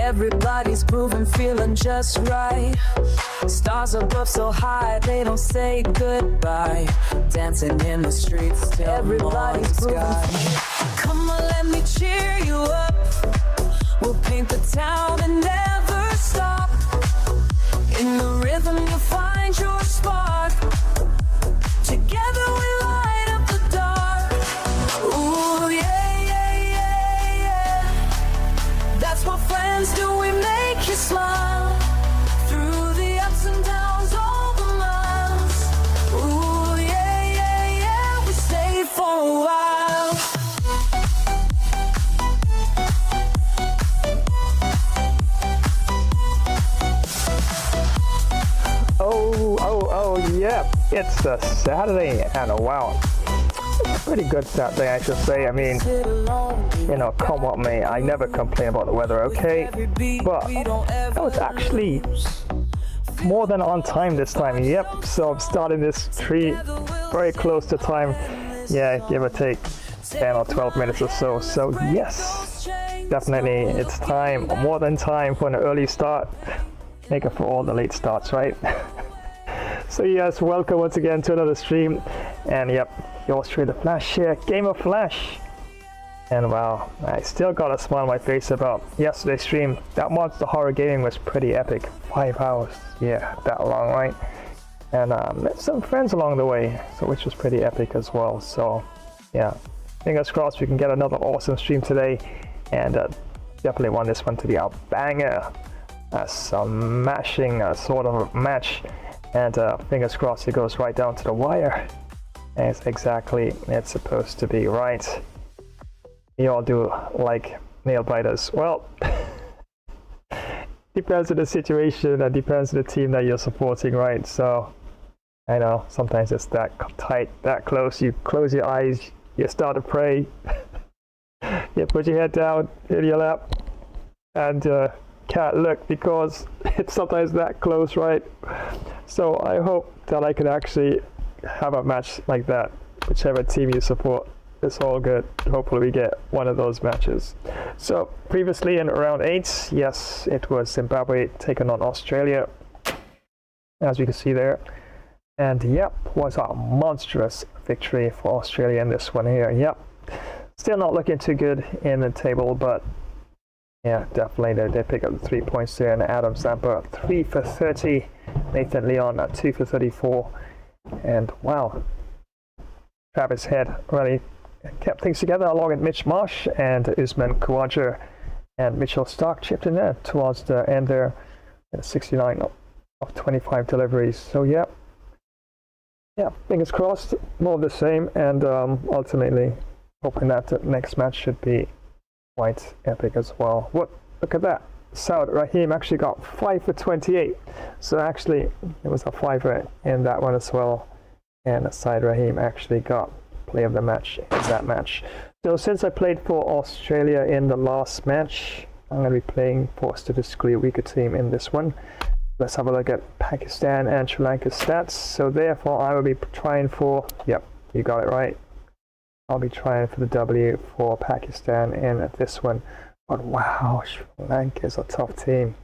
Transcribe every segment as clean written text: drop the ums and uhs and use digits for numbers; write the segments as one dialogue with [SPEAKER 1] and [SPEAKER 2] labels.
[SPEAKER 1] Everybody's moving, feeling just right. Stars above so high, they don't say goodbye. Dancing in the streets till everybody's moving. Come on, let me cheer you up. We'll paint the town and never stop. In the rhythm you'll find your spark. Together we light up the dark. Ooh, yeah, yeah, yeah, yeah. That's what friends do, we make you smile. Through the ups and downs, all the miles. Ooh, yeah, yeah, yeah, we stay for a while.
[SPEAKER 2] Oh, yeah, it's a Saturday, and wow, pretty good Saturday, I should say. I mean, you know, come what may, I never complain about the weather, okay? But I was actually more than on time this time. Yep, so I'm starting this tree very close to time. Yeah, give or take 10 or 12 minutes or so. So yes, definitely it's time, more than time for an early start. Make up for all the late starts, right? So yes, welcome once again to another stream. And yep, yours truly, the Flash here, Game of Flash. And wow, I still got a smile on my face about yesterday's stream. That Monster Horror Gaming was pretty epic. 5 hours, yeah, that long, right? And met some friends along the way, so which was pretty epic as well. So yeah, fingers crossed we can get another awesome stream today. And definitely want this one to be a banger. A smashing sort of match. And fingers crossed it goes right down to the wire. As exactly it's supposed to be, right? You all do like nail biters. Well, depends on the situation and depends on the team that you're supporting, right? So I know sometimes it's that tight, that close. You close your eyes, you start to pray. You put your head down in your lap and can't look because it's sometimes that close, right? So I hope that I can actually have a match like that. Whichever team you support, it's all good. Hopefully we get one of those matches. So previously in round 8, yes, it was Zimbabwe taking on Australia, as you can see there. And yep, was a monstrous victory for Australia in this one here. Yep, still not looking too good in the table, but yeah, definitely they pick up the 3 points there. And Adam Zampa 3 for 30, Nathan Leon 2 for 34, and wow, Travis Head really kept things together along with Mitch Marsh and Usman Khawaja, and Mitchell Stark chipped in there towards the end there at 69 of 25 deliveries. So yeah, fingers crossed, more of the same, and ultimately hoping that the next match should be quite epic as well. Look at that. Saud Rahim actually got 5 for 28. So actually it was a 5er in that one as well. And Saud Rahim actually got play of the match in that match. So since I played for Australia in the last match, I'm going to be playing for a statistically weaker team in this one. Let's have a look at Pakistan and Sri Lanka's stats. So therefore I will be trying for, yep, you got it right. I'll be trying for the W for Pakistan in this one. But wow, Sri Lanka is a tough team.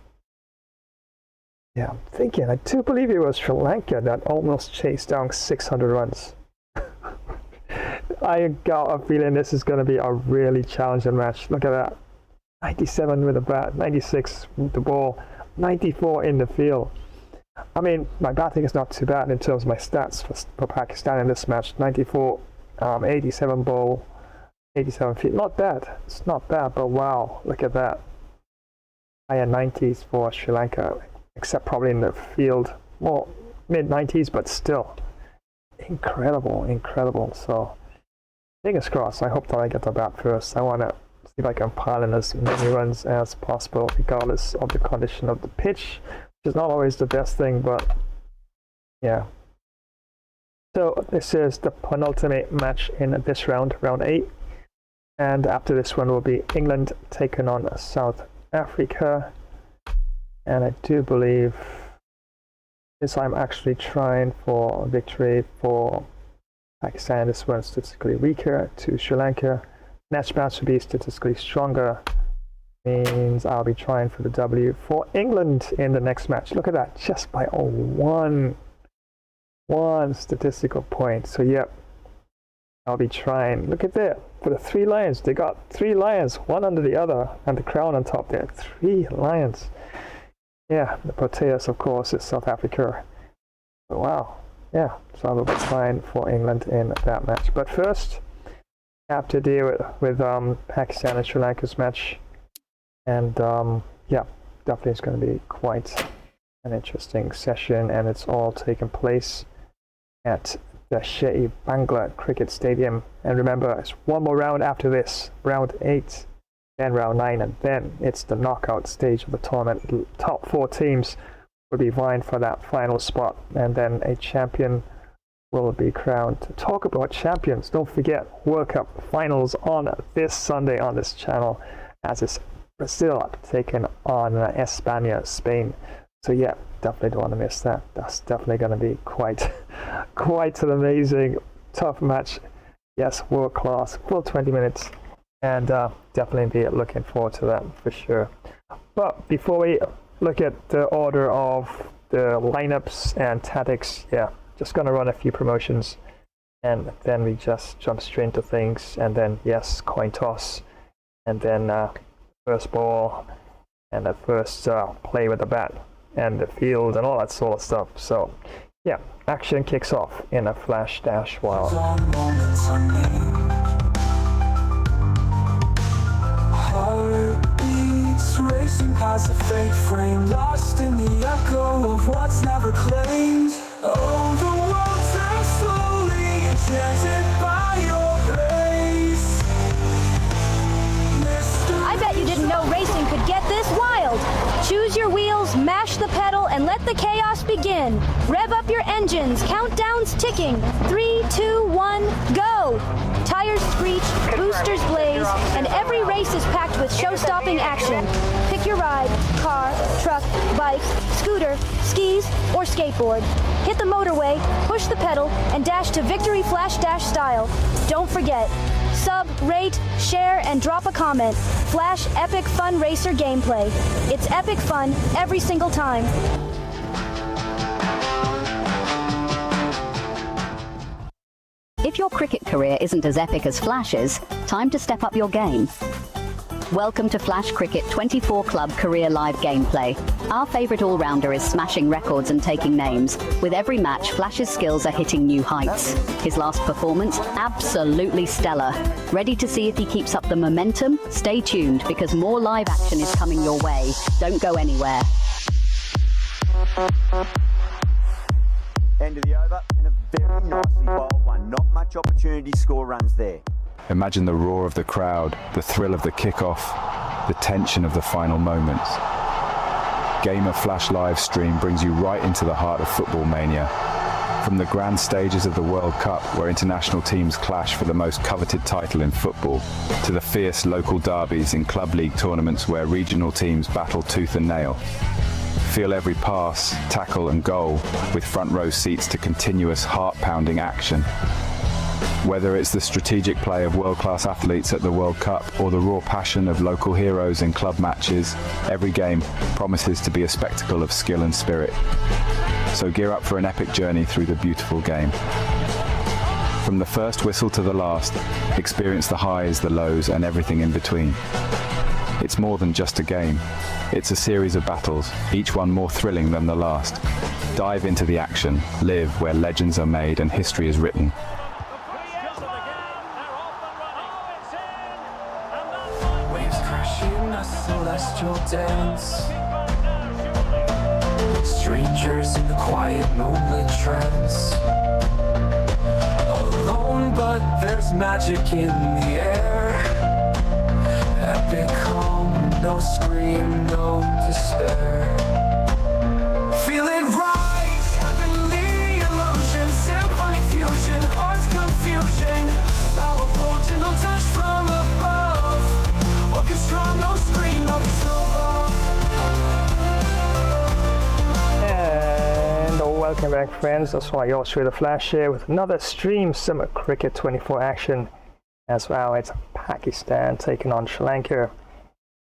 [SPEAKER 2] Yeah, I'm thinking, I do believe it was Sri Lanka that almost chased down 600 runs. I got a feeling this is going to be a really challenging match. Look at that. 97 with the bat, 96 with the ball, 94 in the field. I mean, my batting is not too bad in terms of my stats for Pakistan in this match. 94. 87 ball, 87 feet. Not bad. It's not bad, but wow, look at that. Higher 90s for Sri Lanka, except probably in the field. Well, mid 90s, but still incredible. So fingers crossed. I hope that I get the bat first. I want to see if I can pile in as many runs as possible, regardless of the condition of the pitch, which is not always the best thing, but yeah. So this is the penultimate match in this round, round 8. And after this one will be England taking on South Africa. And I do believe this I'm actually trying for a victory for Pakistan. This one statistically weaker to Sri Lanka. Next match will be statistically stronger means I'll be trying for the W for England in the next match. Look at that, just by one statistical point. So yep, I'll be trying. Look at that, for the 3 lions. They got 3 lions, one under the other, and the crown on top there. 3 lions. Yeah, the Proteas, of course, is South Africa. But wow, yeah, so I will be trying for England in that match. But first, I have to deal with Pakistan and Sri Lanka's match. And yeah, definitely it's going to be quite an interesting session, and it's all taking place at the Shea Bangla Cricket Stadium. And remember, it's one more round after this, round 8, then round 9, and then it's the knockout stage of the tournament. The top 4 teams will be vying for that final spot, and then a champion will be crowned. To talk about champions, don't forget World Cup finals on this Sunday on this channel, as it's Brazil taking on España, Spain. So yeah, definitely don't want to miss that. That's definitely going to be quite an amazing, tough match. Yes, world class, full 20 minutes, and definitely be looking forward to that for sure. But before we look at the order of the lineups and tactics, yeah, just going to run a few promotions, and then we just jump straight into things, and then yes, coin toss, and then first ball, and the first play with the bat, and the field, and all that sort of stuff. So yeah, action kicks off in a flash dash while.
[SPEAKER 1] Heartbeats racing past the fake frame, lost in the echo of what's never claimed. Oh, the world turns slowly, enchanted by your grace.
[SPEAKER 3] I bet you didn't know racing could get this wild. Choose your wheels, mash the pedal, and let the chaos begin. Rev up your engines, countdown's ticking. 3, 2, 1, go! Tires screech, boosters blaze, and every race is packed with show-stopping action. Pick your ride: car, truck, bike, scooter, skis, or skateboard. Hit the motorway, push the pedal, and dash to victory flash dash style. Don't forget, sub, rate, share, and drop a comment. Flash epic fun racer gameplay. It's epic fun every single time.
[SPEAKER 4] If your cricket career isn't as epic as Flash's, time to step up your game. Welcome to Flash Cricket 24 Club Career Live Gameplay. Our favourite all-rounder is smashing records and taking names. With every match, Flash's skills are hitting new heights. His last performance, absolutely stellar. Ready to see if he keeps up the momentum? Stay tuned, because more live action is coming your way. Don't go anywhere.
[SPEAKER 5] End of the over, and a very nicely bowled one. Not much opportunity score runs there.
[SPEAKER 6] Imagine the roar of the crowd, the thrill of the kickoff, the tension of the final moments. Game of Flash live stream brings you right into the heart of football mania. From the grand stages of the World Cup, where international teams clash for the most coveted title in football, to the fierce local derbies in club league tournaments where regional teams battle tooth and nail. Feel every pass, tackle and goal with front row seats to continuous heart-pounding action. Whether it's the strategic play of world-class athletes at the World Cup or the raw passion of local heroes in club matches, every game promises to be a spectacle of skill and spirit. So gear up for an epic journey through the beautiful game. From the first whistle to the last, experience the highs, the lows, and everything in between. It's more than just a game. It's a series of battles, each one more thrilling than the last. Dive into the action, live where legends are made and history is written.
[SPEAKER 1] Waves crashing a celestial dance. Strangers in the quiet moonlit trance. Alone, but there's magic in the air. Epic calm, no scream, no despair. Feel it rise, heavenly illusion, symphony fusion, art's confusion. Powerful, gentle touch from above. Orchestra, no scream, no love.
[SPEAKER 2] And welcome back, friends. That's why you're through the Flash here with another stream Summer Cricket 24 action. As well, it's Pakistan taking on Sri Lanka.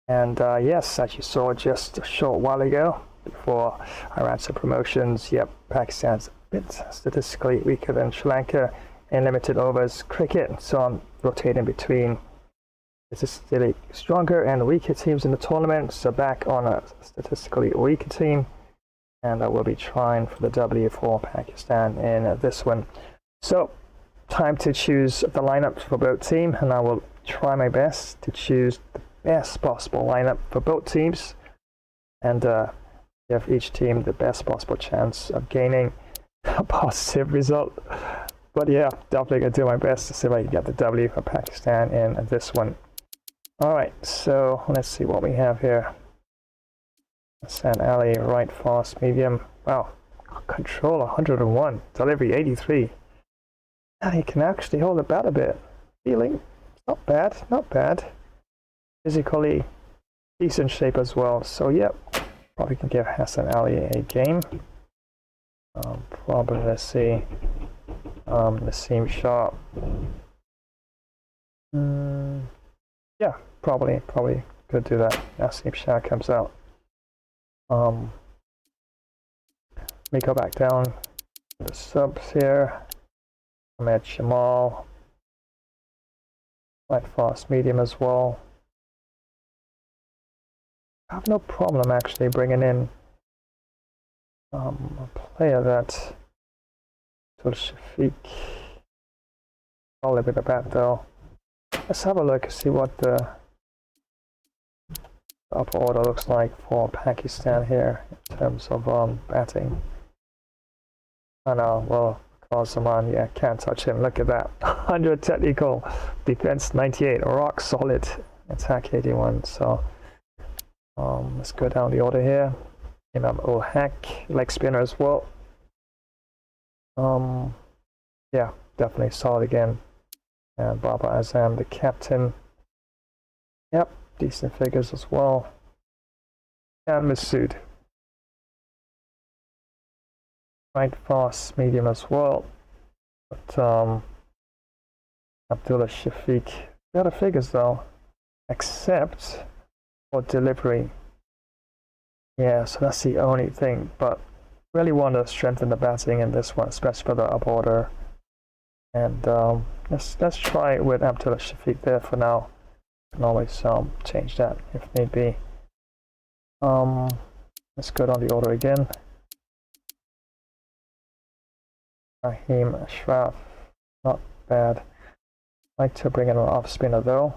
[SPEAKER 2] And yes, as you saw just a short while ago, before I ran some promotions, yep, Pakistan's a bit statistically weaker than Sri Lanka in limited overs cricket, so I'm rotating between statistically stronger and weaker teams in the tournament. So back on a statistically weaker team, and I will be trying for the W for Pakistan in this one. So time to choose the lineup for both teams, and I will try my best to choose the best possible lineup for both teams, and give each team the best possible chance of gaining a positive result. But yeah, definitely gonna do my best to see if I can get the W for Pakistan in this one. Alright, so let's see what we have here. Hassan Ali, right fast medium. Wow, control 101, delivery 83. Now he can actually hold the bat a bit. Feeling not bad, not bad. Physically decent shape as well. So yep, probably can give Hassan Ali a game. Probably let's see. Nassim Shah. Yeah, probably could do that. Nassim Shah comes out. Let me go back down to the subs here. Ahmed Jamal. Light fast medium as well. I have no problem actually bringing in a player that Shafiq. I'll leave it at that though. Let's have a look and see what the upper order looks like for Pakistan here in terms of batting. I know, well, Qasim, yeah, can't touch him. Look at that. 100 technical, defense 98, rock solid, attack 81. So let's go down the order here. Imam ul Haq, leg spinner as well. Yeah, definitely solid again. And Baba Azam, the captain. Yep, decent figures as well. And Masood. Right fast medium as well. But Abdullah Shafiq, better figures though, except for delivery. Yeah, so that's the only thing, but really want to strengthen the batting in this one, especially for the up order. And let's try it with Abdullah Shafiq there for now. You can always change that if need be. Let's go down the order again. Raheem Ashraf, not bad. Like to bring in an off spinner though.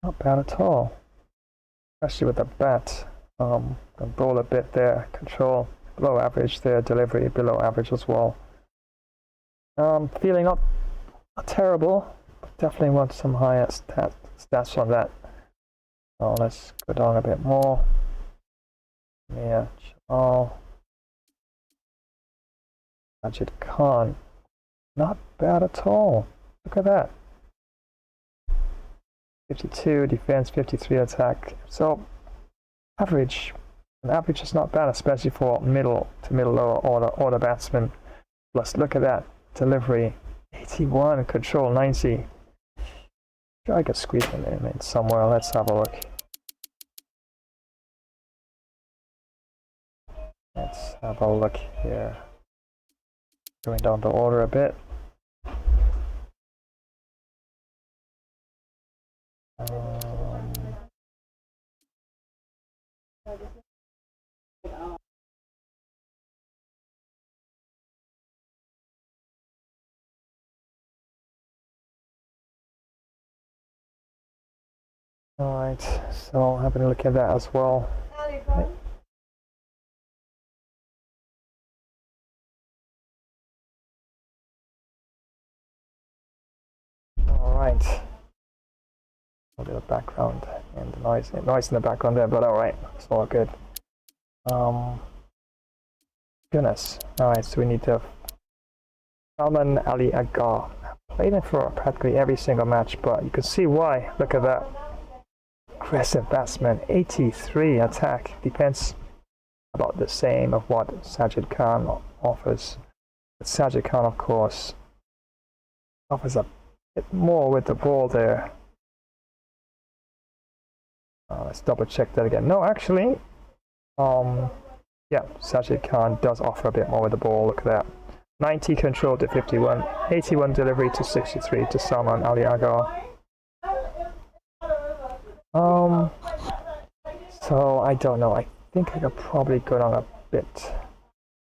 [SPEAKER 2] Not bad at all, especially with the bat. Roll a bit there, control below average there, delivery below average as well. Feeling not terrible, but definitely want some higher stats on that. So let's go down a bit more. Yeah, Jamal. Sajid Khan, not bad at all. Look at that. 52 defense, 53 attack. So average. An average is not bad, especially for middle to middle lower order batsmen. Plus, look at that delivery, 81, control 90. I could squeeze them in somewhere. Let's have a look. Let's have a look here. Going down the order a bit. Alright, so having a look at that as well. Alright. A bit of background and noise in the background there, but alright, it's all good. Goodness. Alright, so we need to Salman Ali Agha. Played him for practically every single match, but you can see why. Look at that. Aggressive batsman, 83 attack, defense about the same of what Sajid Khan offers. But Sajid Khan, of course, offers a bit more with the ball there. Let's double check that again. No, actually, yeah, Sajid Khan does offer a bit more with the ball. Look at that. 90 control to 51, 81 delivery to 63 to Salman Ali Agar. So I don't know. I think I could probably go down a bit.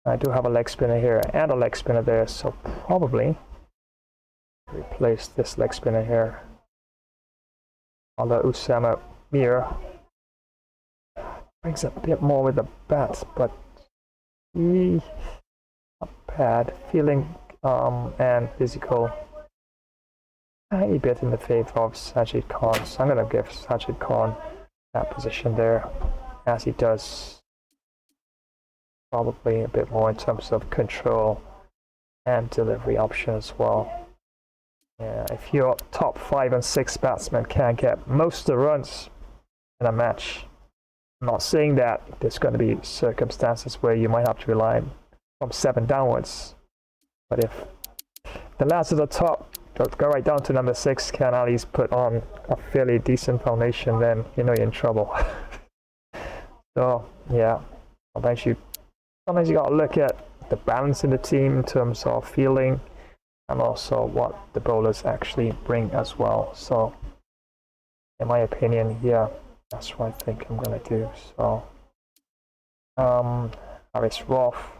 [SPEAKER 2] I do have a leg spinner here and a leg spinner there, so probably replace this leg spinner here. Although Usama Mir brings a bit more with the bat, but not bad. Feeling and physical. Tiny bit in the favor of Sajid Khan, so I'm going to give Sajid Khan that position there, as he does probably a bit more in terms of control and delivery option as well. Yeah, if your top 5 and 6 batsmen can get most of the runs in a match, I'm not saying that there's going to be circumstances where you might have to rely from 7 downwards, but if the lads at the top go right down to number 6 can at least put on a fairly decent foundation, then you know you're in trouble. So yeah, sometimes you got to look at the balance in the team in terms of fielding and also what the bowlers actually bring as well. So in my opinion, yeah, that's what I think I'm gonna do. So Harris Roth,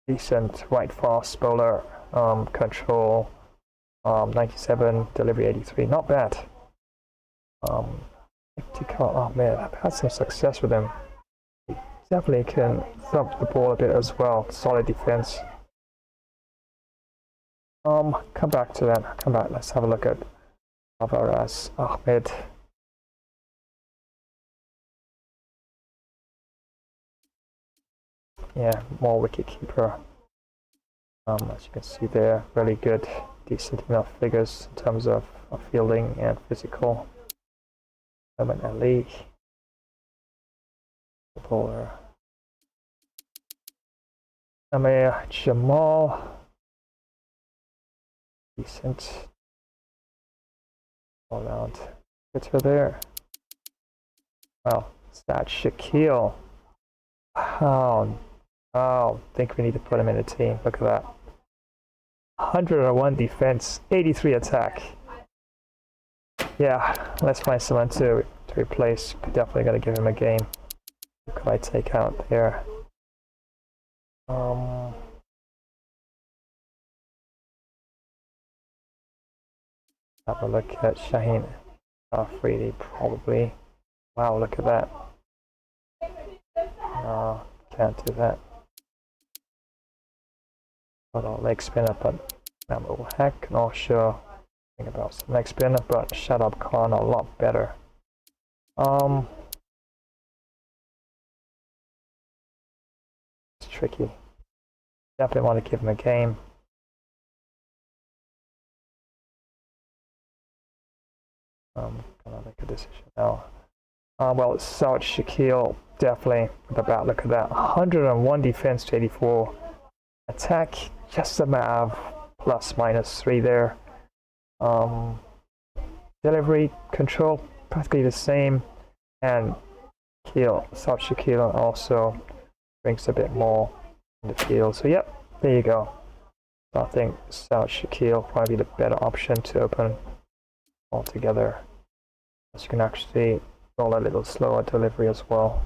[SPEAKER 2] decent right fast bowler, control 97, delivery 83, not bad. Oh man, I've had some success with him. He definitely can thump the ball a bit as well. Solid defense. Come back to that. Come back. Let's have a look at Alvarez Ahmed. Yeah, more wicket keeper. As you can see there, really good, decent enough figures in terms of fielding and physical. Ahmed Ali, the bowler. Amir Jamal, decent all round hitter there. Wow, Sad Shaquille. Wow. Oh, I think we need to put him in the team. Look at that. 101 defense, 83 attack. Yeah, let's find someone to replace. Definitely going to give him a game. Who could I take out there? Have a look at Shaheen Afridi, probably. Wow, look at that. No, can't do that. Got our leg spinner, but I'm a heck not sure about some leg spinner, but Shut Up Khan a lot better. It's tricky. Definitely want to give him a game. Gonna make a decision now. Well, it's Saud Shakil, definitely with the bat. Look at that. 101 defense to 84 attack. Just a matter of plus minus 3 there. Delivery control practically the same, and Saud Shakil also brings a bit more in the field. So yep, there you go. So I think Saud Shakil probably the better option to open altogether. As you can actually roll a little slower delivery as well.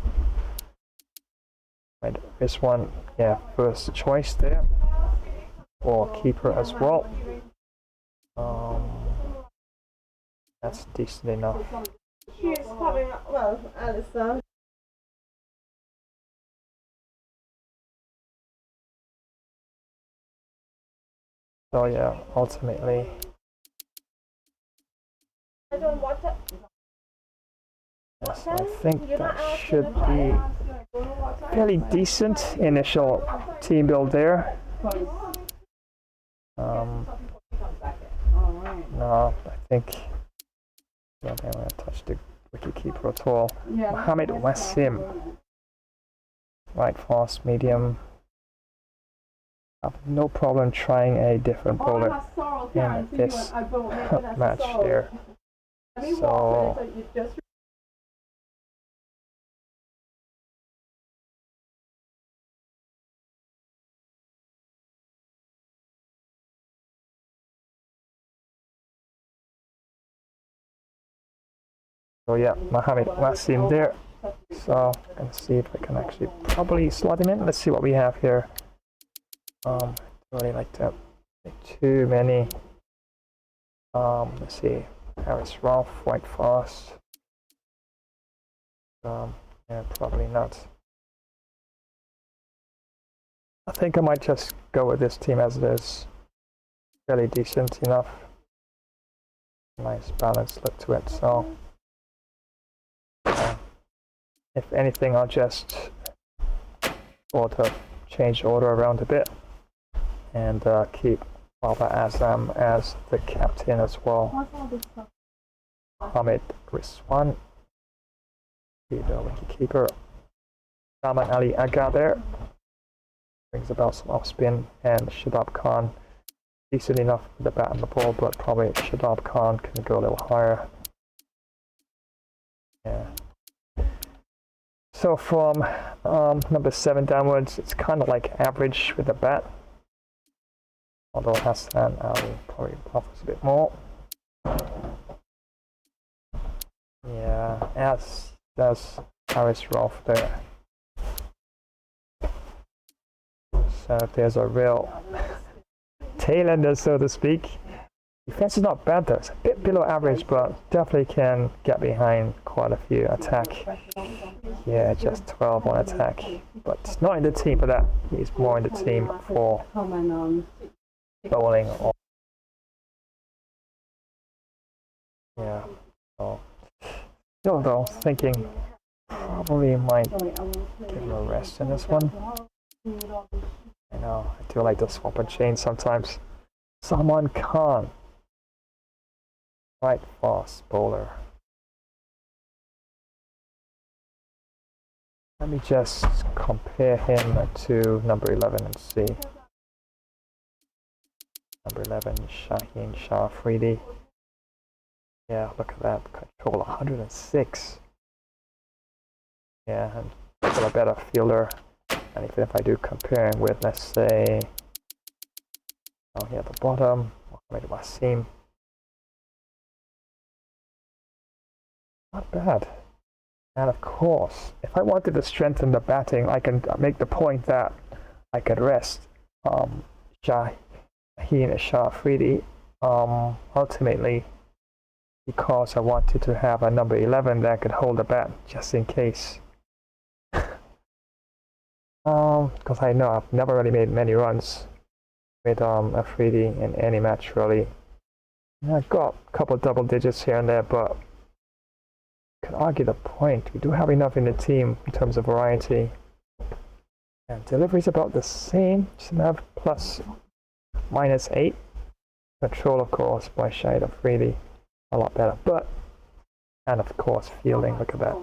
[SPEAKER 2] Right, this one, yeah, first choice there. Or keeper as well. That's decent enough.
[SPEAKER 7] She's coming up well, Alison.
[SPEAKER 2] So yeah, ultimately.
[SPEAKER 7] I don't want to.
[SPEAKER 2] Yes, I think that should be fairly decent initial team build there. No, I think I don't think I'm going to touch the wicketkeeper at all. Mohammed Wasim, right fast medium. I have no problem trying a different bowler in this match here. So So yeah, Mohamed Wasim there. So let's see if I can actually probably slot him in. Let's see what we have here. Don't really like to make too many. Let's see. Harris Rolf, White Frost. Yeah, probably not. I think I might just go with this team as it is. Fairly decent enough. Nice balanced look to it. So if anything, I'll just change order around a bit and keep Baba Azam as the captain as well. Hamid Rizwan, the wicketkeeper. Salman Ali Aga there. Brings about some off spin, and Shadab Khan decent enough with the bat and the ball, but probably Shadab Khan can go a little higher. Yeah. So from number 7 downwards, it's kind of like average with the bat. Although Hassan Ali probably buffers a bit more. Yeah, as does Harris Rolf there. So if there's a real tailender, so to speak. Defense is not bad though, it's a bit below average, but definitely can get behind quite a few attack. Yeah, just 12 on attack, but it's not in the team for that. He's more in the team for bowling. Or yeah, so still though, thinking probably might give him a rest in this one. I know, I do like to swap and change sometimes. Salman Khan, right fast bowler. Let me just compare him to number 11 and see. Number 11, Shaheen Shah Afridi. Yeah, look at that, control 106. Yeah, and still a better fielder. And even if I do compare him with, let's say, down here at the bottom, Mohamed Wasim. Not bad. And of course, if I wanted to strengthen the batting, I can make the point that I could rest Shaheen Shah Afridi ultimately because I wanted to have a number 11 that could hold the bat just in case. Because I know I've never really made many runs with Afridi in any match really. I've got a couple of double digits here and there, but you could argue the point. We do have enough in the team in terms of variety. And delivery's about the same. Just have plus minus 8. Control, of course, by Shahid Afridi. A lot better. But, and of course, fielding. Look at that.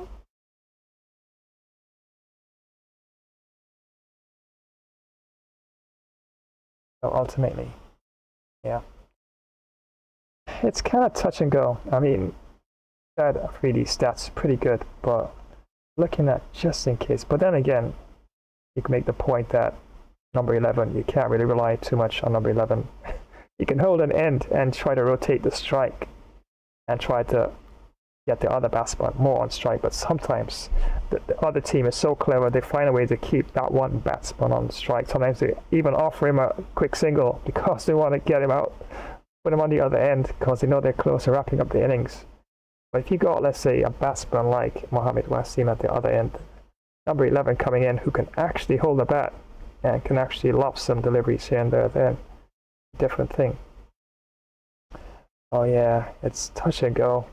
[SPEAKER 2] So ultimately, yeah. It's kind of touch and go. I mean, that Afridi stats pretty good, but looking at just in case. But then again, you can make the point that number 11, you can't really rely too much on number 11. You can hold an end and try to rotate the strike and try to get the other batsman more on strike, but sometimes the other team is so clever, they find a way to keep that one batsman on strike. Sometimes they even offer him a quick single because they want to get him out, put him on the other end because they know they're close to wrapping up the innings. But if you got, let's say, a batsman like Mohamed Wasim at the other end, number 11 coming in who can actually hold the bat and can actually lob some deliveries here and there, then different thing. Oh yeah, it's touch and go.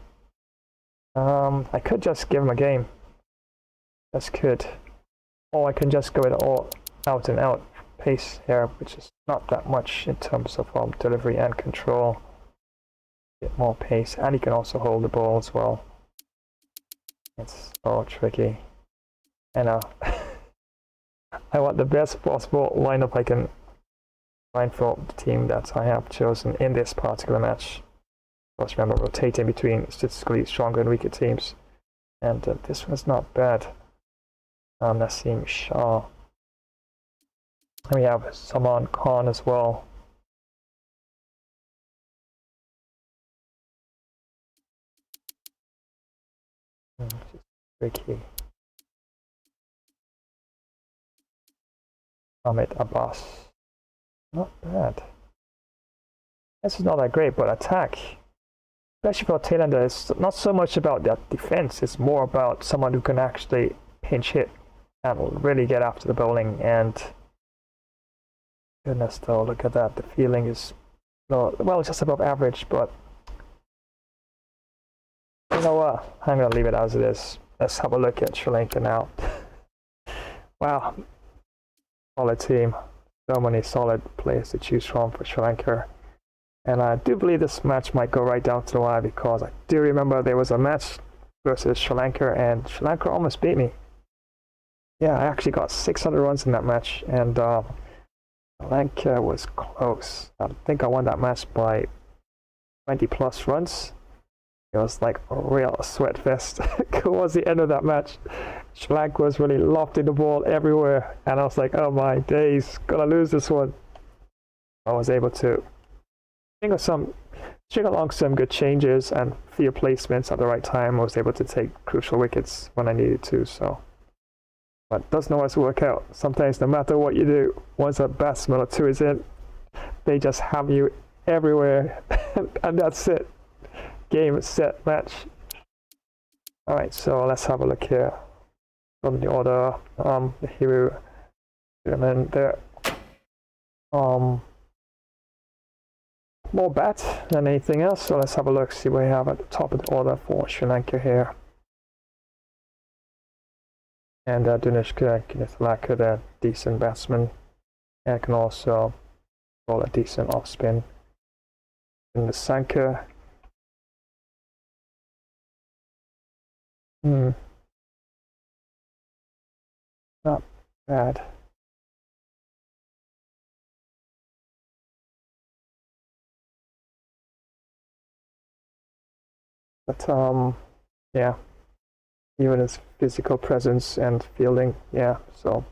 [SPEAKER 2] I could just give him a game. Just could. Or I can just go with all out and out pace here, which is not that much in terms of delivery and control. A bit more pace, and he can also hold the ball as well. It's so tricky. And I want the best possible lineup I can find for the team that I have chosen in this particular match. Of course, remember rotating between statistically stronger and weaker teams. And this one's not bad. Naseem Shah. And we have Salman Khan as well. Tricky. Ahmed Abbas. Not bad. This is not that great, but attack, especially for Thailander, it's not so much about their defense, it's more about someone who can actually pinch hit and really get after the bowling. And goodness though, look at that, the feeling is, well, just above average, but you know what, I'm going to leave it as it is. Let's have a look at Sri Lanka now. Wow, solid team, so many solid players to choose from for Sri Lanka. And I do believe this match might go right down to the wire, because I do remember there was a match versus Sri Lanka and Sri Lanka almost beat me. Yeah, I actually got 600 runs in that match, and Sri Lanka was close. I think I won that match by 20 plus runs. It was like a real sweat fest towards the end of that match. Sri Lanka was really lofting the ball everywhere, and I was like, oh my days, gonna lose this one. I was able to string along some good changes and field placements at the right time. I was able to take crucial wickets when I needed to. So, but it doesn't always work out. Sometimes, no matter what you do, once a batsman or two is in, they just have you everywhere, and that's it. Game, set, match. All right, so let's have a look here from the order. The hero, and then there. More bat than anything else, so let's have a look, see what we have at the top of the order for Sri Lanka here. And Dinesh Karthik, a decent batsman, and can also roll a decent off spin. And the Sanka, not bad. But yeah, even his physical presence and fielding, yeah, so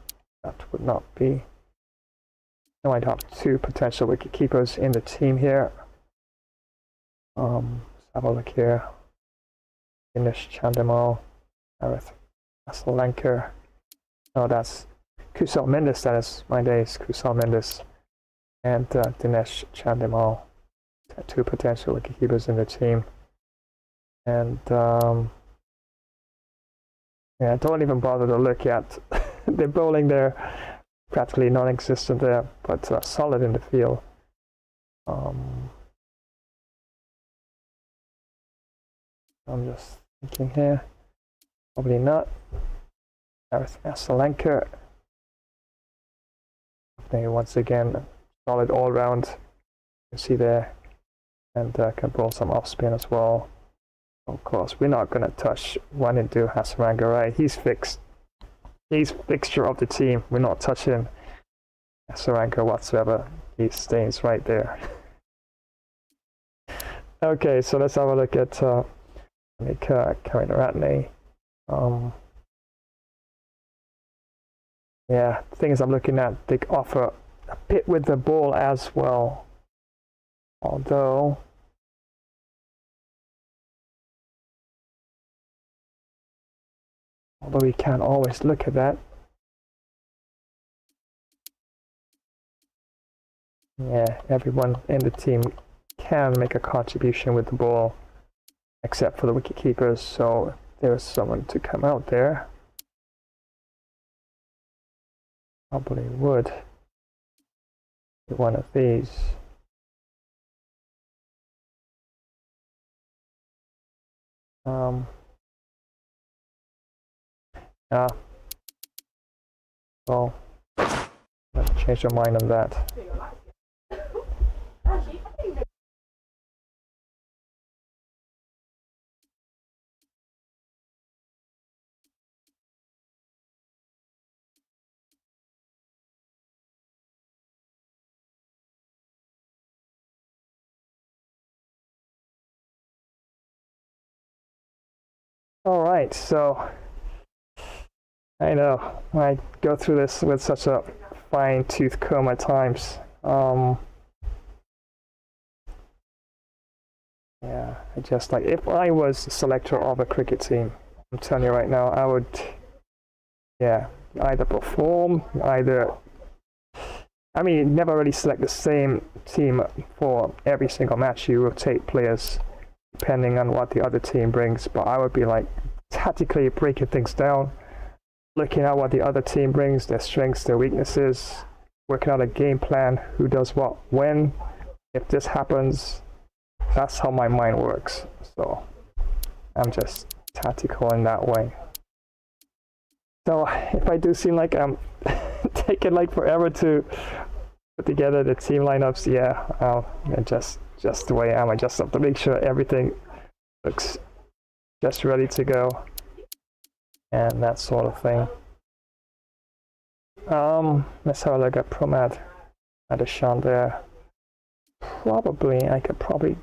[SPEAKER 2] that would not be. Now I'd have two potential wicket keepers in the team here. Let's have a look here. Dinesh Chandimal, Harith Asalanka. No, that's Kusal Mendes, that is my days, Kusal Mendes and Dinesh Chandimal. Two potential wicket keepers in the team. And yeah, don't even bother to look at the bowling there, practically non-existent there, but solid in the field. I'm just thinking here, probably not. Harith Asalanka, once again, solid all round. You can see there, and can bowl some off spin as well. Of course, we're not going to touch one into Hasaranga, right? He's fixed. He's fixture of the team. We're not touching Hasaranga whatsoever. He stays right there. Okay, so let's have a look at Karunaratne. Yeah, the thing is, I'm looking at, they offer a bit with the ball as well. Although we can't always look at that. Yeah, everyone in the team can make a contribution with the ball, except for the wicket keepers, so there's someone to come out there. Probably would be one of these. Yeah. Well, let's change your mind on that. All right, so I know I go through this with such a fine-tooth comb at times. Yeah, I just like, if I was the selector of a cricket team, I'm telling you right now, I would, yeah, either perform, either, I mean, you never really select the same team for every single match. You rotate players depending on what the other team brings, but I would be like tactically breaking things down, looking at what the other team brings, their strengths, their weaknesses, working out a game plan, who does what, when, if this happens. That's how my mind works. So I'm just tactical in that way. So if I do seem like I'm taking like forever to put together the team lineups, yeah, just the way I am. I just have to make sure everything looks just ready to go and that sort of thing. Let's have a look at Promad Adeshan there. I could probably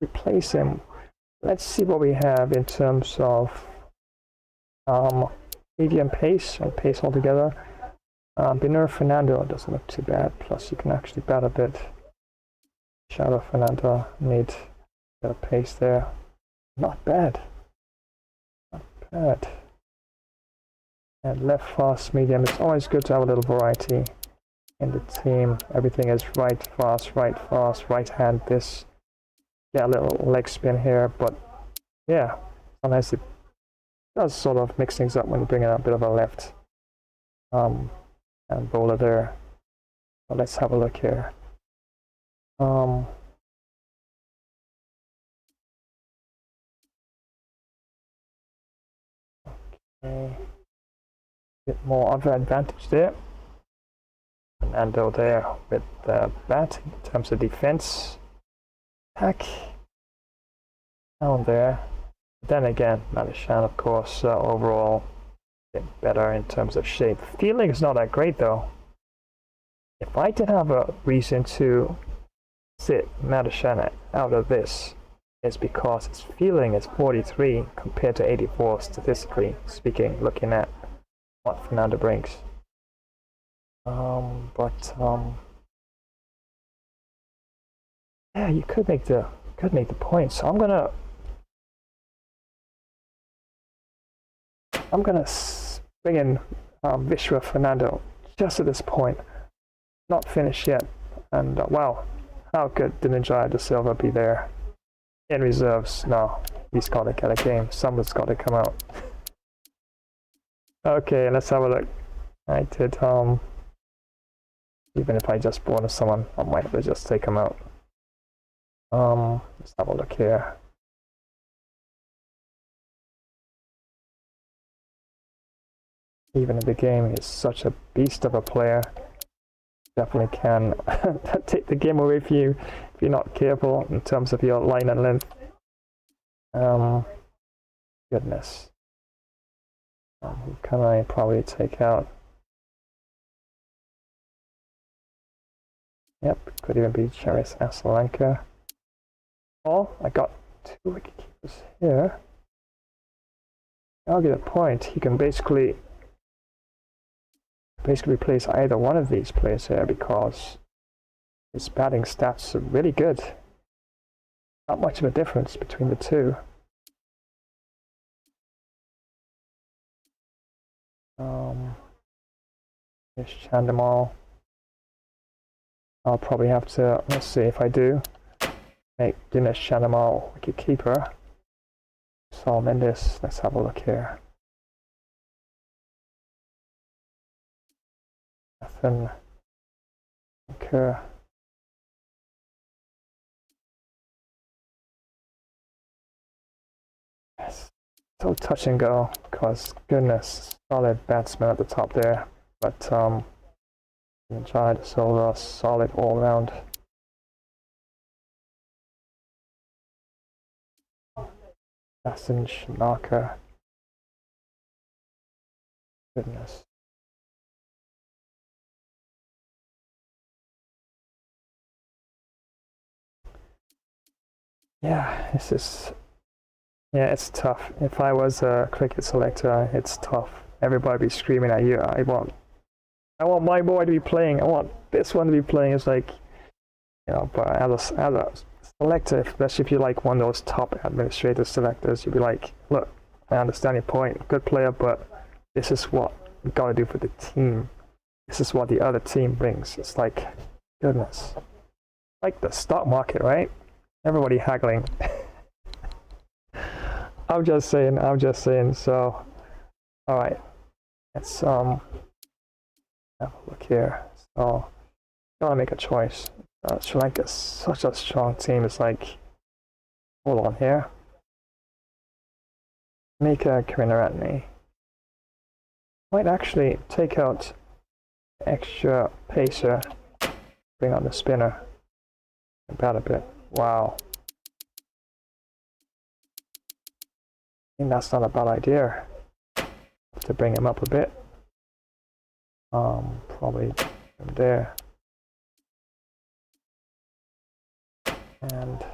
[SPEAKER 2] replace him. Let's see what we have in terms of medium pace and pace altogether. Binur Fernando doesn't look too bad, plus you can actually bat a bit. Shadow Fernando need a bit of pace there. Not bad. Not bad. And left fast medium, it's always good to have a little variety in the team. Everything is right fast, right hand this. Yeah, a little leg spin here, but yeah, sometimes it does sort of mix things up when you bring in a bit of a left and bowler there. So let's have a look here. Okay, bit more of an advantage there. Fernando there with the bat in terms of defense. Attack down there. Then again, Adeshan, of course, overall a bit better in terms of shape. Feeling is not that great though. If I did have a reason to sit Adeshan out of this, it's because his feeling is 43 compared to 84 statistically speaking, looking at what Fernando brings. Yeah, you could make the point. So I'm gonna bring in Vishwa Fernando just at this point. Not finished yet, and wow, how could Dhananjaya De Silva be there in reserves? No, he's got to get a game. Someone's got to come out. Okay, let's have a look. I did even if I just bonus someone, I might have to just take him out. Let's have a look here. Even in the game, he's such a beast of a player. Definitely can take the game away from you if you're not careful in terms of your line and length. Goodness. Who can I probably take out? Yep, could even be Sri Lanka. Oh, I got 2 wicketkeepers here. I'll get a point. He can basically replace either one of these players here because his batting stats are really good. Not much of a difference between the two. Here's Chandimal. I'll probably have to, let's see if I do, make Dinesh Chandimal wicket keeper. Saul Mendes, let's have a look here. Nathan Kerr. Yes. So touch and go, because goodness, solid batsman at the top there, but Jai De Silva, solid all round. Hassan Shanaka. Goodness. Yeah, this is. Yeah, it's tough. If I was a cricket selector, it's tough. Everybody be screaming at you. I want my boy to be playing. I want this one to be playing. It's like, you know. But as a selector, especially if you're like one of those top administrative selectors, you'd be like, look, I understand your point. Good player, but this is what we gotta do for the team. This is what the other team brings. It's like, goodness. Like the stock market, right? Everybody haggling. I'm just saying. So, all right. Let's have a look here. So, gotta make a choice. Sri Lanka is such a strong team. It's like, hold on here. Make a Karinarani. Might actually take out extra pacer. Bring on the spinner. About a bit. Wow. I think that's not a bad idea. To bring him up a bit. Probably from there. And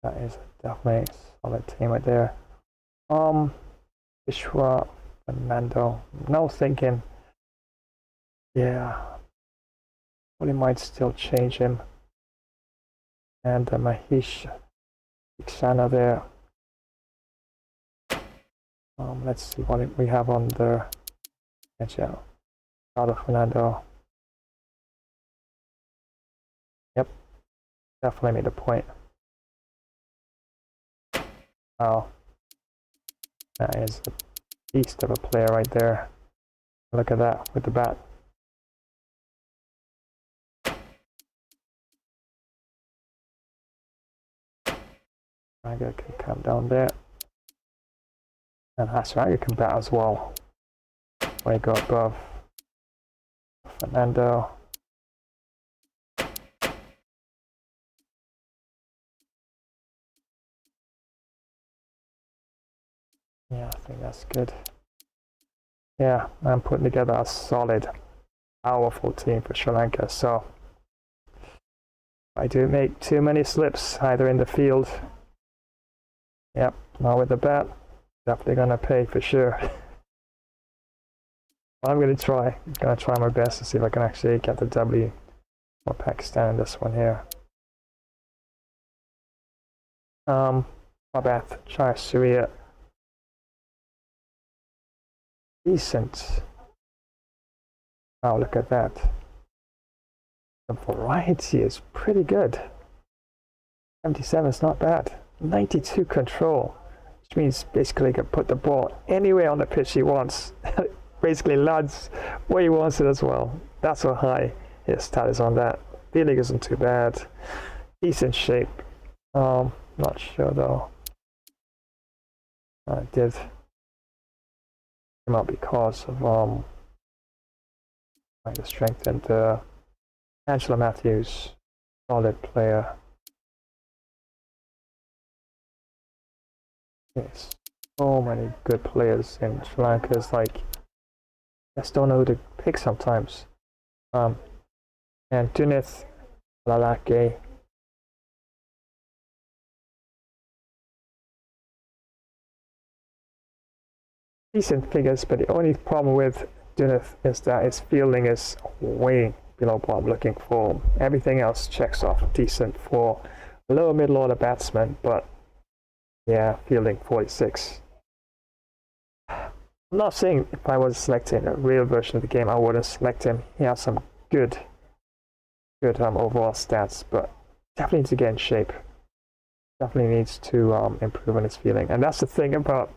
[SPEAKER 2] that is definitely a solid team right there. Vishwa, Fernando. No thinking. Yeah. Well, he might still change him. And Mahesh Iksana there. Let's see what we have on the edge out. Fernando. Yep. Definitely made a point. Wow. That is a beast of a player right there. Look at that with the bat. Raga can come down there. And Hasraga can bat as well. Way go above. Fernando. Yeah, I think that's good. Yeah, I'm putting together a solid, powerful team for Sri Lanka. So, if I do make too many slips, either in the field, yep, not with the bat, definitely gonna pay for sure. I'm gonna try my best to see if I can actually get the W for Pakistan in this one here. My bad, try Syria. Decent. Oh, look at that. The variety is pretty good. 77 is not bad. 92 control, which means basically he can put the ball anywhere on the pitch he wants. Basically lands where he wants it as well. That's how high his stat is on that. Feeling isn't too bad. Decent shape. Not sure though. I did come out because of trying to strengthen the Angela Matthews, solid player. Yes, so many good players in Sri Lanka. It's like I just don't know who to pick sometimes. And Dunith Lalake. Decent figures, but the only problem with Dunith is that his fielding is way below what I'm looking for. Everything else checks off decent for lower middle order batsman, but yeah, fielding 46. I'm not saying if I was selecting a real version of the game, I wouldn't select him. He has some good overall stats, but definitely needs to get in shape. Definitely needs to improve on his fielding, and that's the thing about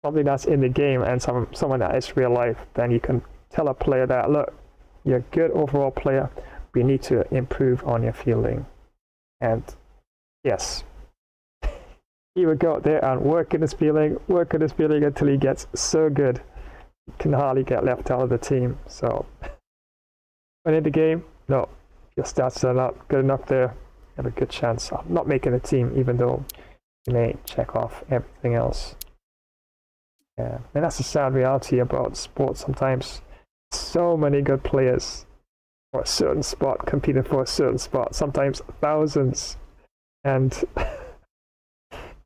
[SPEAKER 2] something that's in the game and someone that is real life. Then you can tell a player that, look, you're a good overall player, but you need to improve on your fielding. And yes, he would go out there and work in his fielding until he gets so good he can hardly get left out of the team. So when in the game, no, your stats are not good enough there, you have a good chance of not making the team, even though you may check off everything else. Yeah, and that's the sad reality about sports. Sometimes so many good players for a certain spot, competing for a certain spot, sometimes thousands, and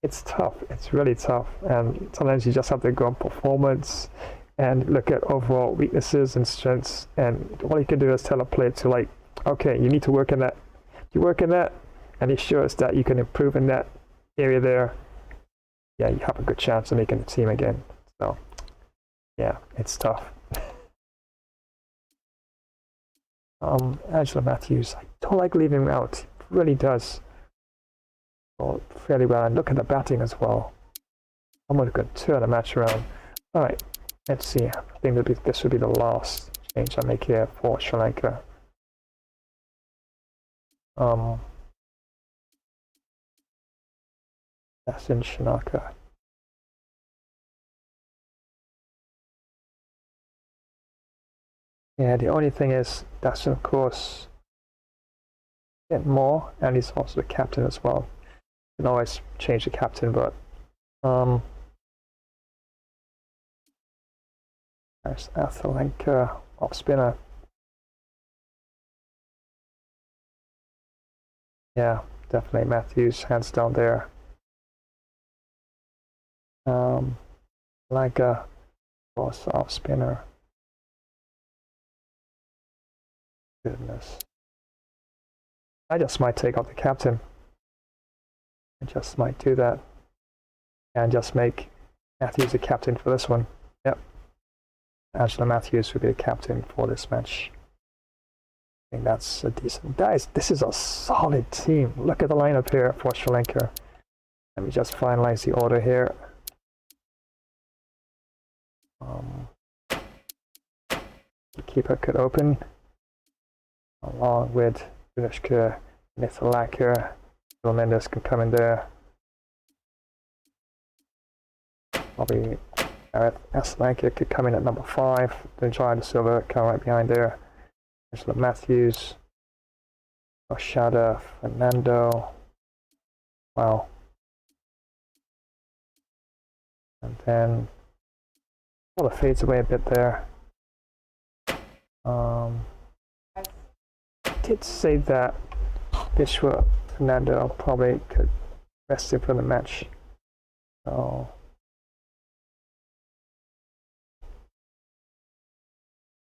[SPEAKER 2] it's tough. It's really tough, and sometimes you just have to go on performance, and look at overall weaknesses and strengths. And all you can do is tell a player to, like, okay, you need to work in that. You work in that, and he shows that you can improve in that area there. Yeah, you have a good chance of making the team again. So, yeah, it's tough. Angela Matthews, I don't like leaving him out. He really does fairly well. And look at the batting as well. Someone could turn the match around. All right, let's see. I think this would be the last change I make here for Sri Lanka. That's in Sri Lanka. Yeah, the only thing is that's of course get more, and he's also the captain as well. You can always change the captain, but there's Lanka off spinner. Yeah, definitely Matthews, hands down there. Lanka, of course, off spinner. Goodness. I just might take out the captain. I just might do that. And just make Matthews the captain for this one. Yep. Angela Matthews will be the captain for this match. I think that's a decent. Guys, this is a solid team. Look at the lineup here for Sri Lanka. Let me just finalize the order here. The keeper could open along with Danushka Nithalaka. Bill Mendes can come in there. Probably Sri Lanka could come in at number 5. Then Jaya Silva come right behind there. Angela Matthews, Oshada, Fernando. Wow. And then well, it fades away a bit there. I did say that Vishwa Fernando probably could rest him for the match. So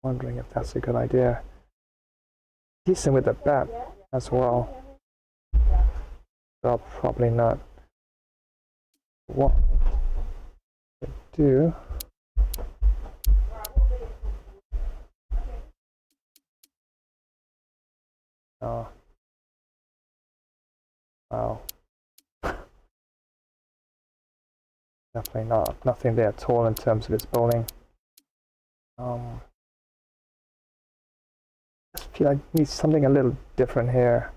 [SPEAKER 2] wondering if that's a good idea. Decent with the bat as well. So probably not. What I could do. Oh. Wow. Definitely nothing there at all in terms of his bowling. I just feel like I need something a little different here.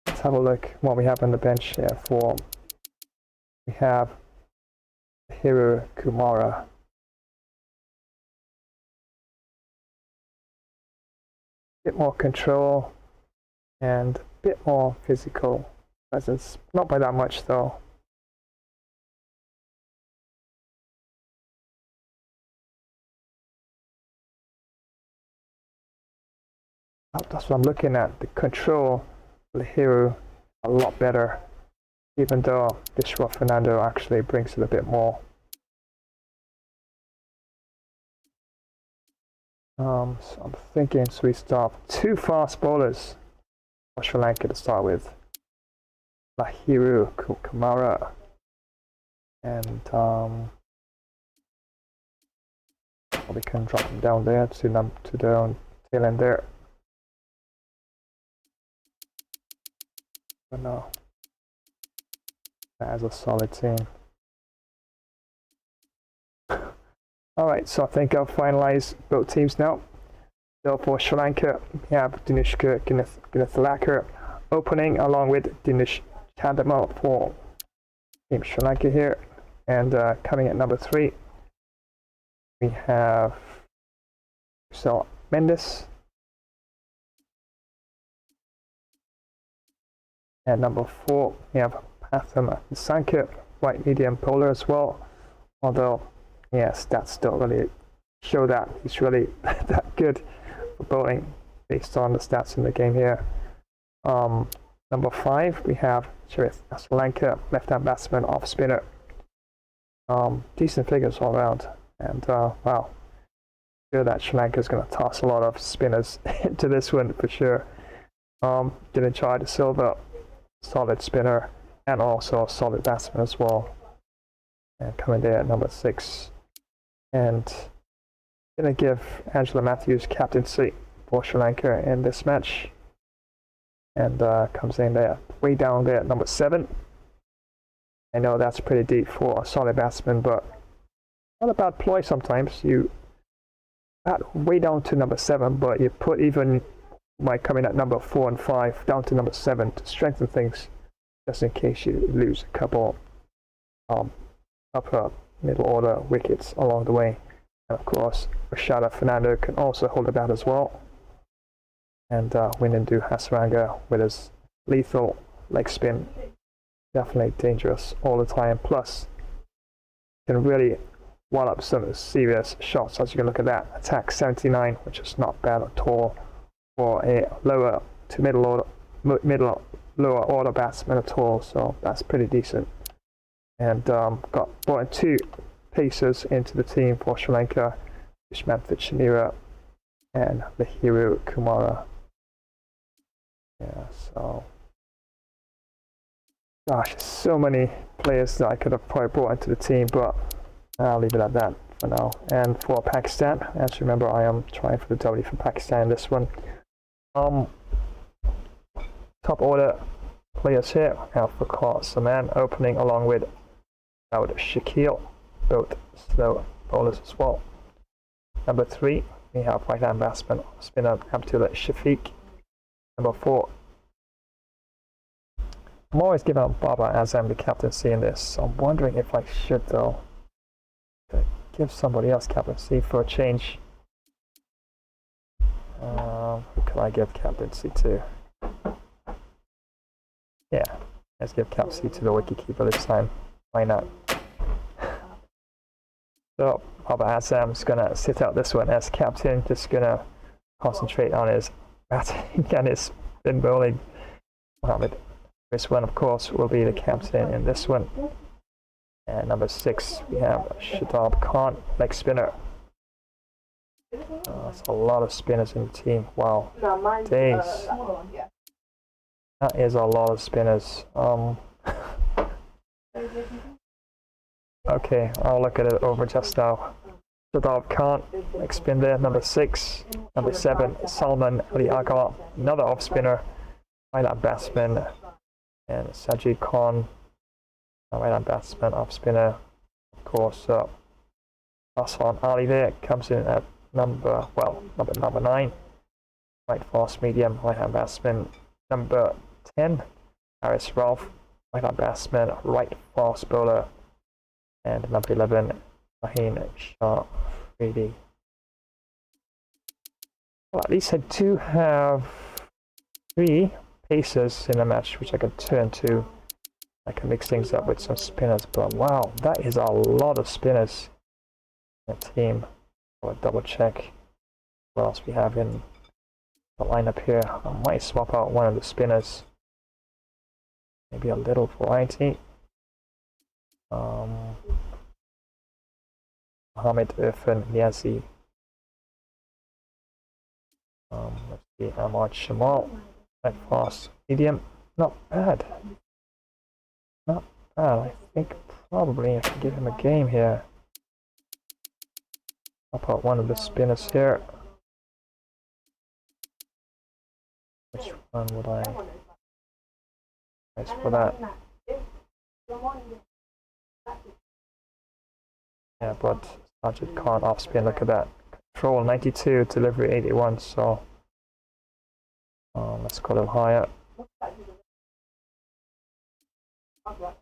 [SPEAKER 2] Let's have a look what we have on the bench here for. We have Hiru Kumara. Bit more control and a bit more physical presence. Not by that much though. That's what I'm looking at. The control of the hero a lot better, even though Vishwa Fernando actually brings it a bit more. So I'm thinking, so we start 2 fast bowlers for Sri Lanka to start with. Lahiru Kumara and we can drop him down there to the tail end there. But no, that is a solid team. Alright, so I think I'll finalize both teams now. So for Sri Lanka, we have Danushka Gunathalaka opening along with Dinesh Chandimal for Team Sri Lanka here. And coming at number 3, we have Kusal Mendes. At number 4, we have Patham Nissanka, white medium bowler as well. Although, yes, stats don't really show that he's really that good for bowling based on the stats in the game here. Number 5, we have Sri Lanka, left-hand batsman, off spinner. Decent figures all around. And wow, sure that Sri Lanka is going to toss a lot of spinners into this one for sure. Gonna try the silver, solid spinner, and also a solid batsman as well. And coming there at number 6. And gonna give Angela Matthews captaincy for Sri Lanka in this match. And comes in there, way down there at number 7. I know that's pretty deep for a solid batsman, but not a bad ploy sometimes. You bat way down to number 7, but you put even by coming at number 4 and 5 down to number 7 to strengthen things, just in case you lose a couple upper middle order wickets along the way. And of course, Rashada Fernando can also hold the bat as well. And Winendu Hasaranga with his lethal leg spin, definitely dangerous all the time. Plus, can really wall up some serious shots. As you can look at that, attack 79, which is not bad at all for a lower to middle lower order batsman at all. So that's pretty decent. And brought in 2 pacers into the team for Sri Lanka, Vishmanthit Shanira and Lahiru Kumara. Yeah, so gosh, so many players that I could have probably brought into the team, but I'll leave it at that for now. And for Pakistan, as you remember, I am trying for the W for Pakistan in this one. Top order players here. Alpha Class Saman opening along with Daud Shakil, both slow bowlers as well. Number 3, we have right hand batsman spinner Abdullah Shafiq. Number 4, I'm always giving up Baba Azam the captaincy in this. So I'm wondering if I should though give somebody else captaincy for a change. Who can I give captaincy to? Yeah, let's give captaincy to the wicketkeeper this time. Why not? So Baba Azam's gonna sit out this one as captain, just gonna concentrate on his batting and his spin bowling. Mohammed, this one of course will be the captain in this one. And number 6 we have Shadab Khan, leg spinner. That's a lot of spinners in the team. Wow, days. That is a lot of spinners. Okay, I'll look at it over just now. Shadab Khan, leg spin there. Number 6, number 7, Salman Ali Agha, another off spinner, right hand batsman, and Sajid Khan, right hand batsman, off spinner. Of course, Hassan Ali there comes in at number 9, right fast medium, right hand batsman. Number 10, Haris Ralph, right hand batsman, right fast bowler. And number 11, Shaheen Shah Fridi. Well, at least I do have 3 pacers in the match, which I can turn to. I can mix things up with some spinners, but wow, that is a lot of spinners in the team. I'll double check what else we have in the lineup here. I might swap out one of the spinners. Maybe a little variety. Mohammed Irfan Niazi. Let's see, Ahmad Shamal, right fast medium. Not bad. Not bad. I think probably I can give him a game here. I'll put one of the spinners here. Which one would I? Nice for that. Yeah, but Sajid Khan off spin, look at that. Control 92, delivery 81, so let's go a little higher.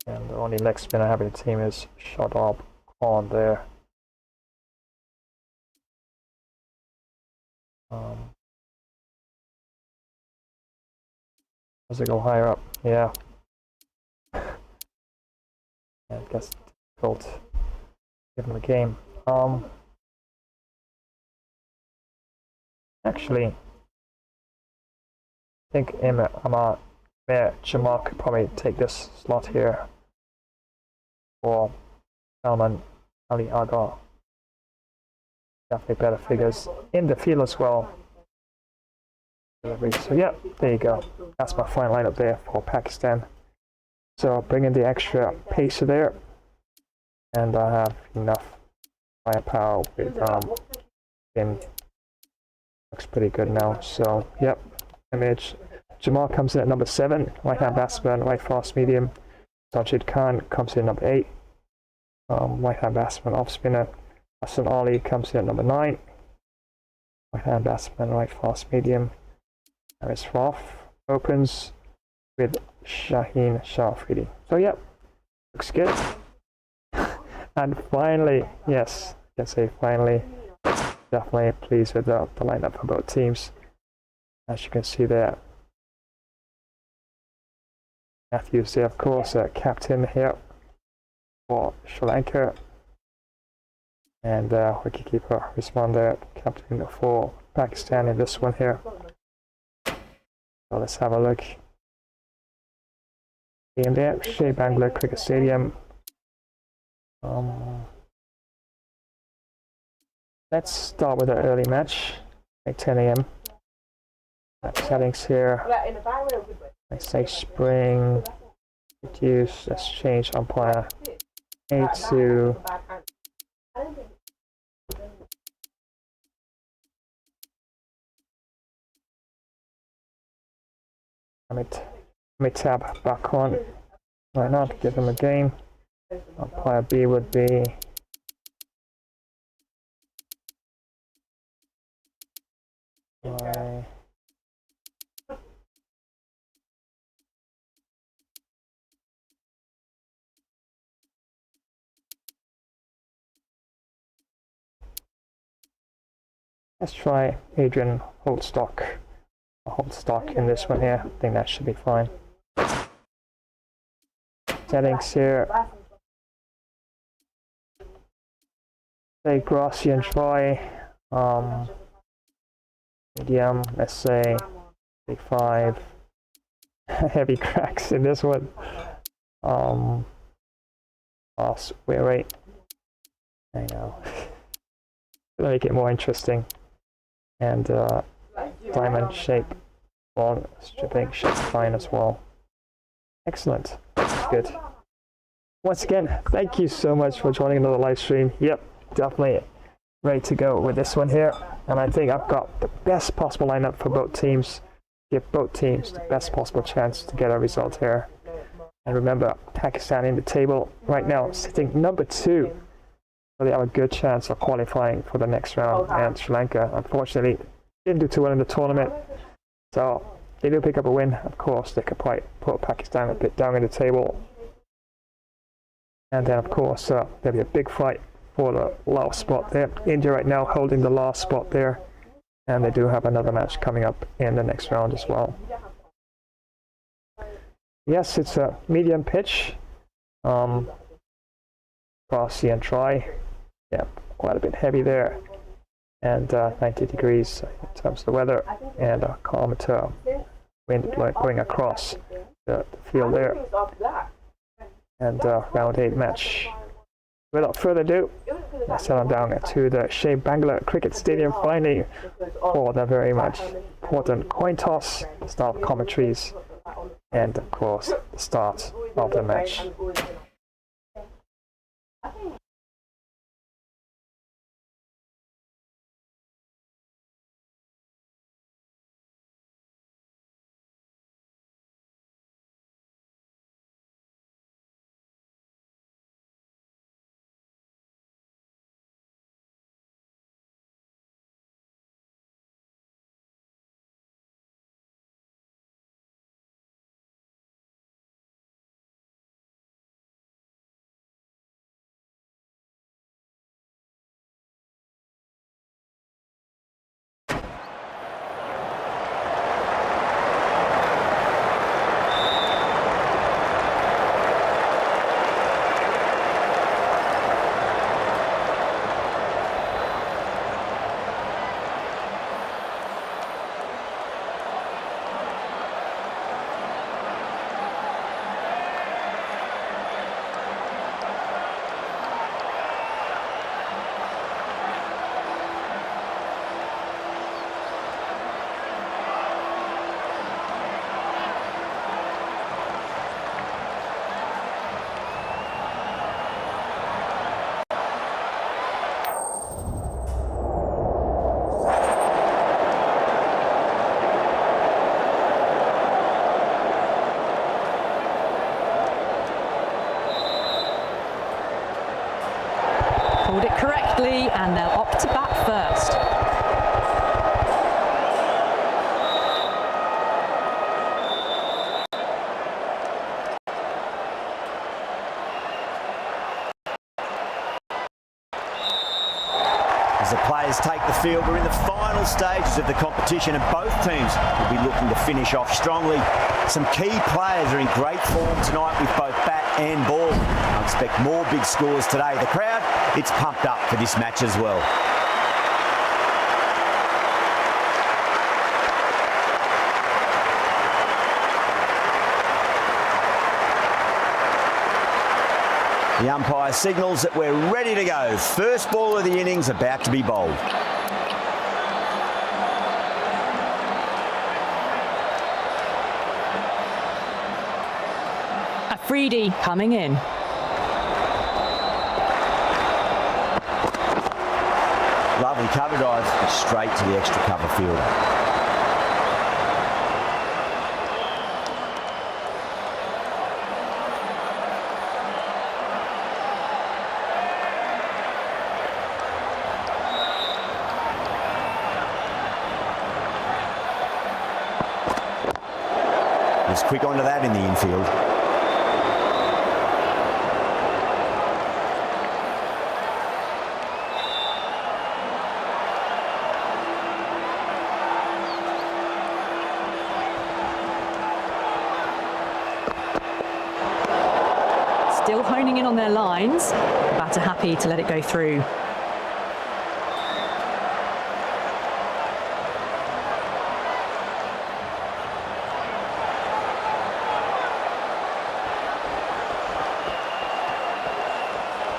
[SPEAKER 2] And the only leg spin I have in the team is Shadab Khan there. Does it go higher up? Yeah. I guess it's difficult. Give him a game. Actually, I think Ahmad Jamal could probably take this slot here for Salman Ali Agha. Definitely better figures in the field as well. So yeah, there you go. That's my final lineup there for Pakistan. So bring in the extra pacer there, and I have enough firepower with in. Looks pretty good now. So yep, image. Jamal comes in at number 7, right hand batsman, right fast medium. Sajid Khan comes in at number 8, right hand batsman, off spinner. Hassan Ali comes in at number 9, right hand batsman, right fast medium. Harris Roth opens with Shaheen Shafidi. So yep, looks good. And finally, yes, I can say finally, definitely pleased with the lineup for both teams. As you can see there, Matthews there, of course, captain here for Sri Lanka, and wicketkeeper responder, captain for Pakistan in this one here. So let's have a look. Game there, Shea Bangla Cricket Stadium. Let's start with an early match at 10 a.m. Settings here. Let's say spring. Reduce. Let's change umpire A to let me tab back on. Why not? Give them a game. Umpire B would be let's try Adrian Holdstock. Holdstock in this one here. I think that should be fine. Settings here. Say grassy and dry. Medium, let's say 5. Heavy cracks in this one. Wear rate. I know. To make it more interesting. And diamond shape ball stripping should be fine as well. Excellent. That's good. Once again, thank you so much for joining another live stream. Yep, definitely ready to go with this one here. And I think I've got the best possible lineup for both teams. Give both teams the best possible chance to get a result here. And remember, Pakistan in the table right now sitting number 2. So they have a good chance of qualifying for the next round. And Sri Lanka, unfortunately, didn't do too well in the tournament. So they do pick up a win. Of course, they could probably put Pakistan a bit down in the table. And then, of course, there'll be a big fight for the last spot there. India right now holding the last spot there. And they do have another match coming up in the next round as well. Yes, it's a medium pitch. Grassy and dry. Yeah, quite a bit heavy there. And 90 degrees in terms of the weather. And a kilometer wind going across the field there. And round 8 match. Without further ado, let's head on down to the Shea Bangla Cricket Stadium finally for the very much important coin toss, start commentaries, and of course the start of the match.
[SPEAKER 8] quickly, and they'll opt to bat first.
[SPEAKER 5] As the players take the field, we're in the final stages of the competition and both teams will be looking to finish off strongly. Some key players are in great form tonight with both bat and ball. I expect more big scores today. The crowd, it's pumped up for this match as well. The umpire signals that we're ready to go. First ball of the innings about to be bowled.
[SPEAKER 8] Afridi coming in.
[SPEAKER 5] Lovely cover dive, but straight to the extra cover fielder. Just quick onto that in the infield.
[SPEAKER 8] Still honing in on their lines. Batter happy to let it go through.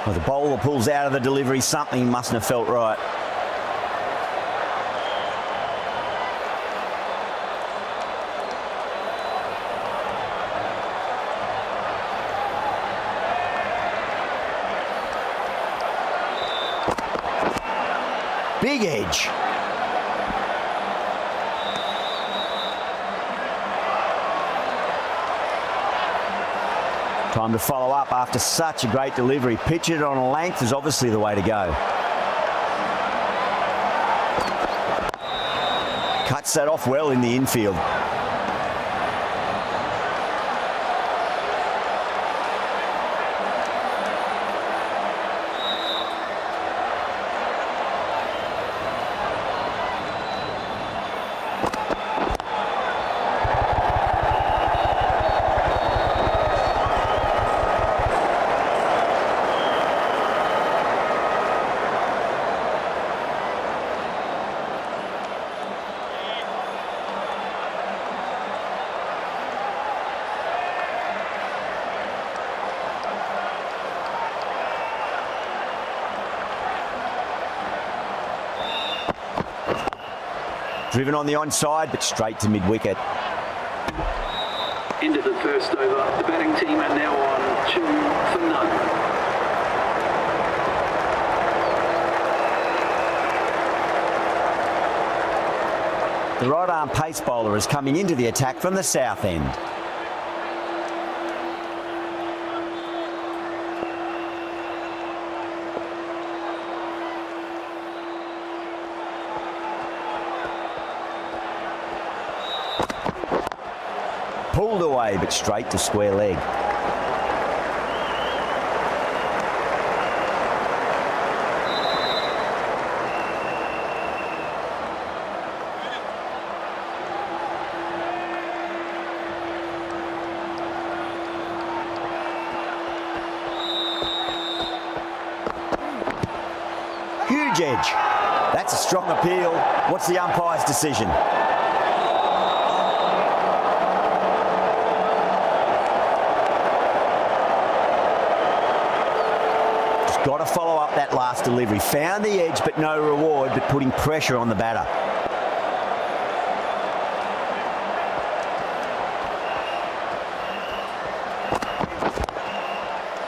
[SPEAKER 5] Well, the bowler pulls out of the delivery. Something mustn't have felt right. Big edge. Time to follow up after such a great delivery. Pitch it on a length is obviously the way to go. Cuts that off well in the infield. Driven on the onside, but straight to mid-wicket.
[SPEAKER 9] End of the first over. The batting team are now on 2 for none.
[SPEAKER 5] The right-arm pace bowler is coming into the attack from the south end. Pulled away, but straight to square leg. Huge edge. That's a strong appeal. What's the umpire's decision? Got to follow up that last delivery. Found the edge, but no reward, but putting pressure on the batter.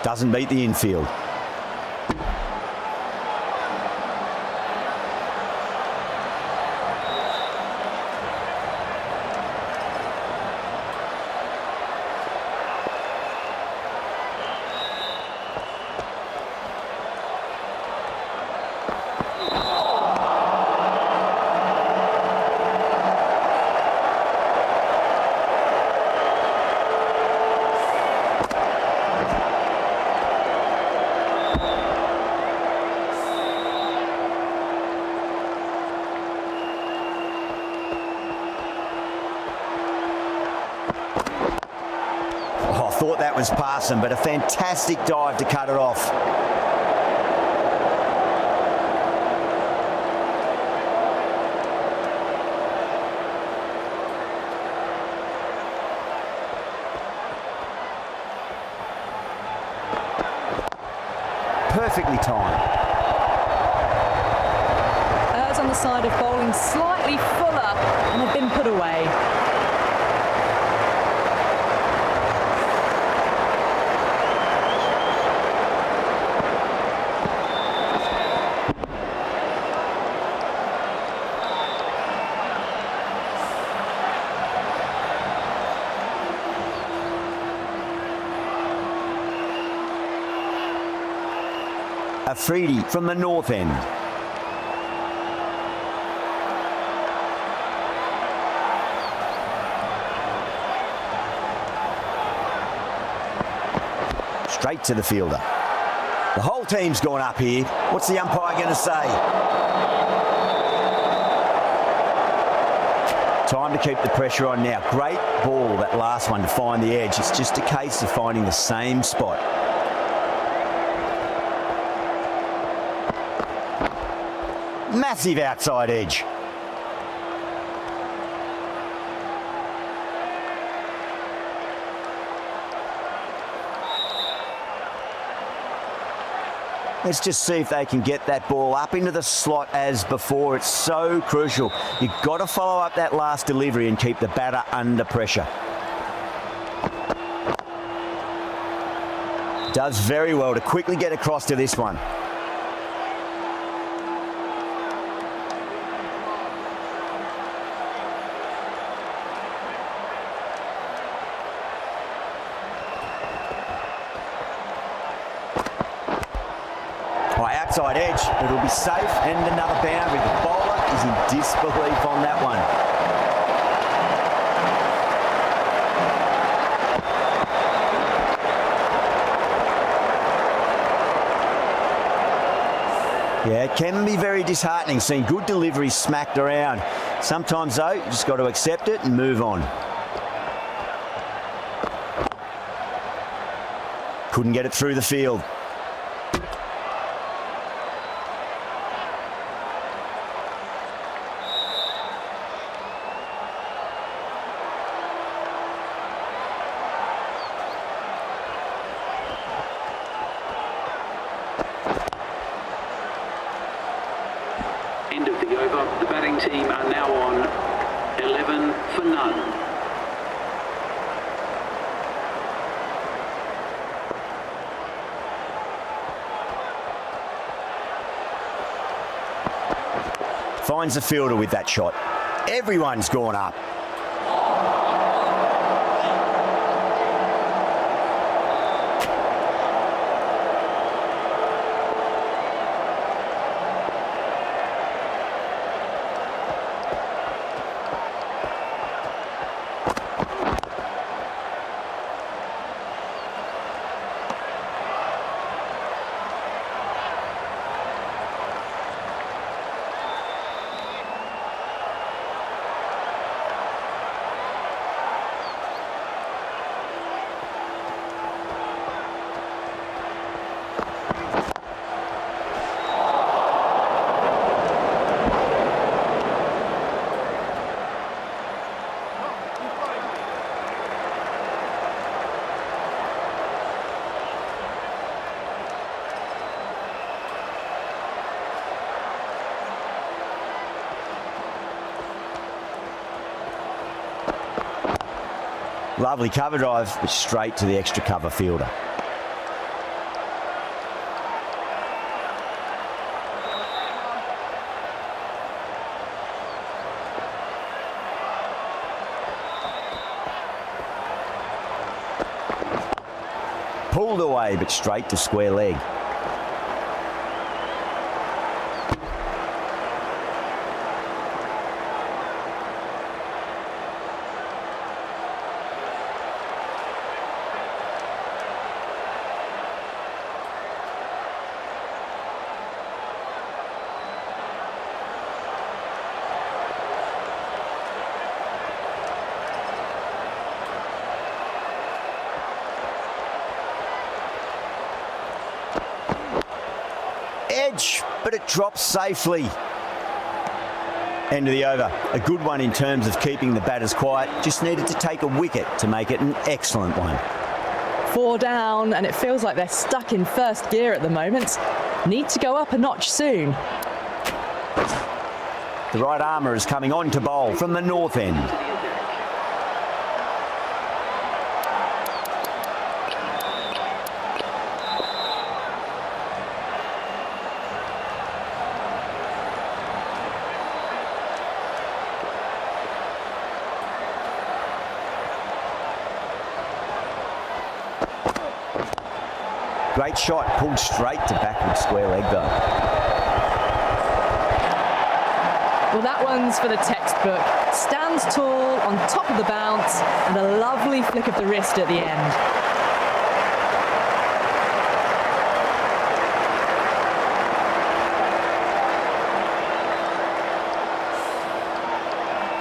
[SPEAKER 5] Doesn't beat the infield. thought that was past him, but a fantastic dive to cut it off. Perfectly timed.
[SPEAKER 8] Errs on the side of bowling slightly fuller and have been put away.
[SPEAKER 5] Afridi from the north end. Straight to the fielder. The whole team's gone up here. What's the umpire going to say? Time to keep the pressure on now. Great ball, that last one, to find the edge. It's just a case of finding the same spot. Massive outside edge. Let's just see if they can get that ball up into the slot as before. It's so crucial. You've got to follow up that last delivery and keep the batter under pressure. Does very well to quickly get across to this one. Outside edge, it'll be safe, and another boundary. The bowler is in disbelief on that one. Yeah, it can be very disheartening seeing good deliveries smacked around. Sometimes though, you just got to accept it and move on. Couldn't get it through the field.
[SPEAKER 9] End of the over. The batting team are now on 11 for none.
[SPEAKER 5] Finds the fielder with that shot. Everyone's gone up. Lovely cover drive, but straight to the extra cover fielder. Pulled away, but straight to square leg. edge, but it drops safely. End of the over. A good one in terms of keeping the batters quiet. Just needed to take a wicket to make it an excellent one.
[SPEAKER 8] 4 down, and it feels like they're stuck in first gear at the moment. Need to go up a notch soon.
[SPEAKER 5] The right armour is coming on to bowl from the north end. Great shot, pulled straight to backward square leg though.
[SPEAKER 8] Well, that one's for the textbook. Stands tall on top of the bounce and a lovely flick of the wrist at the end.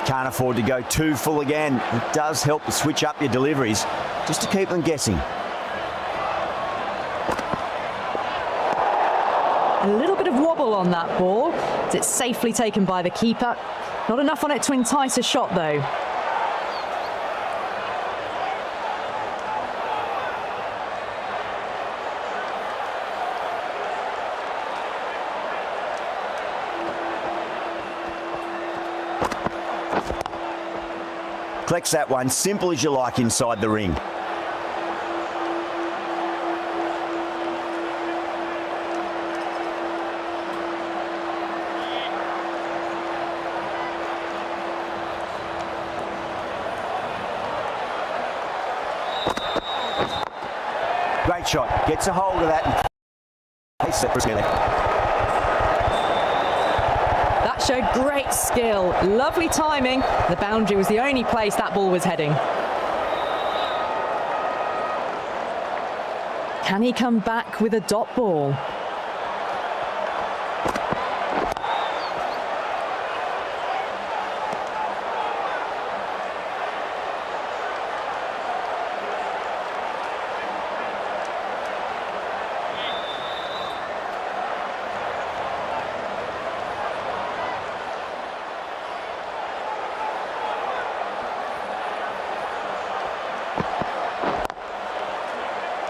[SPEAKER 5] Can't afford to go too full again. It does help to switch up your deliveries just to keep them guessing.
[SPEAKER 8] A little bit of wobble on that ball. It's safely taken by the keeper. Not enough on it to entice a shot though.
[SPEAKER 5] Collects that one, simple as you like inside the ring. Great shot, gets a hold of that and
[SPEAKER 8] That showed great skill, lovely timing. The boundary was the only place that ball was heading. Can he come back with a dot ball?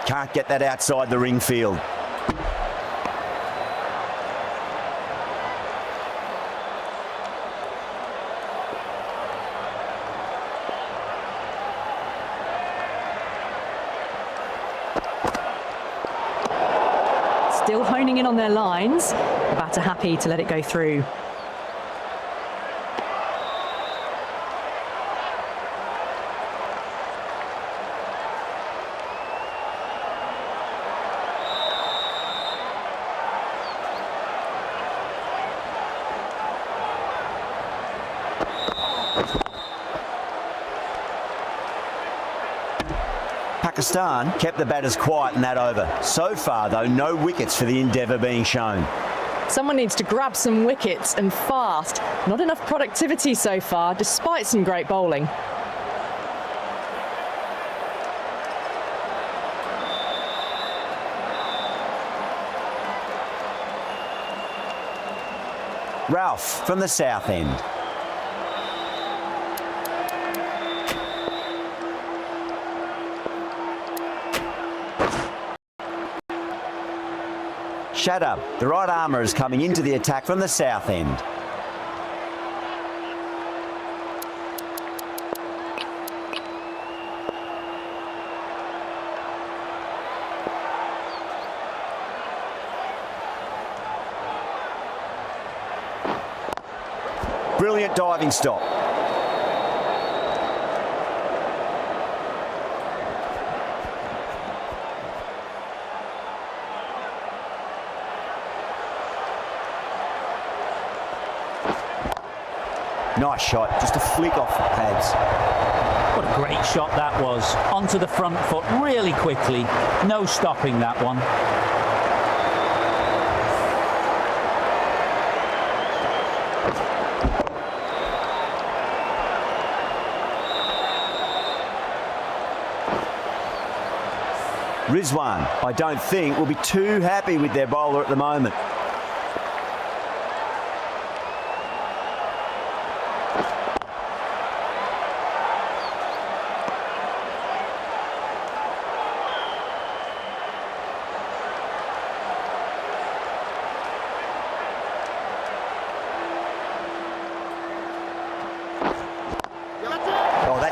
[SPEAKER 5] Can't get that outside the ring field.
[SPEAKER 8] Still honing in on their lines. The batter happy to let it go through.
[SPEAKER 5] Pakistan kept the batters quiet in that over. So far, though, no wickets for the endeavour being shown.
[SPEAKER 8] Someone needs to grab some wickets and fast. Not enough productivity so far, despite some great bowling.
[SPEAKER 5] Ralph from the south end. Shadab, the right armour is coming into the attack from the south end. Brilliant diving stop. Nice shot, just a flick off the pads.
[SPEAKER 10] What a great shot that was. Onto the front foot really quickly. No stopping that one.
[SPEAKER 5] Rizwan, I don't think, will be too happy with their bowler at the moment.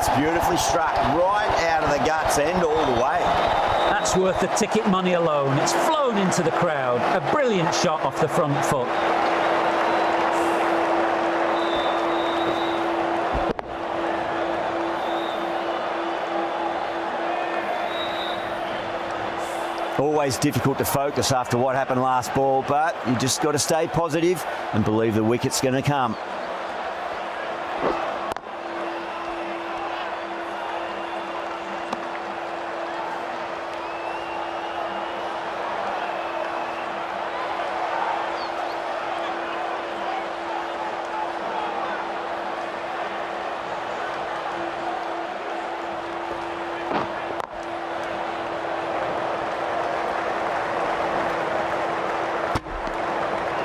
[SPEAKER 5] That's beautifully struck, right out of the guts end all the way.
[SPEAKER 10] That's worth the ticket money alone. It's flown into the crowd. A brilliant shot off the front foot.
[SPEAKER 5] Always difficult to focus after what happened last ball, but you just got to stay positive and believe the wicket's going to come.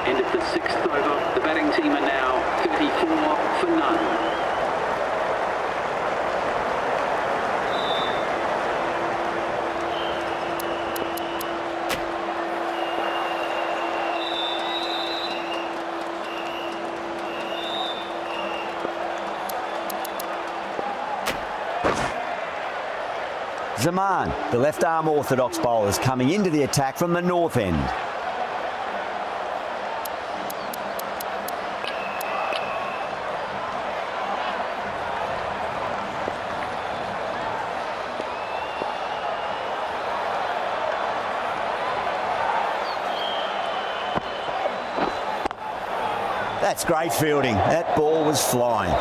[SPEAKER 9] End of the 6th over. The batting team are now 34 for none.
[SPEAKER 5] Zaman, the left-arm orthodox bowler, is coming into the attack from the north end. That's great fielding. That ball was flying.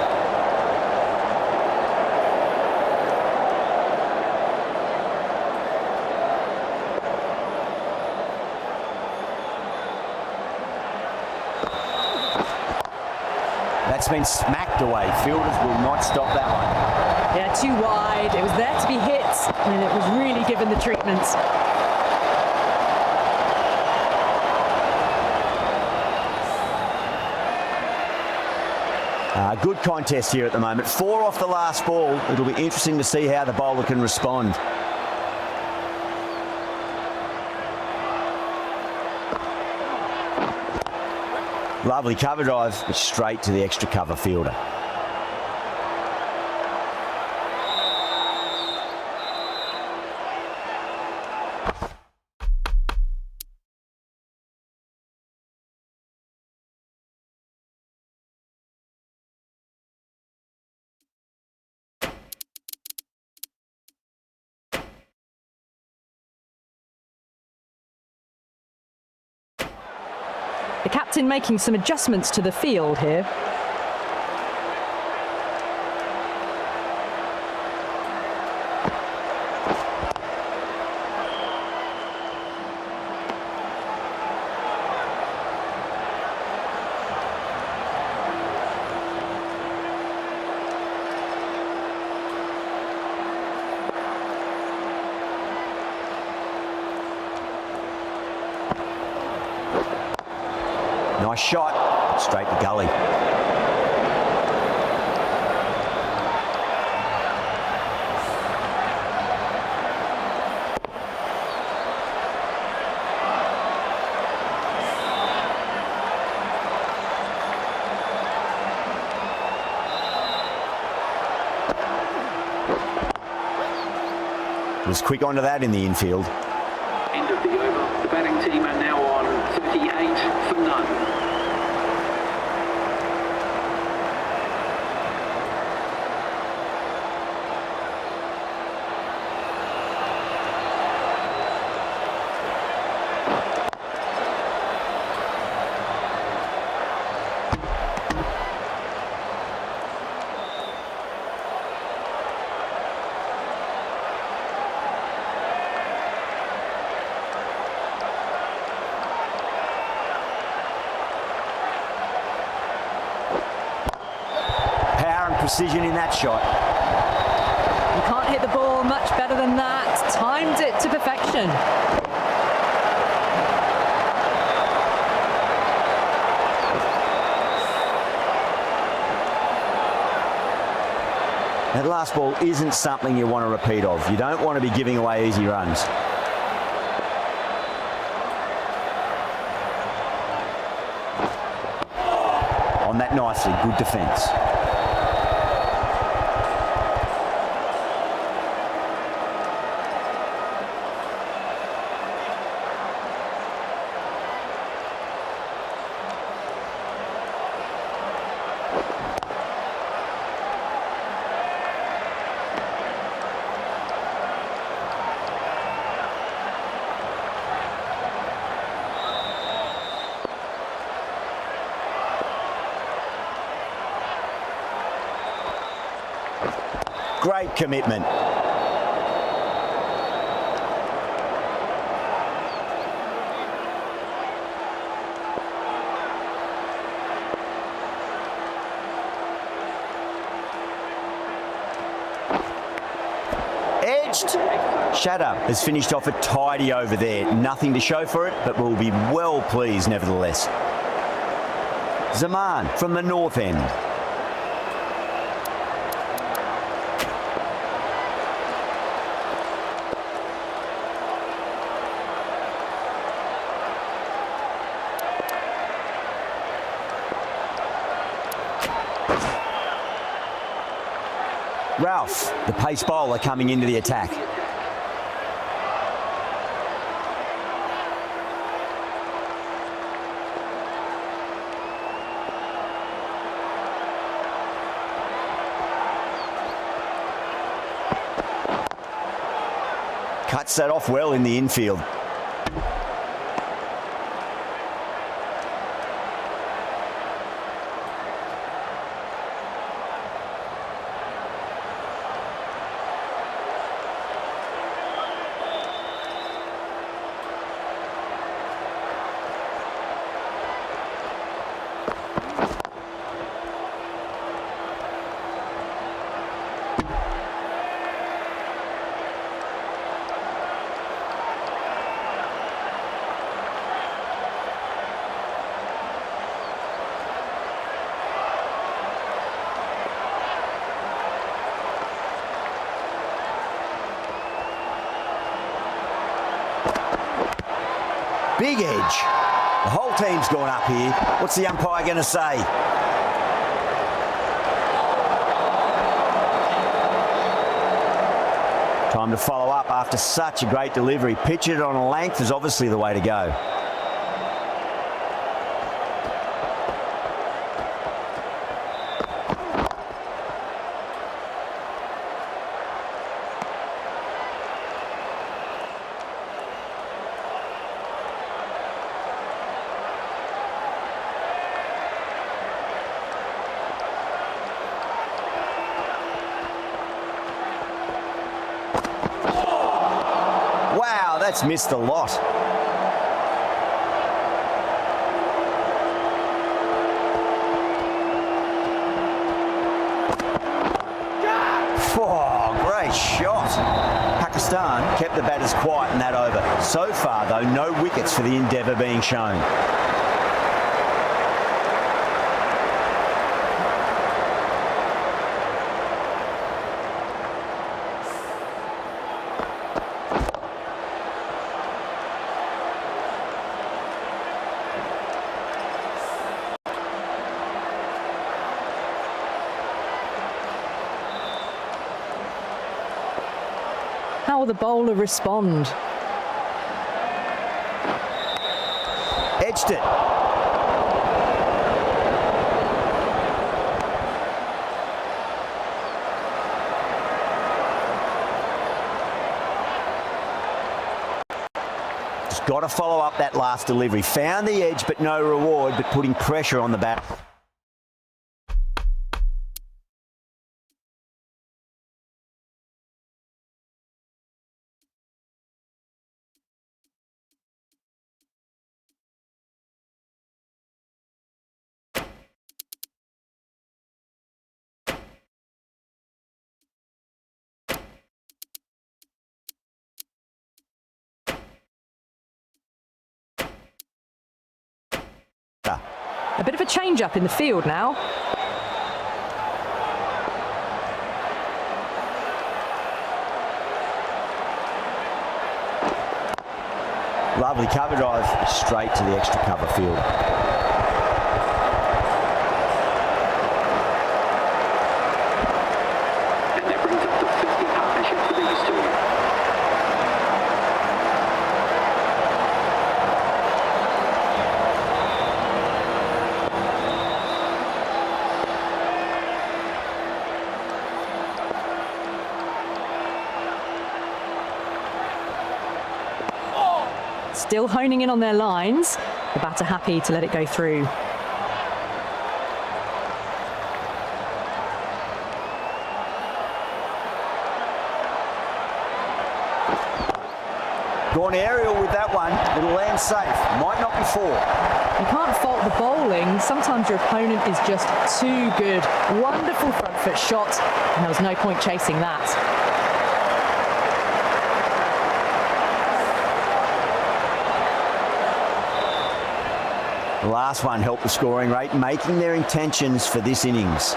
[SPEAKER 5] That's been smacked away. Fielders will not stop that one.
[SPEAKER 8] Yeah, too wide. It was there to be hit, and it was really given the treatment.
[SPEAKER 5] Good contest here at the moment. 4 off the last ball. It'll be interesting to see how the bowler can respond. Lovely cover drive, but straight to the extra cover fielder.
[SPEAKER 8] The captain making some adjustments to the field here.
[SPEAKER 5] Nice shot, straight to gully. Was quick onto that in the infield.
[SPEAKER 9] End of the over. The batting team are now on 38 for none.
[SPEAKER 5] Precision in that shot.
[SPEAKER 8] You can't hit the ball much better than that. Timed it to perfection.
[SPEAKER 5] That last ball isn't something you want to repeat of. You don't want to be giving away easy runs. On that nicely, good defence. Great commitment. Edged. Shatter has finished off a tidy over there. Nothing to show for it, but we'll be well pleased nevertheless. Zaman from the north end. Ralph, the pace bowler, coming into the attack. Cuts that off well in the infield. Big edge. The whole team's gone up here. What's the umpire going to say? Time to follow up after such a great delivery. Pitch it on a length is obviously the way to go. Wow, that's missed a lot. Oh, great shot. Pakistan kept the batters quiet in that over. So far, though, no wickets for the endeavour being shown.
[SPEAKER 8] How will the bowler respond?
[SPEAKER 5] Edged it. Just got to follow up that last delivery. Found the edge, but no reward, but putting pressure on the bat.
[SPEAKER 8] A bit of a change-up in the field now.
[SPEAKER 5] Lovely cover drive straight to the extra cover field.
[SPEAKER 9] And that brings up the 50 partnership for these two.
[SPEAKER 8] Still honing in on their lines. The batter happy to let it go through.
[SPEAKER 5] Gone aerial with that one. It'll land safe. Might not be four.
[SPEAKER 8] You can't fault the bowling. Sometimes your opponent is just too good. Wonderful front foot shot, and there was no point chasing that.
[SPEAKER 5] The last one helped the scoring rate, making their intentions for this innings.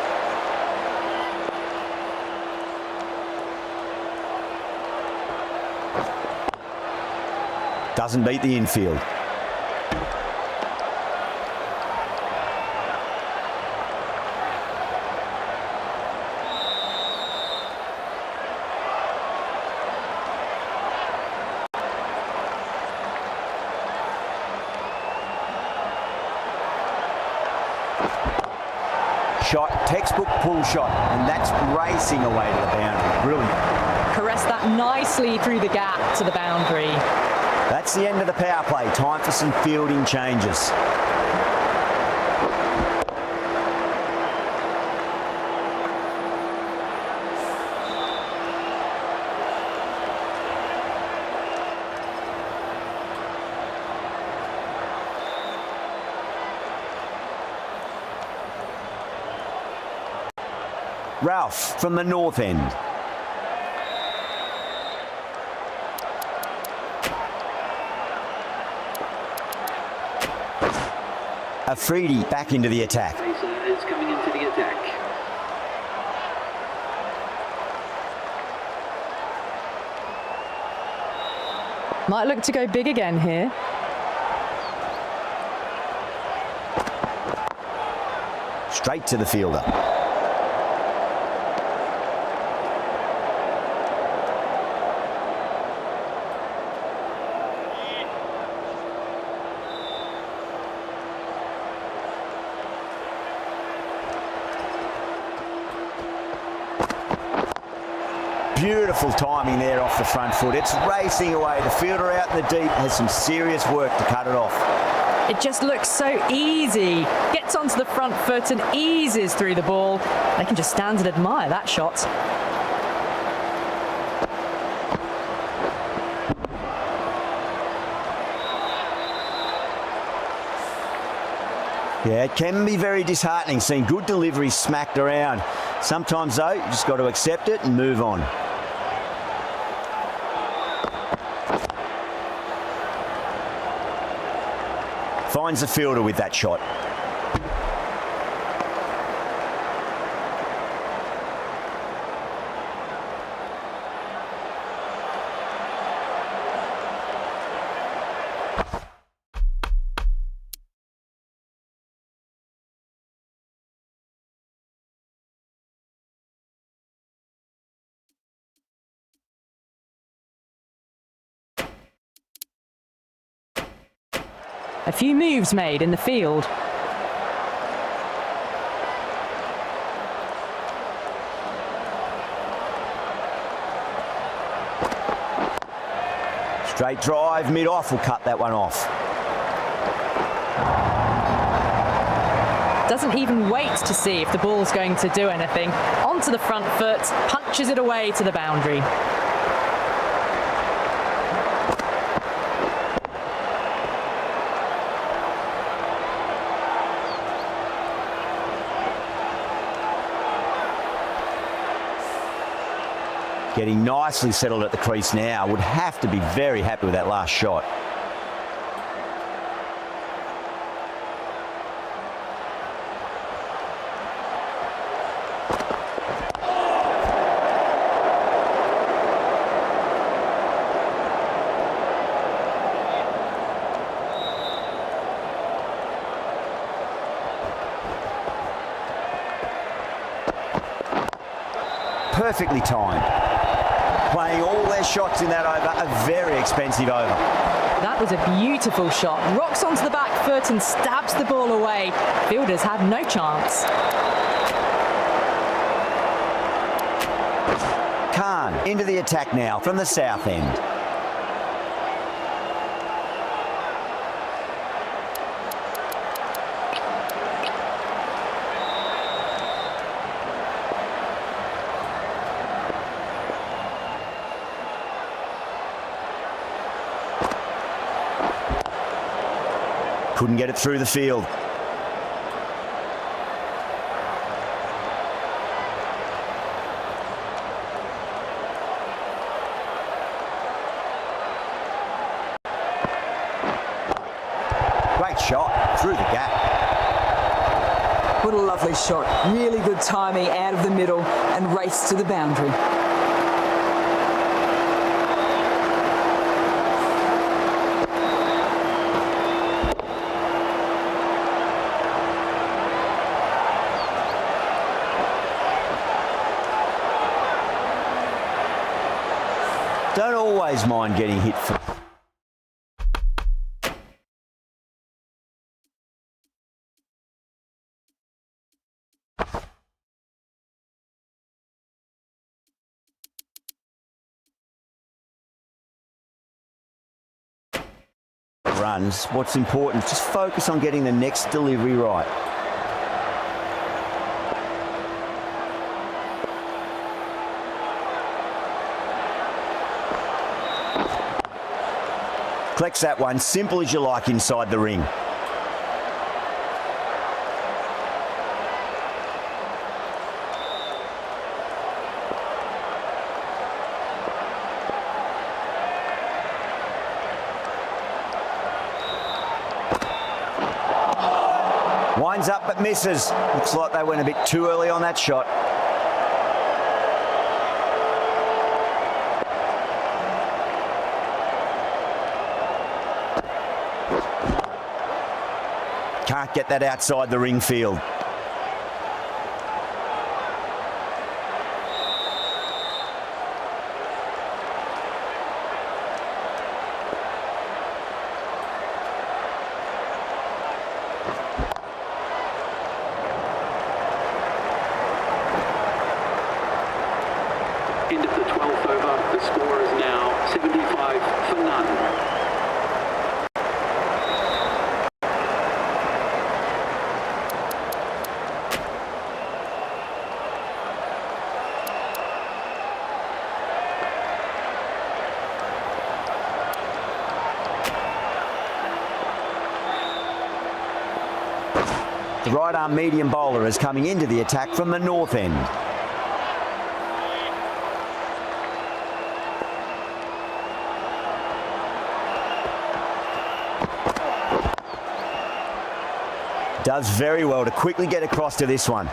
[SPEAKER 5] Doesn't beat the infield. Shot, textbook pull shot, and that's racing away to the boundary. Brilliant.
[SPEAKER 8] Caressed that nicely through the gap to the boundary.
[SPEAKER 5] That's the end of the power play. Time for some fielding changes. Ralph from the north end. Afridi back into the attack.
[SPEAKER 9] Is coming into the attack.
[SPEAKER 8] Might look to go big again here.
[SPEAKER 5] Straight to the fielder. Beautiful timing there off the front foot. It's racing away. The fielder out in the deep has some serious work to cut it off.
[SPEAKER 8] It just looks so easy. Gets onto the front foot and eases through the ball. They can just stand and admire that shot.
[SPEAKER 5] Yeah, it can be very disheartening seeing good deliveries smacked around. Sometimes, though, you just got to accept it and move on. Finds the fielder with that shot.
[SPEAKER 8] A few moves made in the field.
[SPEAKER 5] Straight drive, mid-off will cut that one off.
[SPEAKER 8] Doesn't even wait to see if the ball's going to do anything. Onto the front foot, punches it away to the boundary.
[SPEAKER 5] Getting nicely settled at the crease now. Would have to be very happy with that last shot. Perfectly timed. Playing all their shots in that over, a very expensive over.
[SPEAKER 8] That was a beautiful shot. Rocks onto the back foot and stabs the ball away. Fielders had no chance.
[SPEAKER 5] Khan into the attack now from the south end. Couldn't get it through the field. Great shot through the gap.
[SPEAKER 11] What a lovely shot. Really good timing out of the middle and race to the boundary.
[SPEAKER 5] Don't always mind getting hit for. Runs. What's important is just focus on getting the next delivery right. Collects that one, simple as you like inside the ring. Winds up but misses. Looks like they went a bit too early on that shot. Can't get that outside the ring field.
[SPEAKER 9] End of the 12th over. The score is now 75 for none.
[SPEAKER 5] The right arm medium bowler is coming into the attack from the north end. Does very well to quickly get across to this one.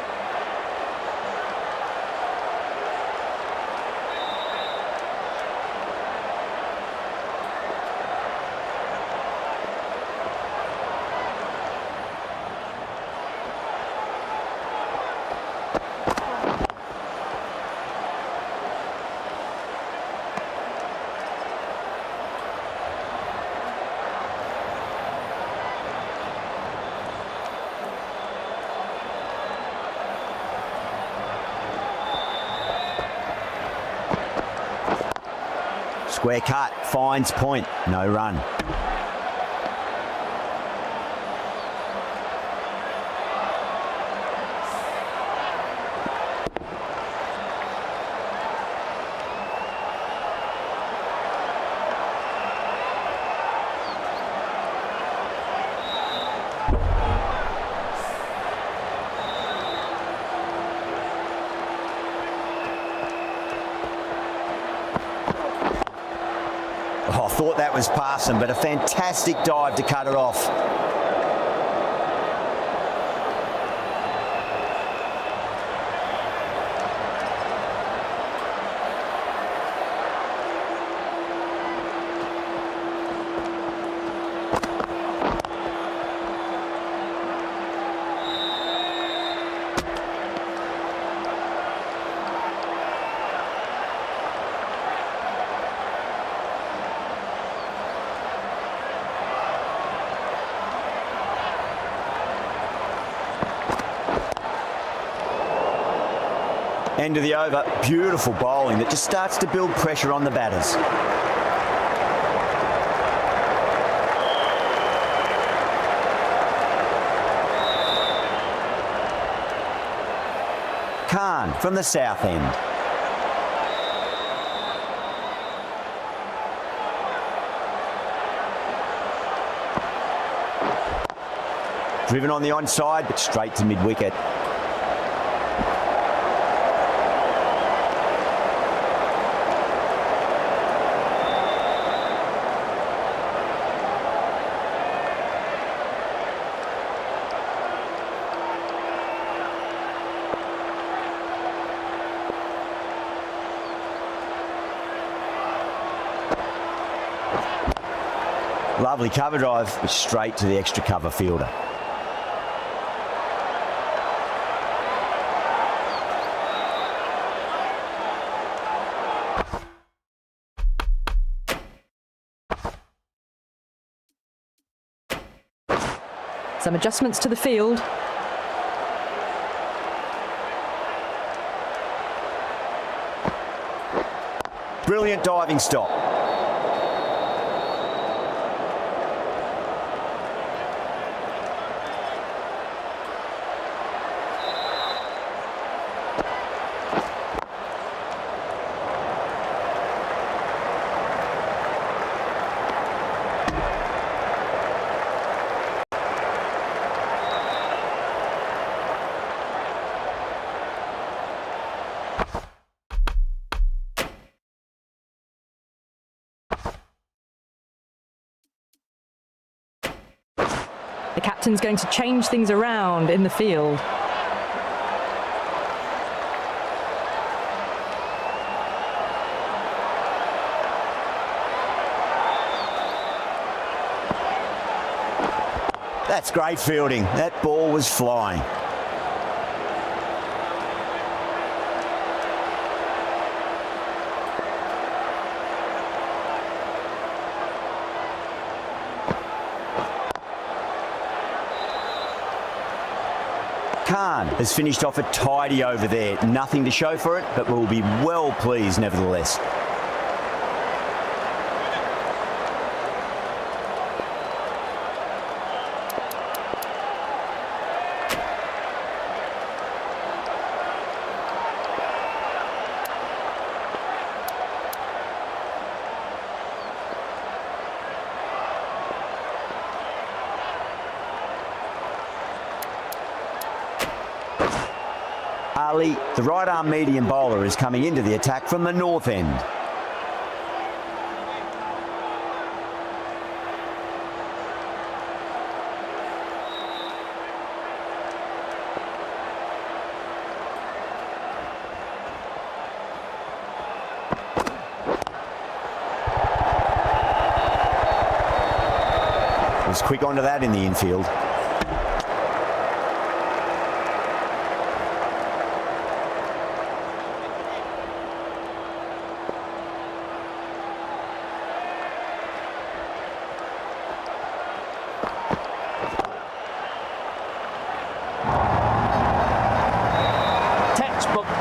[SPEAKER 5] Square cut, finds point, no run. Oh, I thought that was passing, but a fantastic dive to cut it off. End of the over, beautiful bowling that just starts to build pressure on the batters. Khan from the south end. Driven on the onside, but straight to mid-wicket. Lovely cover drive, but straight to the extra cover fielder.
[SPEAKER 8] Some adjustments to the field.
[SPEAKER 5] Brilliant diving stop.
[SPEAKER 8] The captain's going to change things around in the field.
[SPEAKER 5] That's great fielding. That ball was flying. Khan has finished off a tidy over there. Nothing to show for it, but will be well pleased nevertheless. Ali, the right-arm medium bowler, is coming into the attack from the north end. Was quick onto that in the infield.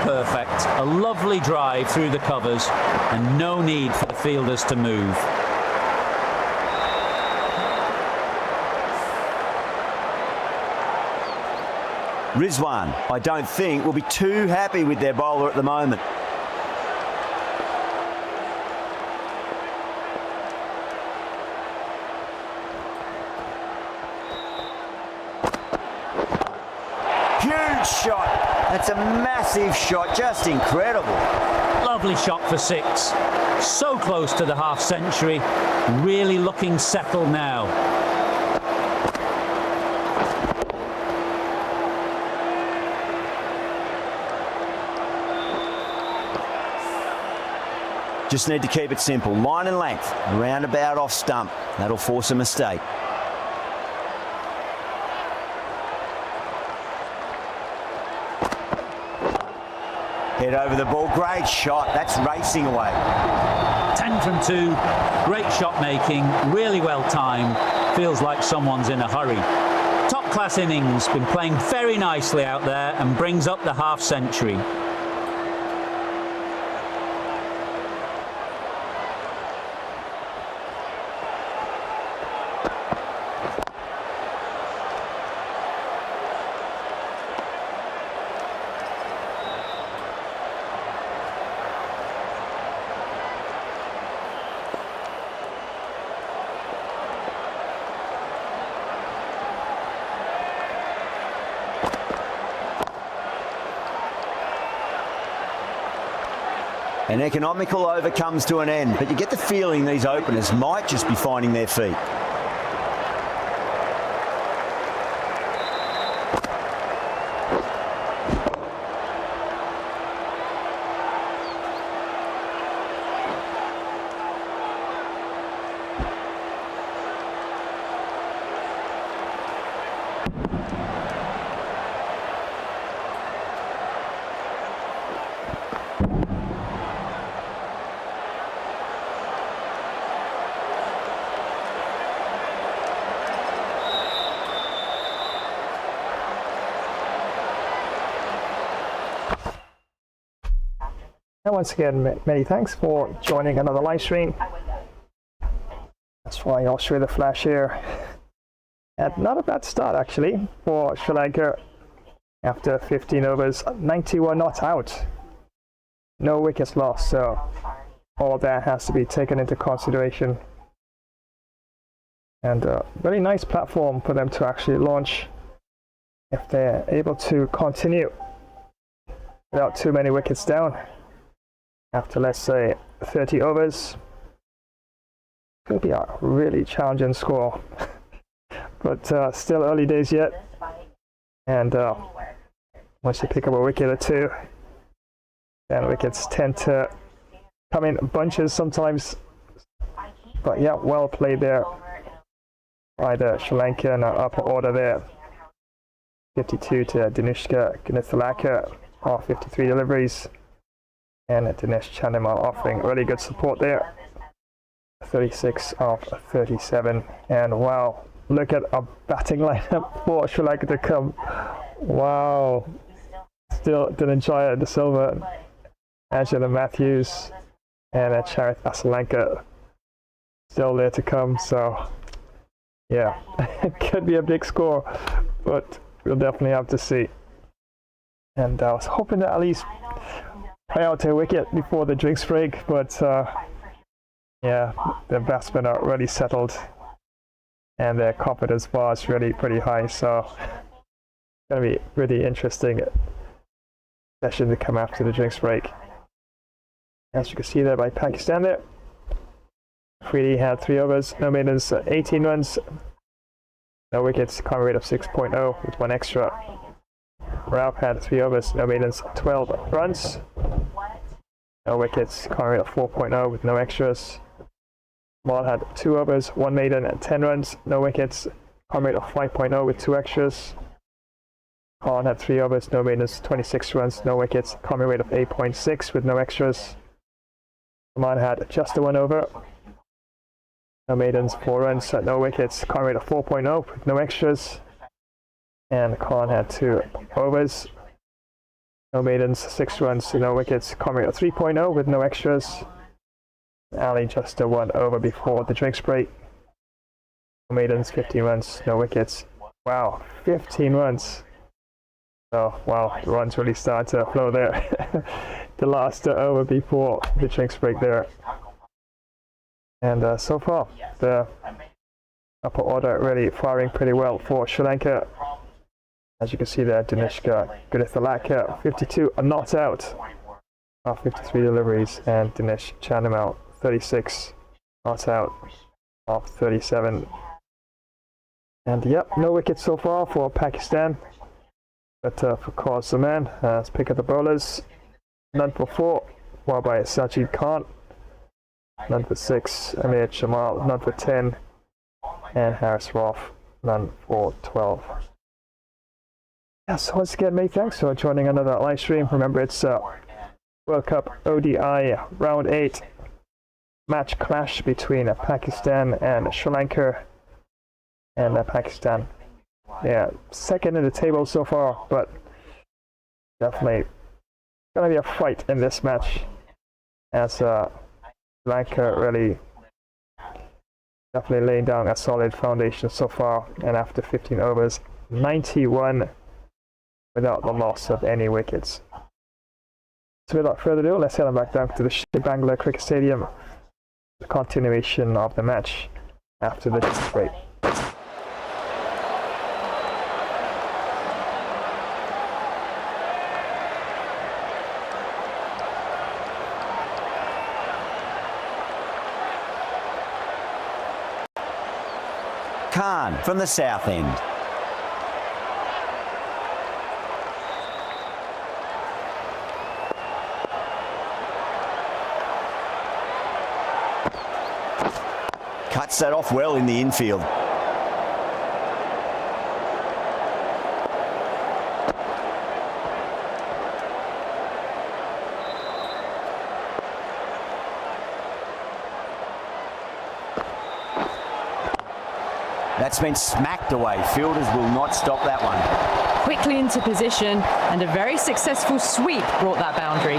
[SPEAKER 10] Perfect. A lovely drive through the covers and no need for the fielders to move.
[SPEAKER 5] Rizwan, I don't think, will be too happy with their bowler at the moment. Huge shot. That's a massive shot, just incredible.
[SPEAKER 10] Lovely shot for six. So close to the half century. Really looking settled now.
[SPEAKER 5] Just need to keep it simple. Line and length, roundabout off stump. That'll force a mistake. Head over the ball, great shot. That's racing away.
[SPEAKER 10] 10 from 2, great shot making, really well timed. Feels like someone's in a hurry. Top class innings, been playing very nicely out there and brings up the half century.
[SPEAKER 5] An economical over comes to an end, but you get the feeling these openers might just be finding their feet.
[SPEAKER 2] And once again, many thanks for joining another live stream. That's why I'll show you the flash here. And not a bad start actually for Sri Lanka after 15 overs, 91 not out. No wickets lost, so all that has to be taken into consideration. And a very nice platform for them to actually launch if they're able to continue without too many wickets down. After, let's say, 30 overs, could be a really challenging score. But still early days yet. And once you pick up a wicket or two, then wickets tend to come in bunches sometimes. But yeah, well played there by the Sri Lankan upper order there. 52 to Dinishka Gunithalaka, or 53 deliveries. And Dinesh Chandimal offering really good support there. 36 of 37. And wow, look at a batting lineup for Sri Lanka to come. Wow. Still Dhananjaya De Silva, Angela Matthews, and Charith Asalanka still there to come. So yeah, it could be a big score, but we'll definitely have to see. And I was hoping to at least play out a wicket before the drinks break, but yeah, the batsmen are really settled and their confidence bar is really pretty high, so it's going to be really interesting session to come after the drinks break. As you can see there by Pakistan there, Afridi had 3 overs, no maidens, 18 runs, no wickets, cover rate of 6.0 with 1 extra. Ralph had 3 overs, no maidens, 12 runs, no wickets, cover rate of 4.0 with no extras. Mal had 2 overs, 1 maiden and 10 runs, no wickets, cover rate of 5.0 with 2 extras. Khan had 3 overs, no maidens, 26 runs, no wickets, cover rate of 8.6 with no extras. Rahman had just a 1 over, no maidens, 4 runs, no wickets, cover rate of 4.0 with no extras. And Khan had 2 overs, no maidens, 6 runs, no wickets, cover rate of 3.0 with no extras. Ali just a 1 over before the drinks break. No maidens, 15 runs, no wickets. Wow, 15 runs. So wow, the runs really start to flow there. The last over before the drinks break there. And so far, the upper order really firing pretty well for Sri Lanka. As you can see there, Dinishka Gunithalaka, 52 are not out of 53 deliveries, and Dinesh Chandimal, 36 not out of 37. And yep, no wickets so far for Pakistan. But for Qasim Zaman, let's pick up the bowlers. None for 4, while by Sajid Khan. None for 6, Amir Jamal. None for 10, and Harris Roth. None for 12. Yes, once again, many thanks for joining another live stream. Remember, it's World Cup ODI Round 8 match clash between Pakistan and Sri Lanka. And Pakistan, yeah, second in the table so far, but definitely gonna be a fight in this match, as Sri Lanka really definitely laying down a solid foundation so far, and after 15 overs, 91 without the loss of any wickets. So without further ado, let's head on back down to the Sheikh Bangla Cricket Stadium, the continuation of the match after the break.
[SPEAKER 5] Khan from the south end. Cuts that off well in the infield. That's been smacked away. Fielders will not stop that one.
[SPEAKER 8] Quickly into position, and a very successful sweep brought that boundary.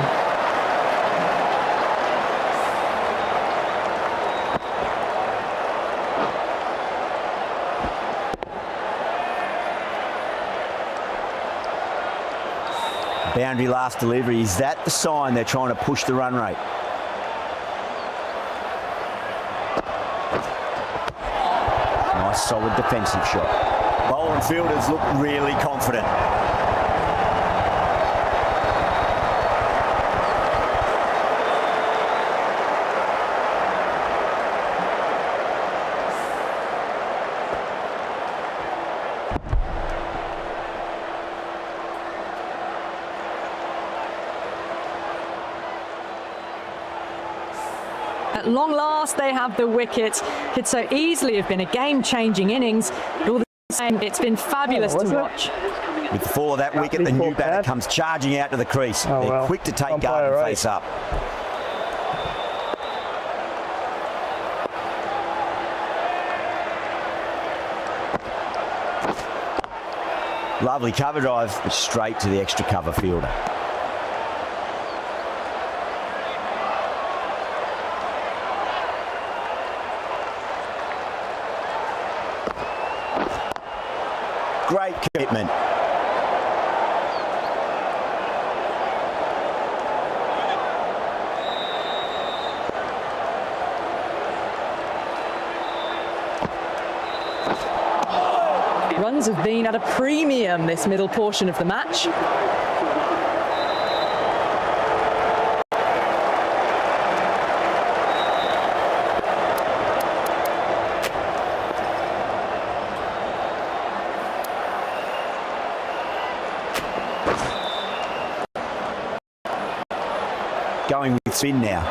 [SPEAKER 5] Boundary last delivery. Is that the sign they're trying to push the run rate? Nice solid defensive shot. Bowler and fielders look really confident.
[SPEAKER 8] At long last, they have the wicket. Could so easily have been a game-changing innings, but all the same, it's been fabulous to watch.
[SPEAKER 5] With the fall of that wicket, the new batter comes charging out to the crease. They're quick to take guard and face up. Lovely cover drive, but straight to the extra cover fielder. Great commitment.
[SPEAKER 8] Runs have been at a premium this middle portion of the match.
[SPEAKER 5] Going with spin now.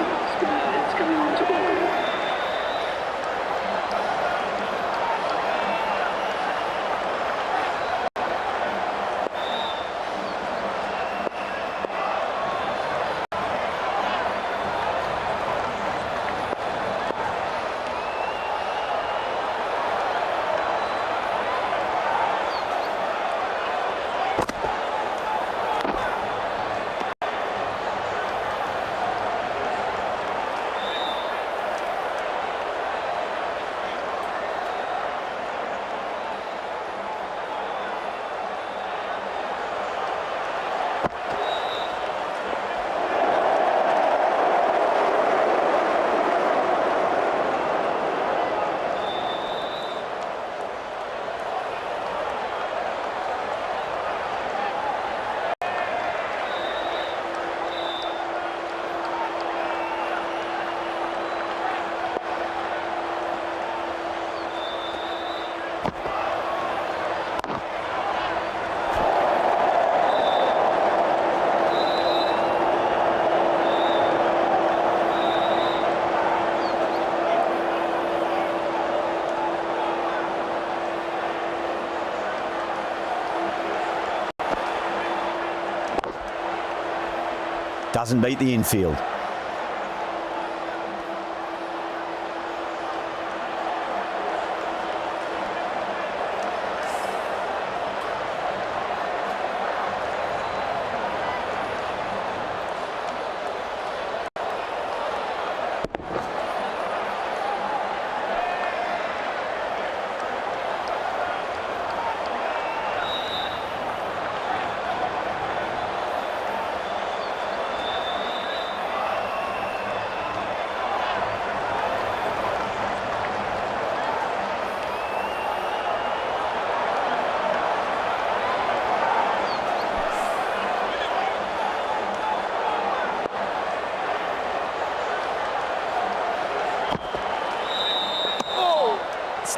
[SPEAKER 5] Doesn't beat the infield.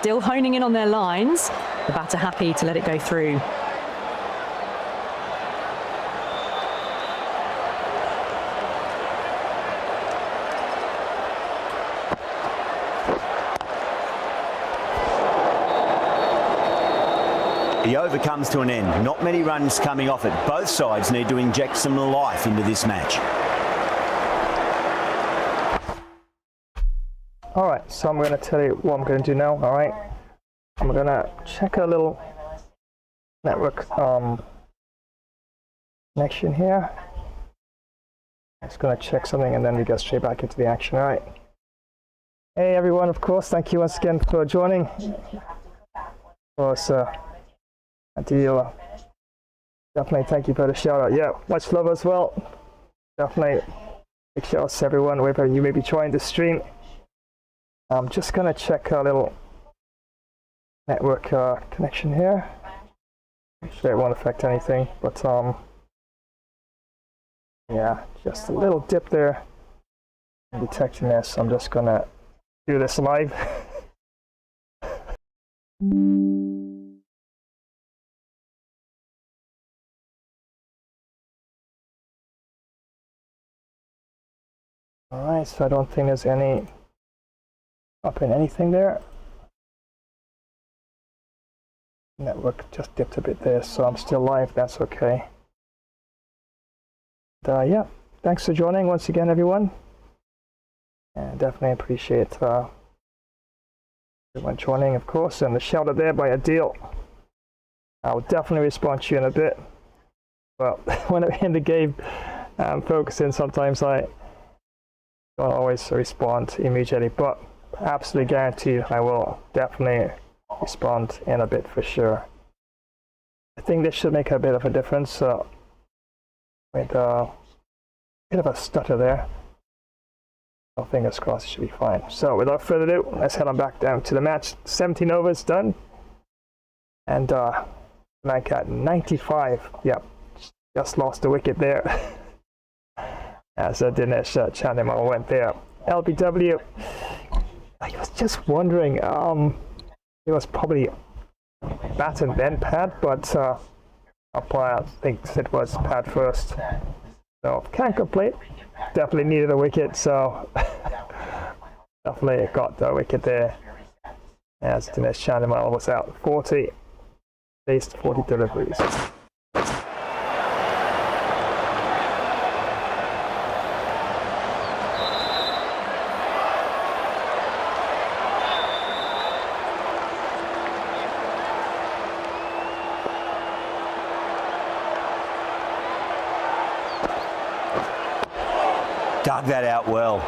[SPEAKER 8] Still honing in on their lines. The batter happy to let it go through.
[SPEAKER 5] The over comes to an end. Not many runs coming off it. Both sides need to inject some life into this match.
[SPEAKER 2] Alright, so I'm going to tell you what I'm going to do now, alright? I'm going to check a little network connection here. I'm just going to check something and then we get straight back into the action, alright? Hey everyone, of course, thank you once again for joining. Of course, Adil, definitely thank you for the shout out. Yeah, much love as well. Definitely big shout outs to everyone, wherever you may be joining the stream. I'm just gonna check a little network connection here. Sure it won't affect anything, but yeah, just a little dip there in detecting this. So I'm just gonna do this live. Alright, so I don't think there's any up in anything there. Network just dipped a bit there, so I'm still live, that's okay. Yeah, thanks for joining once again everyone. And definitely appreciate everyone joining, of course, and the shout out there by Adil. I'll definitely respond to you in a bit. Well, when I'm in the game, I'm focusing, sometimes I don't always respond immediately, but absolutely guaranteed I will definitely respond in a bit for sure. I think this should make a bit of a difference with a bit of a stutter there. So fingers crossed it should be fine. So without further ado, let's head on back down to the match. 17 overs done. And Lankan at 95. Yep, just lost the wicket there. As Dinesh Chandimal went there. LBW, I was just wondering, it was probably bat and then pad, but umpire thinks it was pad first. So can't complain. Definitely needed a wicket, so definitely got the wicket there. As Dinesh Chandimal was out 40, faced 40 deliveries.
[SPEAKER 5] Dug that out well.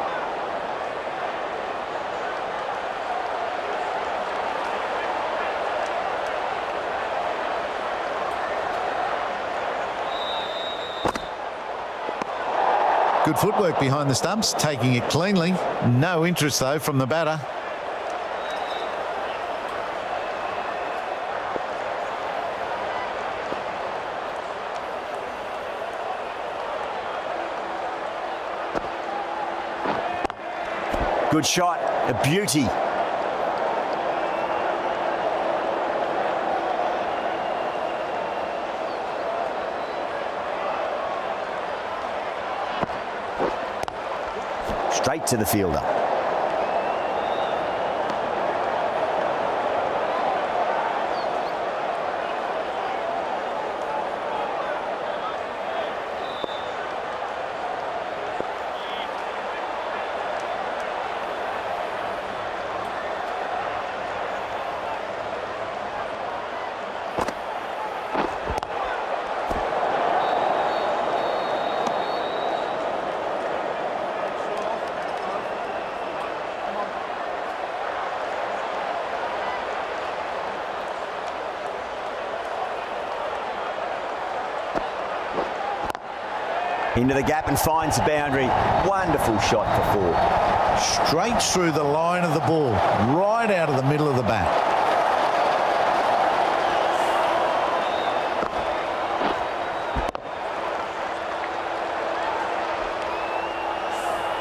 [SPEAKER 12] Good footwork behind the stumps, taking it cleanly. No interest though from the batter.
[SPEAKER 5] Good shot, a beauty. Straight to the fielder. Into the gap and finds the boundary. Wonderful shot for four.
[SPEAKER 12] Straight through the line of the ball, right out of the middle of the bat.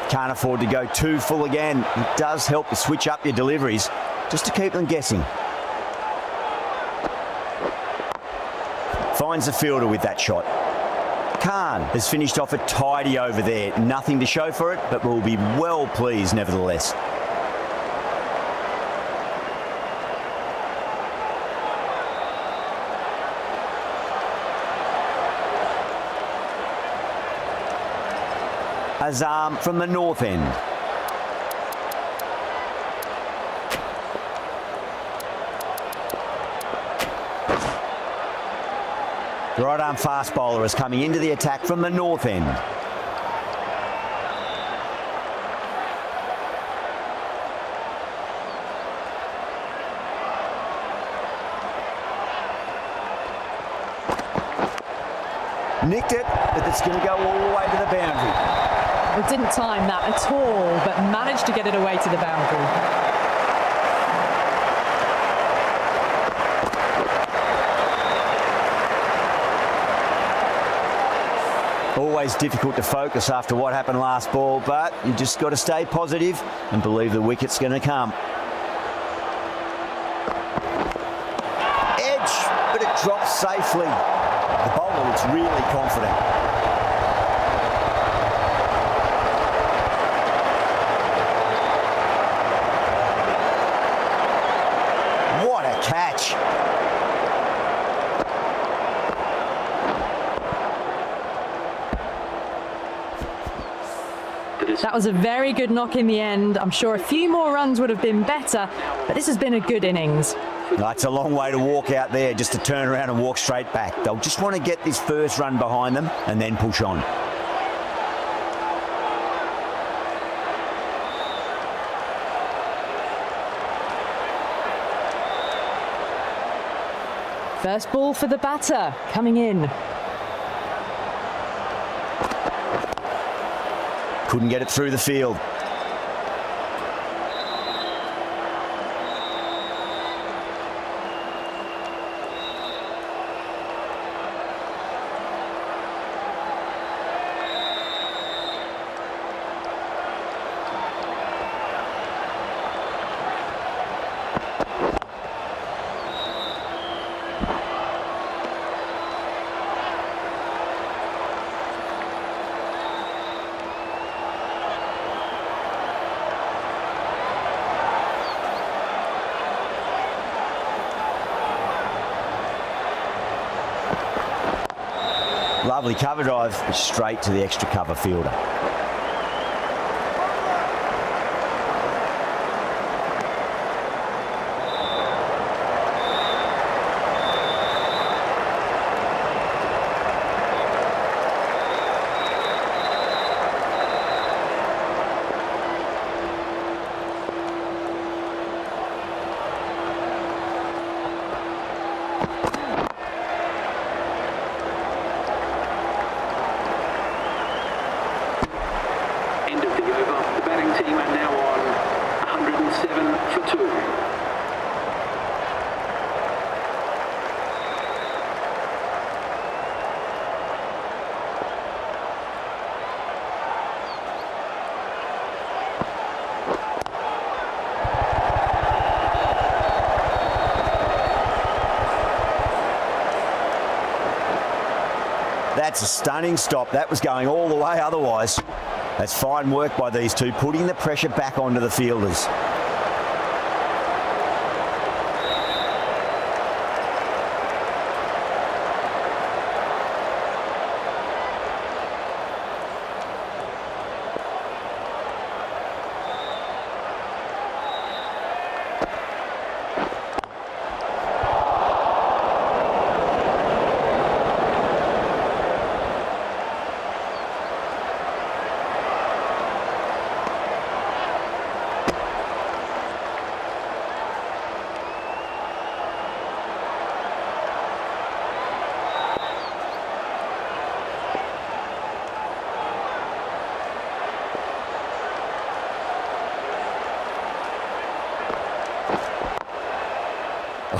[SPEAKER 5] Can't afford to go too full again. It does help to switch up your deliveries. just to keep them guessing. Finds the fielder with that shot. Khan has finished off a tidy over there. Nothing to show for it, but will be well pleased nevertheless. Azam from the north end. The right arm fast bowler is coming into the attack from the north end. Nicked it, but it's going to go all the way to the boundary.
[SPEAKER 8] Well, didn't time that at all, but managed to get it away to the boundary.
[SPEAKER 5] Always difficult to focus after what happened last ball, but you just got to stay positive and believe the wicket's going to come. Edge, but it drops safely. The bowler looks really confident. What a catch.
[SPEAKER 8] That was a very good knock in the end. I'm sure a few more runs would have been better, but this has been a good innings.
[SPEAKER 5] It's a long way to walk out there just to turn around and walk straight back. They'll just want to get this first run behind them and then push on.
[SPEAKER 8] First ball for the batter, coming in.
[SPEAKER 5] Couldn't get it through the field. Lovely cover drive, straight to the extra cover fielder. That's a stunning stop. That was going all the way otherwise. That's fine work by these two, putting the pressure back onto the fielders.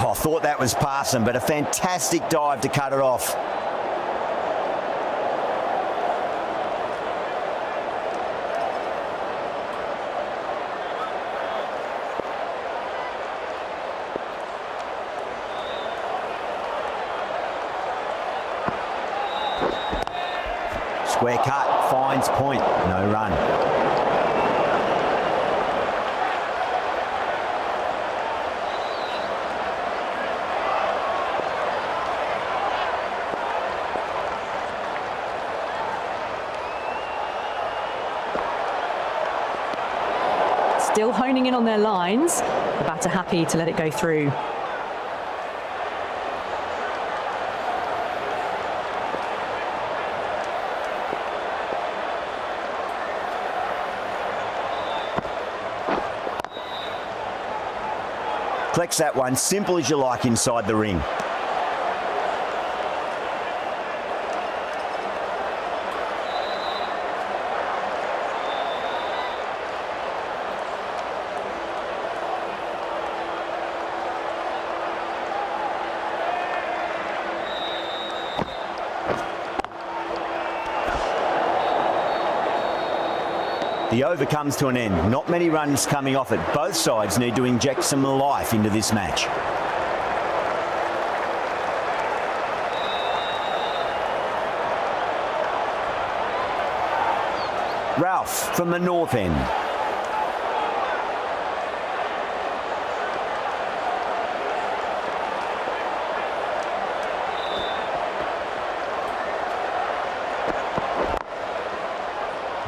[SPEAKER 5] Oh, I thought that was passing, but a fantastic dive to cut it off. Square cut, finds point, no run.
[SPEAKER 8] Still honing in on their lines. The batter happy to let it go through.
[SPEAKER 5] Collects that one, simple as you like inside the ring. The over comes to an end. Not many runs coming off it. Both sides need to inject some life into this match. Ralph from the north end.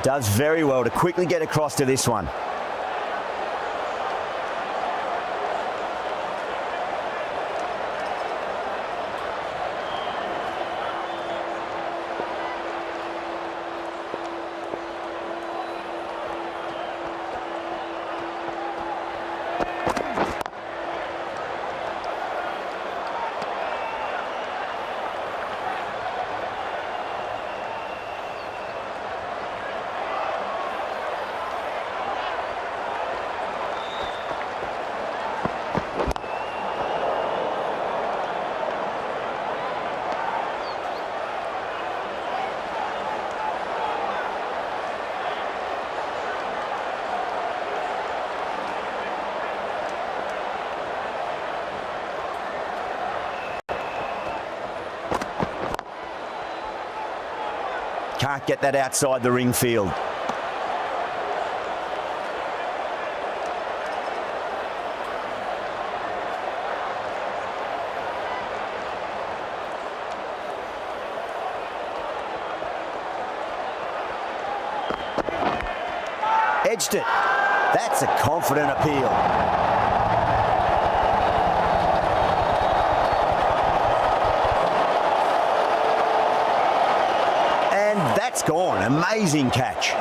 [SPEAKER 5] Does very well to quickly get across to this one. Can't get that outside the ring field. Edged it. That's a confident appeal. That's gone. Amazing catch.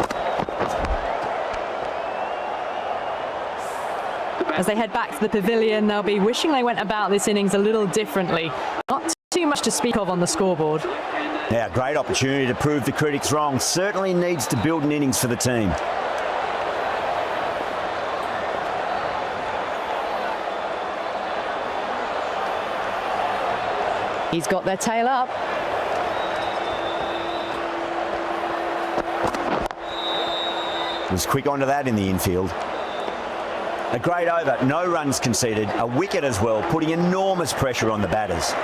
[SPEAKER 8] As they head back to the pavilion, they'll be wishing they went about this innings a little differently. Not too much to speak of on the scoreboard.
[SPEAKER 5] Now, great opportunity to prove the critics wrong. Certainly needs to build an innings for the team.
[SPEAKER 8] He's got their tail up.
[SPEAKER 5] Was quick onto that in the infield. A great over, no runs conceded, a wicket as well, putting enormous pressure on the batters.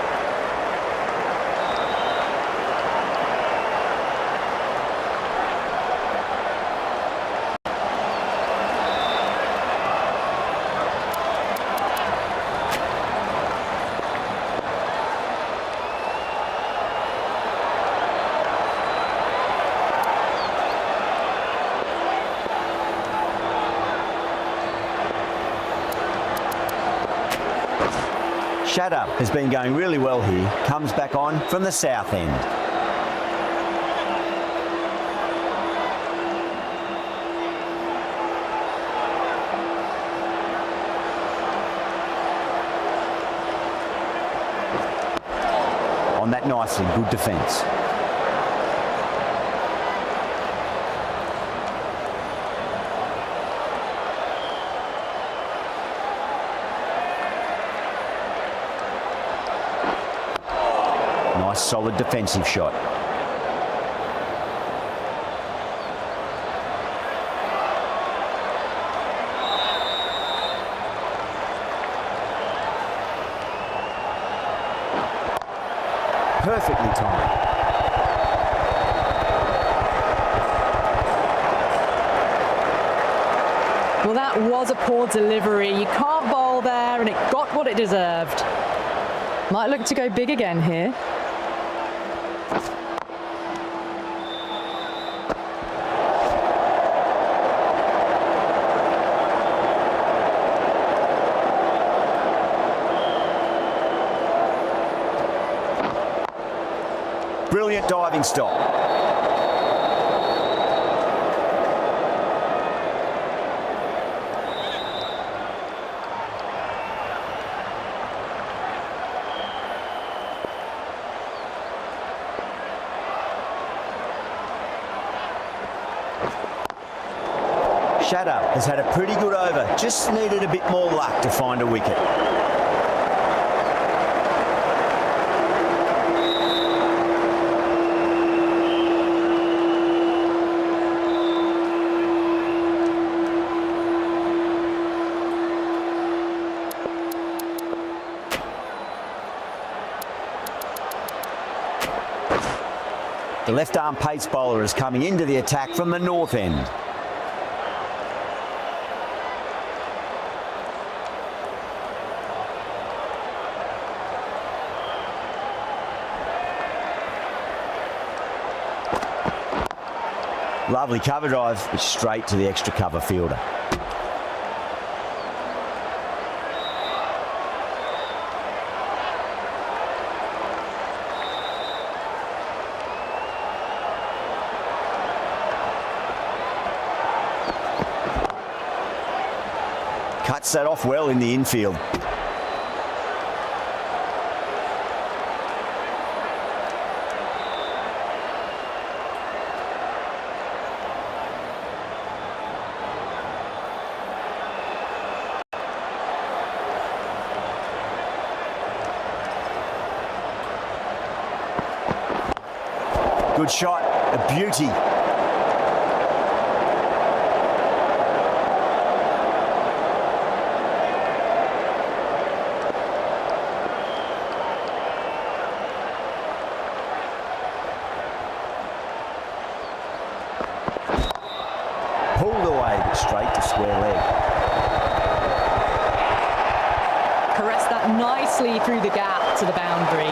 [SPEAKER 5] Shut Up has been going really well here. Comes back on from the south end. On that nicely, good defence. Solid defensive shot. Perfectly timed.
[SPEAKER 8] Well, that was a poor delivery. You can't bowl there, and it got what it deserved. Might look to go big again here.
[SPEAKER 5] Brilliant diving stop. Shadow has had a pretty good over, just needed a bit more luck to find a wicket. The left-arm pace bowler is coming into the attack from the north end. Lovely cover drive, but straight to the extra cover fielder. Cuts that off well in the infield. Good shot, a beauty. Pulled away, but straight to square leg.
[SPEAKER 8] Caressed that nicely through the gap to the boundary.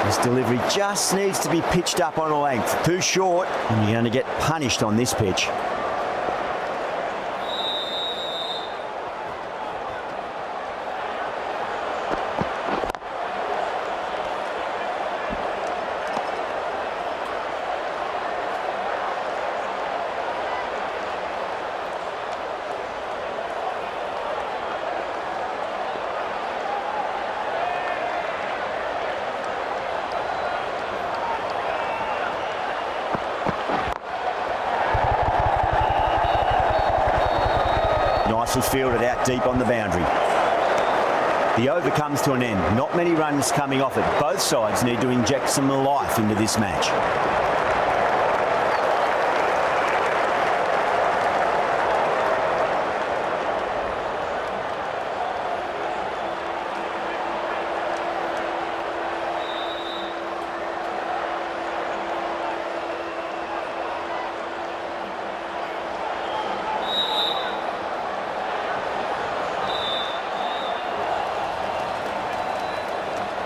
[SPEAKER 5] This delivery just needs to be pitched up on a length. Too short, and you're going to get punished on this pitch. Nicely fielded out deep on the boundary. The over comes to an end. Not many runs coming off it. Both sides need to inject some life into this match.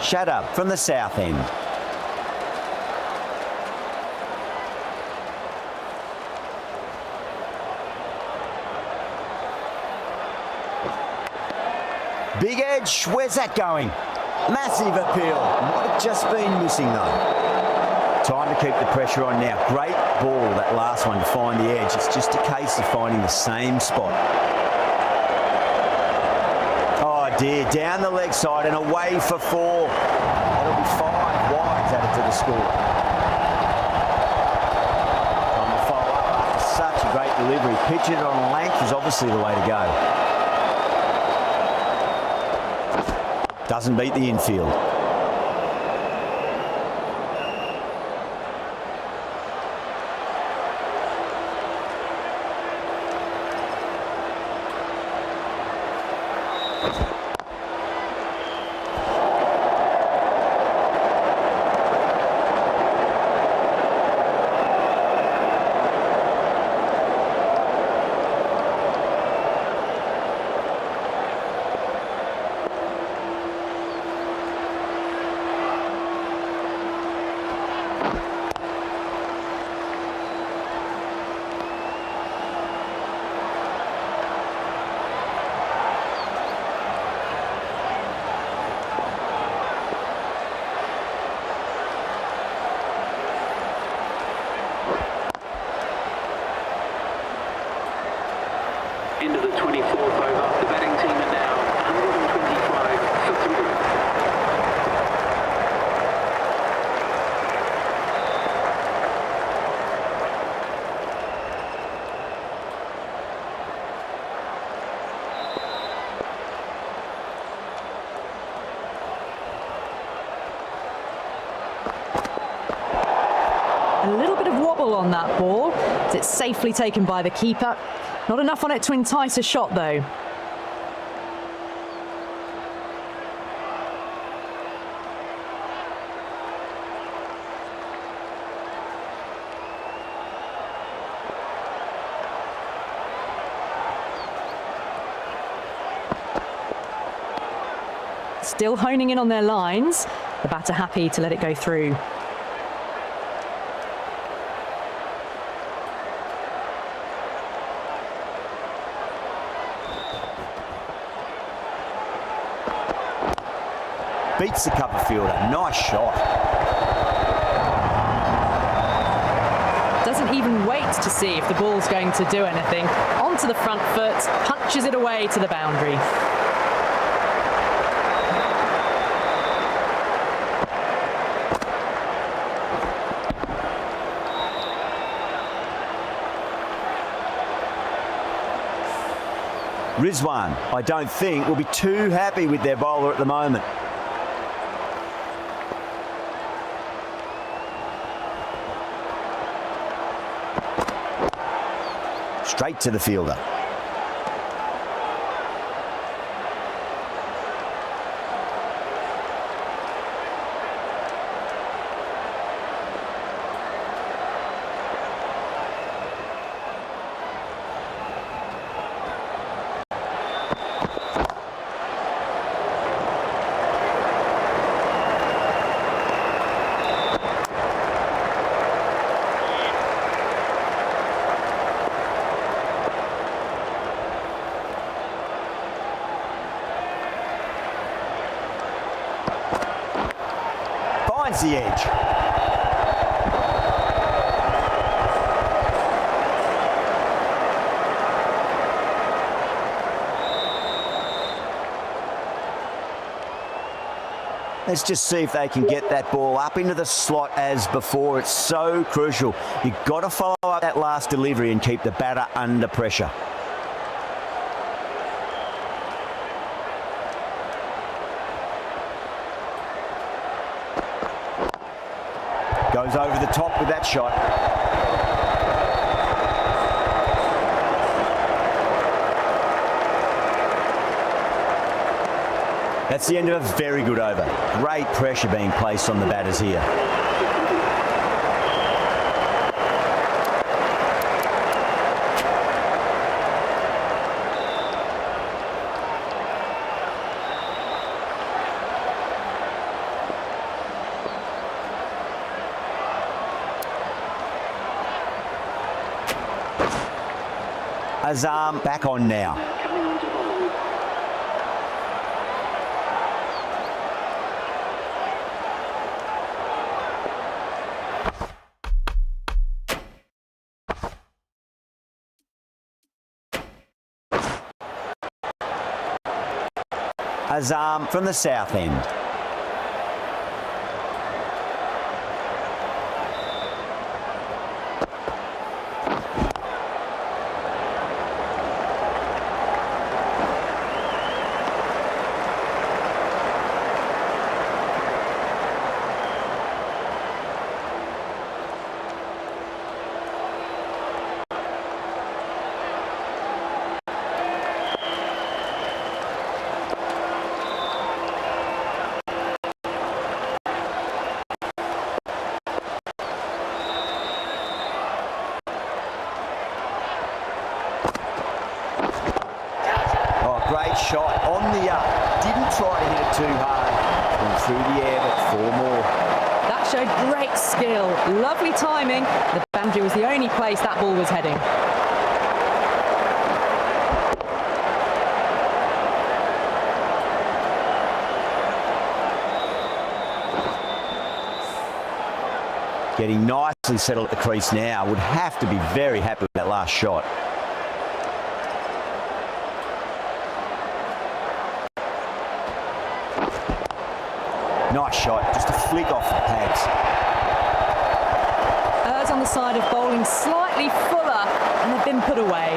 [SPEAKER 5] Shut up from the south end. Big edge, where's that going? Massive appeal. Might have just been missing though. Time to keep the pressure on now. Great ball, that last one, to find the edge. It's just a case of finding the same spot. Dear, down the leg side and away for 4. That'll be 5 wides added to the score. Time to follow up after such a great delivery. Pitch it on length is obviously the way to go. Doesn't beat the infield.
[SPEAKER 9] Into the 24th over. The batting team are now 125 for 3.
[SPEAKER 8] A little bit of wobble on that ball. It's safely taken by the keeper. Not enough on it to entice a shot, though. Still honing in on their lines. The batter happy to let it go through.
[SPEAKER 5] Beats the cover fielder. Nice shot.
[SPEAKER 8] Doesn't even wait to see if the ball's going to do anything. Onto the front foot, punches it away to the boundary.
[SPEAKER 5] Rizwan, I don't think, will be too happy with their bowler at the moment. Straight to the fielder. Finds the edge. Let's just see if they can get that ball up into the slot as before. It's so crucial. You've got to follow up that last delivery and keep the batter under pressure. Goes over the top with that shot. That's the end of a very good over. Great pressure being placed on the batters here. Azam back on now. Azam from the south end. Great shot on the up. Didn't try to hit it too hard. Went through the air, but 4 more.
[SPEAKER 8] That showed great skill. Lovely timing. The boundary was the only place that ball was heading.
[SPEAKER 5] Getting nicely settled at the crease now. Would have to be very happy with that last shot. Nice shot, just a flick off the pads.
[SPEAKER 8] Errs on the side of bowling slightly fuller, and they've been put away.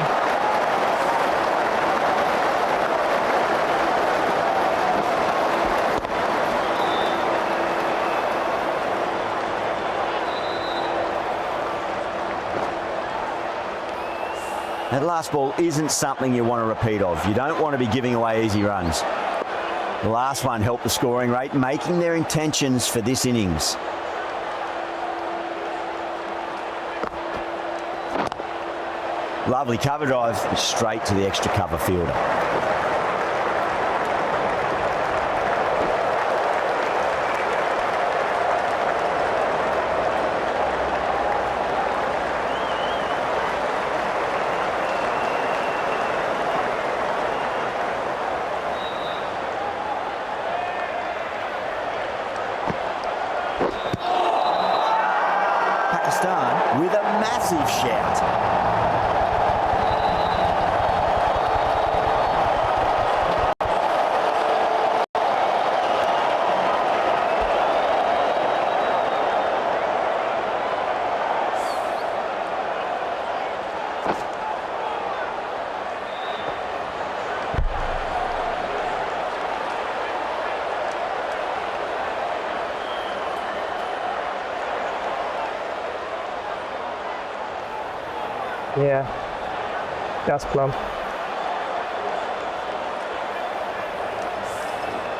[SPEAKER 5] That last ball isn't something you want to repeat of. You don't want to be giving away easy runs. The last one helped the scoring rate, making their intentions for this innings. Lovely cover drive, straight to the extra cover fielder. With a massive shout.
[SPEAKER 2] Yeah, that's plumb.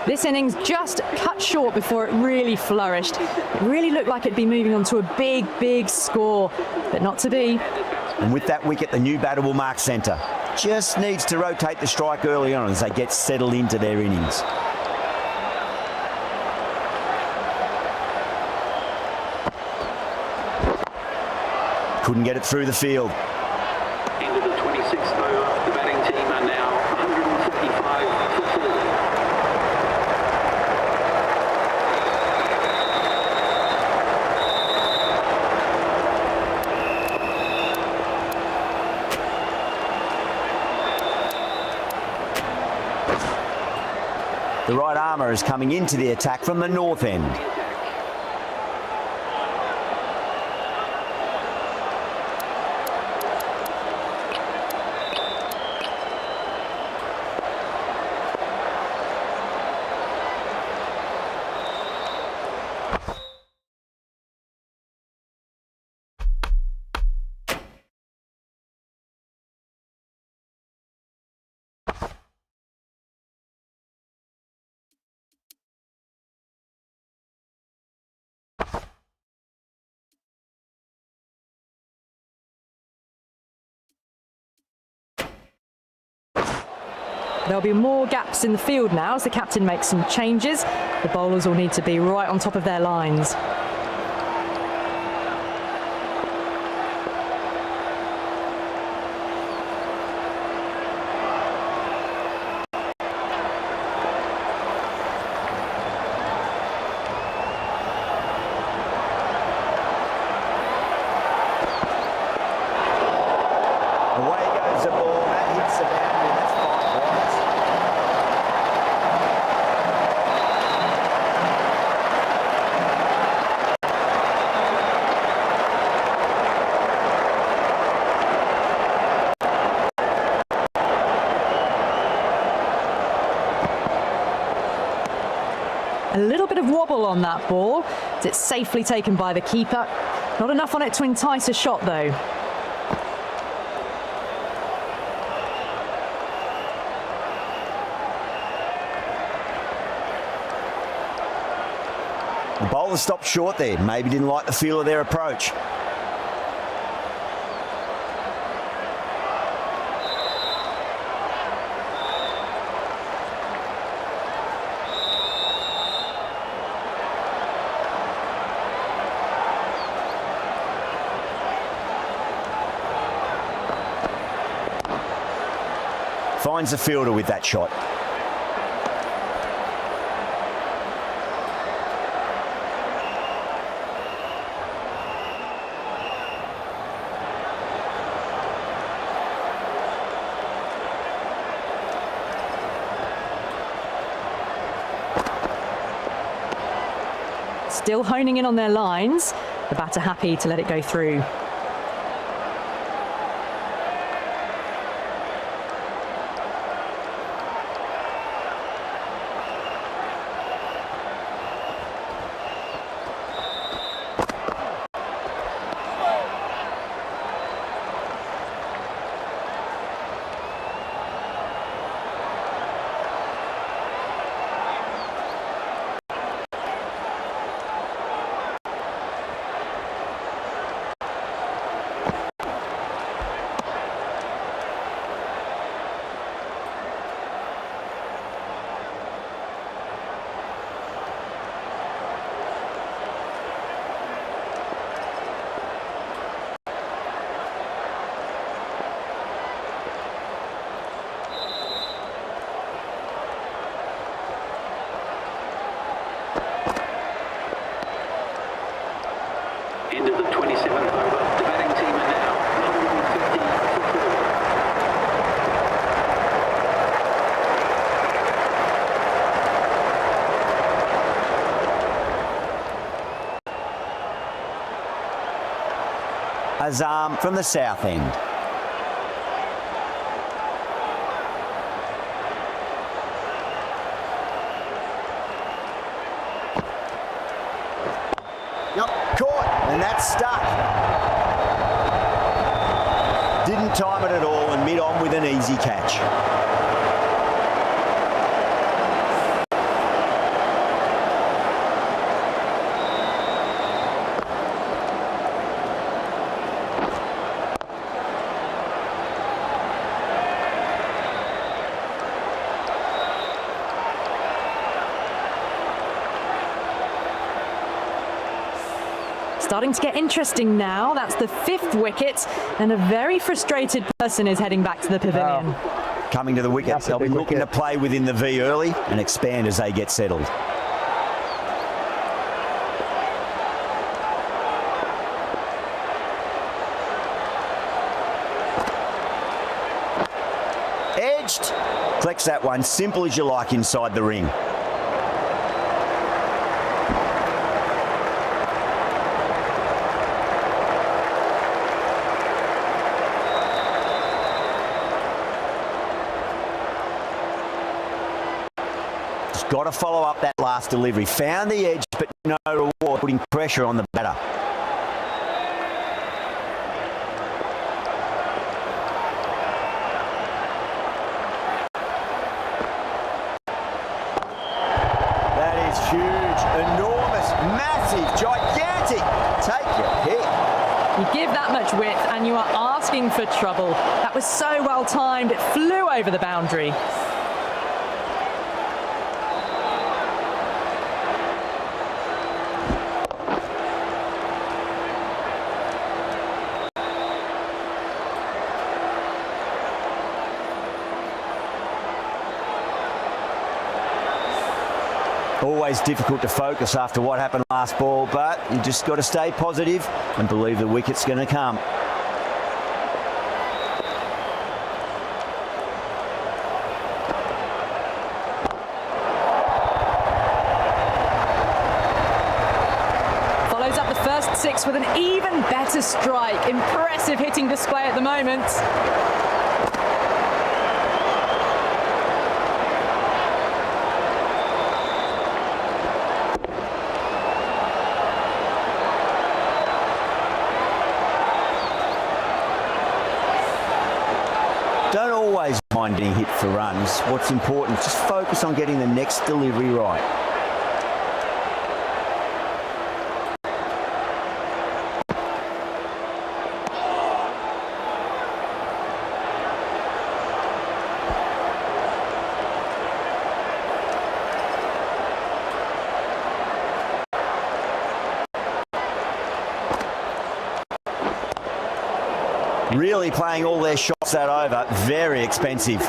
[SPEAKER 8] This innings just cut short before it really flourished. It really looked like it'd be moving on to a big, big score, but not to be.
[SPEAKER 5] And with that wicket, the new batter will mark centre. Just needs to rotate the strike early on as they get settled into their innings. Couldn't get it through the field.
[SPEAKER 9] Into the 26th over, the batting team are now 145 for 4.
[SPEAKER 5] The right armour is coming into the attack from the north end.
[SPEAKER 8] There'll be more gaps in the field now as the captain makes some changes. The bowlers will need to be right on top of their lines.
[SPEAKER 5] Away goes the ball, that hits the boundary, that's 5 wides.
[SPEAKER 8] A little bit of wobble on that ball. It's safely taken by the keeper. Not enough on it to entice a shot though.
[SPEAKER 5] The bowler stopped short there, maybe didn't like the feel of their approach. Finds the fielder with that shot.
[SPEAKER 8] Still honing in on their lines. The batter happy to let it go through.
[SPEAKER 9] End of the 27th over. The batting team are now 150
[SPEAKER 5] for Azam from the south end. Caught, and that's stuck. Didn't time it at all and mid-on with an easy catch.
[SPEAKER 8] Starting to get interesting now. That's the 5th wicket, and a very frustrated person is heading back to the pavilion.
[SPEAKER 5] Coming to the wicket, they'll be looking to play within the V early and expand as they get settled. Edged. Collects that one, simple as you like inside the ring. Got to follow up that last delivery. Found the edge, but no reward, putting pressure on the batter. That is huge, enormous, massive, gigantic. Take your pick.
[SPEAKER 8] You give that much width and you are asking for trouble. That was so well timed, it flew over the boundary.
[SPEAKER 5] Always difficult to focus after what happened last ball, but you just got to stay positive and believe the wicket's going to come.
[SPEAKER 8] Follows up the first 6 with an even better strike. Impressive hitting display at the moment.
[SPEAKER 5] Don't always mind being hit for runs. What's important is just focus on getting the next delivery right. Really playing all their shots that over. Very expensive.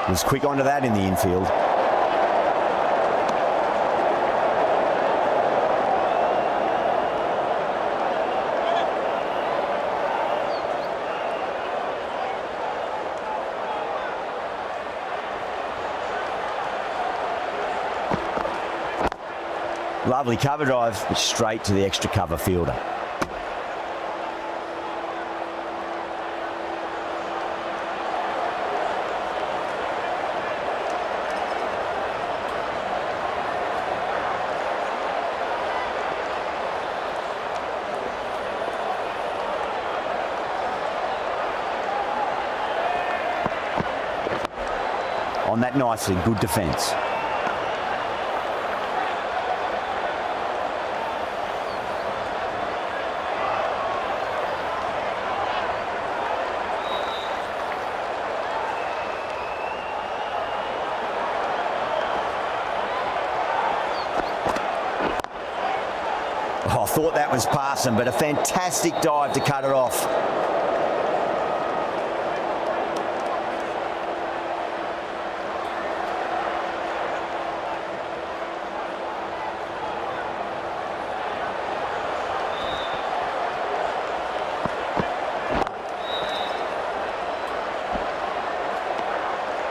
[SPEAKER 5] Was quick onto that in the infield. Lovely cover drive, straight to the extra cover fielder. On that nicely, good defence. I thought that was passing, but a fantastic dive to cut her off.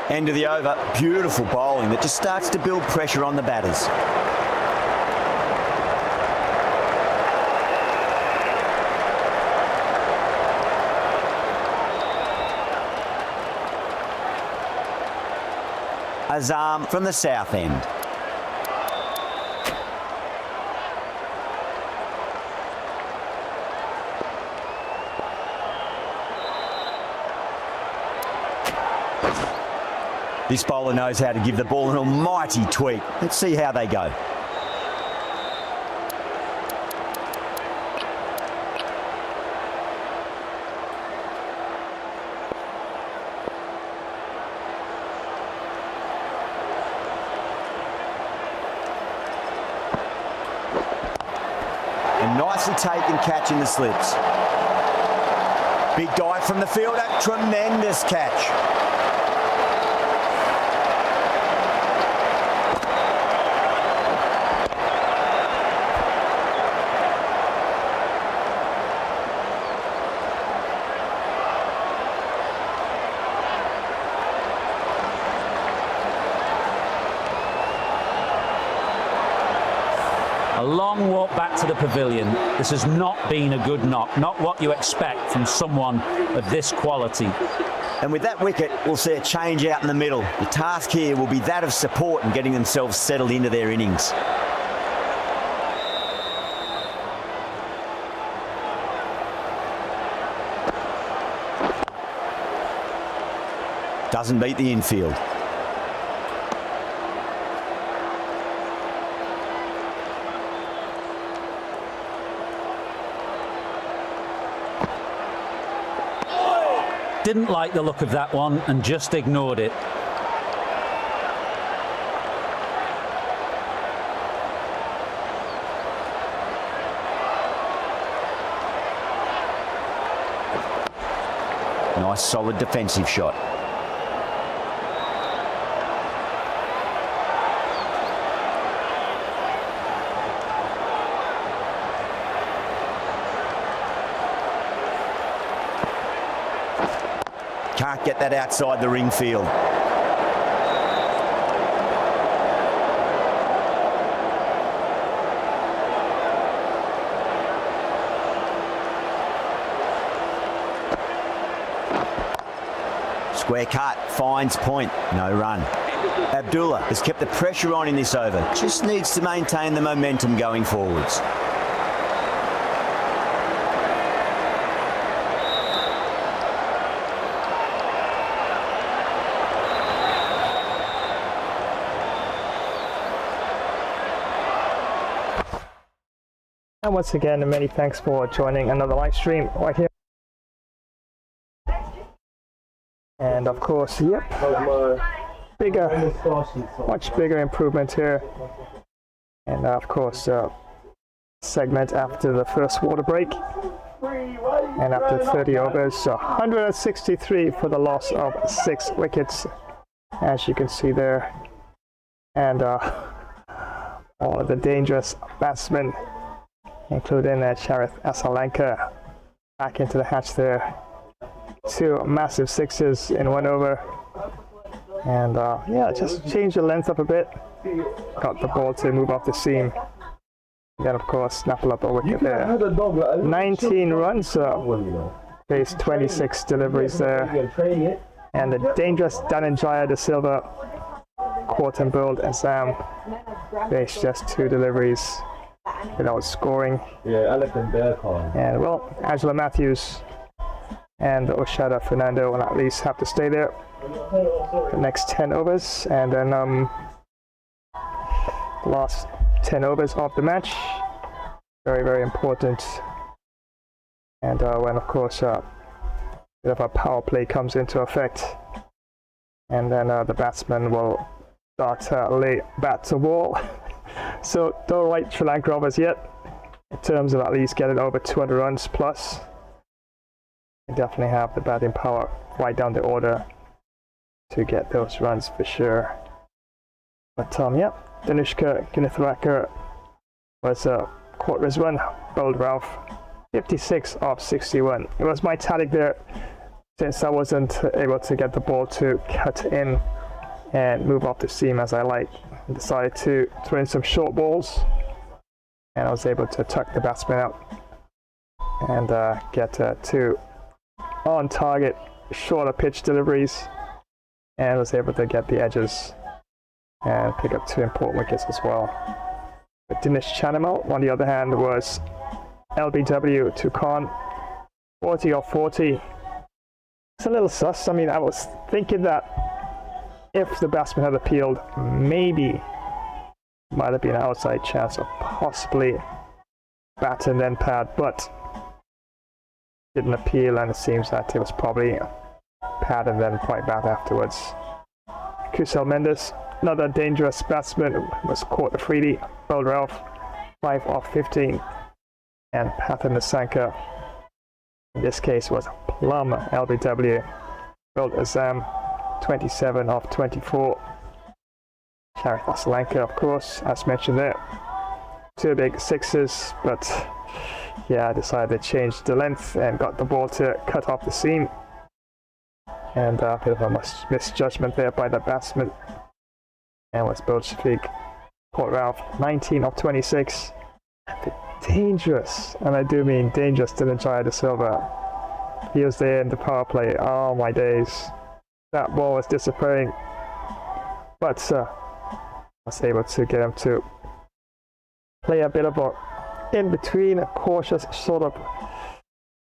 [SPEAKER 5] End of the over, beautiful bowling that just starts to build pressure on the batters. Azam from the south end. This bowler knows how to give the ball an almighty tweak. Let's see how they go. And nicely taken, catching the slips. Big dive from the fielder, tremendous catch.
[SPEAKER 10] A long walk back to the pavilion. This has not been a good knock, not what you expect from someone of this quality.
[SPEAKER 5] And with that wicket, we'll see a change out in the middle. The task here will be that of support and getting themselves settled into their innings. Doesn't beat the infield.
[SPEAKER 10] Didn't like the look of that one and just ignored it.
[SPEAKER 5] Nice solid defensive shot. Can't get that outside the ring field. Square cut, finds point, no run. Abdullah has kept the pressure on in this over, just needs to maintain the momentum going forwards.
[SPEAKER 2] And once again, many thanks for joining another live stream right here. And of course, yep, much bigger improvement here. And of course, segment after the first water break. And after 30 overs, 163 for the loss of 6 wickets. as you can see there. And all of the dangerous batsmen, including Sri Lanka, back into the hatch there. 2 massive sixes in 1 over. And yeah, just change the length up a bit. Got the ball to move off the seam. Then of course snapple up a wicket there. 19 runs, faced 26 deliveries there. And the dangerous Dhananjaya De Silva caught and bowled Assam. Faced just 2 deliveries without scoring. And well, Angela Matthews and Oshada Fernando will at least have to stay there the next 10 overs. And then last 10 overs of the match, very, very important. And when of course a bit of a power play comes into effect, and then the batsman will start lay bat to ball. So don't write Sri Lanka off as yet in terms of at least getting over 200 runs plus. You definitely have the batting power right down the order to get those runs for sure. But yeah, Danushka Gunithrakar was caught Rizwan, bowled Ralph, 56 of 61. It was my tactic there, since I wasn't able to get the ball to cut in and move off the seam as I like. I decided to throw in some short balls, and I was able to tuck the batsman out and get 2 on target shorter pitch deliveries, and was able to get the edges and pick up 2 important wickets as well. But Dinesh Chanamal, on the other hand, was LBW to Khan, 40 of 40. It's a little sus. I mean, I was thinking that if the batsman had appealed, maybe might have been an outside chance of possibly bat and then pad, but didn't appeal, and it seems that it was probably pad and then quite bat afterwards. Kusal Mendes, another dangerous batsman, was caught Afridi, bowled Ralph, 5 of 15, and Pathan Nasanka, in this case, was plum LBW, bowled Azam, 27 of 24. Sri Lanka, of course, as mentioned there, 2 big sixes, but yeah, I decided to change the length and got the ball to cut off the seam. And a bit of a misjudgment there by the batsman. And was bowled Shafiq, caught Ralph, 19 of 26. The dangerous, and I do mean dangerous, Dhananjaya De Silva. He was there in the power play. Oh my days. That ball was disappearing. But I was able to get him to play a bit of a in-between, a cautious sort of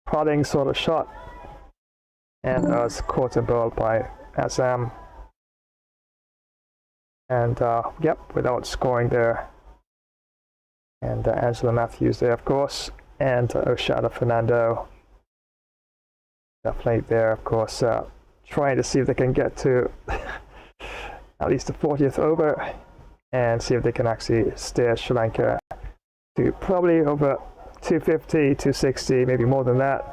[SPEAKER 2] prodding sort of shot. And I was caught and bowled by Assam. And yep, without scoring there. And Angela Matthews there, of course. And Oshada Fernando. Definitely there, of course, trying to see if they can get to at least the 40th over and see if they can actually steer Sri Lanka to probably over 250, 260, maybe more than that.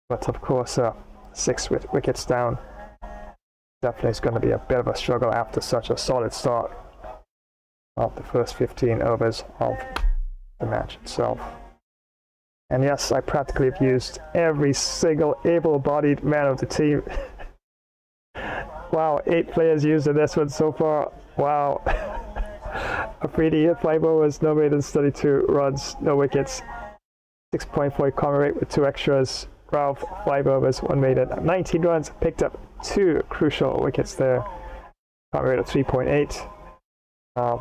[SPEAKER 2] But of course, 6 wickets down. Definitely is going to be a bit of a struggle after such a solid start of the first 15 overs of the match itself. And yes, I practically have used every single able-bodied man of the team. Wow, 8 players used in this one so far. Wow. Afridi, 5 overs, no maidens, 32 runs, no wickets. 6.4 common rate with 2 extras. Ralph, 5 overs, 1 maiden, 19 runs, picked up 2 crucial wickets there. Common rate of 3.8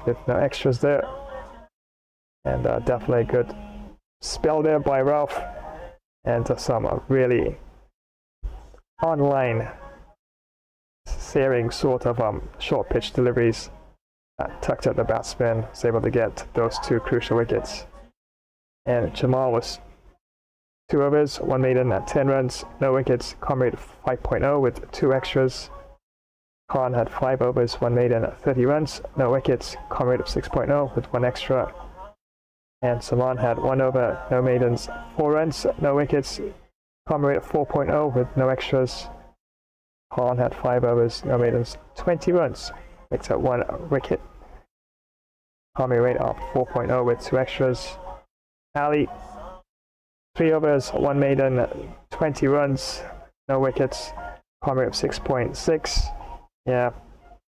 [SPEAKER 2] with no extras there. And definitely a good spell there by Ralph, and some really online searing sort of short pitch deliveries that tucked at the batsman, was able to get those 2 crucial wickets. And Jamal was 2 overs, 1 maiden at 10 runs, no wickets, common rate of 5.0 with 2 extras. Khan had 5 overs, 1 maiden at 30 runs, no wickets, common rate of 6.0 with 1 extra. And Saman had 1 over, no maidens, 4 runs, no wickets, common rate of 4.0 with no extras. Khan had 5 overs, no maidens, 20 runs, picked up 1 wicket. Primary rate of 4.0 with 2 extras. Ali, 3 overs, 1 maiden, 20 runs, no wickets. Primary of 6.6. Yeah, a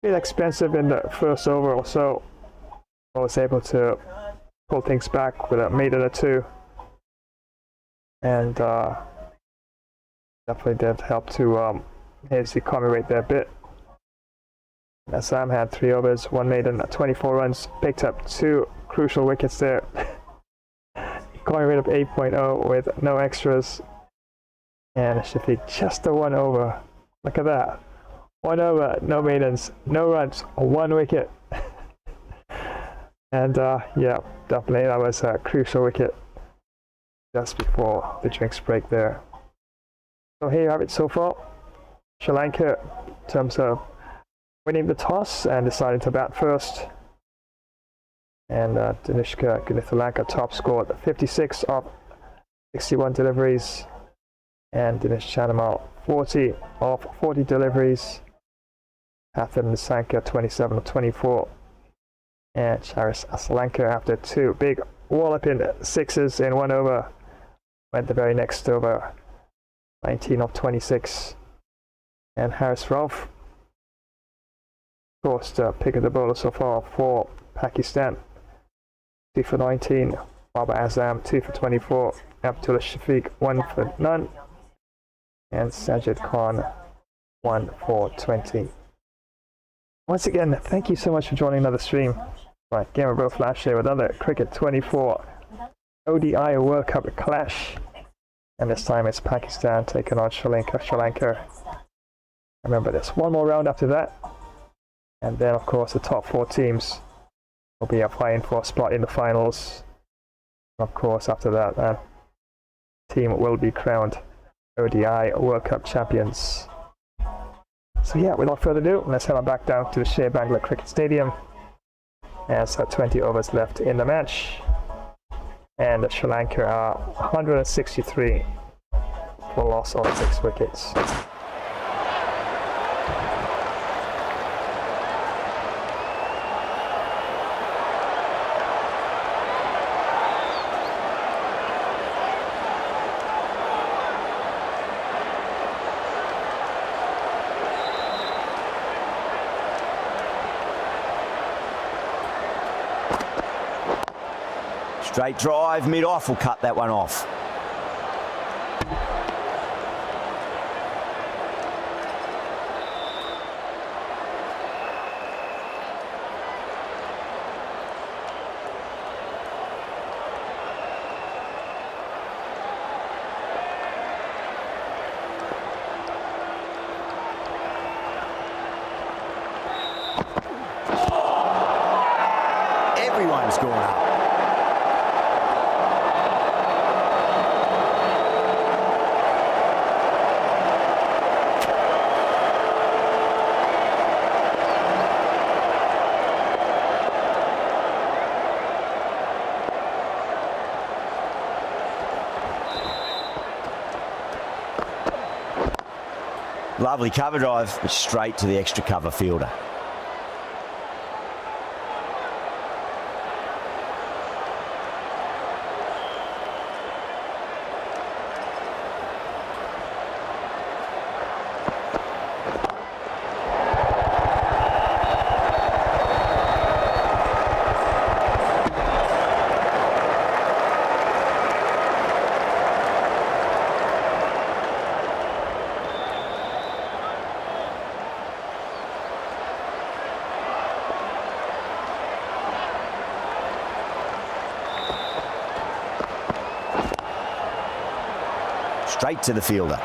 [SPEAKER 2] bit expensive in the first over or so. I was able to pull things back with a maiden or 2. And definitely did help to raise the economy rate there a bit. Sam had 3 overs, 1 maiden, 24 runs, picked up 2 crucial wickets there. Economy rate of 8.0 with no extras. And Shafiq just a 1 over. Look at that. 1 over, no maidens, no runs, 1 wicket. And yeah, definitely that was a crucial wicket just before the drinks break there. So here you have it so far. Sri Lanka, in terms of winning the toss and deciding to bat first. And Dinishka Gunithalanka top scored 56 of 61 deliveries. And Dinesh Chanamal 40 of 40 deliveries. Hathan Nisanka 27 of 24. And Charis Asalanka, after 2 big walloping 6s in 1 over, went the very next over, 19 of 26. And Harris Ralph, of course, the pick of the bowler so far for Pakistan, 2 for 19. Baba Azam 2 for 24. Abdullah Shafiq 1 for none. And Sajid Khan 1 for 20. Once again, thank you so much for joining another stream. Right, Game of Bro Flash here with another Cricket 24 ODI World Cup clash. And this time it's Pakistan taking on Sri Lanka. Sri Lanka. Remember, there's 1 more round after that. And then, of course, the top 4 teams will be fighting for a spot in the finals. Of course, after that, team will be crowned ODI World Cup champions. So yeah, without further ado, let's head on back down to the Shea Bangla Cricket Stadium. As 20 overs left in the match. And Sri Lanka are 163 for loss of 6 wickets.
[SPEAKER 5] Straight drive, mid-off, will cut that one off. Everyone's gone up. Lovely cover drive, but straight to the extra cover fielder. Straight to the fielder.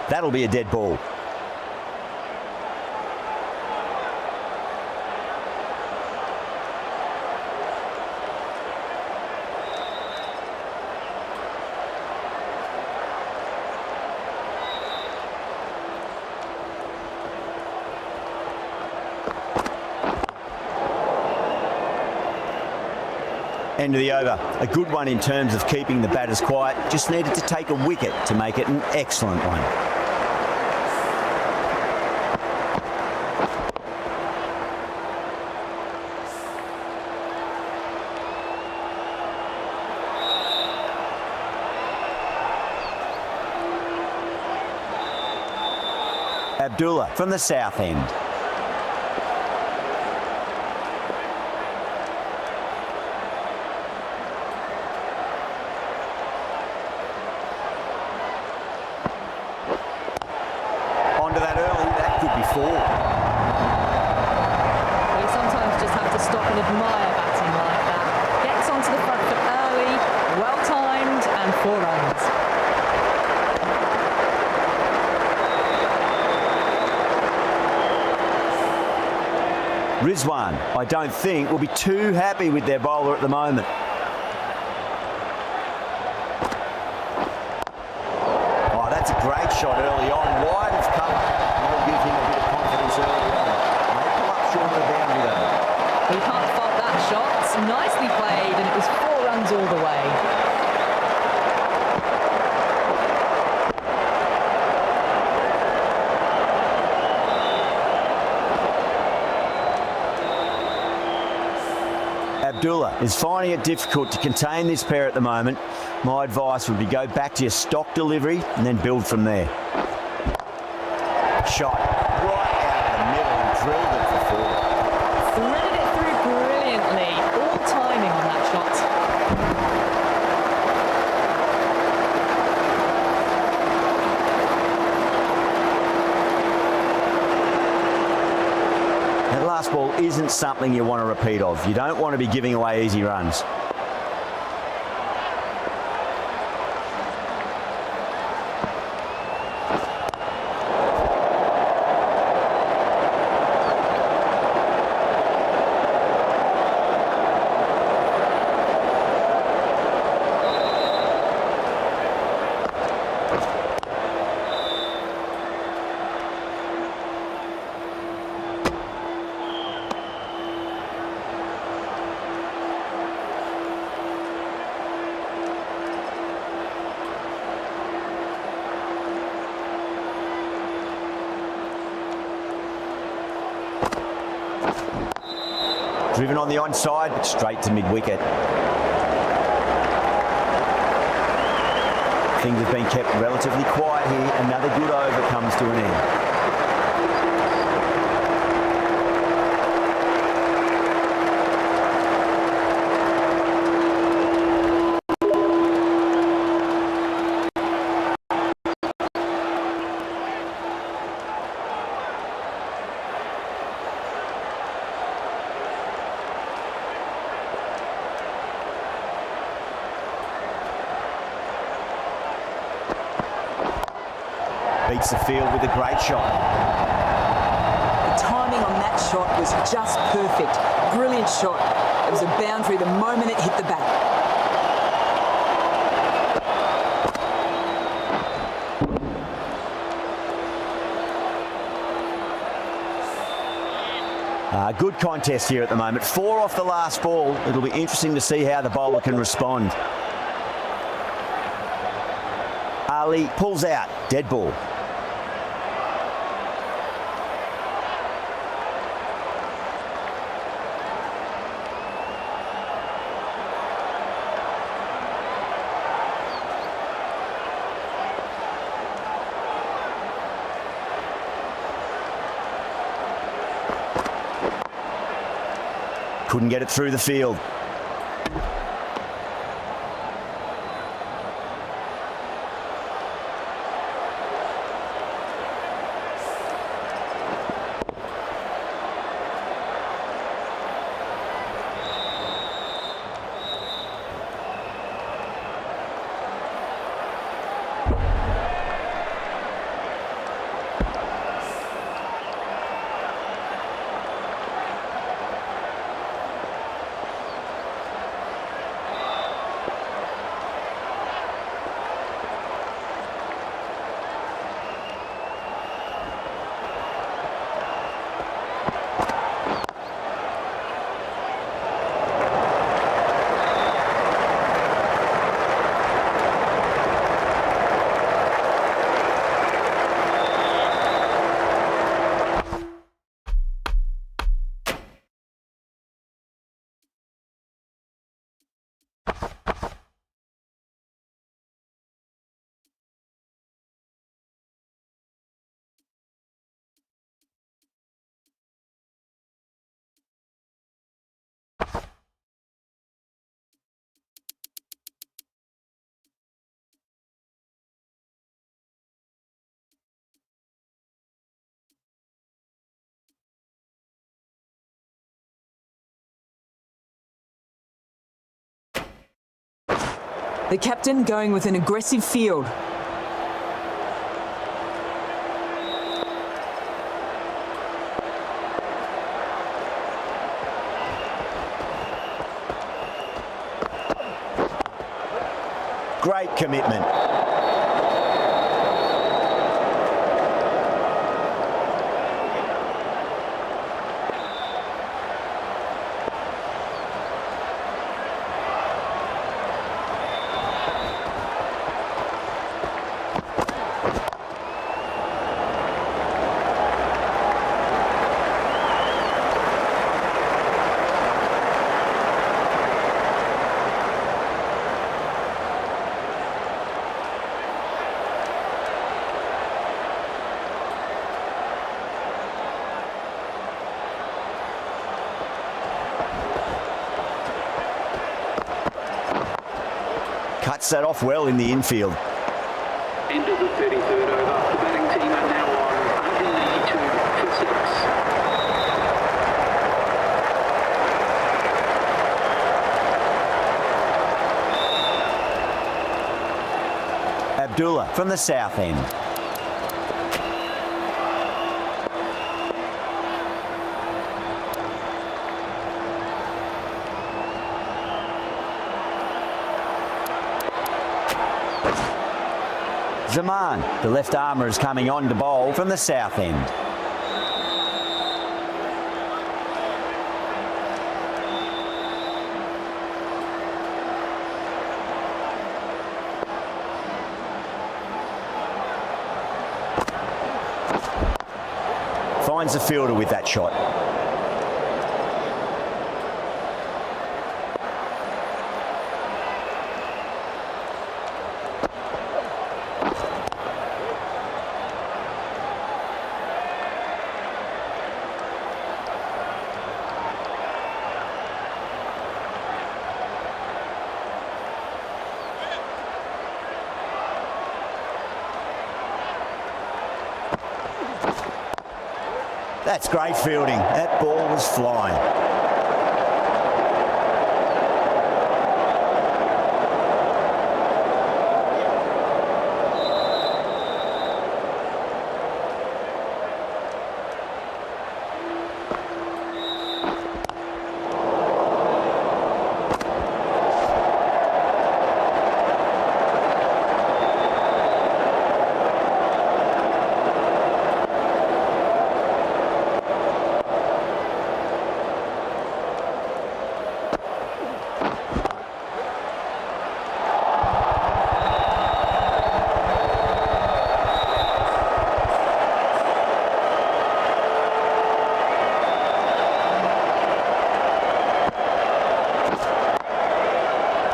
[SPEAKER 5] That'll be a dead ball. End of the over. A good one in terms of keeping the batters quiet. Just needed to take a wicket to make it an excellent one. Abdullah from the south end. Onto that early, that could be four.
[SPEAKER 8] You sometimes just have to stop and admire batting like that. Gets onto the front foot early, well timed, and 4 runs.
[SPEAKER 5] Rizwan, I don't think, will be too happy with their bowler at the moment. Oh, that's a great shot early on. Wide of cover. That'll give him a bit of confidence early on. May pull up short of the boundary though.
[SPEAKER 8] You can't fault that shot. Nicely played, and it was 4 runs all the way.
[SPEAKER 5] Abdullah is finding it difficult to contain this pair at the moment. My advice would be go back to your stock delivery and then build from there. Shot right out of the middle and drilled it for 4.
[SPEAKER 8] Threaded it through brilliantly. All timing on that shot.
[SPEAKER 5] That last ball isn't something you want to repeat of. You don't want to be giving away easy runs. Driven on the onside, straight to mid-wicket. Things have been kept relatively quiet here. Another good over comes to an end. Beats the field with a great shot.
[SPEAKER 11] The timing on that shot was just perfect. Brilliant shot. It was a boundary the moment it hit the bat.
[SPEAKER 5] Good contest here at the moment. 4 off the last ball. It'll be interesting to see how the bowler can respond. Ali pulls out. Dead ball. Couldn't get it through the field.
[SPEAKER 11] The captain going with an aggressive field.
[SPEAKER 5] Great commitment. Cuts that off well in the infield.
[SPEAKER 9] End of the 33rd over. The batting team are now on 182 for 6.
[SPEAKER 5] Abdullah from the south end. Zaman, the left armour, is coming on to bowl from the south end. Finds the fielder with that shot. That's great fielding. That ball was flying.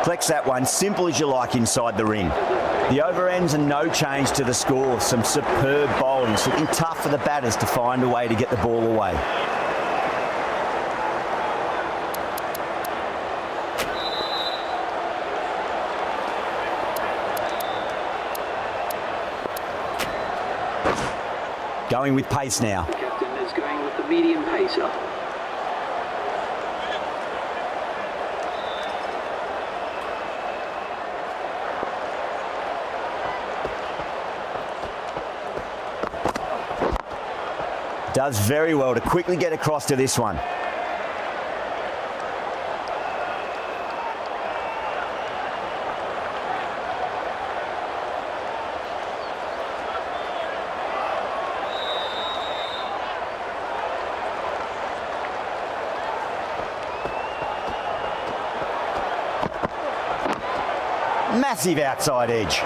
[SPEAKER 5] Collects that one, simple as you like inside the ring. The over ends and no change to the score. Some superb bowling, looking tough for the batters to find a way to get the ball away. Going with pace now.
[SPEAKER 9] The captain is going with the medium pacer.
[SPEAKER 5] Does very well to quickly get across to this one. Massive outside edge.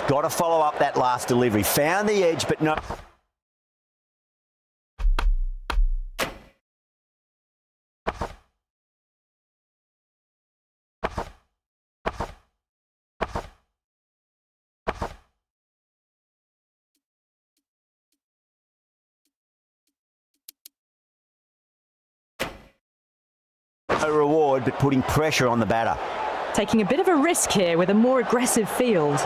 [SPEAKER 5] Got to follow up that last delivery. Found the edge, but no. A reward, but putting pressure on the batter.
[SPEAKER 8] Taking a bit of a risk here with a more aggressive field.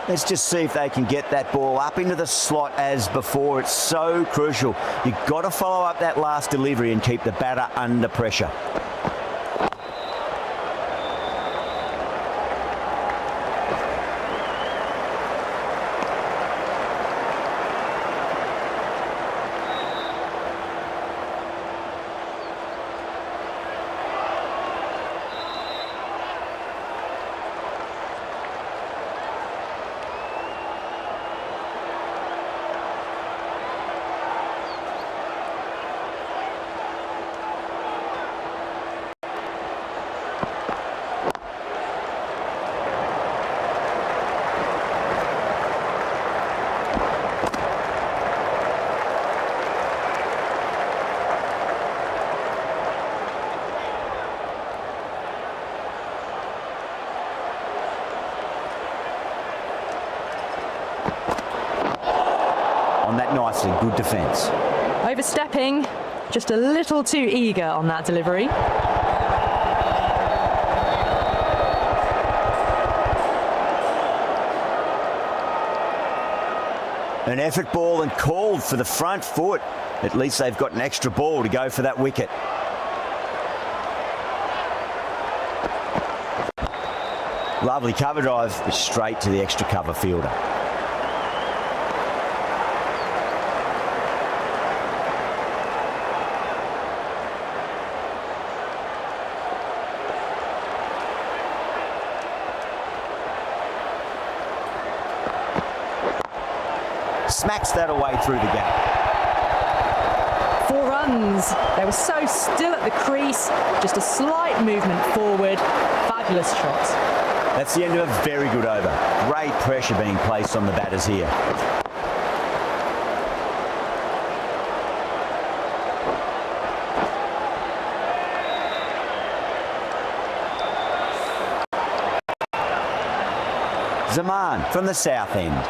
[SPEAKER 5] Let's just see if they can get that ball up into the slot as before. It's so crucial. You've got to follow up that last delivery and keep the batter under pressure. On that nicely, good defence.
[SPEAKER 8] Overstepping, just a little too eager on that delivery.
[SPEAKER 5] An effort ball and called for the front foot. At least they've got an extra ball to go for that wicket. Lovely cover drive, straight to the extra cover fielder. Smacks that away through the gap.
[SPEAKER 8] 4 runs. They were so still at the crease, just a slight movement forward. Fabulous shot.
[SPEAKER 5] That's the end of a very good over. Great pressure being placed on the batters here. Zaman from the south end.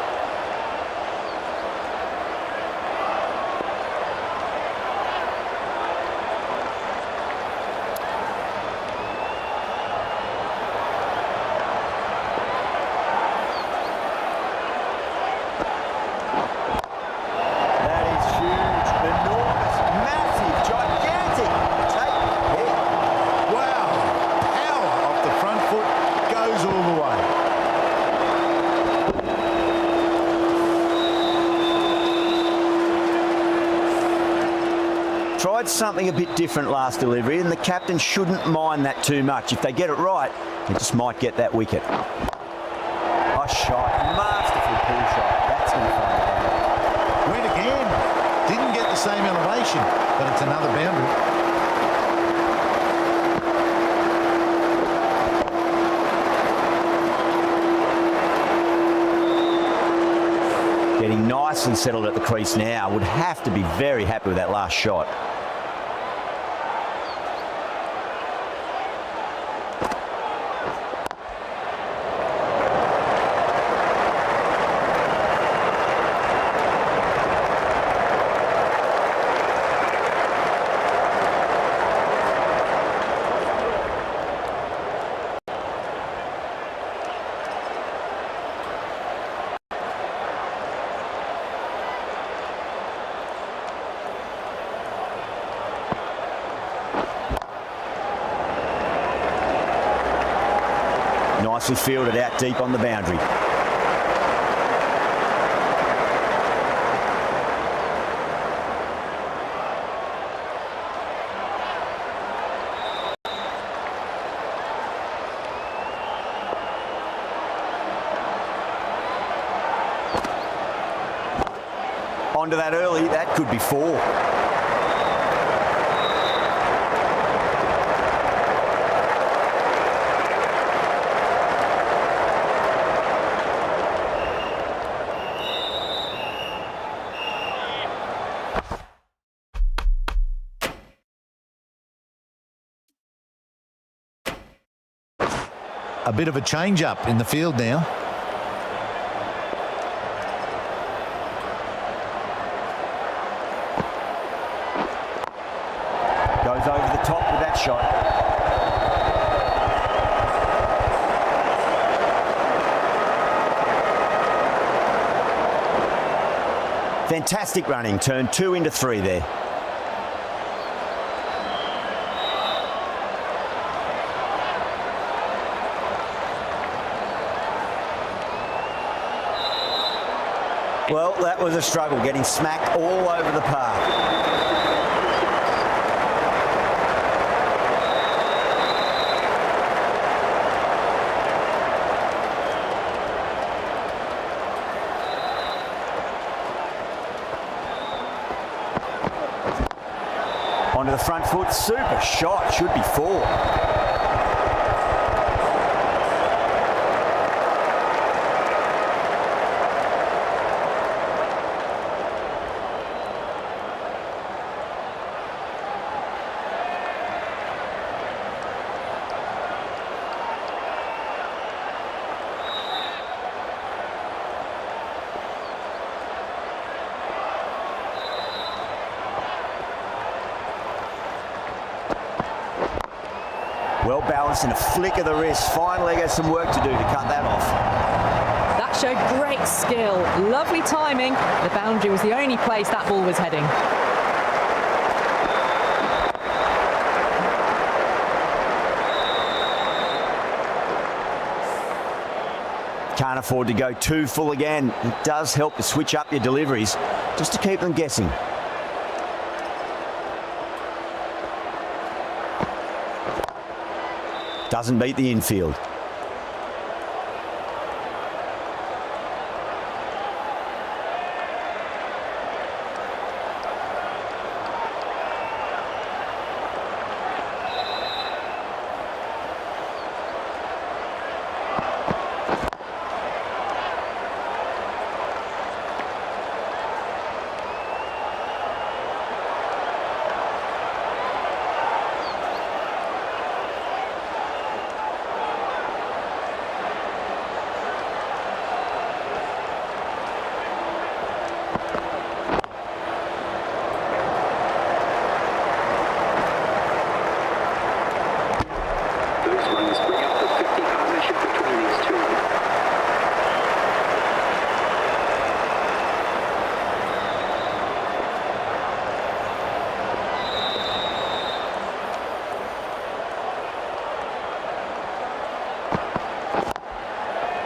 [SPEAKER 5] Tried something a bit different last delivery, and the captain shouldn't mind that too much. If they get it right, they just might get that wicket. Nice shot, masterful pull shot. That's going to find it.
[SPEAKER 12] Went again. Didn't get the same elevation, but it's another boundary.
[SPEAKER 5] Getting nicely settled at the crease now. Would have to be very happy with that last shot. Nicely fielded out deep on the boundary. Onto that early, that could be 4.
[SPEAKER 12] A bit of a change-up in the field now.
[SPEAKER 5] Goes over the top with that shot. Fantastic running, turned 2 into 3 there. Well, that was a struggle, getting smacked all over the park. Onto the front foot, super shot, should be 4. Well balanced and a flick of the wrist. Finally got some work to do to cut that off.
[SPEAKER 8] That showed great skill, lovely timing. The boundary was the only place that ball was heading.
[SPEAKER 5] Can't afford to go too full again. It does help to switch up your deliveries just to keep them guessing. Doesn't beat the infield.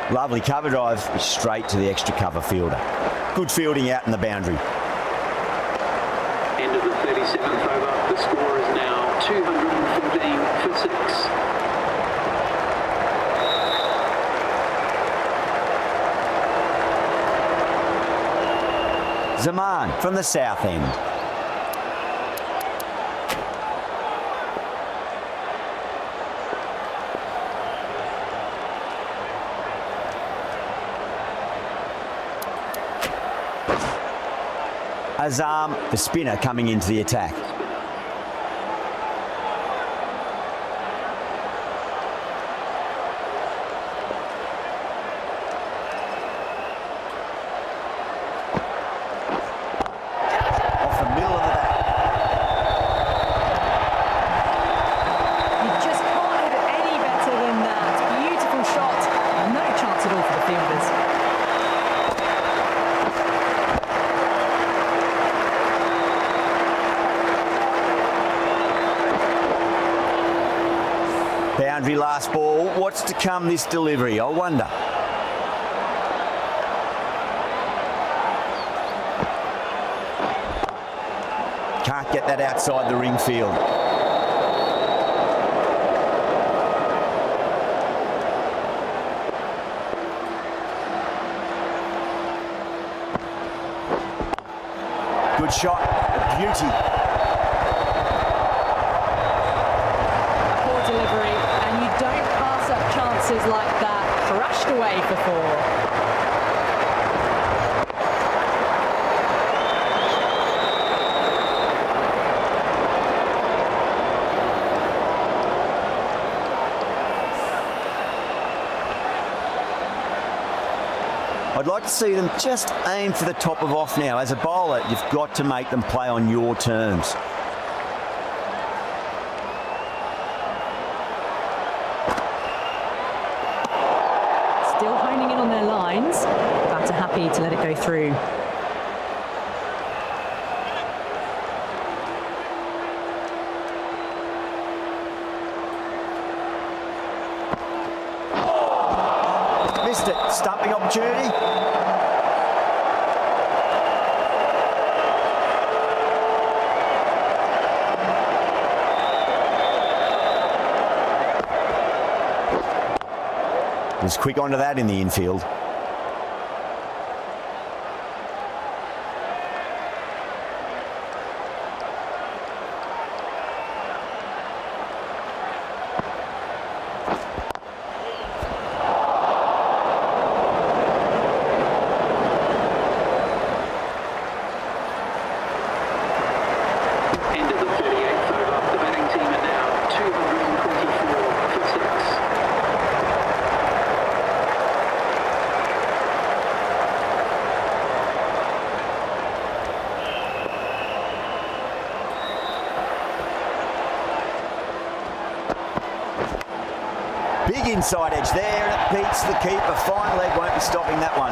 [SPEAKER 5] Lovely cover drive, straight to the extra cover fielder. Good fielding out in the boundary.
[SPEAKER 9] End of the 37th over. The score is now 214 for 6.
[SPEAKER 5] Zaman from the south end. Azam, the spinner, coming into the attack. Off the middle of the bat.
[SPEAKER 8] You just can't hit it any better than that. Beautiful shot. No chance at all for the fielders.
[SPEAKER 5] Boundary last ball. What's to come this delivery? I wonder. Can't get that outside the ring field. Good shot. A beauty.
[SPEAKER 8] Poor delivery, and you don't pass up chances like that. Crushed away for 4.
[SPEAKER 5] I'd like to see them just aim for the top of off now. As a bowler, you've got to make them play on your terms.
[SPEAKER 8] Still honing in on their lines. Batter happy to let it go through.
[SPEAKER 5] missed it. Stumping opportunity. Was quick onto that in the infield.
[SPEAKER 9] End of the 38th over. The batting team are now 224 for 6.
[SPEAKER 5] Big inside edge there, and it beats the keeper. Fine leg, won't be stopping that one.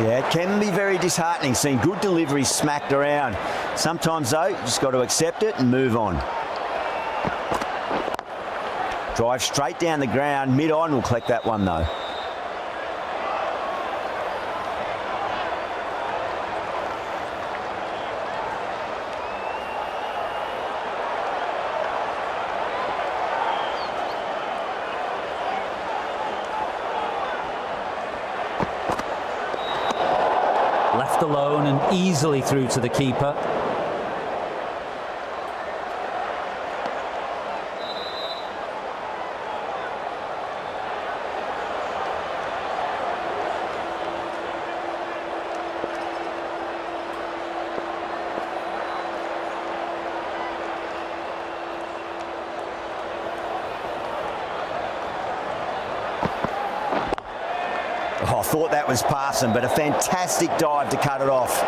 [SPEAKER 5] Yeah, it can be very disheartening seeing good deliveries smacked around. Sometimes, though, you just got to accept it and move on. Drive straight down the ground. Mid-on will collect that one, though.
[SPEAKER 10] Left alone and easily through to the keeper.
[SPEAKER 5] Oh, I thought that was passing, but a fantastic dive to cut it off.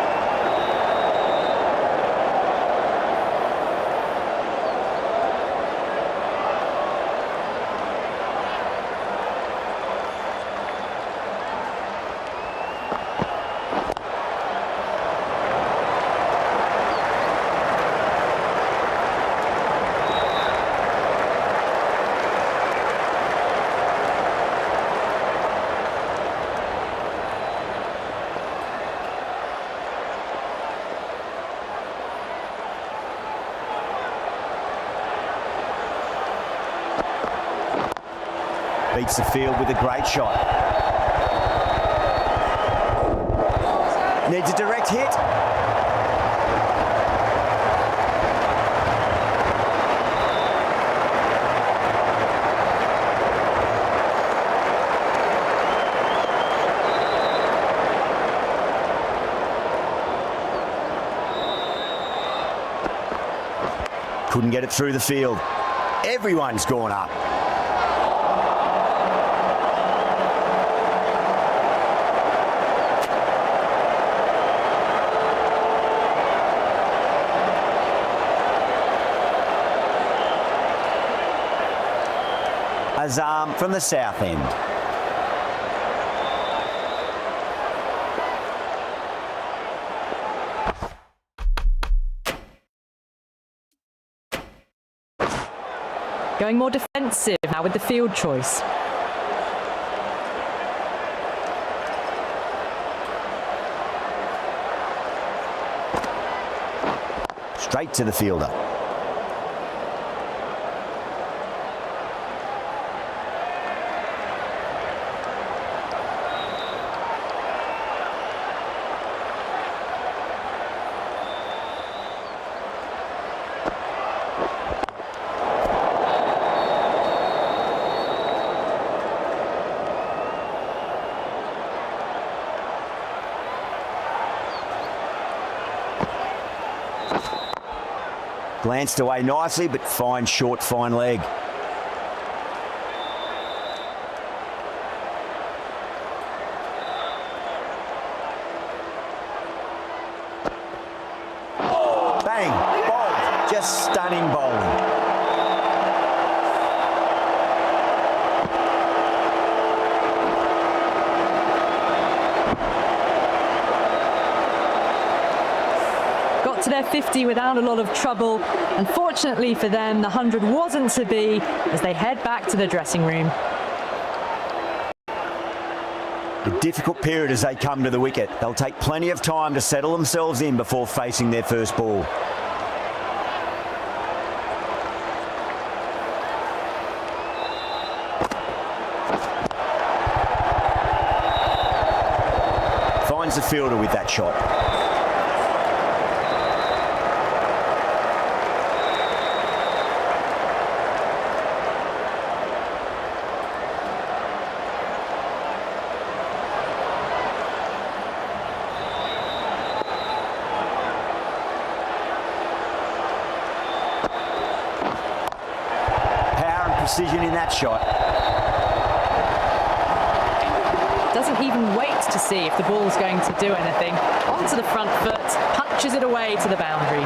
[SPEAKER 5] Beats the field with a great shot. Needs a direct hit. Couldn't get it through the field. Everyone's gone up. Azam from the south end.
[SPEAKER 8] Going more defensive now with the field choice.
[SPEAKER 5] Straight to the fielder. Glanced away nicely, but fine short, fine leg. Bang! Bowled. Just stunning bowling.
[SPEAKER 8] their 50 without a lot of trouble. Unfortunately for them, the 100 wasn't to be as they head back to the dressing room.
[SPEAKER 5] A difficult period as they come to the wicket. They'll take plenty of time to settle themselves in before facing their first ball. Finds the fielder with that shot. Precision in that shot.
[SPEAKER 8] Doesn't even wait to see if the ball's going to do anything. Onto the front foot, punches it away to the boundary.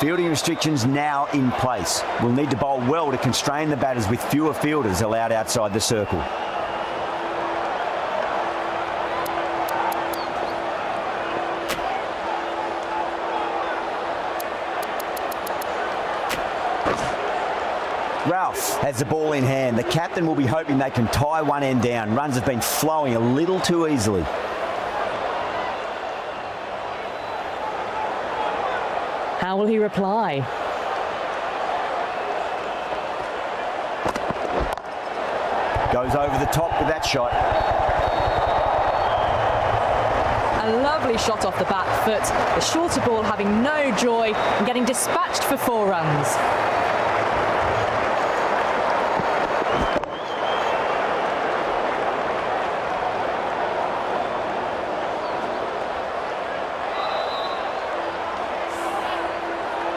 [SPEAKER 5] Fielding restrictions now in place. We'll need to bowl well to constrain the batters with fewer fielders allowed outside the circle. Ralph has the ball in hand. The captain will be hoping they can tie one end down. Runs have been flowing a little too easily.
[SPEAKER 8] How will he reply?
[SPEAKER 5] Goes over the top with that shot.
[SPEAKER 8] A lovely shot off the back foot. The shorter ball having no joy and getting dispatched for 4 runs.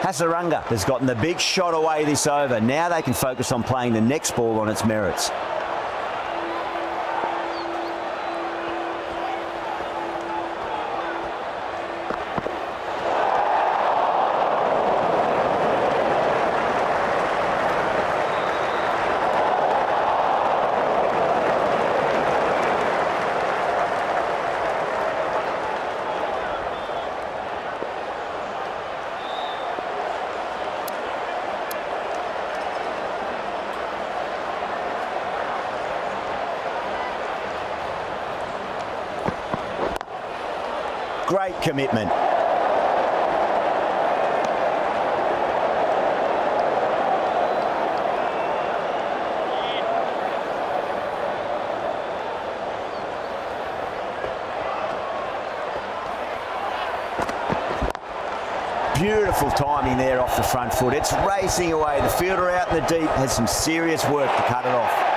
[SPEAKER 5] Hasaranga has gotten the big shot away this over. Now they can focus on playing the next ball on its merits. Great commitment. Beautiful timing there off the front foot. It's racing away. The fielder out in the deep has some serious work to cut it off.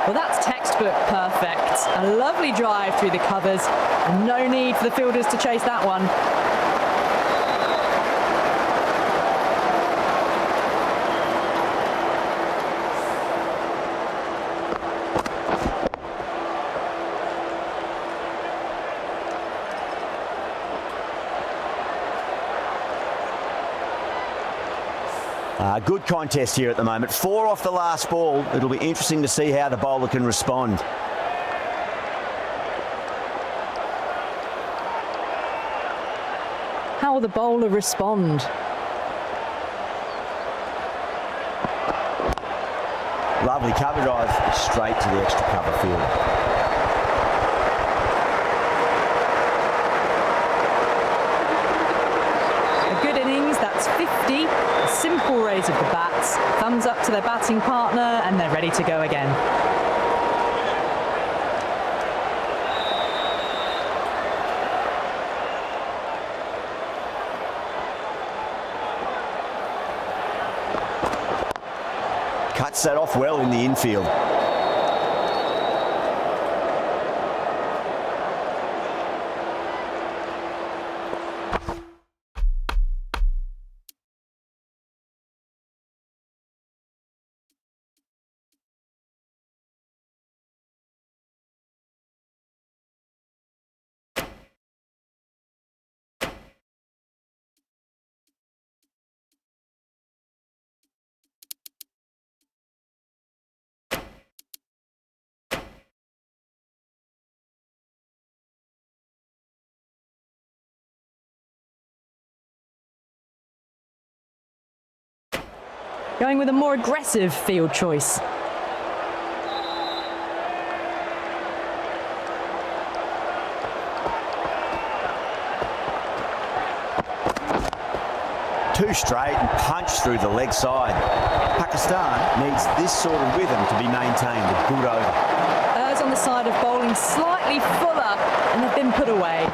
[SPEAKER 8] Well, that's textbook perfect. A lovely drive through the covers, and no need for the fielders to chase that one.
[SPEAKER 5] Good contest here at the moment. 4 off the last ball. It'll be interesting to see how the bowler can respond.
[SPEAKER 8] How will the bowler respond?
[SPEAKER 5] Lovely cover drive straight to the extra cover field.
[SPEAKER 8] That's 50, a simple raise of the bats, thumbs up to their batting partner, and they're ready to go again.
[SPEAKER 5] Cuts that off well in the infield.
[SPEAKER 8] going with a more aggressive field choice.
[SPEAKER 5] Two straight and punch through the leg side. Pakistan needs this sort of rhythm to be maintained. A good over.
[SPEAKER 8] Errs on the side of bowling slightly fuller, and they've been put away.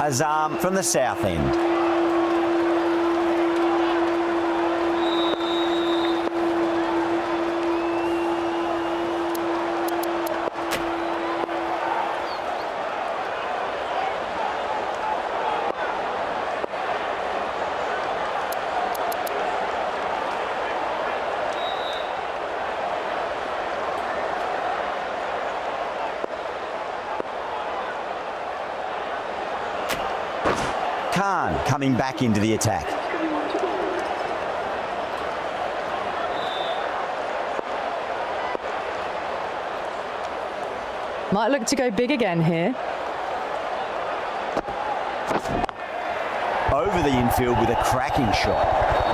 [SPEAKER 5] Azam from the south end. Khan coming back into the attack.
[SPEAKER 8] Might look to go big again here.
[SPEAKER 5] Over the infield with a cracking shot.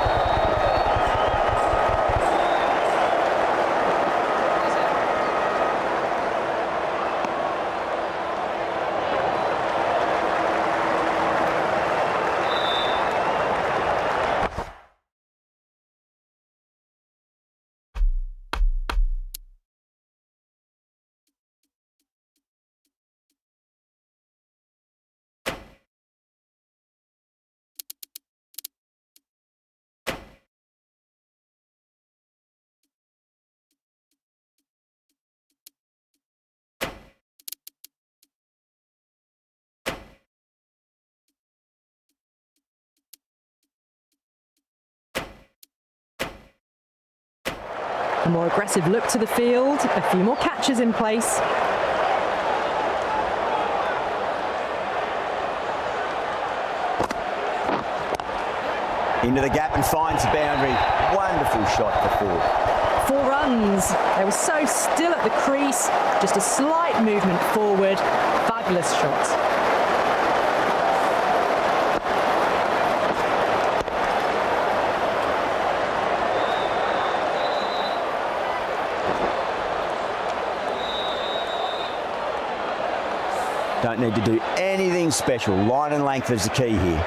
[SPEAKER 8] A more aggressive look to the field, a few more catches in place.
[SPEAKER 5] Into the gap and finds the boundary. Wonderful shot for 4.
[SPEAKER 8] 4 runs. They were so still at the crease, just a slight movement forward. Fabulous shot.
[SPEAKER 5] Don't need to do anything special. Line and length is the key here.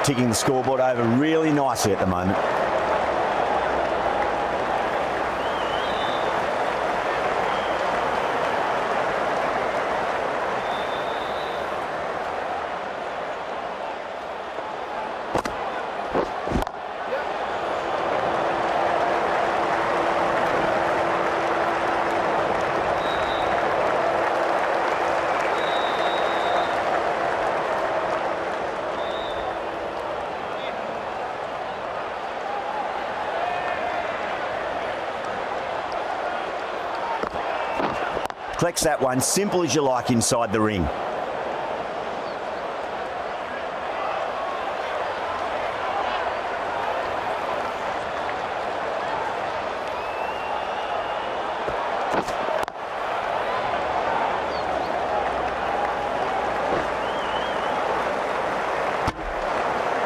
[SPEAKER 5] Ticking the scoreboard over really nicely at the moment. Collects that one, simple as you like inside the ring.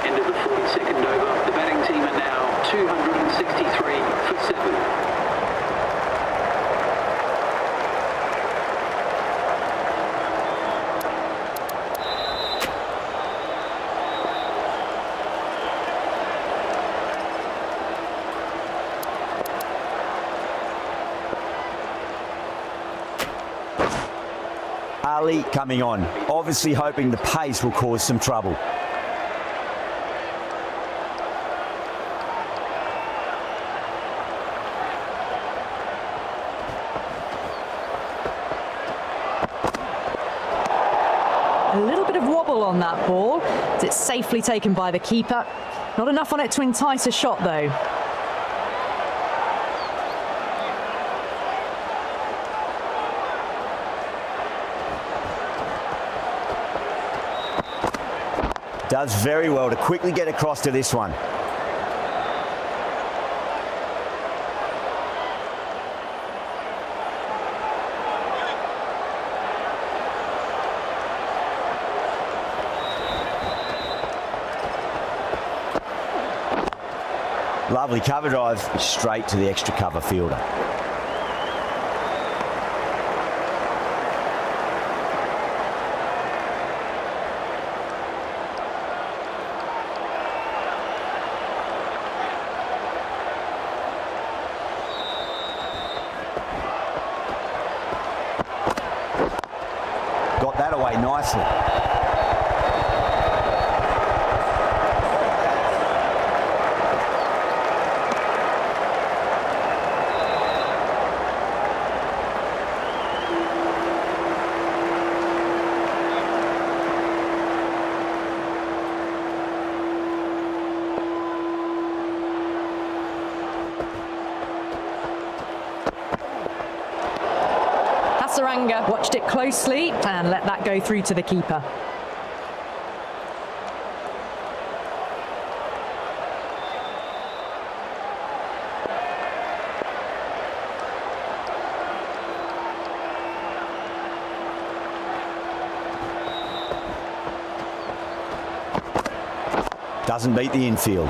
[SPEAKER 9] End of the 42nd over. The batting team are now 263 for 7.
[SPEAKER 5] Ali coming on, obviously hoping the pace will cause some trouble.
[SPEAKER 8] A little bit of wobble on that ball. It's safely taken by the keeper. Not enough on it to entice a shot, though.
[SPEAKER 5] Does very well to quickly get across to this one. Lovely cover drive straight to the extra cover fielder. Got that away nicely.
[SPEAKER 8] Saranga watched it closely and let that go through to the keeper.
[SPEAKER 5] Doesn't beat the infield.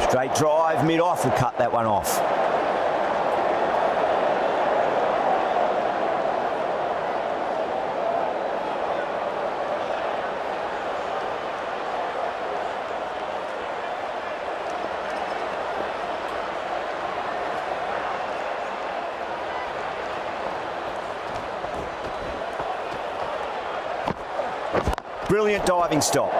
[SPEAKER 5] Straight drive, mid-off, will cut that one off. Brilliant diving stop.
[SPEAKER 9] The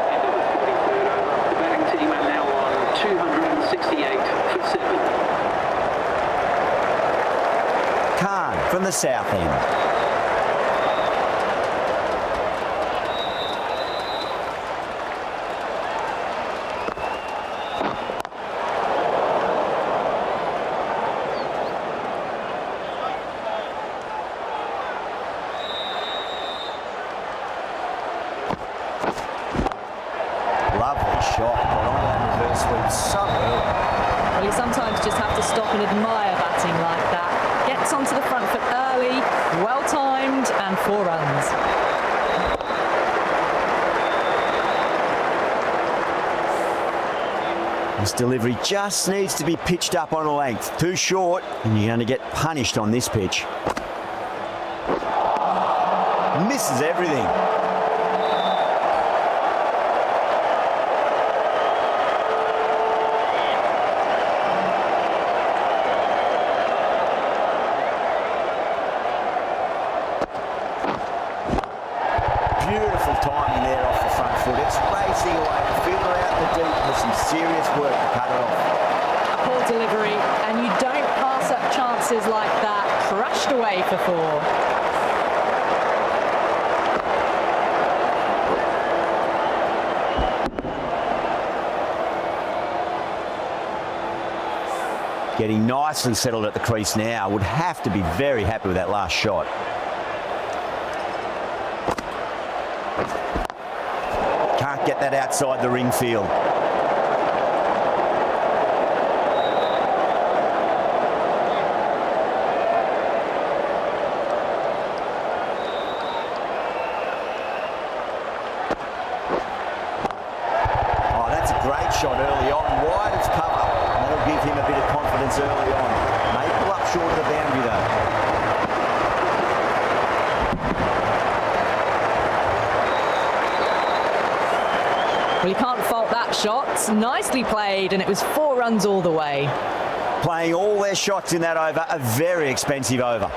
[SPEAKER 9] batting team are now on 268 for 7.
[SPEAKER 5] Khan from the south end. Lovely shot, but on that reverse sweep so early.
[SPEAKER 8] Well, you sometimes just have to stop and admire batting like that. Gets onto the front foot early, well timed, and 4 runs.
[SPEAKER 5] This delivery just needs to be pitched up on a length. Too short, and you're going to get punished on this pitch. Misses everything. Beautiful timing there off the front foot. It's racing away. The fielder out the deep with some serious work to cut it off.
[SPEAKER 8] A poor delivery, and you don't pass up chances like that. Crushed away for 4.
[SPEAKER 5] Getting nicely settled at the crease now. Would have to be very happy with that last shot. Can't get that outside the ring field. Oh, that's a great shot early on. Wide as cover. And that'll give him a bit of confidence early on. May pull up short of the boundary though.
[SPEAKER 8] Well, you can't fault that shot. Nicely played, and it was 4 runs all the way.
[SPEAKER 5] Playing all their shots in that over, a very expensive over.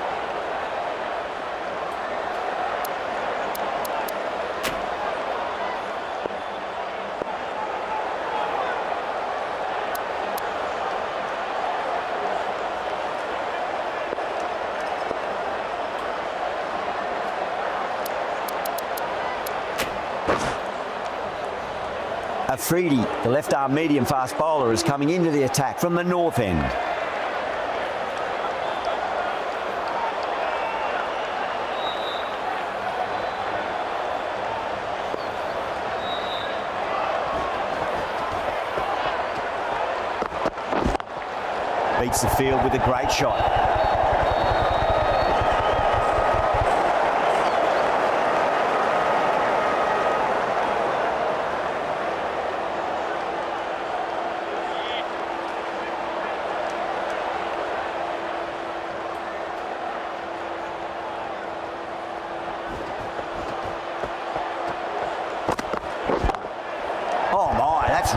[SPEAKER 5] Afridi, the left-arm medium-fast bowler, is coming into the attack from the north end. Beats the field with a great shot.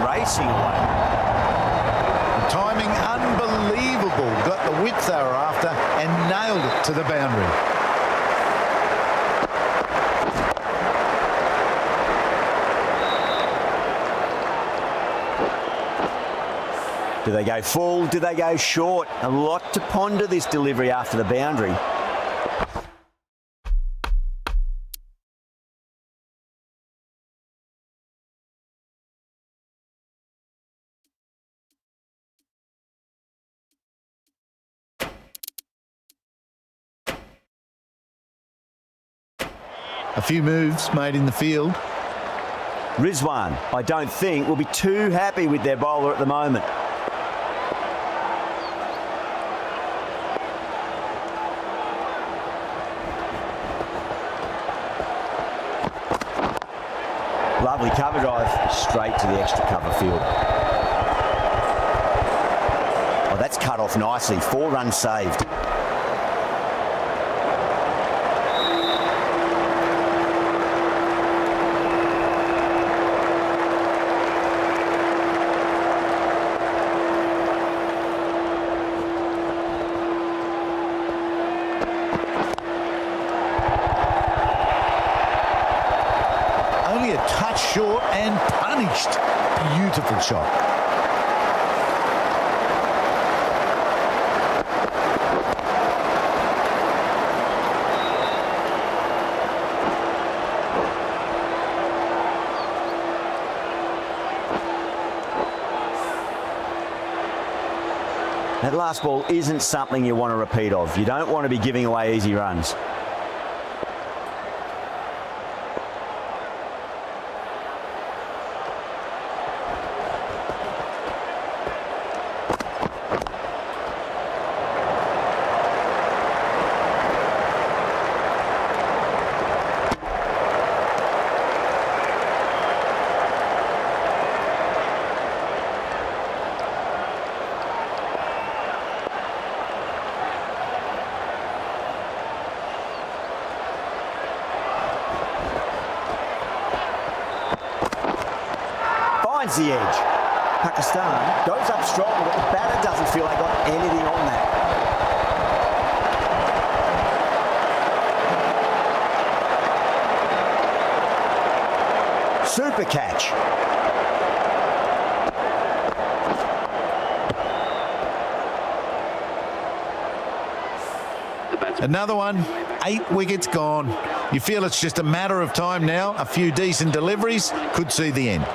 [SPEAKER 5] Racing away.
[SPEAKER 12] The timing unbelievable. Got the width they were after and nailed it to the boundary.
[SPEAKER 5] Do they go full? Do they go short? A lot to ponder this delivery after the boundary.
[SPEAKER 12] A few moves made in the field.
[SPEAKER 5] Rizwan, I don't think, will be too happy with their bowler at the moment. Lovely cover drive straight to the extra cover field. Oh, that's cut off nicely. 4 runs saved.
[SPEAKER 12] Only a touch short and punished. Beautiful shot.
[SPEAKER 5] That last ball isn't something you want to repeat of. You don't want to be giving away easy runs. Finds the edge. Pakistan goes up strong, but the batter doesn't feel they got anything on that. Super catch.
[SPEAKER 12] Another one, 8 wickets gone. You feel it's just a matter of time now. A few decent deliveries could see the end.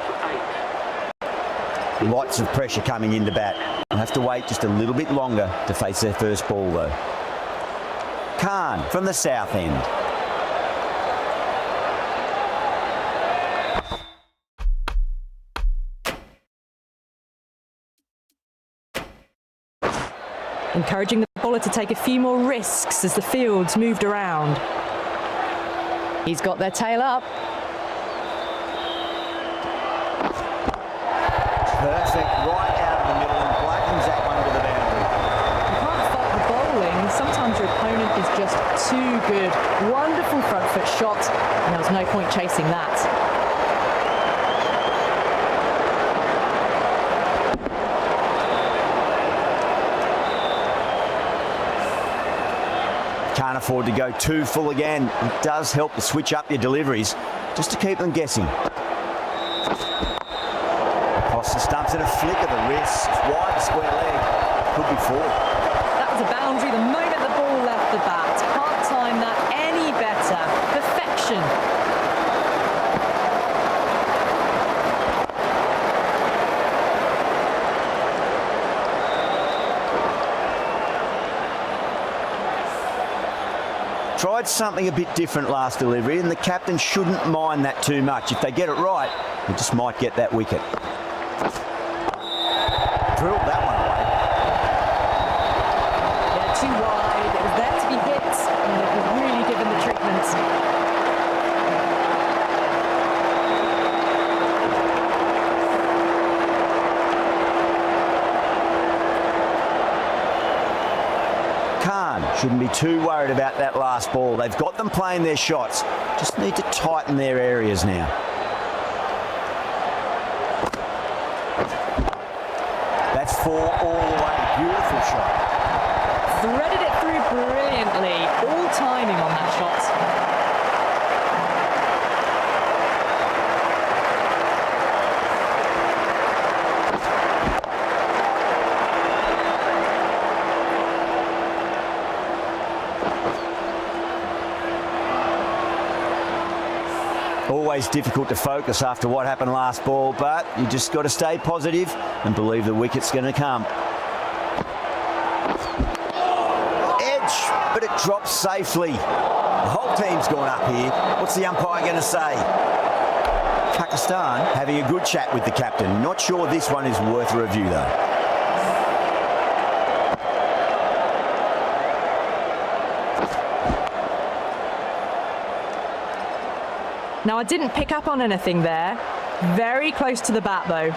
[SPEAKER 5] Lots of pressure coming in to bat. They'll have to wait just a little bit longer to face their first ball though. Khan from the south end.
[SPEAKER 8] Encouraging the bowler to take a few more risks as the field's moved around. He's got their tail up.
[SPEAKER 5] Perfect, right out of the middle and blackens that one to the boundary.
[SPEAKER 8] You can't fault the bowling. Sometimes your opponent is just too good. Wonderful front foot shot, and there was no point chasing that.
[SPEAKER 5] Can't afford to go too full again. It does help to switch up your deliveries just to keep them guessing. Across the stumps and a flick of the wrist. Wide square leg. Could be 4.
[SPEAKER 8] That was a boundary the moment the ball left the bat. Can't time that any better. Perfection.
[SPEAKER 5] Tried something a bit different last delivery, and the captain shouldn't mind that too much. If they get it right, they just might get that wicket. Drilled that one away.
[SPEAKER 8] Yeah, too wide. It was there to be hit, and it was really given the treatment.
[SPEAKER 5] Shouldn't be too worried about that last ball. They've got them playing their shots. Just need to tighten their areas now. That's 4 all the way. Beautiful shot.
[SPEAKER 8] Threaded it through brilliantly. All timing on that shot.
[SPEAKER 5] Always difficult to focus after what happened last ball, but you just got to stay positive and believe the wicket's going to come. Edge, but it drops safely. The whole team's gone up here. What's the umpire going to say? Pakistan having a good chat with the captain. Not sure this one is worth a review though.
[SPEAKER 8] Now, I didn't pick up on anything there. Very close to the bat, though.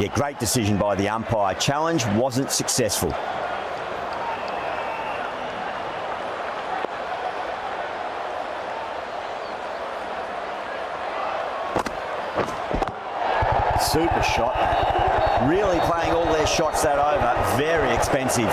[SPEAKER 5] Yeah, great decision by the umpire. Challenge wasn't successful. Super shot. Really playing all their shots that over. Very expensive.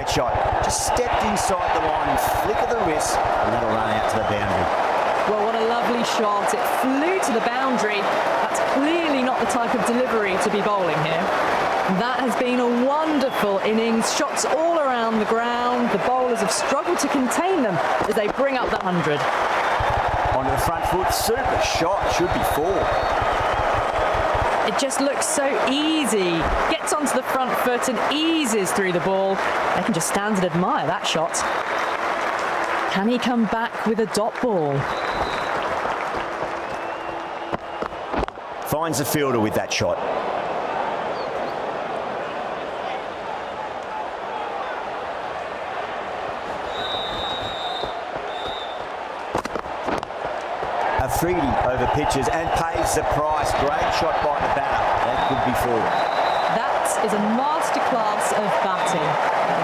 [SPEAKER 5] Shot. Just stepped inside the line and flick of the wrist, and that'll run out to the boundary.
[SPEAKER 8] Well, what a lovely shot. It flew to the boundary. That's clearly not the type of delivery to be bowling here. That has been a wonderful innings. Shots all around the ground. The bowlers have struggled to contain them as they bring up the 100.
[SPEAKER 5] Onto the front foot. Super shot. Should be 4.
[SPEAKER 8] It just looks so easy. Gets onto the front foot and eases through the ball. They can just stand and admire that shot. Can he come back with a dot ball?
[SPEAKER 5] Finds the fielder with that shot. Afridi over pitches and pays the price. Great shot by the batter. That could be 4.
[SPEAKER 8] That is a masterclass of batting.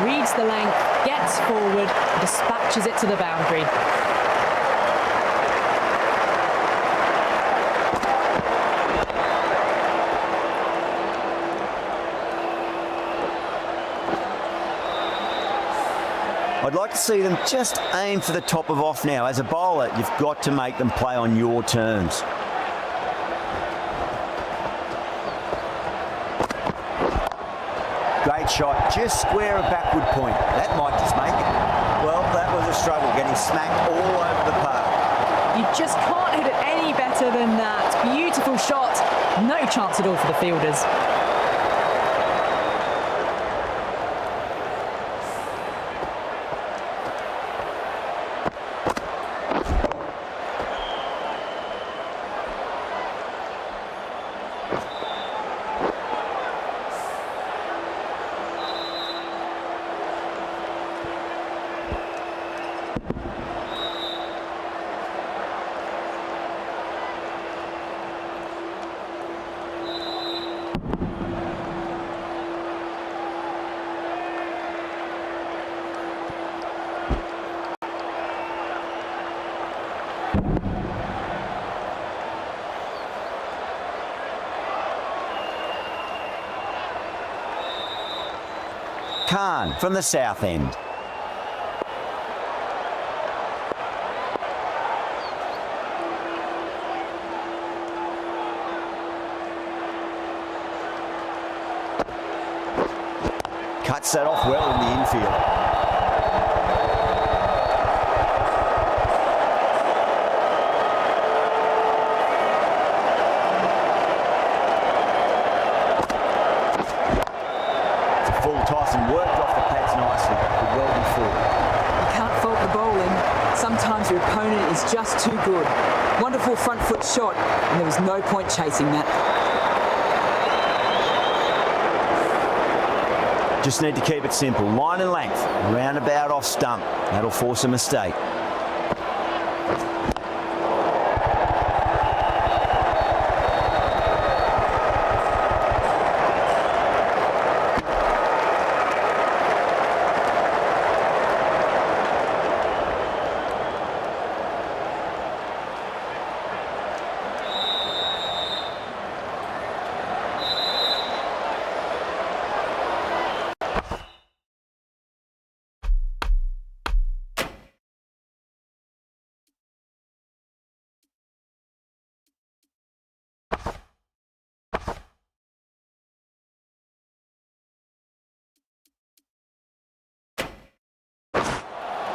[SPEAKER 8] Reads the length, gets forward, dispatches it to the boundary.
[SPEAKER 5] I'd like to see them just aim for the top of off now. As a bowler, you've got to make them play on your terms. Great shot, just square a backward point. That might just make it. Well, that was a struggle, getting smacked all over the park.
[SPEAKER 8] You just can't hit it any better than that. Beautiful shot. No chance at all for the fielders.
[SPEAKER 5] Khan from the south end. Cuts that off well in the infield. And worked off the pads nicely, but well before.
[SPEAKER 11] You can't fault the bowling. Sometimes your opponent is just too good. Wonderful front foot shot, and there was no point chasing that.
[SPEAKER 5] Just need to keep it simple. Line and length, roundabout off stump. That'll force a mistake.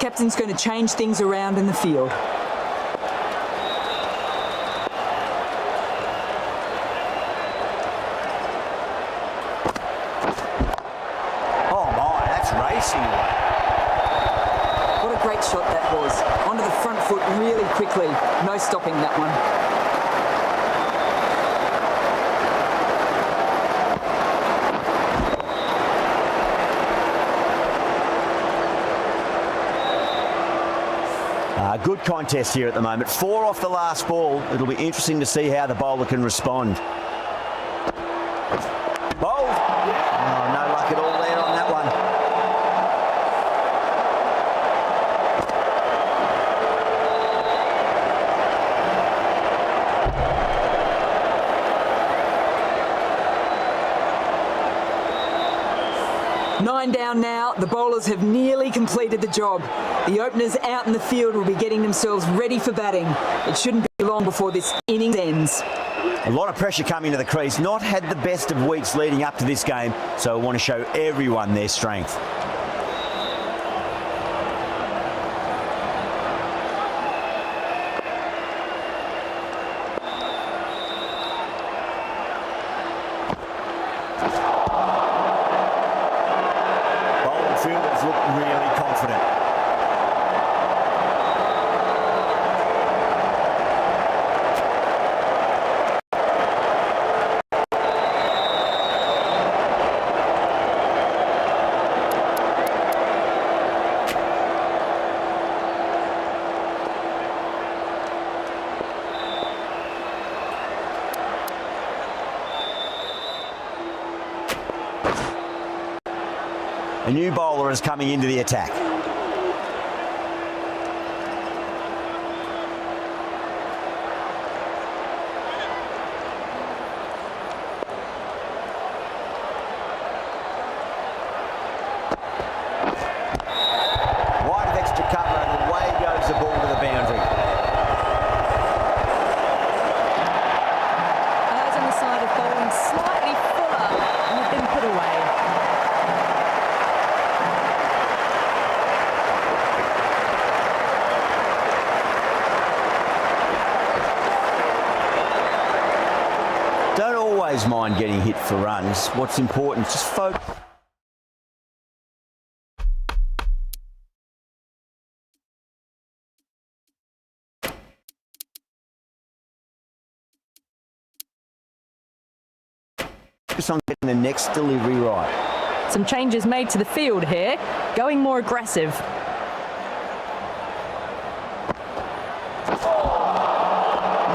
[SPEAKER 11] Captain's going to change things around in the field.
[SPEAKER 5] Oh my, that's racing away.
[SPEAKER 11] What a great shot that was. Onto the front foot really quickly. No stopping that one.
[SPEAKER 5] Good contest here at the moment. 4 off the last ball. It'll be interesting to see how the bowler can respond. Bowled. Oh, no luck at all there on that one.
[SPEAKER 11] Nine down now. The bowlers have nearly completed the job. The openers out in the field will be getting themselves ready for batting. It shouldn't be long before this innings ends.
[SPEAKER 5] A lot of pressure coming to the crease. Not had the best of weeks leading up to this game, so I want to show everyone their strength. Fielders look really confident. A new bowler is coming into the attack. Wide batters mind getting hit for runs. What's important is just focus. On getting the next delivery right.
[SPEAKER 8] Some changes made to the field here, going more aggressive.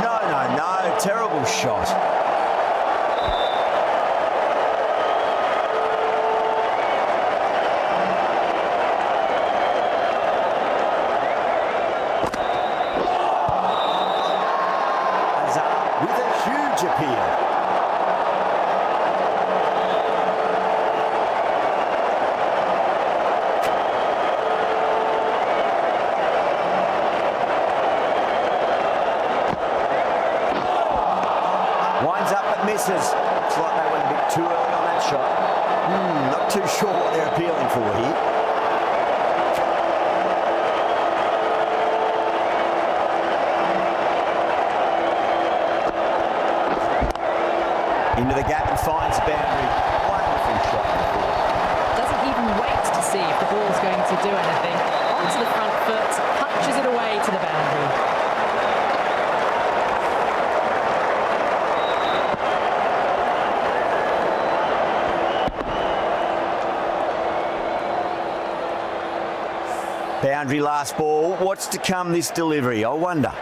[SPEAKER 5] No, terrible shot. Azar with a huge appeal. Misses. Looks like they went a bit too early on that shot. Not too sure what they're appealing for here. Into the gap and finds the boundary. Wonderful shot.
[SPEAKER 8] Doesn't even wait to see if the ball's going to do anything. Onto the front foot, punches it away to the boundary.
[SPEAKER 5] Boundary last ball. What's to come this delivery? I wonder.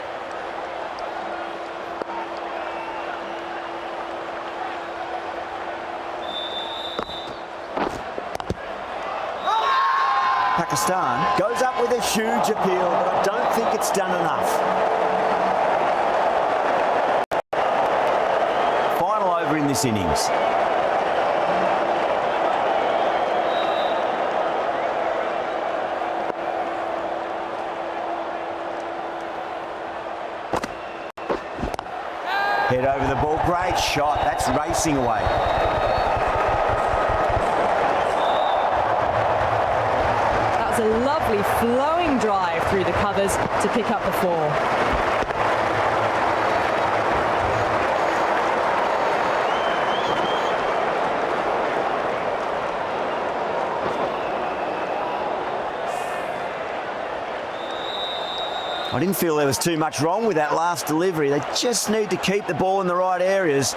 [SPEAKER 5] Pakistan goes up with a huge appeal, but I don't think it's done enough. Final over in this innings. Head over the ball, great shot. That's racing away.
[SPEAKER 8] That was a lovely flowing drive through the covers to pick up the 4.
[SPEAKER 5] I didn't feel there was too much wrong with that last delivery. They just need to keep the ball in the right areas.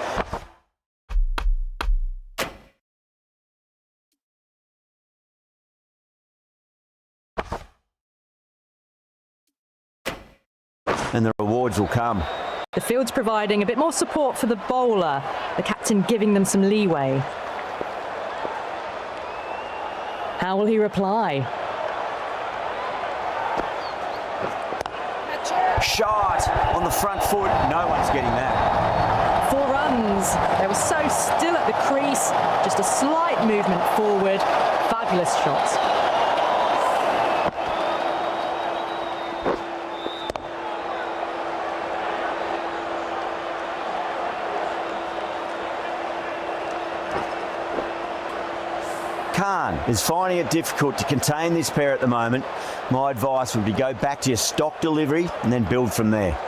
[SPEAKER 5] And the rewards will come.
[SPEAKER 8] The field's providing a bit more support for the bowler, the captain giving them some leeway. How will he reply?
[SPEAKER 5] Shot on the front foot. No one's getting that.
[SPEAKER 8] 4 runs. They were so still at the crease. Just a slight movement forward. Fabulous shots.
[SPEAKER 5] Khan is finding it difficult to contain this pair at the moment. My advice would be go back to your stock delivery and then build from there.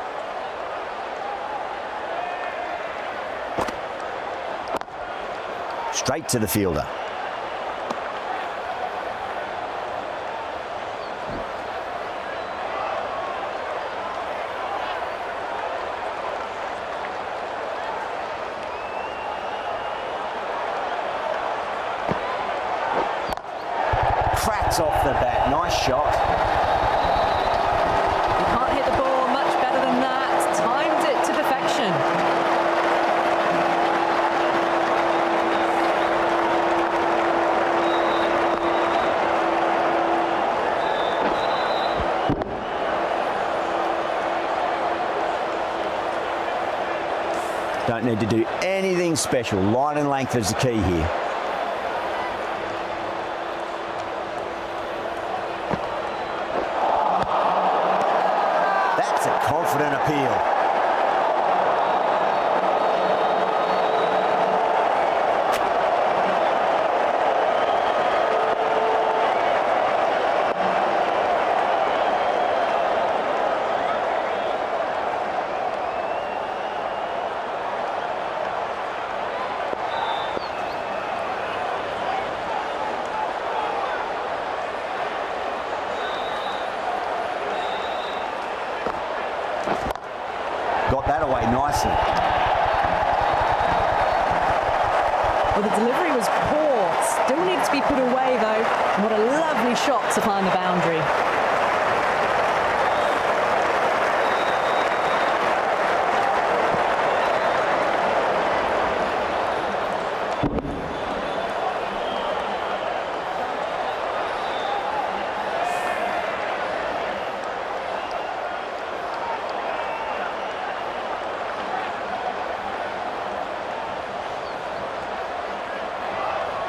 [SPEAKER 5] Straight to the fielder. Cracks off the bat. Nice shot.
[SPEAKER 8] You can't hit the ball much better than that. Timed it to perfection.
[SPEAKER 5] Don't need to do anything special. Line and length is the key here. That's a confident appeal. that away nicely.
[SPEAKER 8] Well, the delivery was poor. Still needs to be put away, though. And what a lovely shot to find the boundary.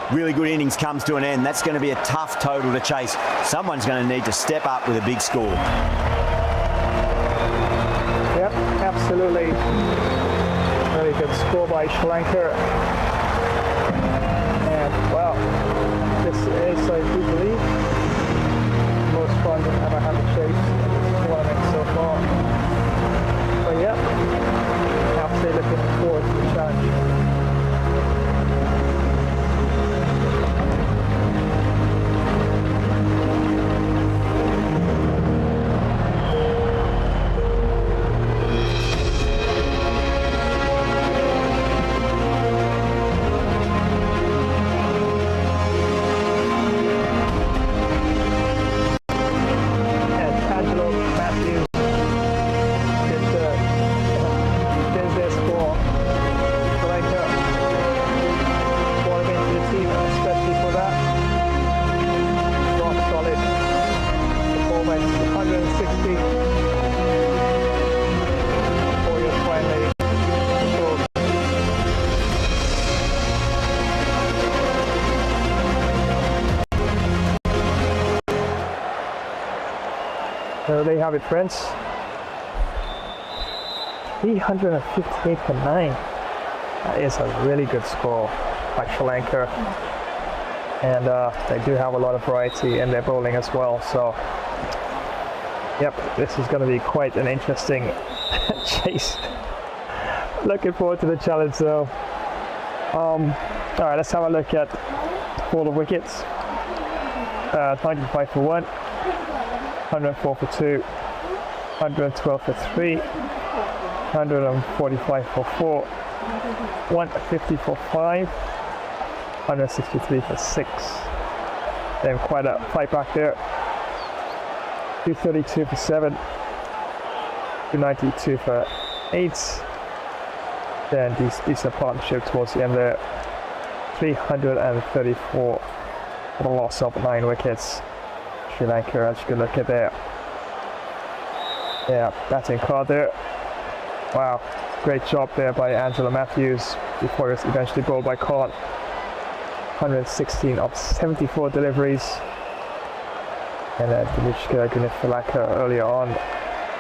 [SPEAKER 5] Really good innings comes to an end. That's going to be a tough total to chase. Someone's going to need to step up with a big score.
[SPEAKER 2] Yep, absolutely. Very good score by Sri Lanka. And, well, this is, I do believe, the most fun I've ever had to chase in this tournament so far. But, yeah, absolutely looking forward to the challenge. So there you have it, friends. 358 for 9. That is a really good score by Sri Lanka. And they do have a lot of variety in their bowling as well. So, yep, this is going to be quite an interesting chase. Looking forward to the challenge though. Alright, let's have a look at all the wickets. 95 for 1. 104 for 2, 112 for 3, 145 for 4, 150 for 5, 163 for 6. Then quite a fight back there. 232 for 7, 292 for 8. Then decent partnership towards the end there. 334 for the loss of 9 wickets. Sri Lanka, as you can look at there. Yeah, batting card there. Wow, great job there by Angela Matthews before it was eventually bowled by Khan. 116 of 74 deliveries. And then Dinesh Gunithalaka earlier on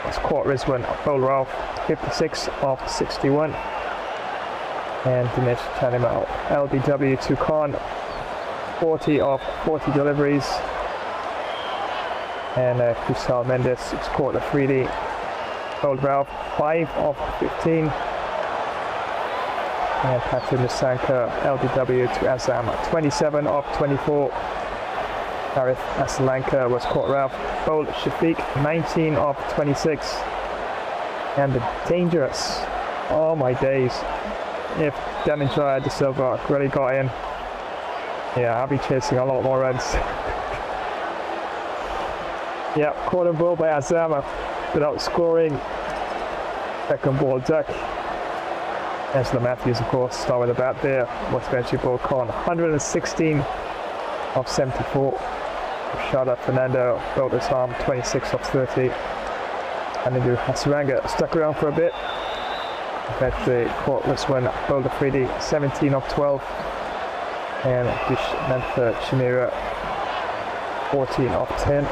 [SPEAKER 2] was caught Rizwan bowled Ralph, 56 of 61. And Dinesh Chandimal LBW to Khan, 40 of 40 deliveries. And Kusal Mendes scored a 3D. Bowled Ralph, 5 of 15. And Patu Nisanka LBW to Azam, 27 of 24. Harith Asalanka was caught Ralph. Bowled Shafiq, 19 of 26. And the dangerous, oh my days, if Dhananjaya De Silva really got in, yeah, I'll be chasing a lot more runs. Yeah, caught and ball by Azama without scoring. Second ball duck. Angela Matthews, of course, start with the bat there. Was eventually ball Khan, 116 of 74. Shada Fernando bowled his arm, 26 of 30. And then Hasaranga stuck around for a bit. Eventually caught this one, bowled a 3D, 17 of 12. And Vishmantha Chimera, 14 of 10.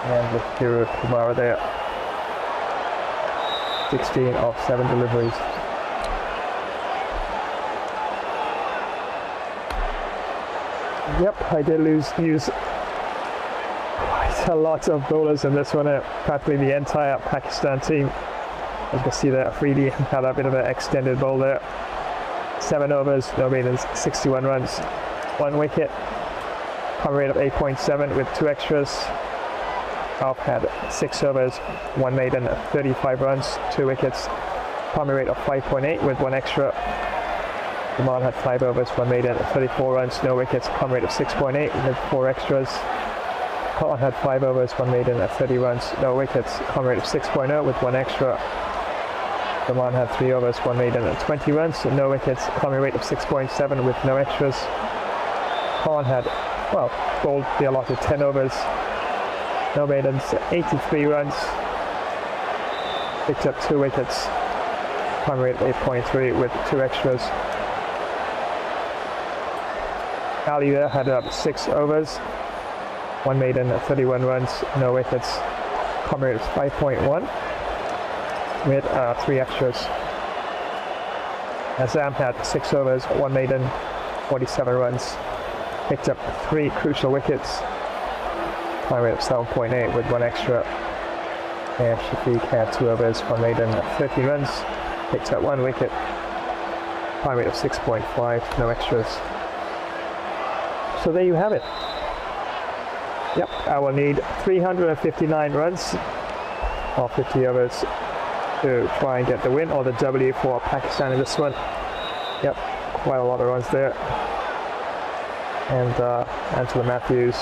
[SPEAKER 2] And with Kiru Kumara there, 16 of 7 deliveries. Yep, I did use quite a lot of bowlers in this one, practically the entire Pakistan team. As you can see there, 3D had a bit of an extended bowl there. 7 overs, no more than 61 runs, 1 wicket. Cover rate of 8.7 with 2 extras. Ralph had 6 overs, 1 maiden, 35 runs, 2 wickets, primary rate of 5.8 with 1 extra. Oman had 5 overs, 1 maiden, 34 runs, no wickets, primary rate of 6.8 with 4 extras. Scotland had 5 overs, 1 maiden, 30 runs, no wickets, primary rate of 6.0 with 1 extra. Oman had 3 overs, 1 maiden, 20 runs, no wickets, primary rate of 6.7 with no extras. Khan had, well, bowled the allotted 10 overs, no maidens, 83 runs, picked up 2 wickets, primary rate of 8.3 with 2 extras. Ali there had 6 overs, 1 maiden, 31 runs, no wickets, primary rate of 5.1 with 3 extras. Azam had 6 overs, 1 maiden, 47 runs, picked up 3 crucial wickets, primary rate of 7.8 with 1 extra. And Shafiq had 2 overs, 1 maiden, 13 runs, picked up 1 wicket, primary rate of 6.5, no extras. So there you have it. Yep, I will need 359 runs or 50 overs to try and get the win or the W for Pakistan in this one. Yep, quite a lot of runs there. And Angela Matthews,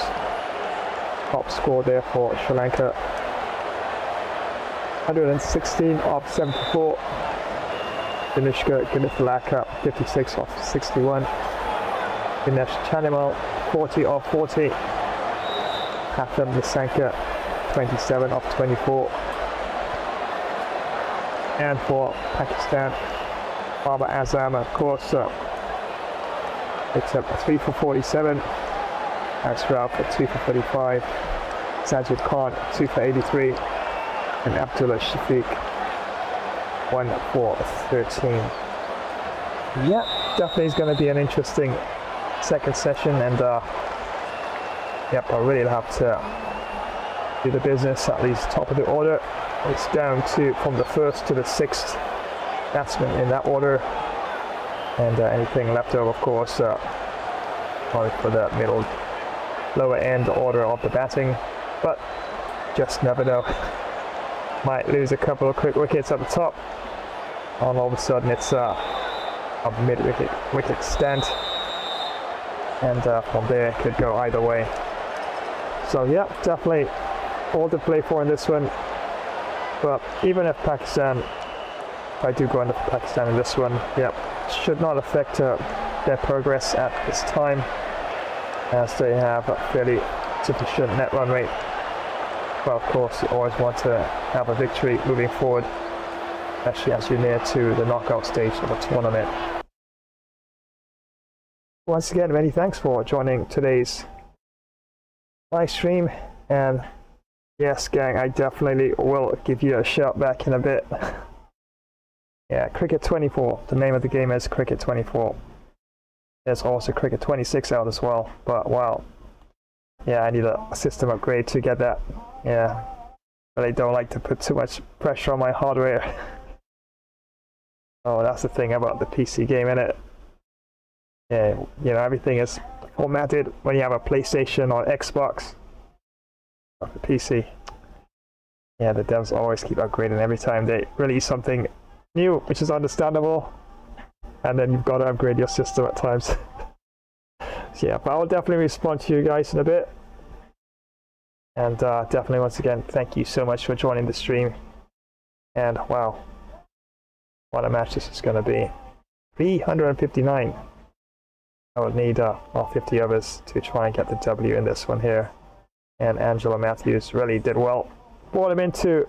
[SPEAKER 2] top score there for Sri Lanka. 116 of 74. Dinishka Ginithalaka, 56 of 61. Dinesh Chanimal, 40 of 40. Hatham Nisanka, 27 of 24. And for Pakistan, Babar Azam, of course, picks up 3 for 47. Ashraf for 2 for 35. Sajid Khan, 2 for 83. And Abdullah Shafiq, 1 for 13. Yeah, definitely is going to be an interesting second session, and yep, I really have to do the business at least top of the order. It's down to from the 1st to the 6th batsman in that order, and anything left over, of course, probably for the middle, lower end order of the batting, but just never know. Might lose a couple of quick wickets at the top, and all of a sudden it's a mid-wicket stand, and from there it could go either way. So yeah, definitely all to play for in this one. But even if Pakistan, if I do go into Pakistan in this one, yeah, should not affect their progress at this time, as they have a fairly sufficient net run rate. But of course, you always want to have a victory moving forward, especially as you're near to the knockout stage of the tournament. Once again, many thanks for joining today's live stream, and yes, gang, I definitely will give you a shout back in a bit. Yeah, Cricket 24, the name of the game is Cricket 24. There's also Cricket 26 out as well, but wow, yeah, I need a system upgrade to get that. Yeah, but I don't like to put too much pressure on my hardware. Oh, that's the thing about the PC game, innit? Yeah, you know, everything is formatted when you have a PlayStation or Xbox or the PC. Yeah, the devs always keep upgrading every time they release something new, which is understandable. And then you've got to upgrade your system at times. So yeah, but I'll definitely respond to you guys in a bit. And definitely, once again, thank you so much for joining the stream. And wow, what a match this is going to be. 359. I would need all 50 others to try and get the W in this one here. And Angela Matthews really did well. Brought him into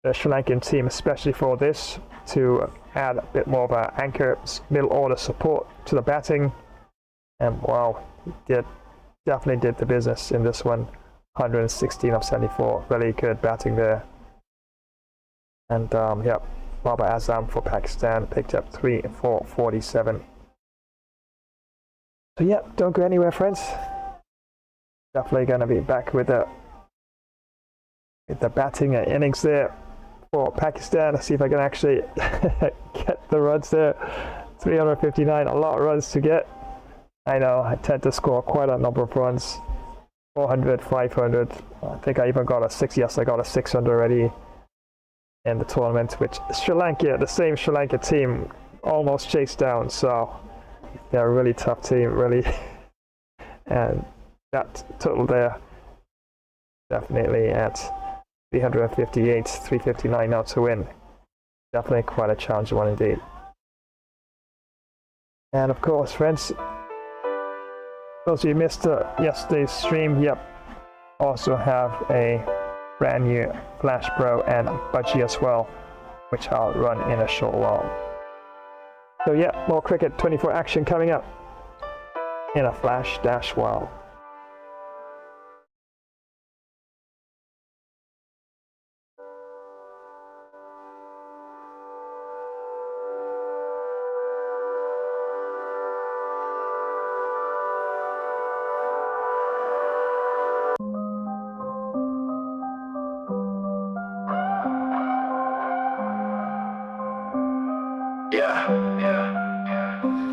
[SPEAKER 2] the Sri Lankan team, especially for this, to add a bit more of an anchor, middle order support to the batting. And wow, he definitely did the business in this one. 116 of 74, really good batting there. And yeah, Babar Azam for Pakistan picked up 3 for 47. So yeah, don't go anywhere, friends. Definitely going to be back with the batting innings there for Pakistan. Let's see if I can actually get the runs there. 359, a lot of runs to get. I know, I tend to score quite a number of runs 400, 500. I think I even got a 6. Yes, I got a 600 already in the tournament, which Sri Lanka, the same Sri Lanka team, almost chased down. So they're a really tough team, really. And that total there, definitely at 358, 359 now to win. Definitely quite a challenging one indeed. And of course, friends, those of you missed yesterday's stream, yep, also have a brand new Flash Pro and Budgie as well, which I'll run in a short while. So yeah, more cricket 24 action coming up in a flash dash while.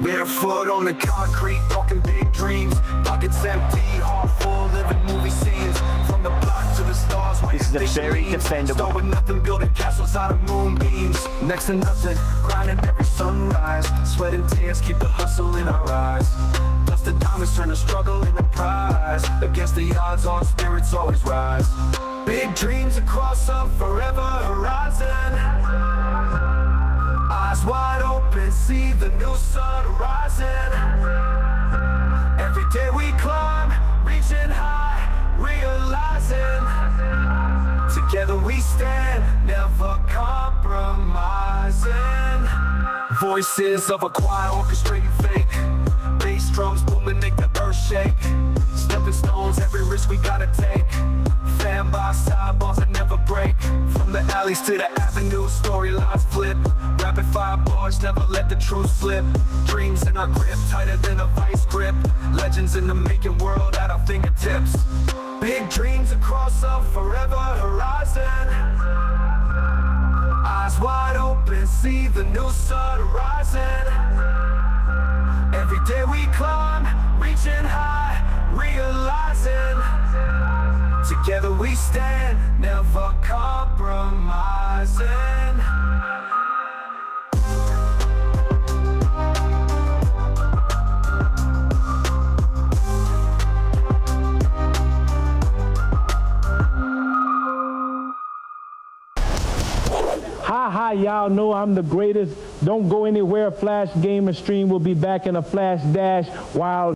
[SPEAKER 1] Barefoot on the concrete, talking big dreams. Pockets empty, heart full, living movie scenes. From the block to the stars.
[SPEAKER 5] This is a very defendable.
[SPEAKER 1] With nothing, building castles out of moonbeams. Next to nothing, grinding every sunrise. Sweat and tears keep the hustle in our eyes. Dust the diamonds turn the struggle into prize. Against the odds, our spirits always rise. Big dreams across a forever horizon. Eyes wide open, see the new sun rising. Every day we climb, reaching high, realizing. Together we stand, never compromising. Voices of a choir orchestrating fake. Bass drums booming, make the earth shake. Stepping stones, every risk we gotta take. Fan by side, balls that never break. From the alleys to the avenue, storylines flip. Rapid fire bars, never let the truth slip. Dreams in our grip, tighter than a vice grip. Legends in the making, world at our fingertips. Big dreams across a forever horizon. Eyes wide open, see the new sun rising. Every day we climb, reaching high, realizing. Together we stand, never compromising.
[SPEAKER 13] Hi, y'all know I'm the greatest. Don't go anywhere. Flash Gamer Stream will be back in a flash dash while...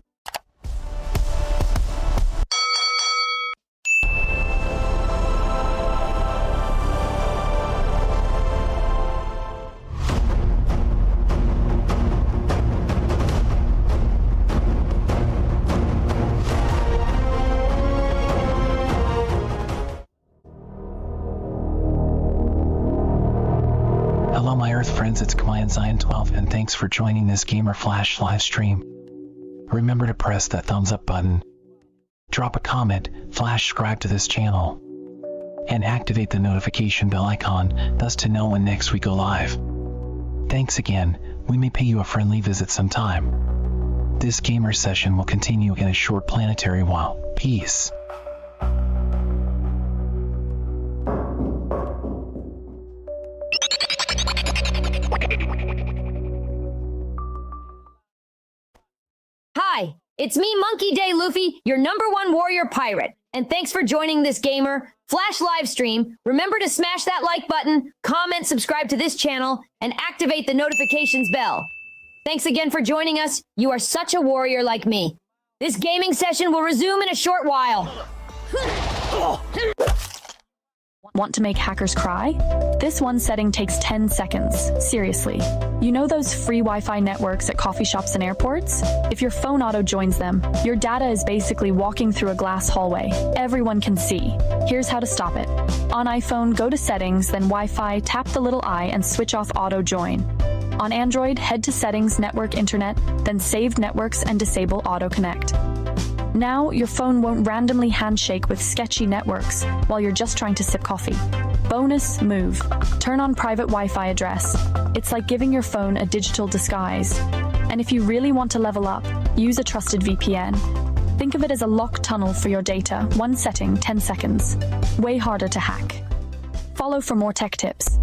[SPEAKER 14] Hello my Earth friends, it's Zion12 and thanks for joining this Gamer Flash live stream. Remember to press that thumbs up button, drop a comment, flash subscribe to this channel, and activate the notification bell icon thus to know when next we go live. Thanks again, we may pay you a friendly visit sometime. This gamer session will continue in a short planetary while. Peace.
[SPEAKER 3] Hi, it's me, Monkey Day Luffy, your #1 warrior pirate. And thanks for joining this Gamer Flash live stream. Remember to smash that like button, comment, subscribe to this channel, and activate the notifications bell. Thanks again for joining us. You are such a warrior like me. This gaming session will resume in a short while.
[SPEAKER 15] Want to make hackers cry? This one setting takes 10 seconds. Seriously. You know those free Wi-Fi networks at coffee shops and airports? If your phone auto joins them, your data is basically walking through a glass hallway. Everyone can see. Here's how to stop it. On iPhone, go to Settings, then Wi-Fi, tap the little I and switch off auto join. On Android, head to Settings, Network, Internet, then Saved Networks and disable Auto Connect. Now, your phone won't randomly handshake with sketchy networks while you're just trying to sip coffee. Bonus move. Turn on private Wi-Fi address. It's like giving your phone a digital disguise. And if you really want to level up, use a trusted VPN. Think of it as a locked tunnel for your data, one setting, 10 seconds. Way harder to hack. Follow for more tech tips.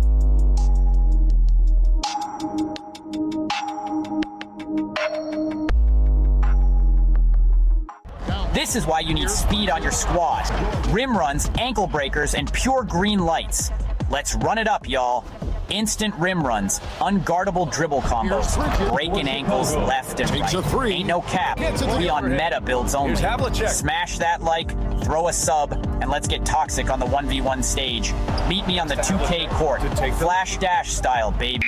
[SPEAKER 16] This is why you need speed on your squad. Rim runs, ankle breakers, and pure green lights. Let's run it up, y'all. Instant rim runs, unguardable dribble combos, breaking ankles left and right. Ain't no cap. We on meta builds only. Smash that like, throw a sub, and let's get toxic on the 1v1 stage. Meet me on the 2K court, Flash Dash style, baby.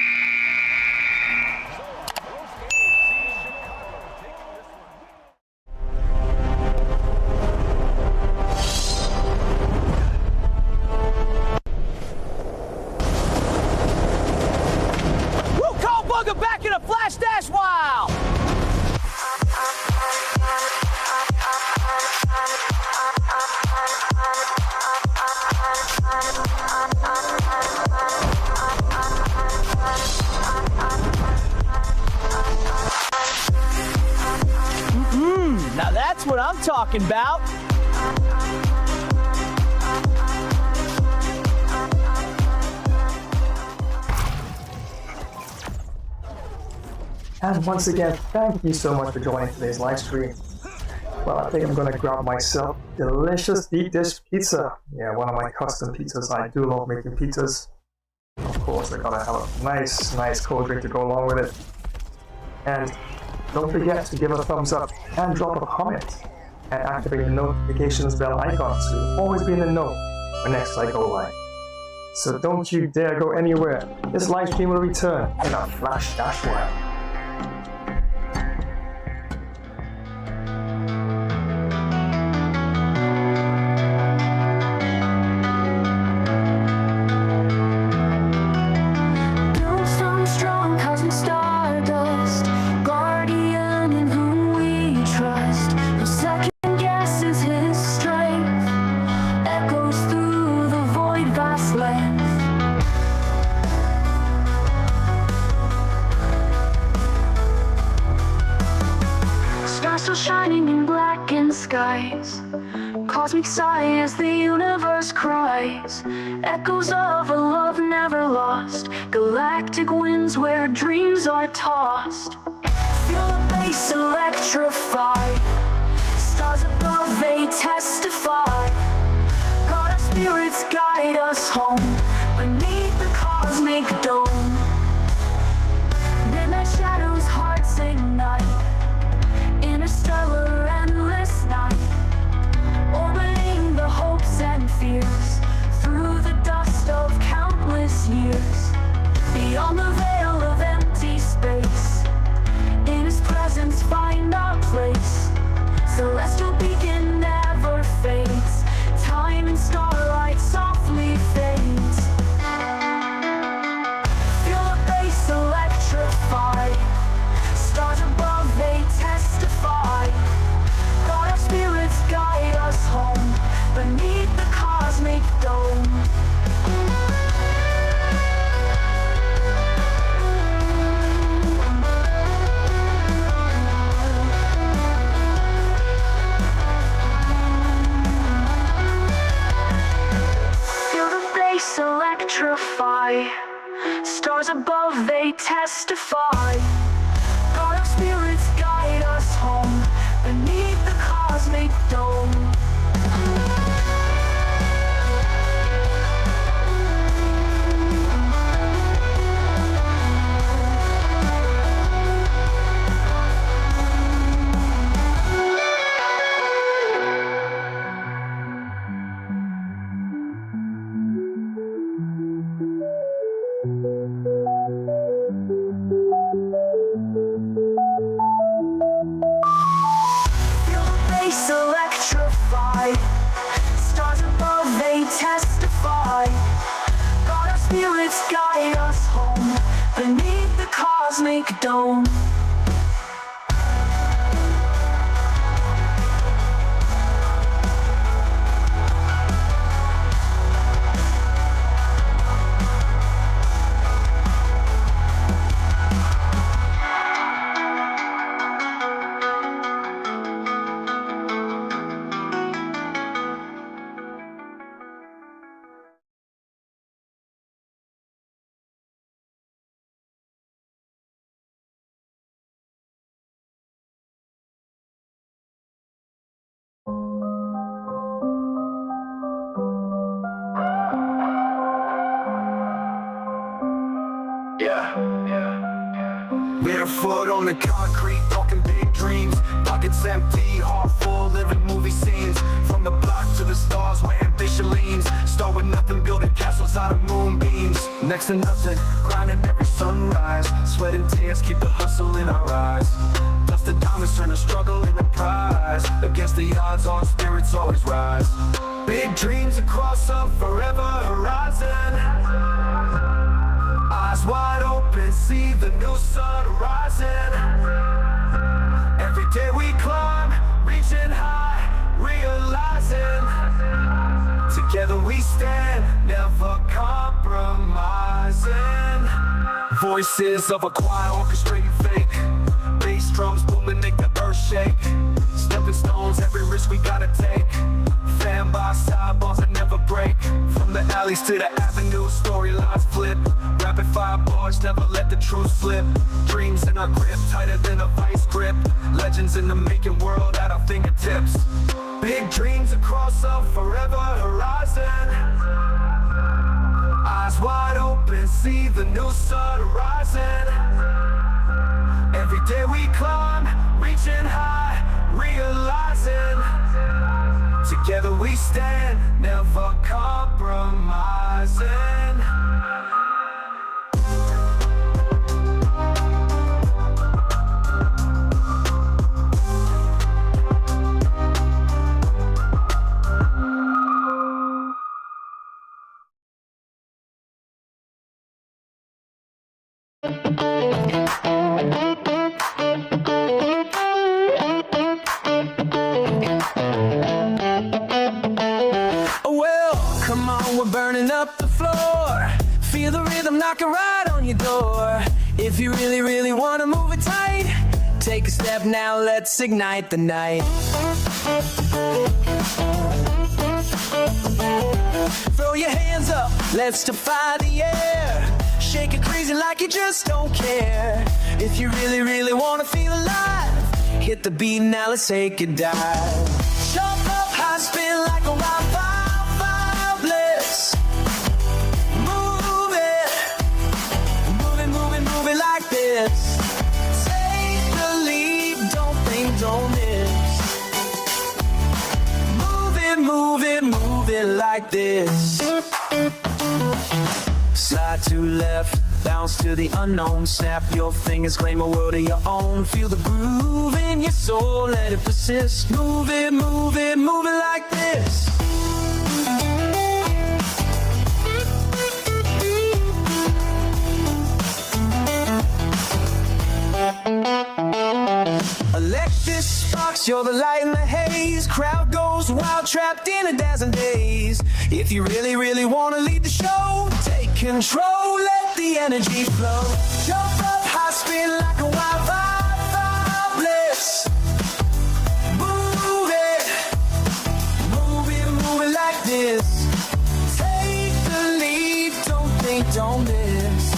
[SPEAKER 16] Back in a Flash Dash, wow! Now that's what I'm talking about.
[SPEAKER 2] And once again, thank you so much for joining today's live stream. Well, I think I'm gonna grab myself delicious deep dish pizza. Yeah, one of my custom pizzas. I do love making pizzas. Of course, I gotta have a nice cold drink to go along with it. And don't forget to give a thumbs up and drop a comment and activate the notifications bell icon so you'll always be in the know when next I go live. So don't you dare go anywhere. This live stream will return in a Flash Dash while.
[SPEAKER 1] Cosmic sigh as the universe cries. Echoes of a love never lost. Galactic winds where dreams are tossed. Feel the bass electrify. Stars above, they testify. God of spirits guide us home beneath the cosmic dome. Midnight shadows, hearts ignite. Interstellar, endless night. Orbiting the hopes and fears through the dust of countless years. Beyond the veil of empty space, in His presence find our place. Celestial beacon never fades. Time and starlight softly fades. Feel the bass electrify. Stars above, they testify. God of spirits guide us home beneath the cosmic dome. Feel the bass electrify. Stars above, they testify. God of spirits guide us home beneath the cosmic dome. Electrify. Stars above, they testify. God of spirits guide us home beneath the cosmic dome. Barefoot on the concrete, talking big dreams. Pockets empty, heart full, living movie scenes. From the block to the stars where ambition leans. Start with nothing, building castles out of moonbeams. Next to nothing, grinding every sunrise. Sweat and tears keep the hustle in our eyes. Dust the diamonds, turn the struggle into prize. Against the odds, our spirits always rise. Big dreams across a forever horizon. Eyes wide open, see the new sun rising. Every day we climb, reaching high, realizing. Together we stand, never compromising. Voices of a choir orchestrating fake. Bass drums booming, make the earth shake. Stepping stones, every risk we gotta take. Fan by side, bars that never break. From the alleys to the avenue, storylines flip. Rapid fire bars, never let the truth slip. Dreams in our grip, tighter than a vice grip. Legends in the making, world at our fingertips. Big dreams across a forever horizon. Eyes wide open, see the new sun rising. Every day we climb, reaching high, realizing. Together we stand, never compromising. Well, come on, we're burning up the floor. Feel the rhythm knocking right on your door. If you really, really want to move it tight, take a step now, let's ignite the night. Throw your hands up, let's defy the air. Shake it crazy like you just don't care. If you really, really want to feel alive, hit the beat now, let's take a dive. Jump up high, spin like a wild bliss. Move it, move it, move it, move it like this. Take the lead, don't think, don't miss. Move it, move it, move it like this. Slide to left, bounce to the unknown. Snap your fingers, claim a world of your own. Feel the groove in your soul, let it persist. Move it, move it, move it like this. Electric sparks, you're the light in the haze. Crowd goes wild, trapped in a dazzling daze. If you really, really want to lead the show, take control, let the energy flow. Jump up high, spin like a wild bliss. Move it, move it, move it like this. Take the lead, don't think, don't miss.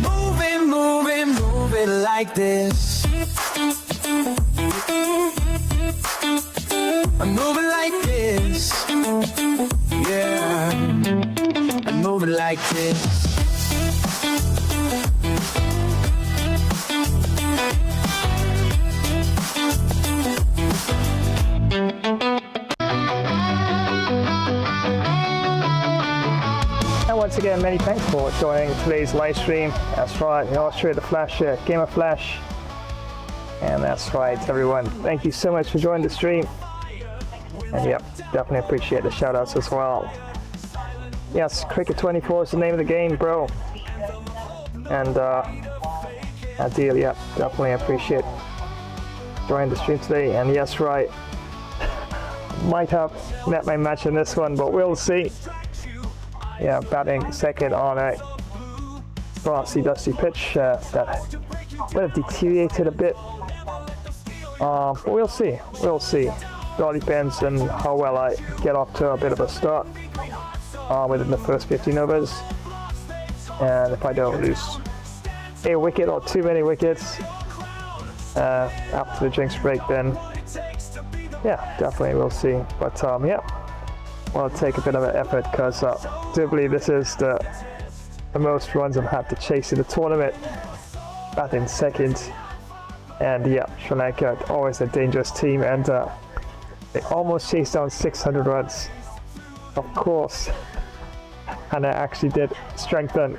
[SPEAKER 1] Move it, move it, move it like this. I'm moving like this. Yeah, I'm moving like this.
[SPEAKER 2] And once again, many thanks for joining today's live stream. That's right, Illustrate the Flash here, Game of Flash. And that's right, everyone. Thank you so much for joining the stream. And yep, definitely appreciate the shout outs as well. Yes, Cricket 24 is the name of the game, bro. And Adil, yep, definitely appreciate joining the stream today. And yes, right, might have met my match in this one, but we'll see. Yeah, batting second on a grassy, dusty pitch that would have deteriorated a bit. But we'll see. We'll see. It all depends on how well I get off to a bit of a start within the first 15 overs. And if I don't lose a wicket or too many wickets after the drinks break, then yeah, definitely we'll see. But yeah, well, it'll take a bit of an effort because I do believe this is the most runs I've had to chase in the tournament batting second. And yeah, Sri Lanka always a dangerous team, and they almost chased down 600 runs, of course. And they actually did strengthen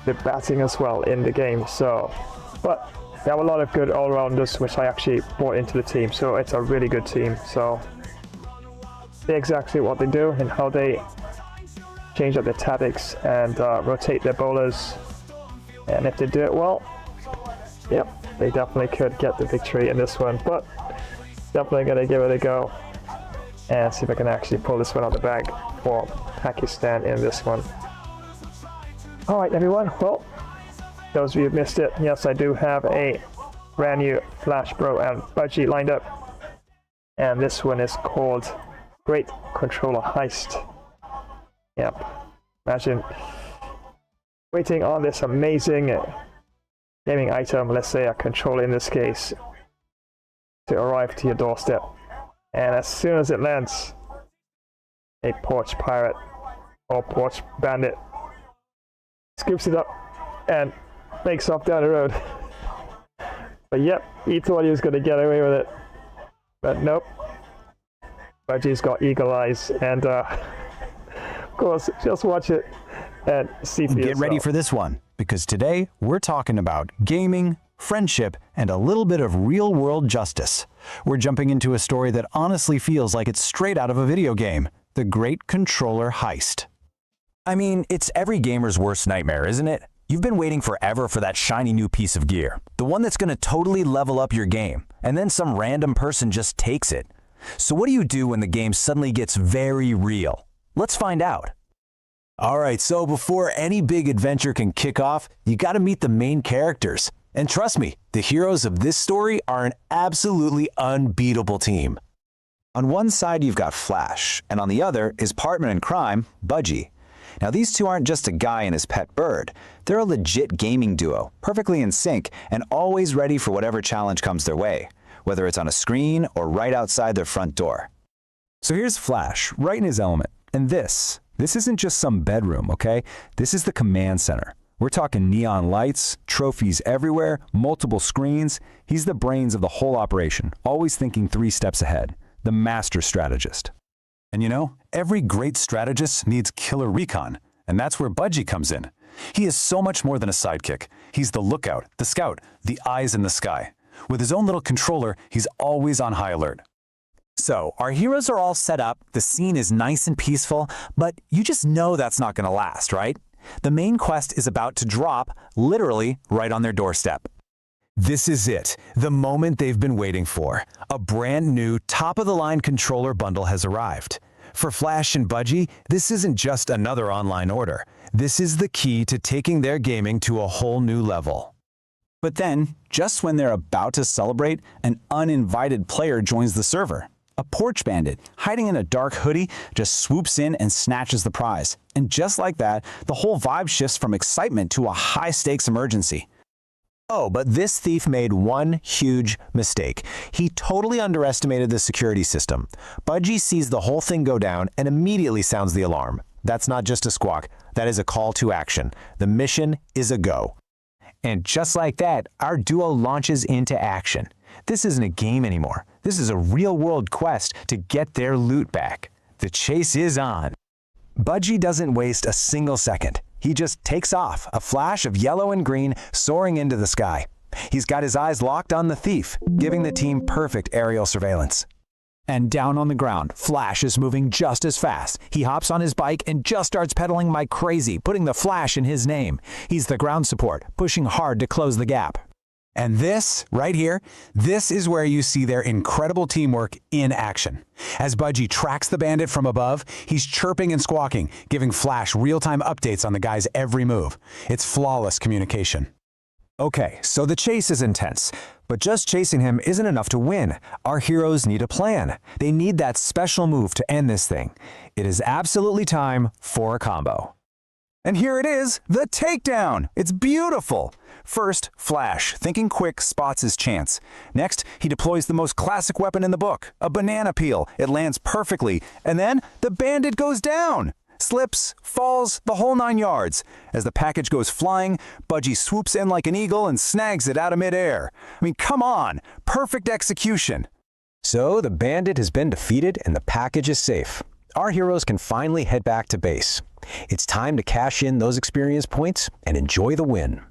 [SPEAKER 2] the batting as well in the game. So, but they have a lot of good all-rounders, which I actually brought into the team. So it's a really good team. So they exactly what they do and how they change up their tactics and rotate their bowlers. And if they do it well, yep, they definitely could get the victory in this one. But definitely gonna give it a go and see if I can actually pull this one out the bag for Pakistan in this one. All right, everyone. Well, those of you who missed it, yes, I do have a brand new Flash Bro and Budgie lined up, and this one is called Great Controller Heist. Yep. Imagine waiting on this amazing gaming item, let's say a controller in this case, to arrive to your doorstep, and as soon as it lands, a porch pirate or porch bandit scoops it up and makes off down the road. But yep, he thought he was going to get away with it, but nope. Budgie's got eagle eyes, and of course, just watch it and see for yourself.
[SPEAKER 17] Get ready for this one, because today we're talking about gaming, friendship, and a little bit of real-world justice. We're jumping into a story that honestly feels like it's straight out of a video game, the Great Controller Heist. I mean, it's every gamer's worst nightmare, isn't it? You've been waiting forever for that shiny new piece of gear, the one that's going to totally level up your game, and then some random person just takes it. So what do you do when the game suddenly gets very real? Let's find out. Alright, so before any big adventure can kick off, you gotta meet the main characters. And trust me, the heroes of this story are an absolutely unbeatable team. On one side you've got Flash, and on the other is partner in crime, Budgie. Now these two aren't just a guy and his pet bird. They're a legit gaming duo, perfectly in sync, and always ready for whatever challenge comes their way, whether it's on a screen or right outside their front door. So here's Flash, right in his element. And this isn't just some bedroom, okay? This is the command center. We're talking neon lights, trophies everywhere, multiple screens. He's the brains of the whole operation, always thinking 3 steps ahead. The master strategist. And you know, every great strategist needs killer recon, and that's where Budgie comes in. He is so much more than a sidekick. He's the lookout, the scout, the eyes in the sky. With his own little controller, he's always on high alert. So, our heroes are all set up, the scene is nice and peaceful, but you just know that's not going to last, right? The main quest is about to drop, literally right on their doorstep. This is it, the moment they've been waiting for. A brand new, top-of-the-line controller bundle has arrived. For Flash and Budgie, this isn't just another online order. This is the key to taking their gaming to a whole new level. But then, just when they're about to celebrate, an uninvited player joins the server. A porch bandit, hiding in a dark hoodie, just swoops in and snatches the prize. And just like that, the whole vibe shifts from excitement to a high-stakes emergency. Oh, but this thief made one huge mistake. He totally underestimated the security system. Budgie sees the whole thing go down and immediately sounds the alarm. That's not just a squawk, that is a call to action. The mission is a go. And just like that, our duo launches into action. This isn't a game anymore. This is a real-world quest to get their loot back. The chase is on. Budgie doesn't waste a single second. He just takes off, a flash of yellow and green soaring into the sky. He's got his eyes locked on the thief, giving the team perfect aerial surveillance. And down on the ground, Flash is moving just as fast. He hops on his bike and just starts pedaling like crazy, putting the Flash in his name. He's the ground support, pushing hard to close the gap. And this, right here, this is where you see their incredible teamwork in action. As Budgie tracks the bandit from above, he's chirping and squawking, giving Flash real-time updates on the guy's every move. It's flawless communication. Okay, so the chase is intense, but just chasing him isn't enough to win. Our heroes need a plan. They need that special move to end this thing. It is absolutely time for a combo. And here it is, the takedown! It's beautiful! First, Flash, thinking quick, spots his chance. Next, he deploys the most classic weapon in the book, a banana peel. It lands perfectly, and then the bandit goes down. Slips, falls, the whole 9 yards. As the package goes flying, Budgie swoops in like an eagle and snags it out of midair. I mean, come on, perfect execution.
[SPEAKER 18] So the bandit has been defeated and the package is safe. Our heroes can finally head back to base. It's time to cash in those experience points and enjoy the win.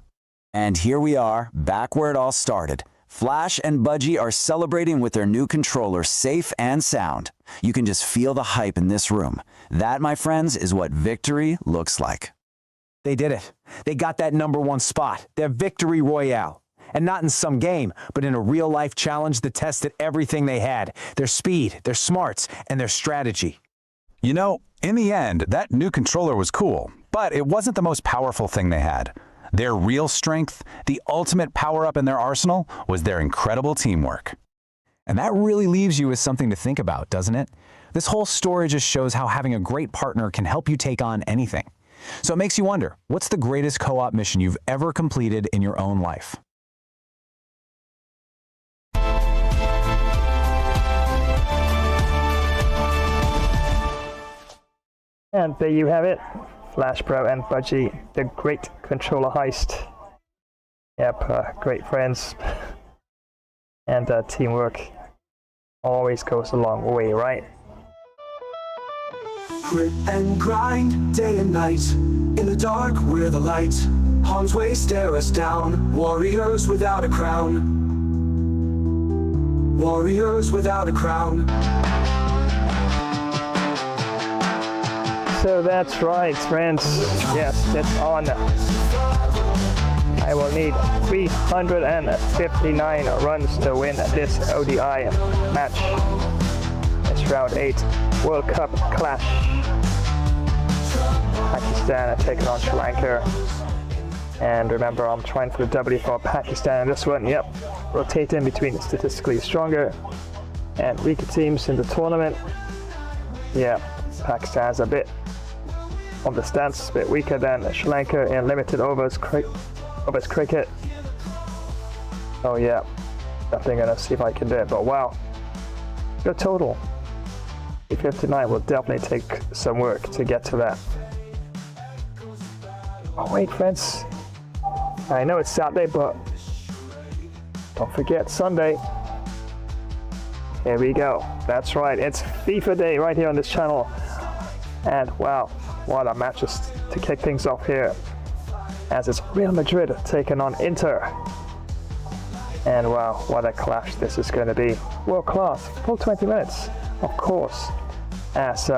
[SPEAKER 19] And here we are, back where it all started. Flash and Budgie are celebrating with their new controller, safe and sound. You can just feel the hype in this room. That, my friends, is what victory looks like.
[SPEAKER 18] They did it. They got that #1 spot, their victory royale. And not in some game, but in a real-life challenge that tested everything they had. Their speed, their smarts, and their strategy.
[SPEAKER 17] You know, in the end, that new controller was cool, but it wasn't the most powerful thing they had. Their real strength, the ultimate power-up in their arsenal, was their incredible teamwork. And that really leaves you with something to think about, doesn't it? This whole story just shows how having a great partner can help you take on anything. So it makes you wonder, what's the greatest co-op mission you've ever completed in your own life?
[SPEAKER 2] And there you have it. Flash Bro and Budgie, the great controller heist. Yep, great friends. And teamwork always goes a long way, right?
[SPEAKER 1] Grit and grind, day and night. In the dark, we're the light. Harm's way stare us down. Warriors without a crown. Warriors without a crown.
[SPEAKER 2] So that's right, friends. Yes, it's on. I will need 359 runs to win this ODI match. It's round 8 World Cup clash. Pakistan are taking on Sri Lanka. And remember, I'm trying for the W for Pakistan in this one. Yep, rotating between statistically stronger and weaker teams in the tournament. Yeah, Pakistan's a bit on the stance, a bit weaker than Sri Lanka in limited overs cricket. Oh yeah, definitely gonna see if I can do it, but wow, good total. 359 will definitely take some work to get to that. Oh wait, friends, I know it's Saturday, but don't forget Sunday. Here we go. That's right, it's FIFA Day right here on this channel. And wow, what a match just to kick things off here, as it's Real Madrid taking on Inter. And wow, what a clash this is going to be. World class, full 20 minutes, of course, as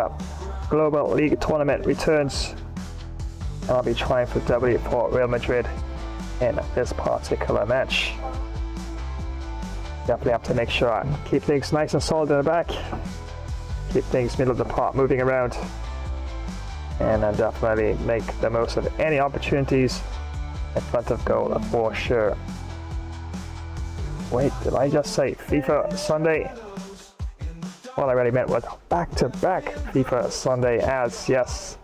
[SPEAKER 2] Global League Tournament returns. I'll be trying for W for Real Madrid in this particular match. Definitely have to make sure I keep things nice and solid in the back, keep things middle of the park moving around, and definitely make the most of any opportunities in front of goal for sure. Wait, did I just say FIFA Sunday? What I really meant was back-to-back FIFA Sunday, as yes,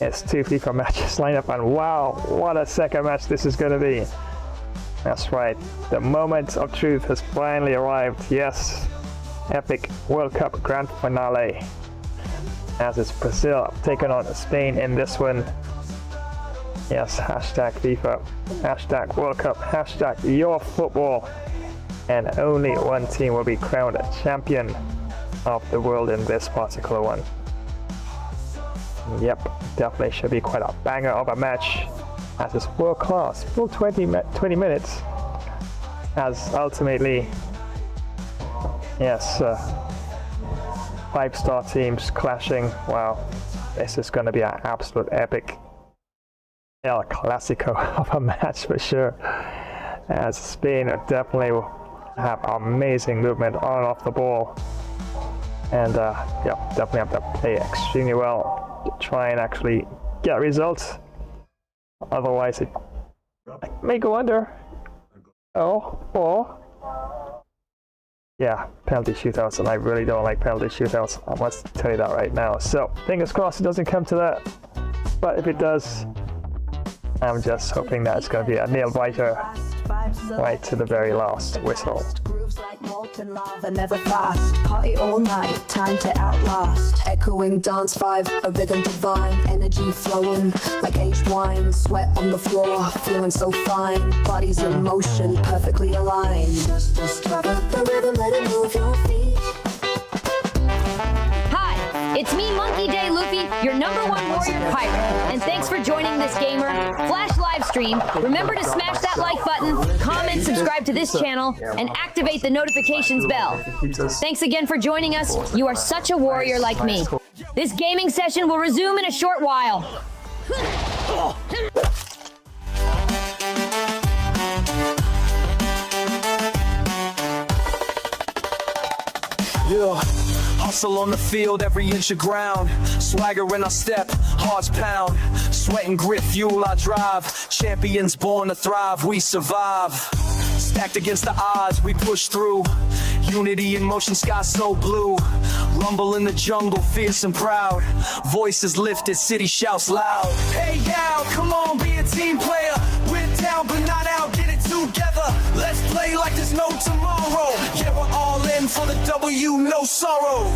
[SPEAKER 2] it's 2 FIFA matches lined up, and wow, what a second match this is going to be. That's right, the moment of truth has finally arrived. Yes, epic World Cup Grand Finale, as it's Brazil taking on Spain in this one. Yes, hashtag FIFA, hashtag World Cup, hashtag your football, and only one team will be crowned champion of the world in this particular one. Yep, definitely should be quite a banger of a match, as it's world class, full 20 minutes, as ultimately, yes, 5-star teams clashing. Wow, this is going to be an absolute epic El Clasico of a match for sure, as Spain definitely will have amazing movement on and off the ball, and yeah, definitely have to play extremely well to try and actually get results. Otherwise, it may go under. Or yeah, penalty shootouts, and I really don't like penalty shootouts. I must tell you that right now. So fingers crossed it doesn't come to that. But if it does, I'm just hoping that it's going to be a nail biter right to the very last whistle.
[SPEAKER 1] Molten lava, never fast. Party all night, time to outlast. Echoing dance vibe, a rhythm divine. Energy flowing like aged wine. Sweat on the floor, feeling so fine. Bodies in motion, perfectly aligned. Just discover the rhythm, let it move your feet.
[SPEAKER 3] Hi, it's me, Monkey Day Luffy, your #1 warrior pirate. And thanks for joining this gamer Flash live stream. Remember to smash that like button, comment, subscribe to this channel, and activate the notifications bell. Thanks again for joining us. You are such a warrior like me. This gaming session will resume in a short while.
[SPEAKER 20] Yeah. Hustle on the field, every inch of ground. Swagger in our step, hearts pound. Sweat and grit fuel our drive. Champions born to thrive, we survive. Stacked against the odds, we push through. Unity in motion, sky so blue. Rumble in the jungle, fierce and proud. Voices lifted, city shouts loud. Hey, y'all, come on, be a team player. We're down, but not out, get it together. Let's play like there's no tomorrow. Yeah, we're all in for the W, no sorrow.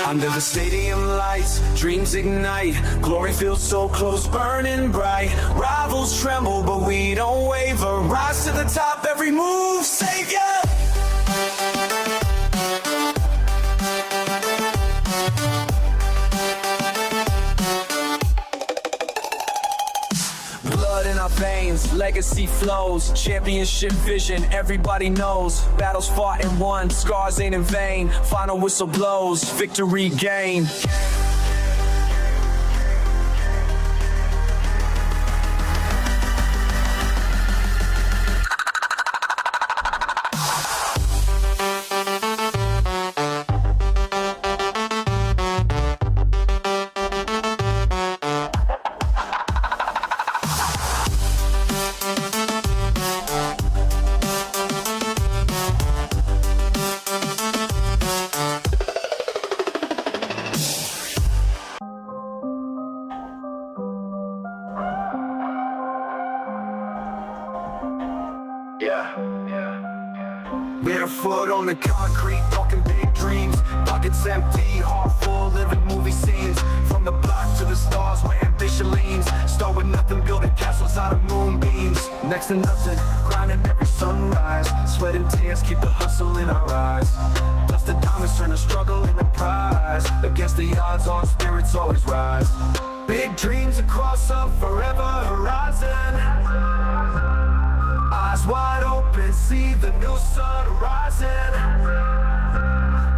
[SPEAKER 20] Under the stadium lights, dreams ignite. Glory feels so close, burning bright. Rivals tremble, but we don't waver. Rise to the top, every move, savior. Blood in our veins, legacy flows. Championship vision, everybody knows. Battles fought and won, scars ain't in vain. Final whistle blows, victory gained. Barefoot on the concrete, talking big dreams. Pockets empty, heart full, living movie scenes. From the block to the stars where ambition leans. Start with nothing, building castles out of moonbeams. Next to nothing, grinding every sunrise. Sweat and tears keep the hustle in our eyes. Dust the diamonds turn the struggle into prize. Against the odds, our spirits always rise. Big dreams across a forever horizon. Eyes wide open, see the new sun rising.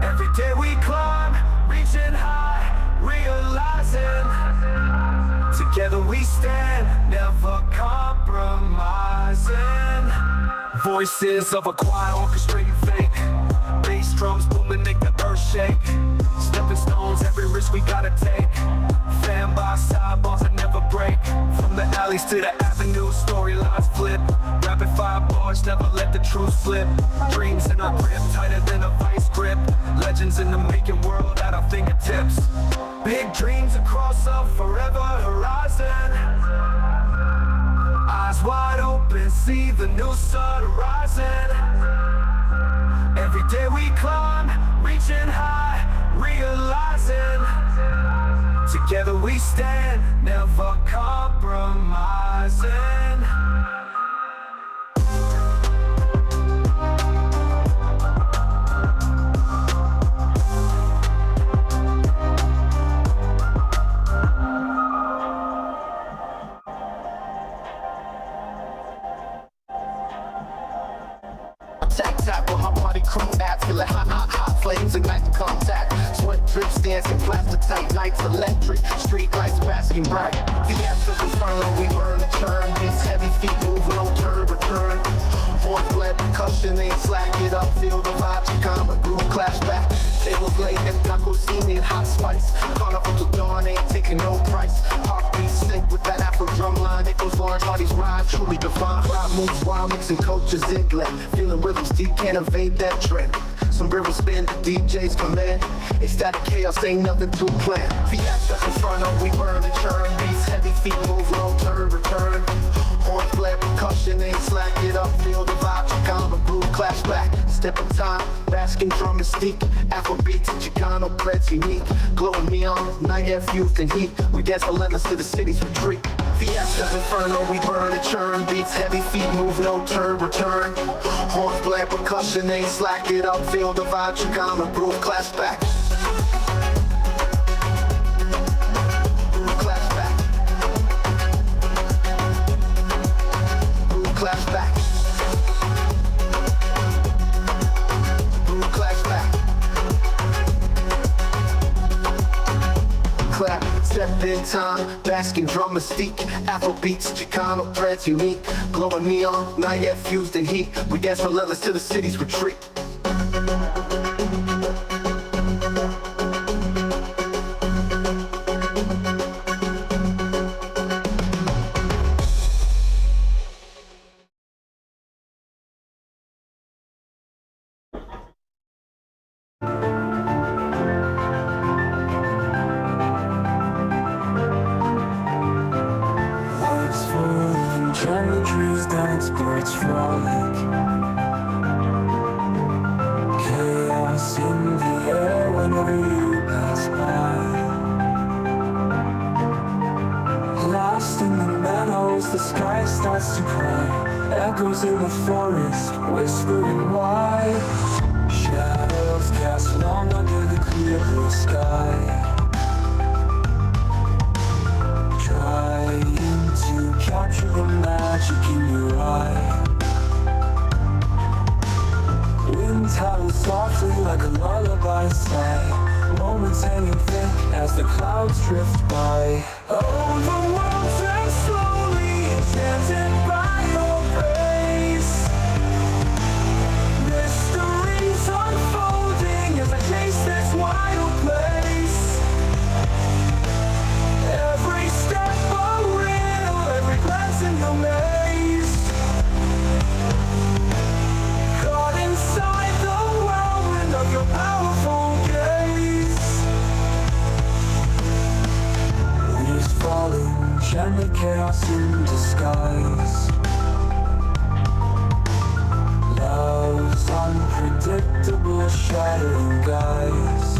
[SPEAKER 20] Every day we climb, reaching high, realizing. Together we stand, never compromising. Voices of a choir orchestrating fate. Bass drums booming, make the earth shake. Stepping stones, every risk we gotta take. Fan by side, balls that never break. From the alleys to the avenue, storylines flip. Rapid fire bars, never let the truth slip. Dreams in our grip, tighter than a vice grip. Legends in the making, world at our fingertips. Big dreams across a forever horizon. Eyes wide open, see the new sun rising. Every day we climb, reaching high, realizing. Together we stand, never compromising.
[SPEAKER 21] Tap on my body, crew naps, feel like hot flames ignite the contact. Sweat drips, dancing, plastic tight nights, electric. Street lights basking bright. The after the furlough, we burn and turn. These heavy feet move, no turn, return. Fourth bled percussion, they slack it up. Feel the vibe, Chicana, groove clash back. Tables laid and taco scene in hot spice. Carnival till dawn, ain't taking no price. Heartbeat sync with that Afro drum line. It goes large, bodies ride, truly divine. Crowd moves wild, mixing cultures zigzag. Feeling rhythms deep, can't evade that trend. some rivers spin, the DJs come in. It's that chaos, ain't nothing to plan. Fiesta in front of, we burn and churn. Beats heavy, feet move, low turn, return. Horns blare, percussion ain't slack. Get up, feel the vibe, Chicano groove, clash back. Step of time, basking drum mystique. Afrobeat, Chicano threads unique. Glowing neon, night air fused in heat. We dance relentless to the city's retreat. Fiesta Inferno, we burn and churn. Beats heavy, feet move, no turn, return. Horns blare, percussion ain't slack. Get up, feel the vibe, Chicano groove, clash back. Clash back. Clash back. Clash back. Clap, step in time, basking drum mystique. Afrobeats, Chicano threads unique. Glowing neon, night air fused in heat. We dance relentless to the city's retreat.
[SPEAKER 1] Birds frolic, chaos in the air whenever you pass by. Lost in the meadows, the sky starts to cry. Echoes in the forest, whispering why. Shadows cast long under the clear blue sky. Trying to capture the magic in your eye. Wind howls softly like a lullaby sigh. Moments hanging thick as the clouds drift by. Oh, the world turns slowly, enchanted by your grace. Mysteries unfolding as I chase this wild place. Every step a riddle, every glance in the maze. Caught inside the whirlwind of your powerful gaze. Leaves falling, gently chaos in disguise. Love's unpredictable, shattering guise.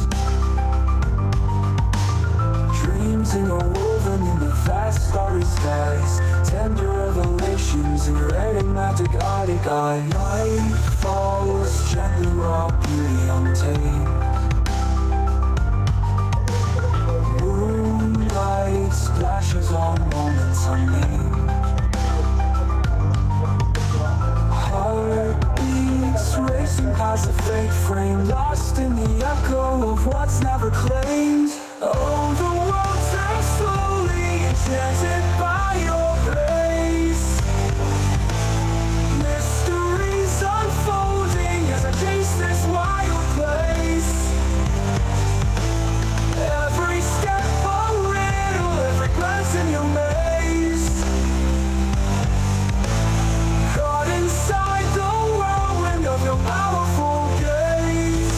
[SPEAKER 1] Dreams interwoven in the vast starry skies. Tender revelations in your enigmatic eye. Night falls gently, raw beauty untamed. Moonlight splashes on moments unnamed. Heartbeats racing past the fake frame, lost in the echo of what's never claimed. Oh, the world turns slowly, enchanted by your grace. Mysteries unfolding as I chase this wild place. Every step a riddle, every glance in your maze. Caught inside the whirlwind of your powerful gaze.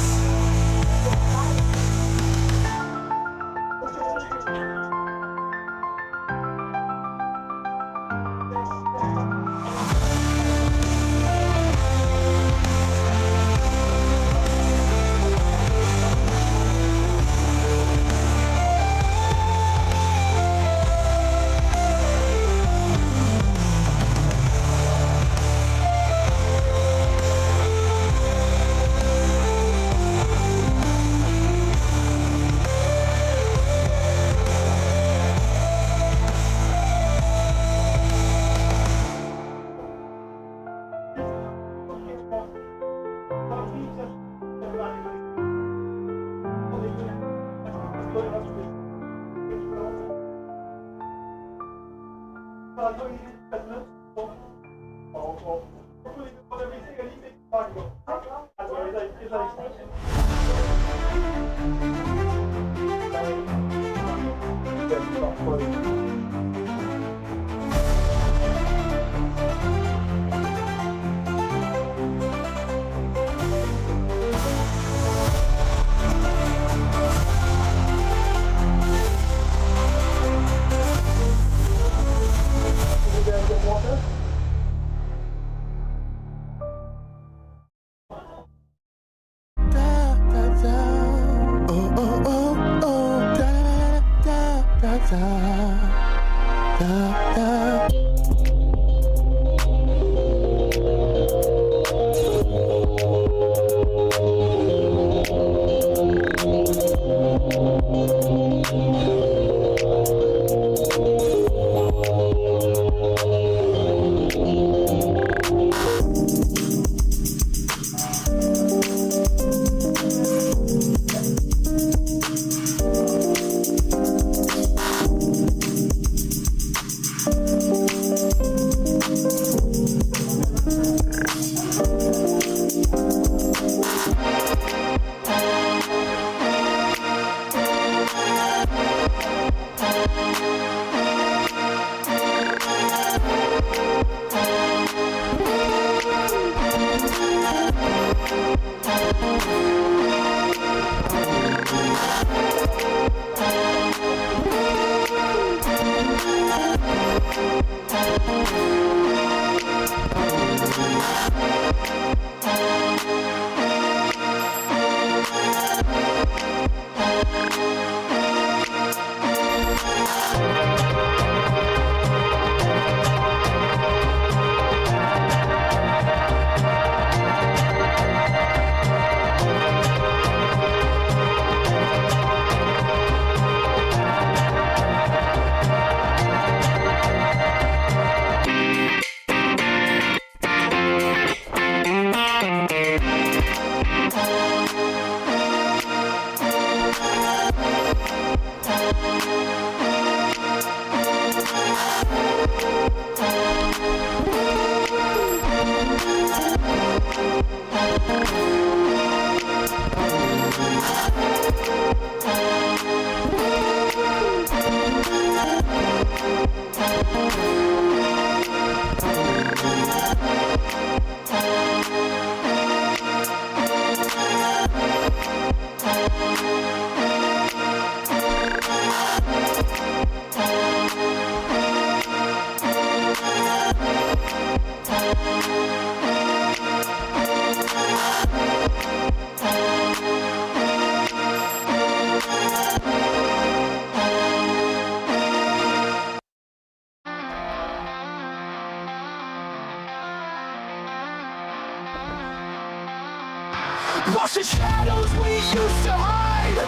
[SPEAKER 20] Lost in shadows we used to hide.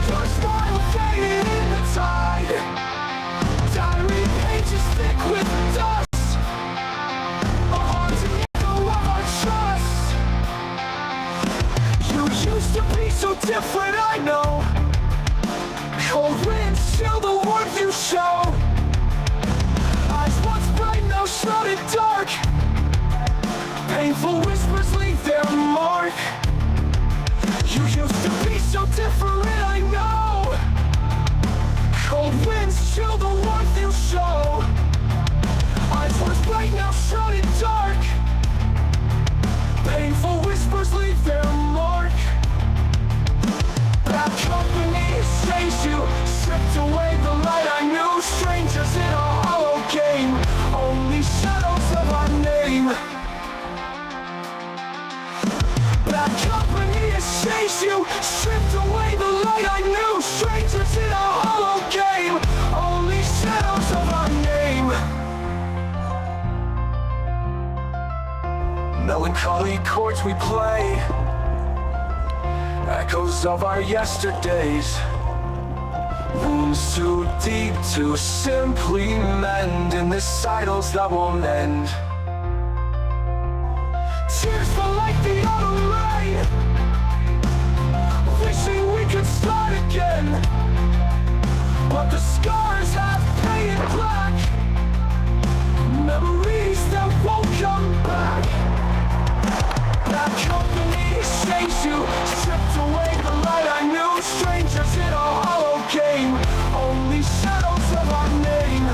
[SPEAKER 20] Your smile faded in the tide. Diary pages thick with dust. A haunting echo of our trust. You used to be so different, I know. Cold winds chill the warmth you show. Eyes once bright, now shrouded dark. Painful whispers leave their mark. You used to be so different, I know. Cold winds chill the warmth you show. Eyes once bright, now shrouded dark. Painful whispers leave their mark. Bad company changed you, stripped away the light I knew. Strangers in a hollow game, only shadows of our name. Bad company has changed you, stripped away the light I knew. Strangers in a hollow game, only shadows of our name. Melancholy chords we play, echoes of our yesterdays. Wounds too deep to simply mend in the cycles that won't end. Tears fall like the autumn rain, wishing we could start again. But the scars have painted black, memories that won't come back. That company changed you, stripped away the light I knew. Strangers in a hollow game, only shadows of our name.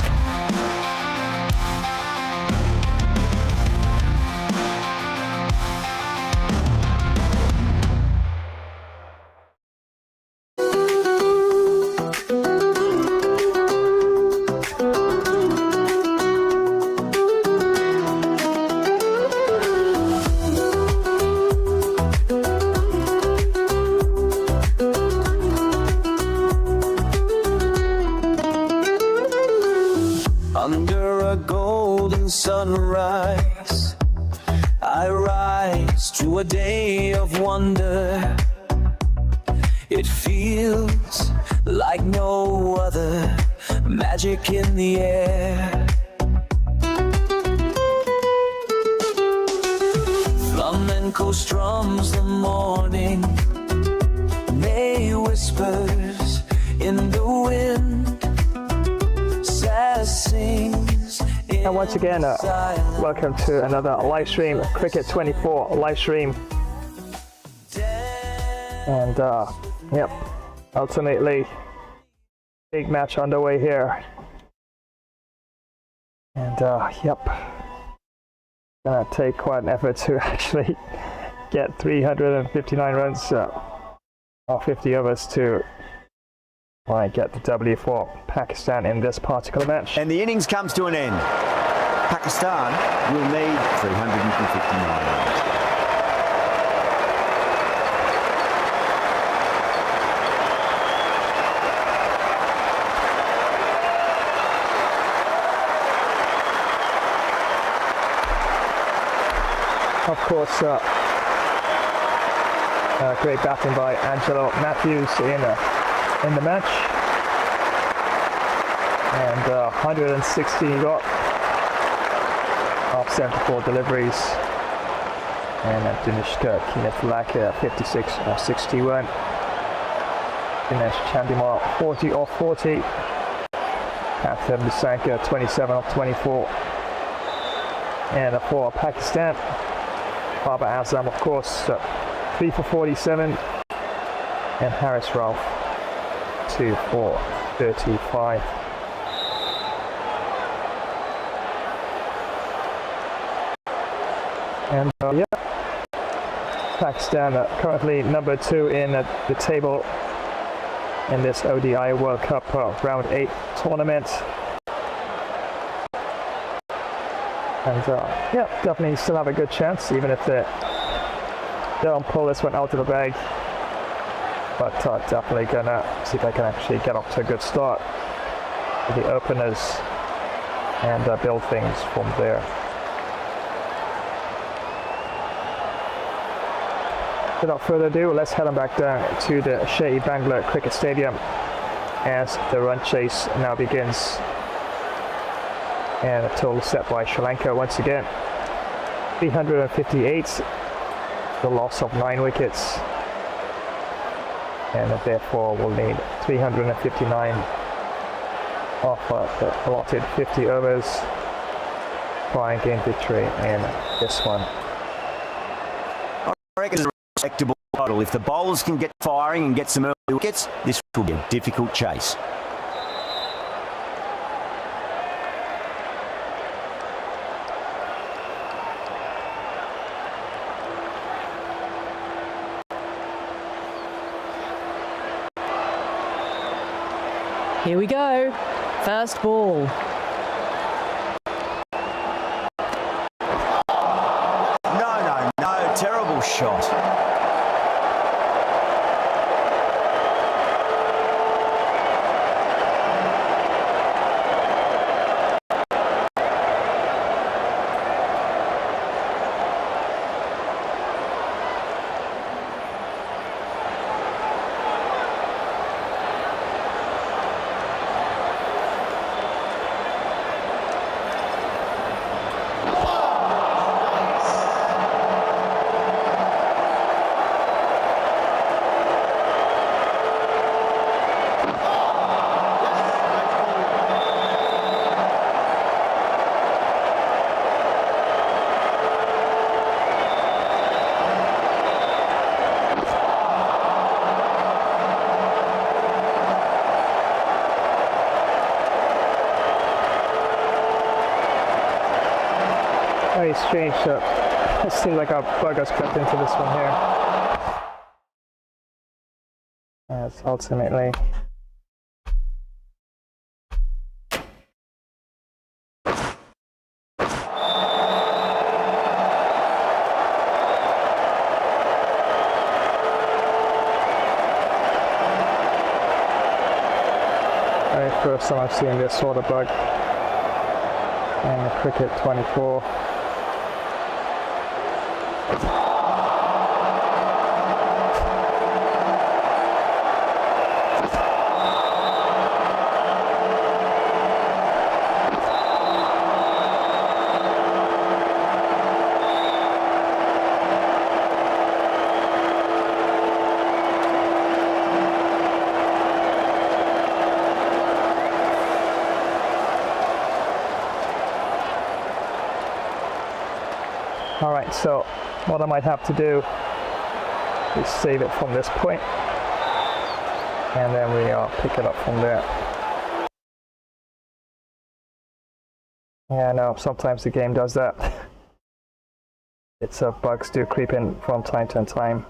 [SPEAKER 1] Under a golden sunrise, I rise to a day of wonder. It feels like no other, magic in the air. Flamenco strums the morning, May whispers in the wind.
[SPEAKER 2] And once again, welcome to another live stream, Cricket 24 live stream. And yep, ultimately, big match underway here. And yep, gonna take quite an effort to actually get 359 runs or 50 overs to try and get the W for Pakistan in this particular match.
[SPEAKER 5] And the innings comes to an end. Pakistan will need 359 runs.
[SPEAKER 2] Of course, great batting by Angelo Matthews in the match, and 160 got off 74 deliveries, and Dinishka Kineflaka 56 or 61. Dinesh Chandimar 40 off 40. Patham Nisanka 27 off 24. And for Pakistan, Baba Azam, of course, 3 for 47, and Harris Ralph 2 for 35. And yeah, Pakistan currently number 2 in the table in this ODI World Cup round 8 tournament. And yeah, definitely still have a good chance, even if they don't pull this one out of the bag. But definitely gonna see if they can actually get off to a good start with the openers and build things from there. Without further ado, let's head on back down to the Shahi Bangla Cricket Stadium as the run chase now begins. And a total set by Sri Lanka once again. 358, the loss of 9 wickets. And therefore will need 359 off the allotted 50 overs. Try and gain victory in this one.
[SPEAKER 5] I reckon it's a respectable total. If the bowlers can get firing and get some early wickets, this will be a difficult chase.
[SPEAKER 8] Here we go. First ball.
[SPEAKER 5] No, terrible shot.
[SPEAKER 2] Very strange. It seems like our bug has crept into this one here. As ultimately first time I've seen this sort of bug in the cricket 24. Alright, so what I might have to do is save it from this point, and then we pick it up from there. Yeah, I know, sometimes the game does that. Bits of bugs do creep in from time to time.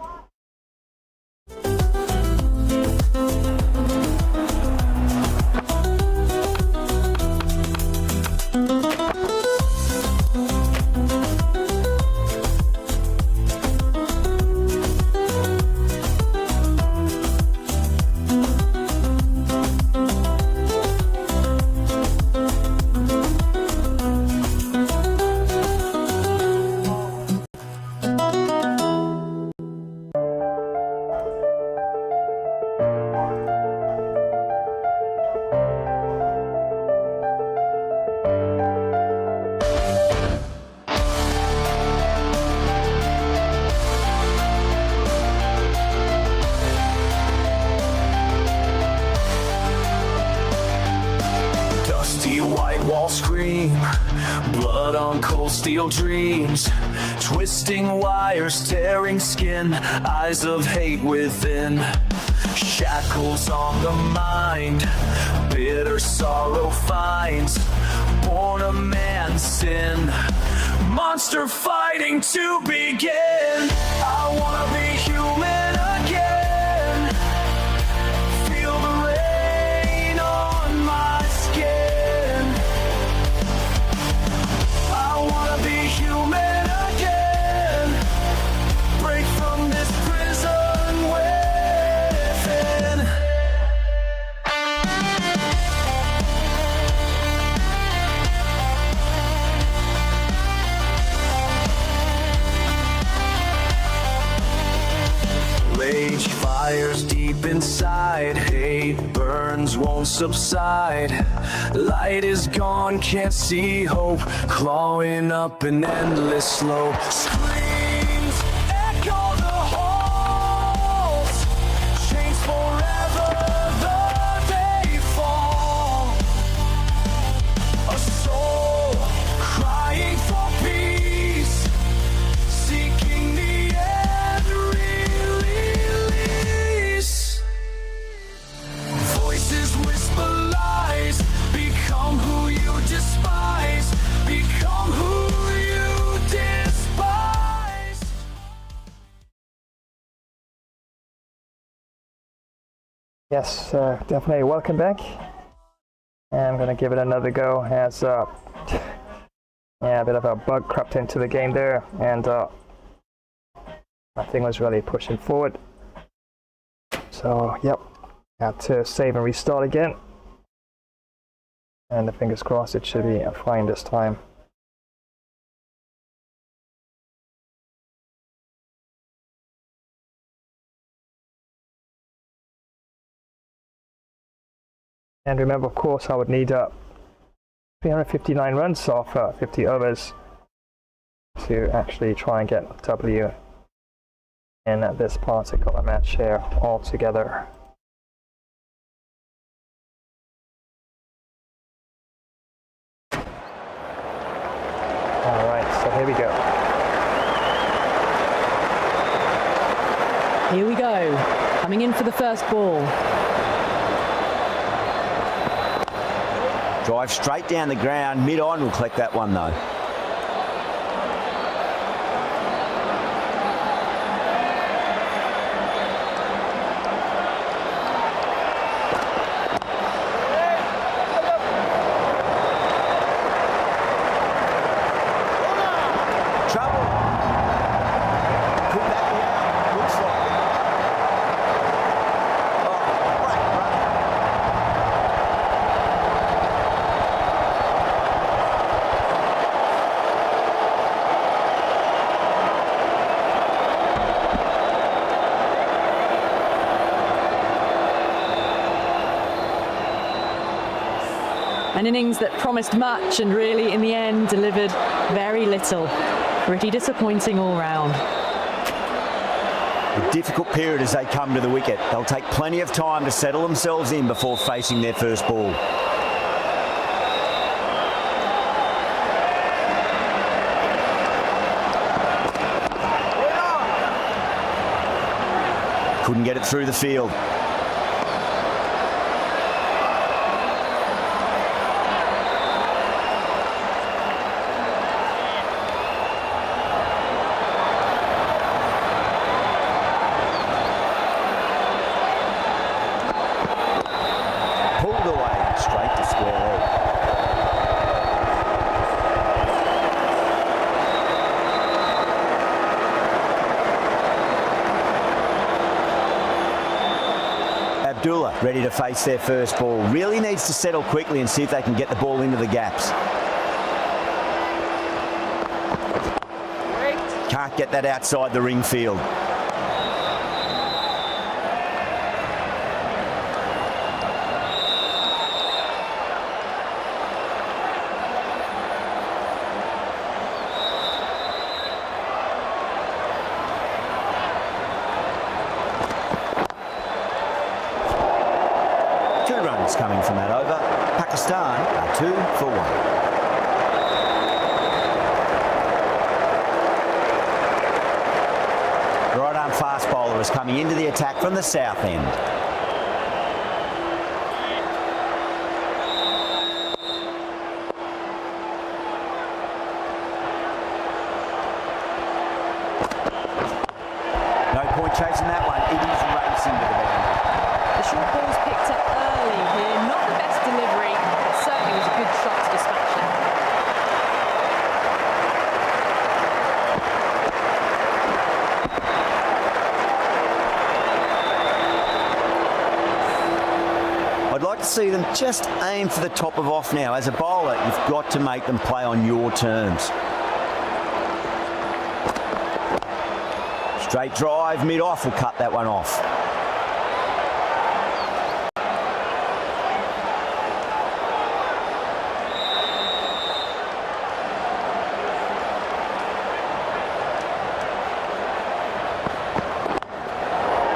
[SPEAKER 20] Scream, blood on cold steel dreams, twisting wires, tearing skin, eyes of hate within, shackles on the mind, bitter sorrow finds, born of man's sin, monster fighting to begin. I wanna be human again, feel the rain on my skin. I wanna be human again, break from this prison within. Rage fires deep inside, hate burns, won't subside. Light is gone, can't see hope, clawing up an endless slope. Screams echo the halls, chains forever the day fall. A soul crying for peace, seeking the end release. Voices whisper lies, become who you despise, become who you despise.
[SPEAKER 2] Yes, definitely welcome back. And I'm gonna give it another go as yeah, a bit of a bug crept into the game there, and nothing was really pushing forward. So yep, had to save and restart again. And fingers crossed it should be fine this time. And remember, of course, I would need 359 runs off 50 overs to actually try and get a W in this particular match here altogether. Alright, so here we go.
[SPEAKER 8] Here we go. Coming in for the first ball.
[SPEAKER 5] Drive straight down the ground, mid-on will collect that one though.
[SPEAKER 8] An innings that promised much and really, in the end, delivered very little. Pretty disappointing all round.
[SPEAKER 5] A difficult period as they come to the wicket. They'll take plenty of time to settle themselves in before facing their first ball. Couldn't get it through the field. Abdullah ready to face their first ball. Really needs to settle quickly and see if they can get the ball into the gaps. Can't get that outside the ring field. Coming from that over. Pakistan are 2 for 1. Right arm fast bowler is coming into the attack from the south end. No point chasing that one. It is racing to the boundary.
[SPEAKER 8] The short ball's picked up early here. Not the best delivery, but certainly was a good shot to dispatch that.
[SPEAKER 5] I'd like to see them just aim for the top of off now. As a bowler, you've got to make them play on your terms. Straight drive, mid-off will cut that one off.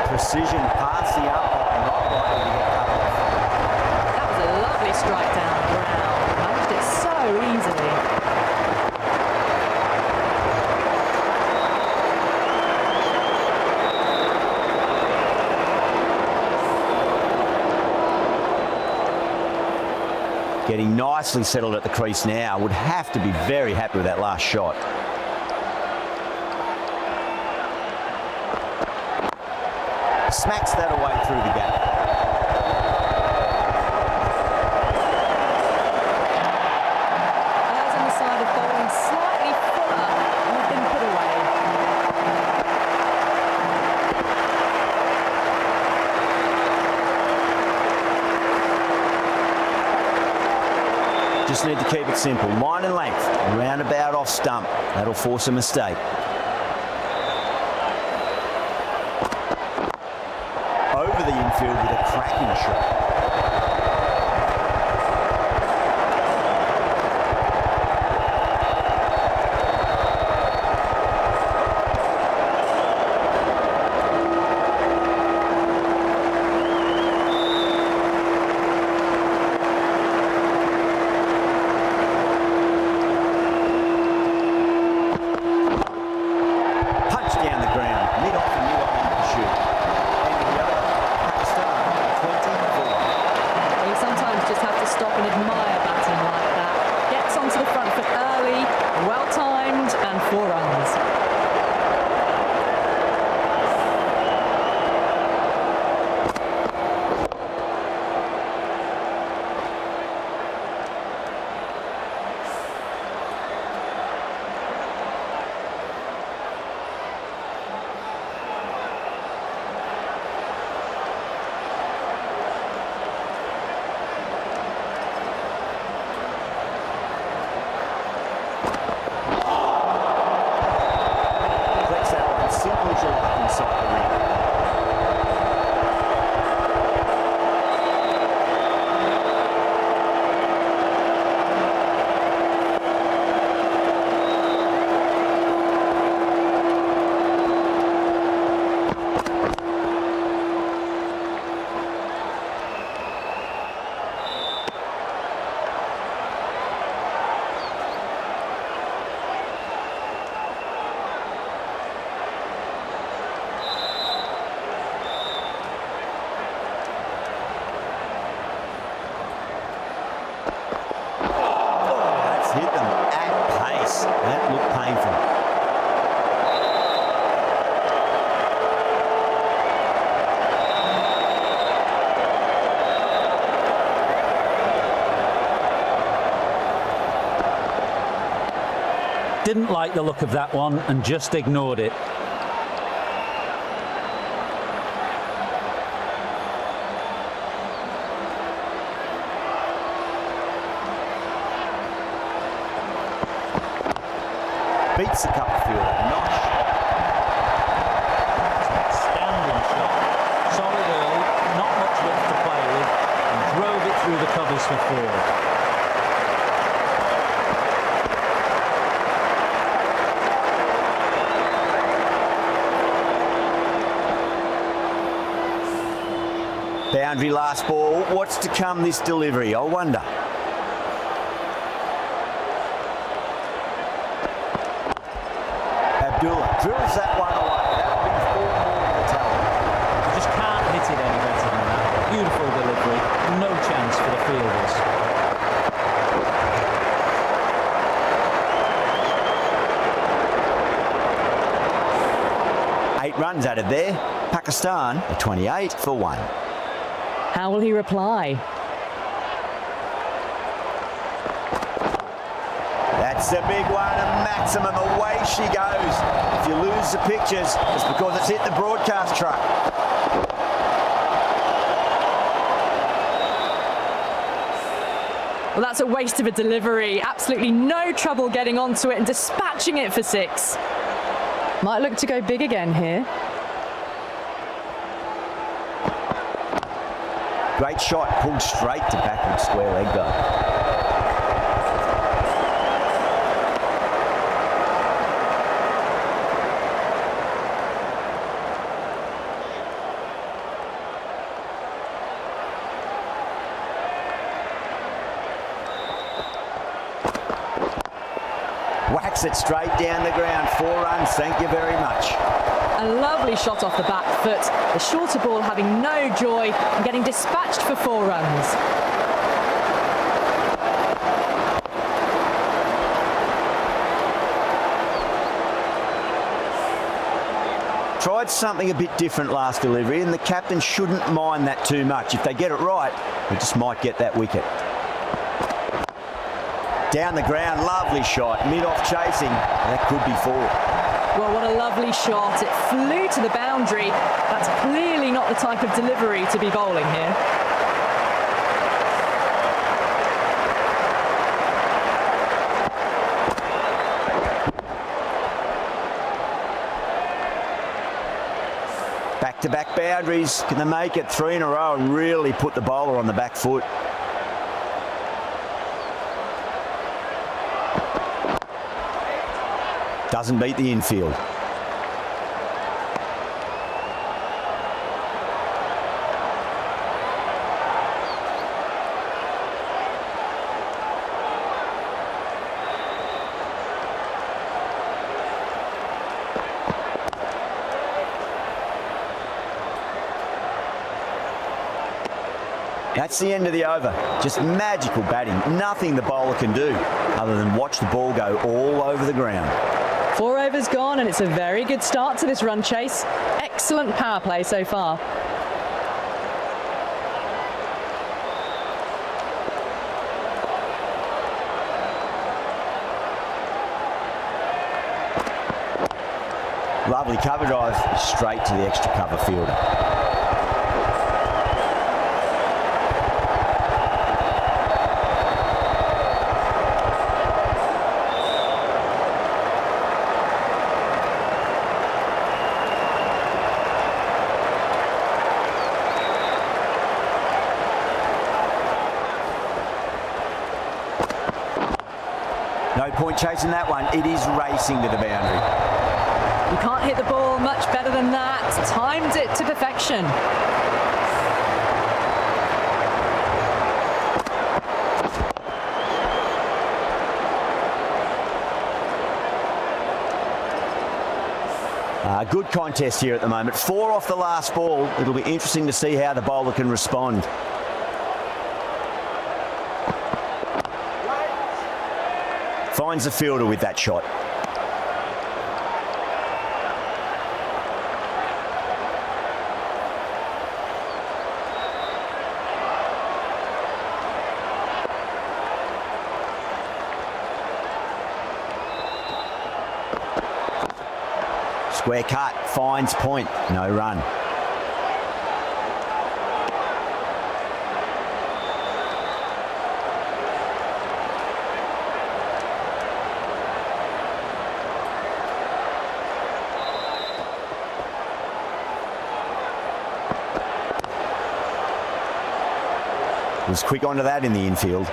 [SPEAKER 5] Precision past the umpire, not likely to get cut off.
[SPEAKER 8] That was a lovely strike down the ground. Managed it so easily.
[SPEAKER 5] Getting nicely settled at the crease now. Would have to be very happy with that last shot. Smacks that away through the gap.
[SPEAKER 8] Players on the side of bowling slightly fuller and have been put away.
[SPEAKER 5] Just need to keep it simple. Line and length, roundabout off stump. That'll force a mistake. Over the infield with a cracking shot. Punch down the ground, mid-off and mid-off in pursuit. End of the over. Pakistan 20-4.
[SPEAKER 8] You sometimes just have to stop and admire batting like that. Gets onto the front foot early, well timed, and 4 runs.
[SPEAKER 5] Flex that one, simple as you like inside the ring. That's hit them at pace. That looked painful.
[SPEAKER 10] Didn't like the look of that one and just ignored it.
[SPEAKER 5] beats the cover fielder. Nice shot.
[SPEAKER 10] Standing shot. Solid early, not much width to play with, and drove it through the covers for 4.
[SPEAKER 5] Boundary last ball. What's to come this delivery? I wonder. Abdullah drills that one away. That'll be 4 more to the table.
[SPEAKER 10] You just can't hit it any better than that. Beautiful delivery. No chance for the fielders.
[SPEAKER 5] Eight runs added there. Pakistan are 28 for 1.
[SPEAKER 8] How will he reply?
[SPEAKER 5] That's a big one, a maximum. Away she goes. If you lose the pictures, it's because it's hit the broadcast truck.
[SPEAKER 8] Well, that's a waste of a delivery. Absolutely no trouble getting onto it and dispatching it for 6. Might look to go big again here.
[SPEAKER 5] Great shot, pulled straight to backward square leg though. Whacks it straight down the ground. 4 runs, thank you very much.
[SPEAKER 8] A lovely shot off the back foot. The shorter ball having no joy and getting dispatched for 4 runs.
[SPEAKER 5] Tried something a bit different last delivery, and the captain shouldn't mind that too much. If they get it right, they just might get that wicket. Down the ground, lovely shot. Mid-off chasing, that could be 4.
[SPEAKER 8] Well, what a lovely shot. It flew to the boundary. That's clearly not the type of delivery to be bowling here.
[SPEAKER 5] Back-to-back boundaries. Can they make it 3 in a row and really put the bowler on the back foot? Doesn't beat the infield. That's the end of the over. Just magical batting. Nothing the bowler can do other than watch the ball go all over the ground.
[SPEAKER 8] 4 overs gone, and it's a very good start to this run chase. Excellent power play so far.
[SPEAKER 5] Lovely cover drive straight to the extra cover fielder. No point chasing that one. It is racing to the boundary.
[SPEAKER 8] You can't hit the ball much better than that. Timed it to perfection.
[SPEAKER 5] Good contest here at the moment. 4 off the last ball. It'll be interesting to see how the bowler can respond. Finds the fielder with that shot. Square cut, finds point, no run. Was quick onto that in the infield.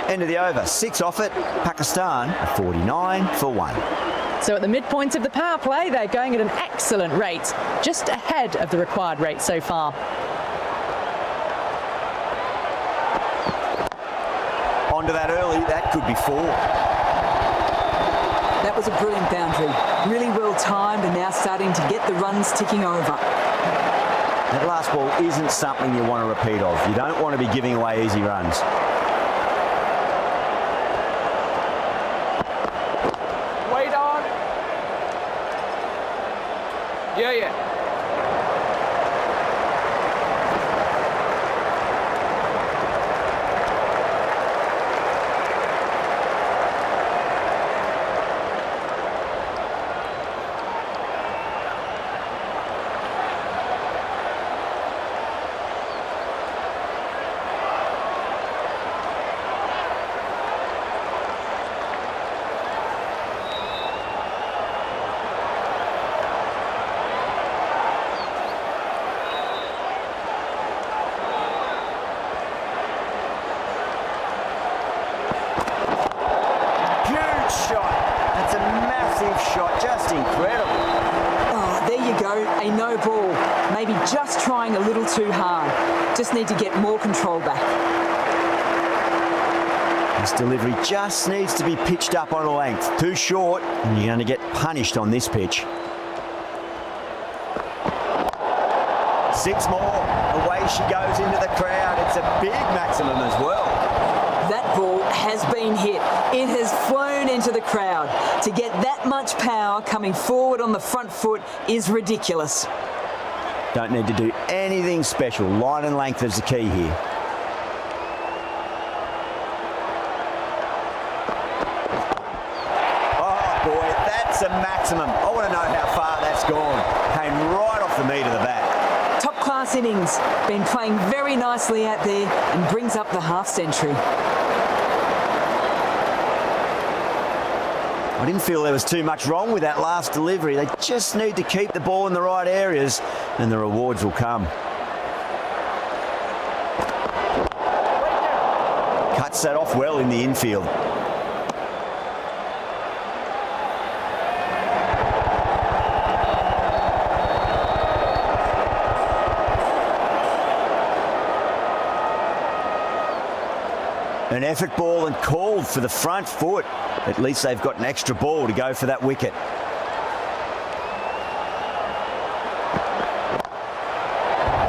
[SPEAKER 5] End of the over, 6 off it. Pakistan 49 for 1.
[SPEAKER 8] So at the midpoint of the power play, they're going at an excellent rate, just ahead of the required rate so far.
[SPEAKER 5] Onto that early, that could be 4.
[SPEAKER 11] That was a brilliant boundary. Really well timed and now starting to get the runs ticking over.
[SPEAKER 5] That last ball isn't something you want to repeat of. You don't want to be giving away easy runs.
[SPEAKER 4] Wait on. Yeah.
[SPEAKER 5] Shot, just incredible.
[SPEAKER 11] Oh, there you go, a no ball. Maybe just trying a little too hard. Just need to get more control back.
[SPEAKER 5] This delivery just needs to be pitched up on a length. Too short, and you're going to get punished on this pitch. 6 more. Away she goes into the crowd. It's a big maximum as well.
[SPEAKER 11] That ball has been hit. It has flown into the crowd. To get that much power coming forward on the front foot is ridiculous.
[SPEAKER 5] Don't need to do anything special. Line and length is the key here. Oh boy, that's a maximum. I want to know how far that's gone. Came right off the meat of the bat.
[SPEAKER 11] Top class innings. Been playing very nicely out there and brings up the half century.
[SPEAKER 5] I didn't feel there was too much wrong with that last delivery. They just need to keep the ball in the right areas and the rewards will come. Cuts that off well in the infield. An effort ball and called for the front foot. At least they've got an extra ball to go for that wicket.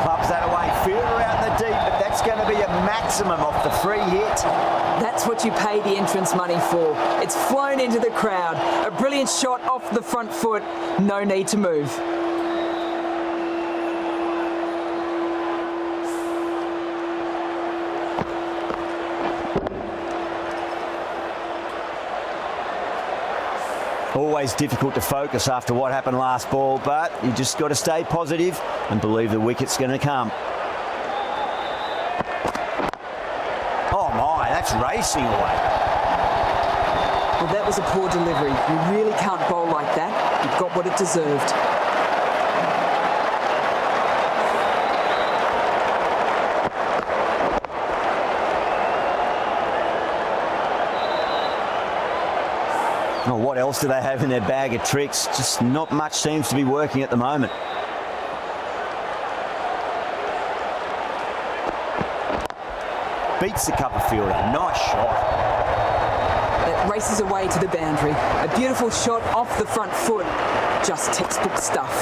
[SPEAKER 5] Clubs that away, fielder out in the deep, but that's going to be a maximum off the free hit.
[SPEAKER 11] That's what you pay the entrance money for. It's flown into the crowd. A brilliant shot off the front foot. No need to move.
[SPEAKER 5] Always difficult to focus after what happened last ball, but you just got to stay positive and believe the wicket's going to come. Oh my, that's racing away.
[SPEAKER 11] Well, that was a poor delivery. You really can't bowl like that. It got what it deserved.
[SPEAKER 5] Well, what else do they have in their bag of tricks? Just not much seems to be working at the moment. Beats the cover fielder. Nice shot.
[SPEAKER 11] That races away to the boundary. A beautiful shot off the front foot. Just textbook stuff.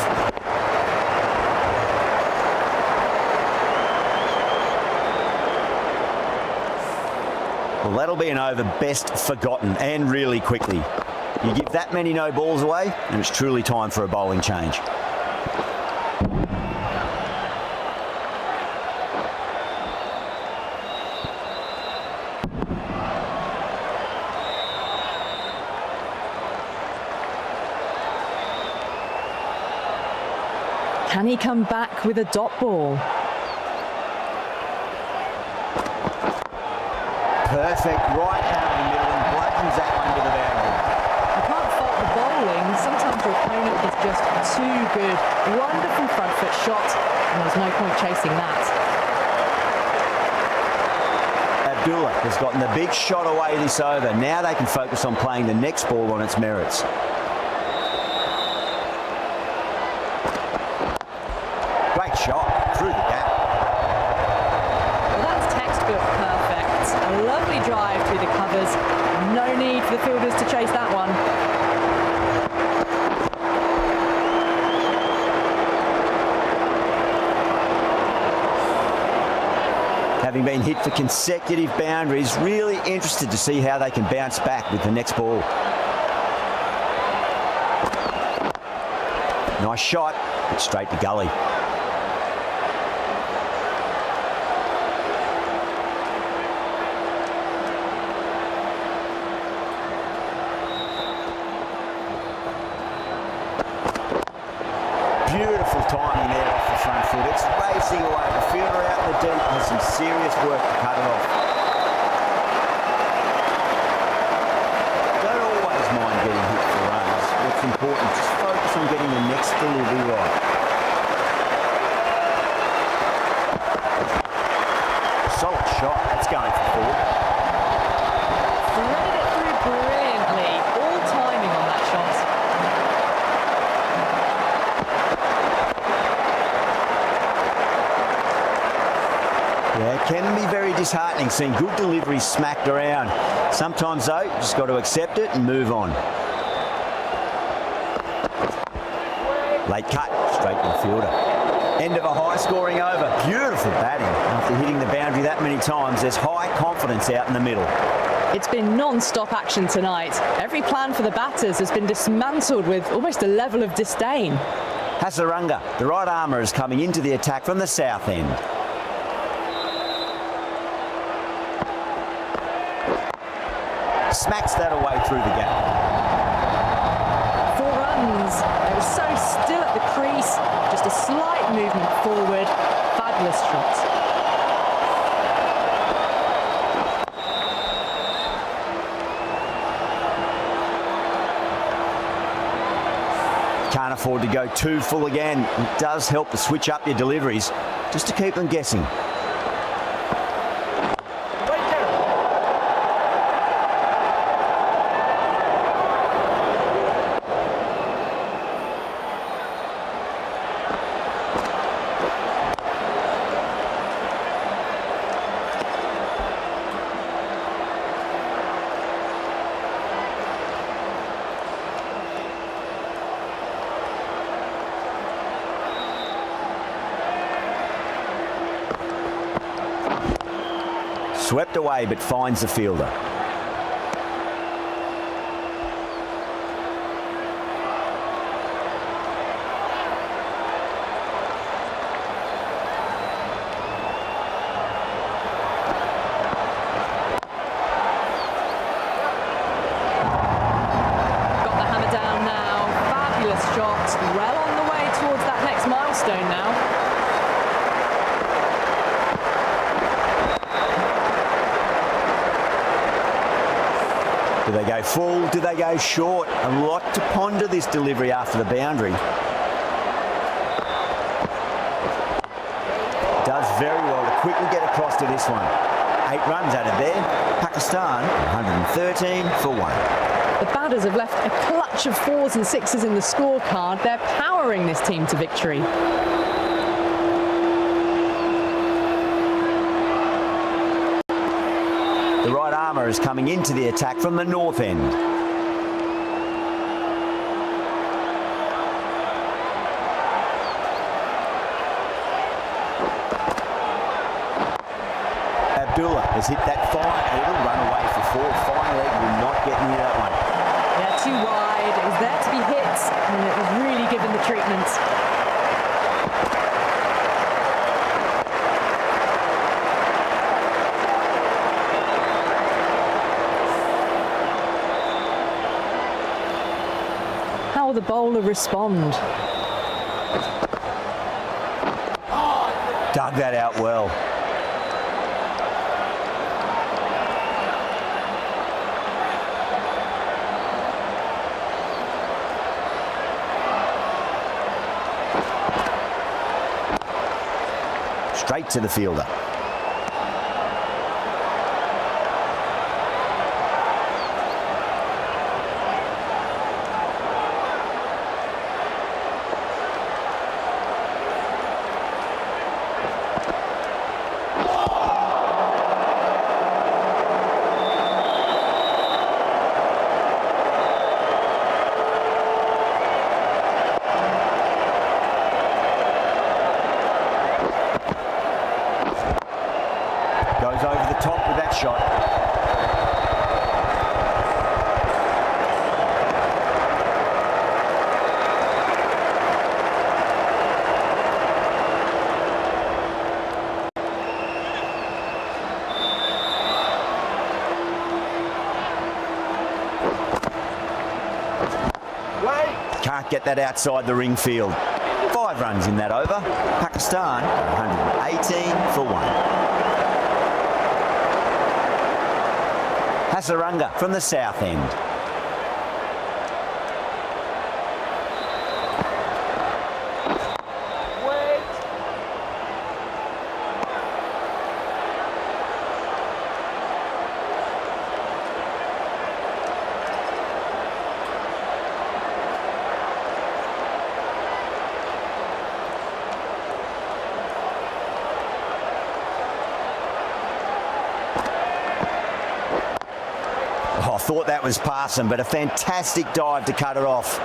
[SPEAKER 5] Well, that'll be an over best forgotten and really quickly. You give that many no balls away and it's truly time for a bowling change.
[SPEAKER 8] Can he come back with a dot ball?
[SPEAKER 5] Perfect, right down the middle and blackens that one to the boundary.
[SPEAKER 8] You can't fault the bowling. Sometimes your opponent is just too good. Wonderful front foot shot, and there's no point chasing that.
[SPEAKER 5] Abdullah has gotten the big shot away this over. Now they can focus on playing the next ball on its merits. Great shot through the gap.
[SPEAKER 8] Well, that's textbook perfect. A lovely drive through the covers. No need for the fielders to chase that one.
[SPEAKER 5] Having been hit for consecutive boundaries, really interested to see how they can bounce back with the next ball. Nice shot, but straight to gully. Beautiful timing there off the front foot. It's racing away. The fielder out in the deep has some serious work to cut it off. Don't always mind getting hit for runs. What's important, just focus on getting the next delivery right. Solid shot. That's going for four.
[SPEAKER 8] Threaded it through brilliantly. All timing on that shot.
[SPEAKER 5] Yeah, it can be very disheartening seeing good deliveries smacked around. Sometimes, though, you just got to accept it and move on. Late cut, straight to the fielder. End of a high-scoring over. Beautiful batting. After hitting the boundary that many times, there's high confidence out in the middle.
[SPEAKER 8] It's been non-stop action tonight. Every plan for the batters has been dismantled with almost a level of disdain.
[SPEAKER 5] Hasaranga, the right armour, is coming into the attack from the south end. Smacks that away through the gap.
[SPEAKER 8] 4 runs. They were so still at the crease. Just a slight movement forward. Fabulous shot.
[SPEAKER 5] Can't afford to go too full again. It does help to switch up your deliveries just to keep them guessing. Swept away, but finds the fielder.
[SPEAKER 8] Got the hammer down now. Fabulous shot. Well on the way towards that next milestone now.
[SPEAKER 5] Do they go full? Do they go short? A lot to ponder this delivery after the boundary. Does very well to quickly get across to this one. 8 runs out of there. Pakistan 113 for 1.
[SPEAKER 8] The batters have left a clutch of 4s and 6s in the scorecard. They're powering this team to victory.
[SPEAKER 5] The right armour is coming into the attack from the north end. Abdullah has hit that fine. It'll run away for 4. Fine leg will not get near that one.
[SPEAKER 8] Yeah, too wide. It was there to be hit, and it was really given the treatment. How will the bowler respond?
[SPEAKER 5] dug that out well. Straight to the fielder. Goes over the top with that shot. Can't get that outside the ring field. 5 runs in that over. Pakistan 118 for 1. Hasaranga from the south end. Oh, I thought that was passing, but a fantastic dive to cut it off.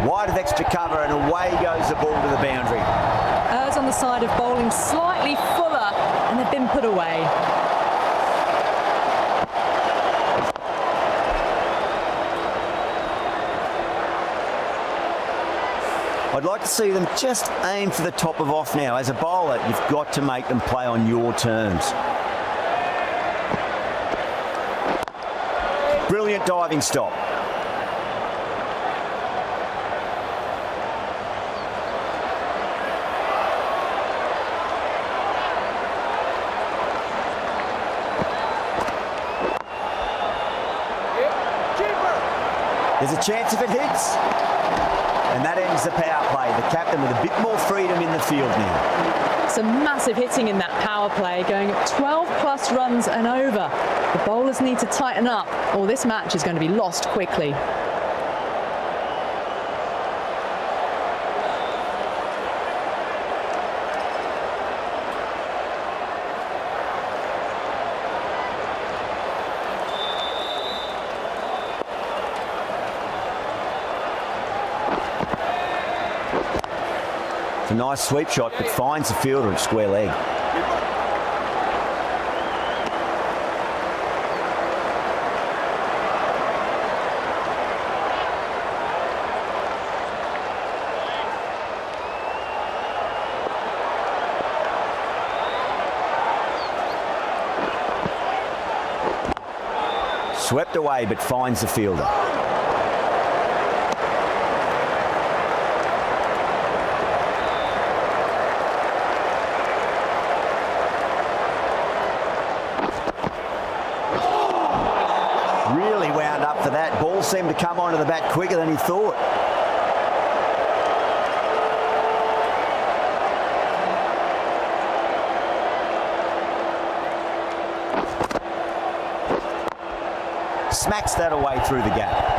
[SPEAKER 5] Wide of extra cover and away goes the ball to the boundary.
[SPEAKER 8] Errs on the side of bowling slightly fuller and they've been put away.
[SPEAKER 5] I'd like to see them just aim for the top of off now. As a bowler, you've got to make them play on your terms. Brilliant diving stop. There's a chance if it hits. And that ends the power play. The captain with a bit more freedom in the field now.
[SPEAKER 8] Some massive hitting in that power play, going 12 plus runs and over. The bowlers need to tighten up or this match is going to be lost quickly.
[SPEAKER 5] It's a nice sweep shot, but finds the fielder at square leg. Swept away, but finds the fielder. Really wound up for that. Ball seemed to come onto the bat quicker than he thought. Smacks that away through the gap.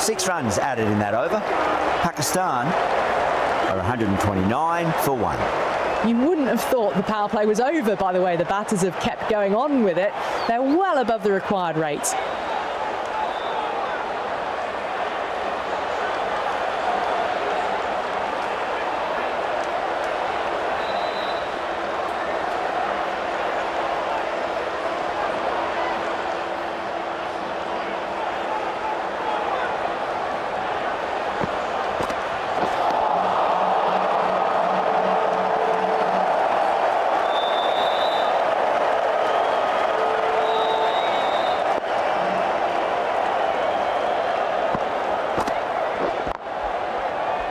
[SPEAKER 5] 6 runs added in that over. Pakistan are 129 for 1.
[SPEAKER 8] You wouldn't have thought the power play was over, by the way. The batters have kept going on with it. They're well above the required rate.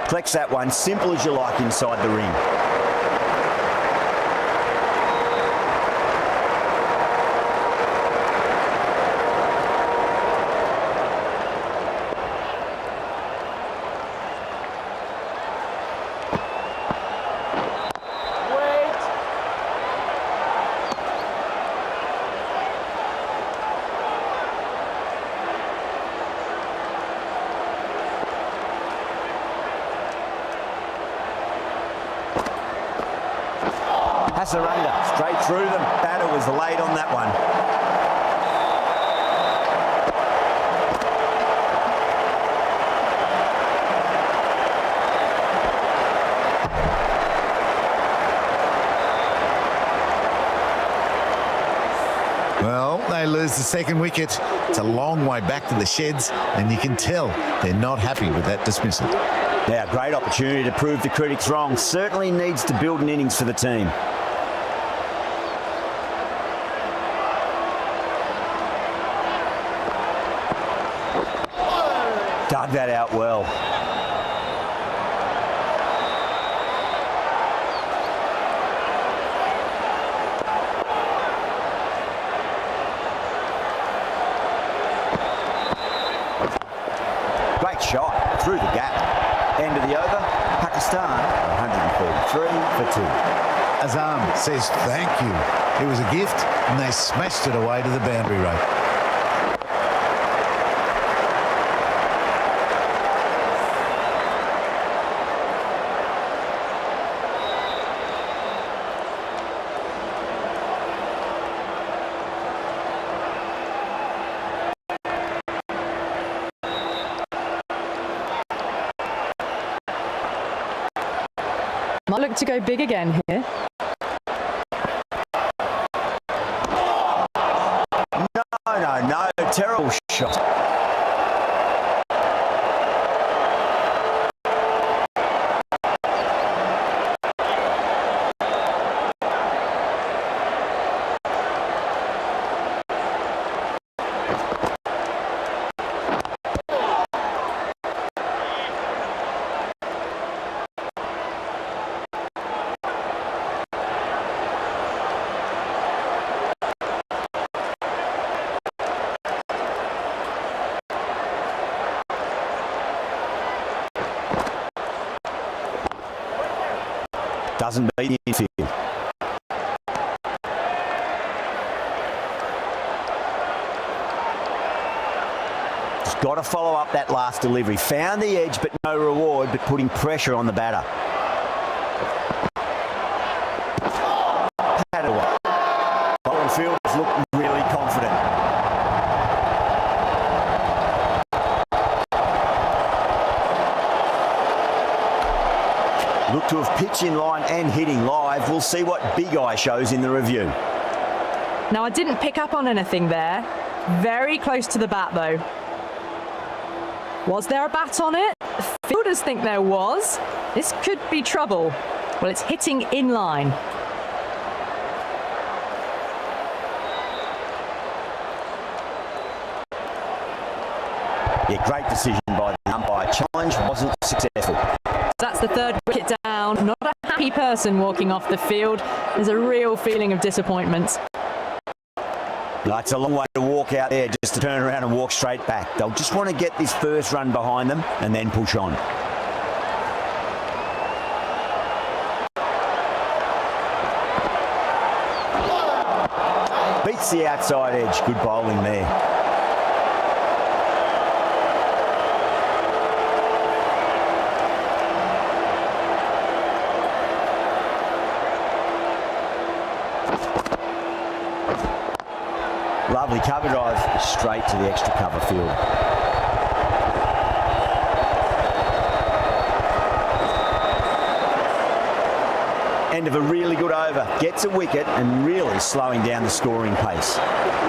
[SPEAKER 5] Collects that one, simple as you like inside the ring. Hasaranga, straight through them. Batter was late on that one.
[SPEAKER 12] Well, they lose the second wicket. It's a long way back to the sheds, and you can tell they're not happy with that dismissal.
[SPEAKER 5] Yeah, great opportunity to prove the critics wrong. Certainly needs to build an innings for the team. Dug that out well. Great shot through the gap. End of the over. Pakistan 143 for 2.
[SPEAKER 12] Azam says thank you. It was a gift, and they smashed it away to the boundary rope.
[SPEAKER 8] Might look to go big again here.
[SPEAKER 5] No. Terrible shot. Doesn't beat the infield. Just got to follow up that last delivery. Found the edge, but no reward, but putting pressure on the batter. Bowling fielders look really confident. Look to have pitched in line and hitting live. We'll see what Big Eye shows in the review.
[SPEAKER 8] Now, I didn't pick up on anything there. Very close to the bat, though. Was there a bat on it? The fielders think there was. This could be trouble. Well, it's hitting in line.
[SPEAKER 5] Yeah, great decision by the umpire. Challenge wasn't successful.
[SPEAKER 8] That's the third wicket down. Not a happy person walking off the field. There's a real feeling of disappointment.
[SPEAKER 5] No, it's a long way to walk out there just to turn around and walk straight back. They'll just want to get this first run behind them and then push on. Beats the outside edge. Good bowling there. Lovely cover drive straight to the extra cover field. End of a really good over. Gets a wicket and really slowing down the scoring pace.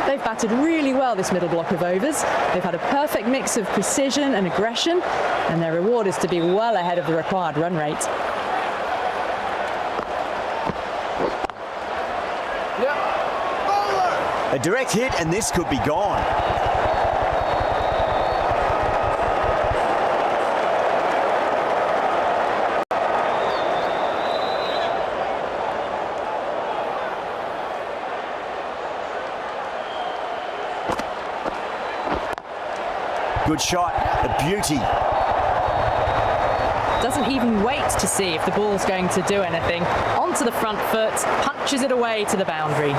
[SPEAKER 8] They've batted really well this middle block of overs. They've had a perfect mix of precision and aggression, and their reward is to be well ahead of the required run rate.
[SPEAKER 5] A direct hit and this could be gone. Good shot, a beauty.
[SPEAKER 8] Doesn't even wait to see if the ball's going to do anything. Onto the front foot, punches it away to the boundary.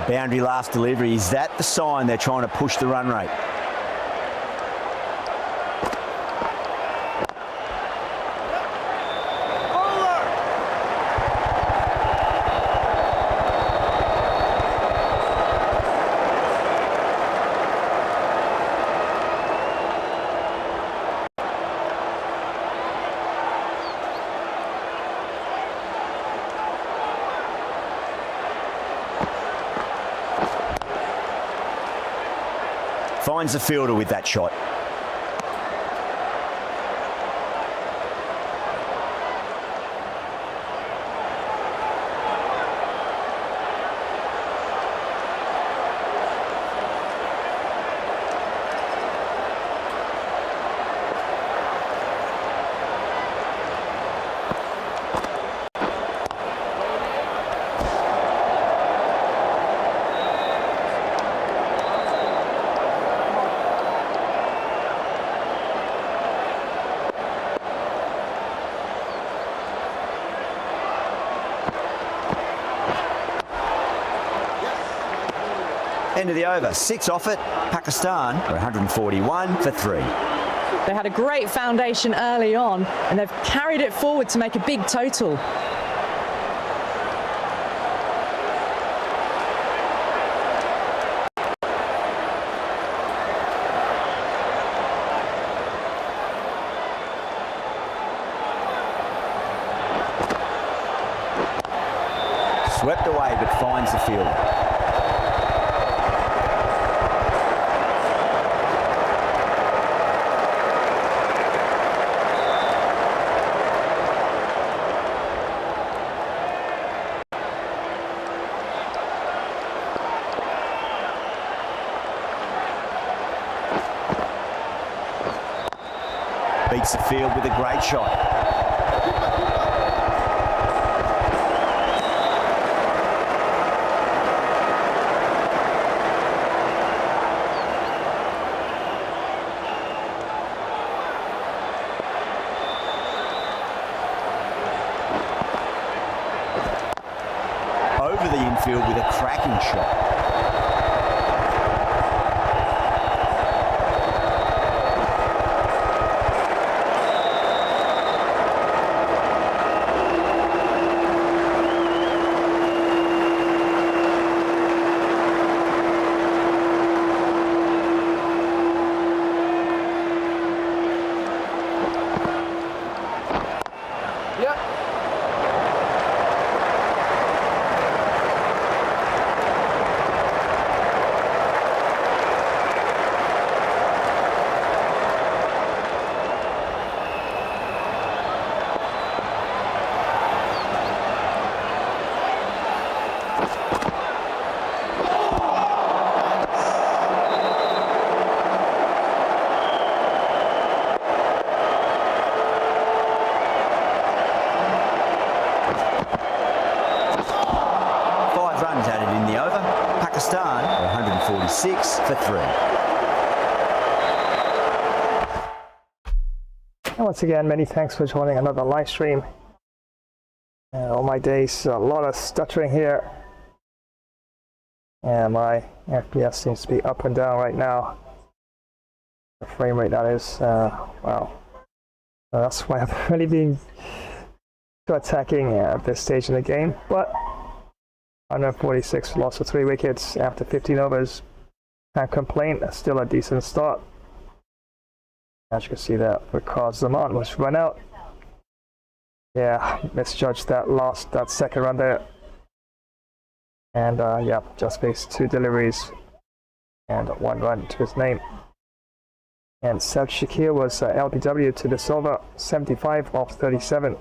[SPEAKER 5] Boundary last delivery. Is that the sign they're trying to push the run rate? Finds the fielder with that shot. End of the over, 6 off it. Pakistan are 141 for 3.
[SPEAKER 8] They had a great foundation early on, and they've carried it forward to make a big total.
[SPEAKER 5] Swept away, but finds the field. Beats the field with a great shot. Over the infield with a cracking shot. Pakistan 146 for 3.
[SPEAKER 2] And once again, many thanks for joining another live stream. All my days, a lot of stuttering here. And my FPS seems to be up and down right now. The frame rate, that is. Wow. That's why I've really been too attacking at this stage in the game. But 146 loss of 3 wickets after 15 overs. Can't complain. That's still a decent start. As you can see there, because the man was run out. Yeah, misjudged that second run there. And yeah, just faced 2 deliveries and 1 run to his name. And South Shakir was LBW to the silver, 75 off 37.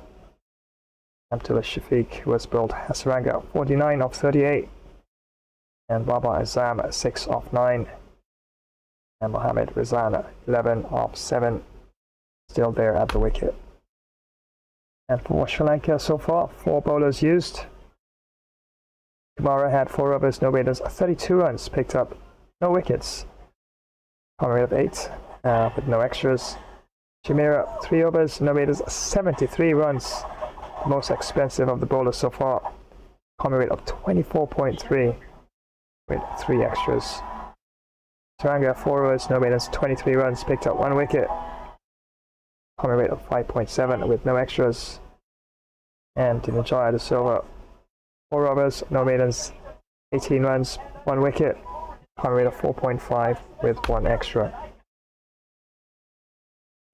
[SPEAKER 2] Abdullah Shafiq was bowled Hasaranga, 49 off 38. And Baba Azam, 6 off 9. And Mohammad Rizana, 11 off 7. Still there at the wicket. And for Sri Lanka so far, 4 bowlers used. Kumara had 4 overs, no wickets, 32 runs picked up, no wickets. Common rate of 8 with no extras. Chimera, 3 overs, no wickets, 73 runs. The most expensive of the bowlers so far. Common rate of 24.3 with 3 extras. Taranga, 4 overs, no wickets, 23 runs, picked up 1 wicket. Common rate of 5.7 with no extras. And Dinajaya de Silva, 4 overs, no wickets, 18 runs, 1 wicket. Common rate of 4.5 with 1 extra.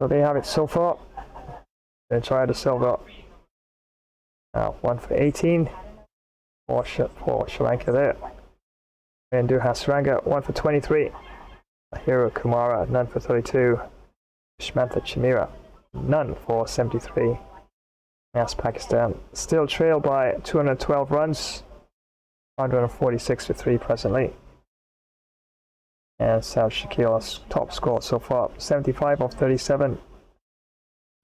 [SPEAKER 2] So there you have it so far. Dinajaya de Silva, 1 for 18 for Sri Lanka there. And Hasaranga, 1 for 23. Hiro Kumara, none for 32. Shmantha Chimera, none for 73. As Pakistan still trailed by 212 runs, 146 for 3 presently. And South Shakir's top score so far, 75 off 37.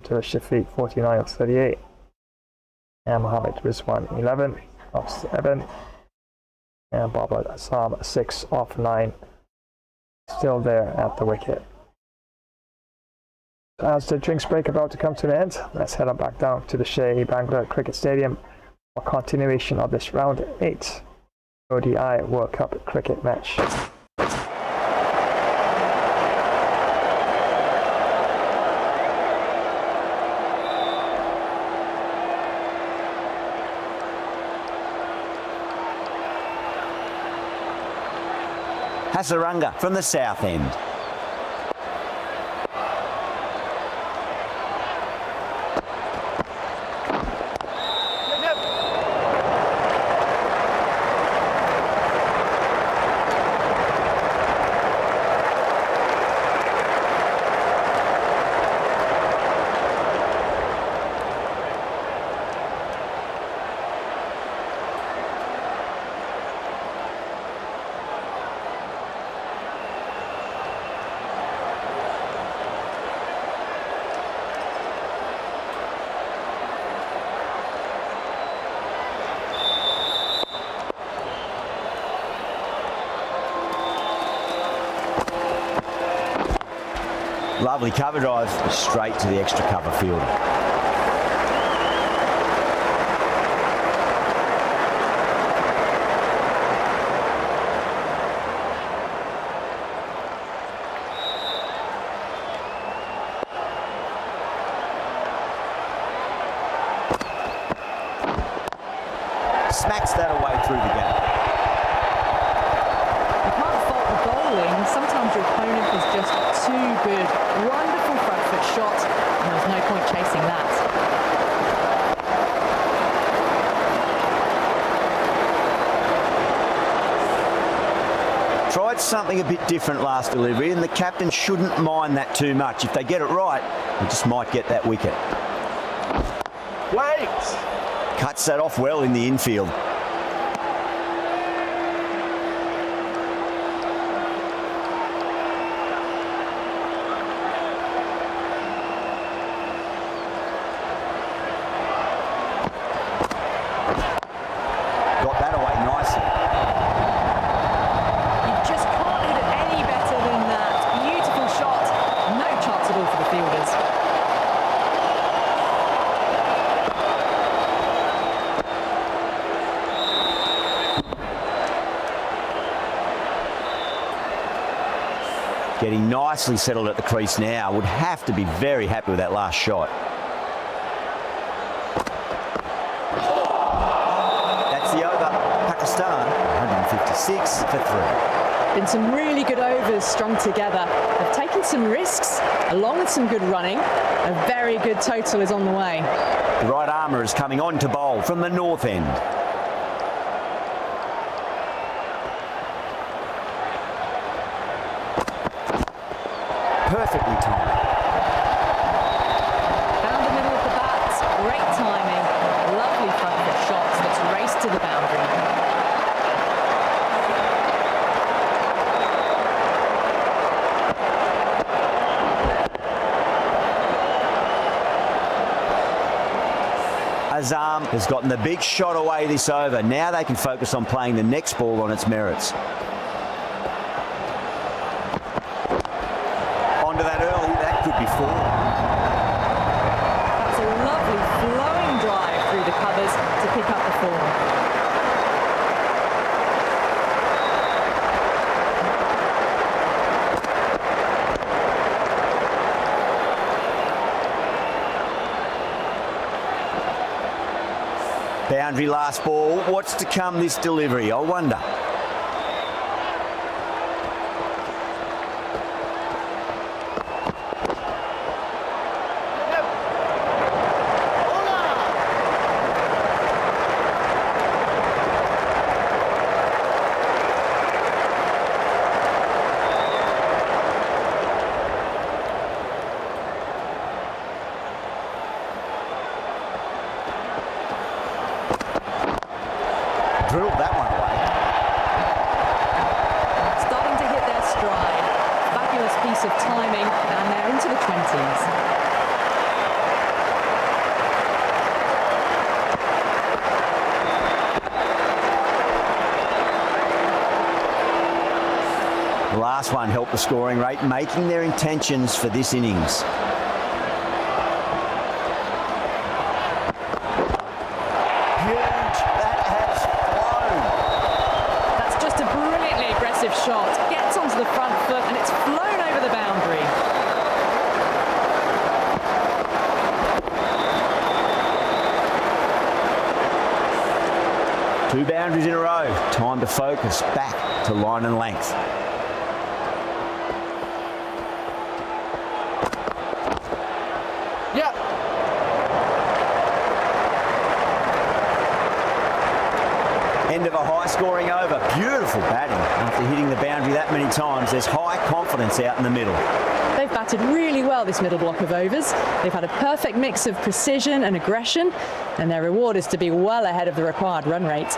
[SPEAKER 2] To Shafiq, 49 off 38. And Mohammad Rizwan, 11 off 7. And Baba Azam, 6 off 9. Still there at the wicket. As the drinks break about to come to an end, let's head on back down to the Shea Bangla Cricket Stadium for continuation of this round 8 ODI World Cup cricket match.
[SPEAKER 5] Hasaranga from the south end. Lovely cover drive straight to the extra cover fielder. Smacks that away through the gap.
[SPEAKER 8] You can't fault the bowling. Sometimes your opponent is just too good. Wonderful front foot shot, and there's no point chasing that.
[SPEAKER 5] Tried something a bit different last delivery, and the captain shouldn't mind that too much. If they get it right, they just might get that wicket.
[SPEAKER 20] Wait!
[SPEAKER 5] Cuts that off well in the infield. Got that away nicely.
[SPEAKER 8] You just can't hit it any better than that. Beautiful shot. No chance at all for the fielders.
[SPEAKER 5] Getting nicely settled at the crease now. Would have to be very happy with that last shot. That's the over. Pakistan, 156 for 3.
[SPEAKER 8] Been some really good overs strung together. They've taken some risks along with some good running. A very good total is on the way.
[SPEAKER 5] The right armour is coming on to bowl from the north end. Perfectly timed.
[SPEAKER 8] Down the middle of the bats, great timing. Lovely front foot shots that's raced to the boundary.
[SPEAKER 5] Azam has gotten the big shot away this over. Now they can focus on playing the next ball on its merits. Onto that early, that could be 4.
[SPEAKER 8] That's a lovely flowing drive through the covers to pick up the 4.
[SPEAKER 5] Boundary last ball. What's to come this delivery? I wonder. Drilled that one away.
[SPEAKER 8] Starting to hit their stride. Fabulous piece of timing, and they're into the 20s.
[SPEAKER 5] The last one helped the scoring rate, making their intentions for this innings.
[SPEAKER 8] Shot gets onto the front foot and it's flown over the boundary.
[SPEAKER 5] Two boundaries in a row. Time to focus back to line and length.
[SPEAKER 4] Yeah.
[SPEAKER 5] End of a high-scoring over. Beautiful batting. After hitting the boundary that many times, there's high confidence out in the middle.
[SPEAKER 8] They've batted really well this middle block of overs. They've had a perfect mix of precision and aggression, and their reward is to be well ahead of the required run rate.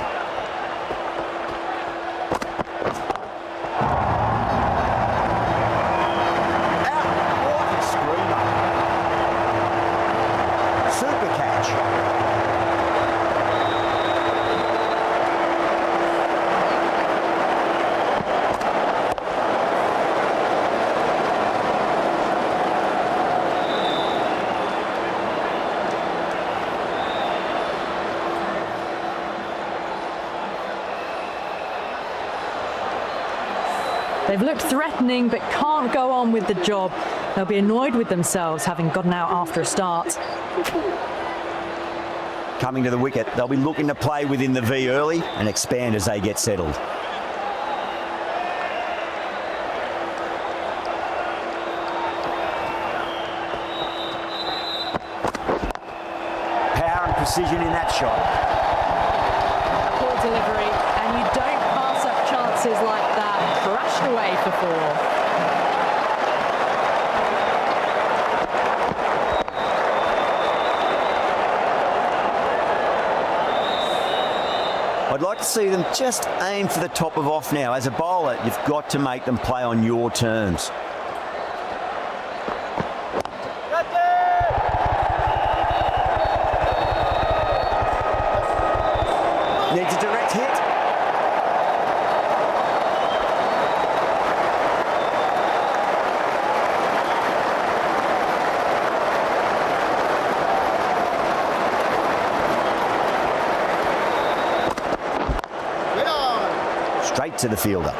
[SPEAKER 5] Super catch.
[SPEAKER 8] They've looked threatening but can't go on with the job. They'll be annoyed with themselves having gotten out after a start.
[SPEAKER 5] Coming to the wicket, they'll be looking to play within the V early and expand as they get settled. Power and precision in that shot.
[SPEAKER 8] Poor delivery, and you don't pass up chances like that. Crashed away for 4.
[SPEAKER 5] I'd like to see them just aim for the top of off now. As a bowler, you've got to make them play on your terms. Needs a direct hit. Straight to the fielder.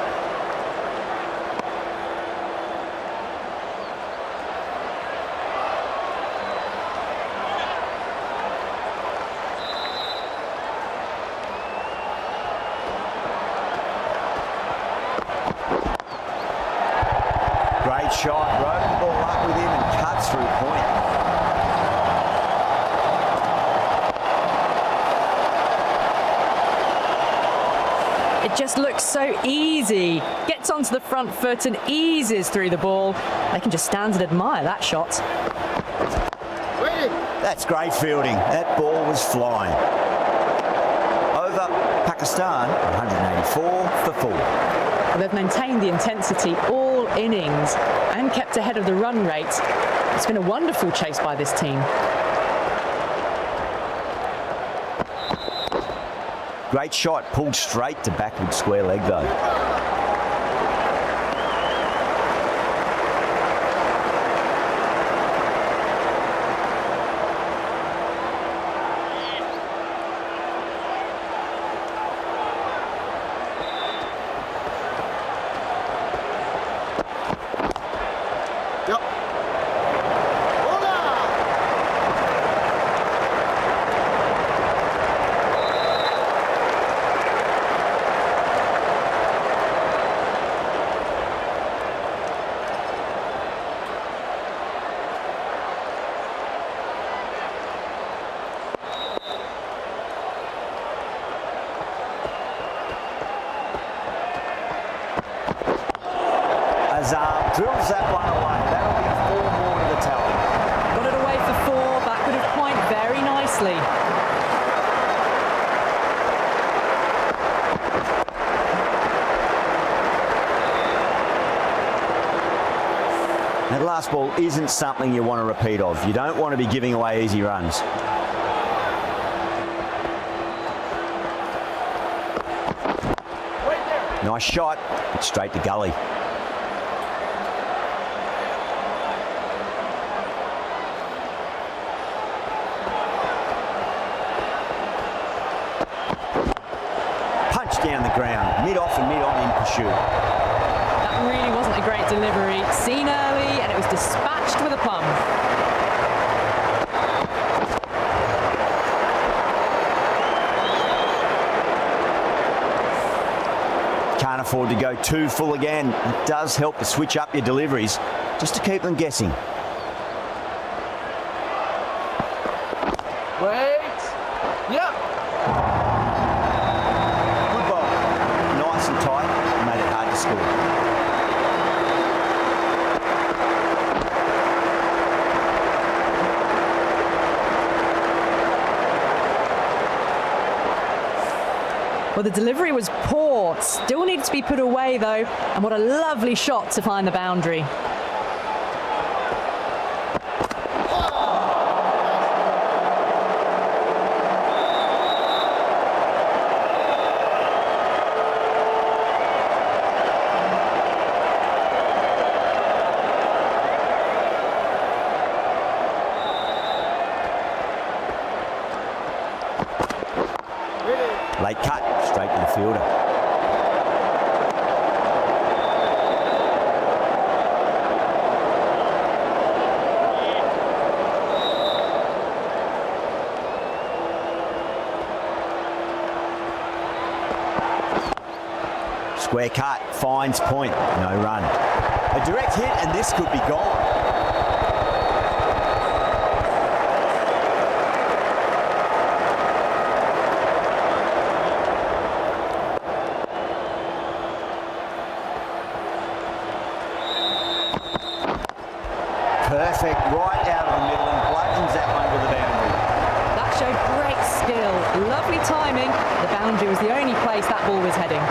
[SPEAKER 5] Great shot. Rode the ball up with him and cuts through point.
[SPEAKER 8] It just looks so easy. Gets onto the front foot and eases through the ball. They can just stand and admire that shot.
[SPEAKER 5] That's great fielding. That ball was flying. Over Pakistan, 184 for 4.
[SPEAKER 8] Well, they've maintained the intensity all innings and kept ahead of the run rate. It's been a wonderful chase by this team.
[SPEAKER 5] Great shot, pulled straight to backward square leg though. Drills that one away. That'll be 4 more to the tally.
[SPEAKER 8] Got it away for 4, backward of point very nicely.
[SPEAKER 5] That last ball isn't something you want to repeat of. You don't want to be giving away easy runs. Nice shot, but straight to gully. Down the ground, mid-off and mid-on in pursuit.
[SPEAKER 8] That really wasn't a great delivery. Seen early and it was dispatched with a plum.
[SPEAKER 5] Can't afford to go too full again. It does help to switch up your deliveries just to keep them guessing.
[SPEAKER 4] Wait. Yep.
[SPEAKER 8] Well, the delivery was poor. Still needs to be put away, though. And what a lovely shot to find the boundary.
[SPEAKER 5] Late cut, straight to the fielder. Square cut, finds point, no run. A direct hit and this could be gone. Perfect, right out of the middle and bludgeons that one to the boundary.
[SPEAKER 8] That showed great skill, lovely timing. The boundary was the only place that ball was heading.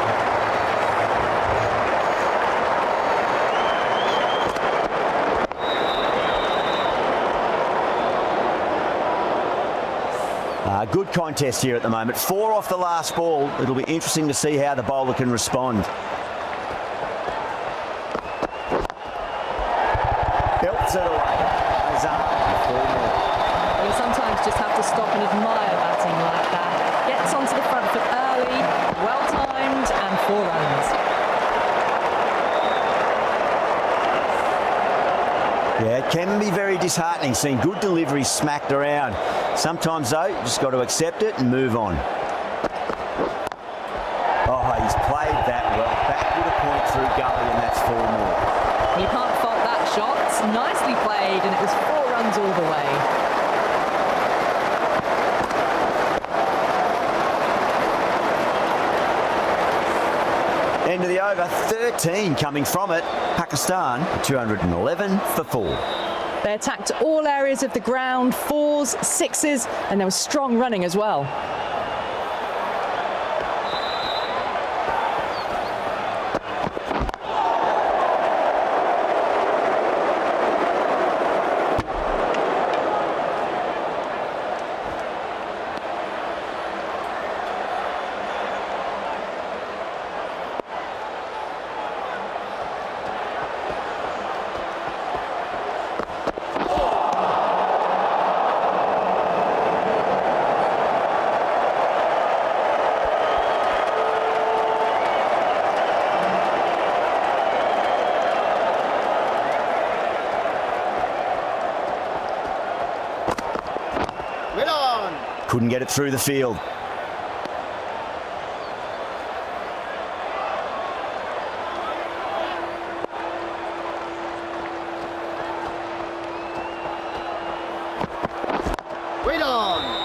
[SPEAKER 5] Good contest here at the moment. 4 off the last ball. It'll be interesting to see how the bowler can respond. Belts it away.
[SPEAKER 8] You sometimes just have to stop and admire batting like that. Gets onto the front foot early, well timed, and 4 runs.
[SPEAKER 5] Yeah, it can be very disheartening seeing good deliveries smacked around. Sometimes, though, you just got to accept it and move on. Oh, he's played that well. Back with a point through gully, and that's 4 more.
[SPEAKER 8] You can't fault that That's nicely played, and it was 4 runs all the way.
[SPEAKER 5] End of the over, 13 coming from it. Pakistan, 211 for 4.
[SPEAKER 8] They attacked all areas of the ground, 4s, 6s, and there was strong running as well.
[SPEAKER 5] Couldn't get it through the field.
[SPEAKER 4] Wait on.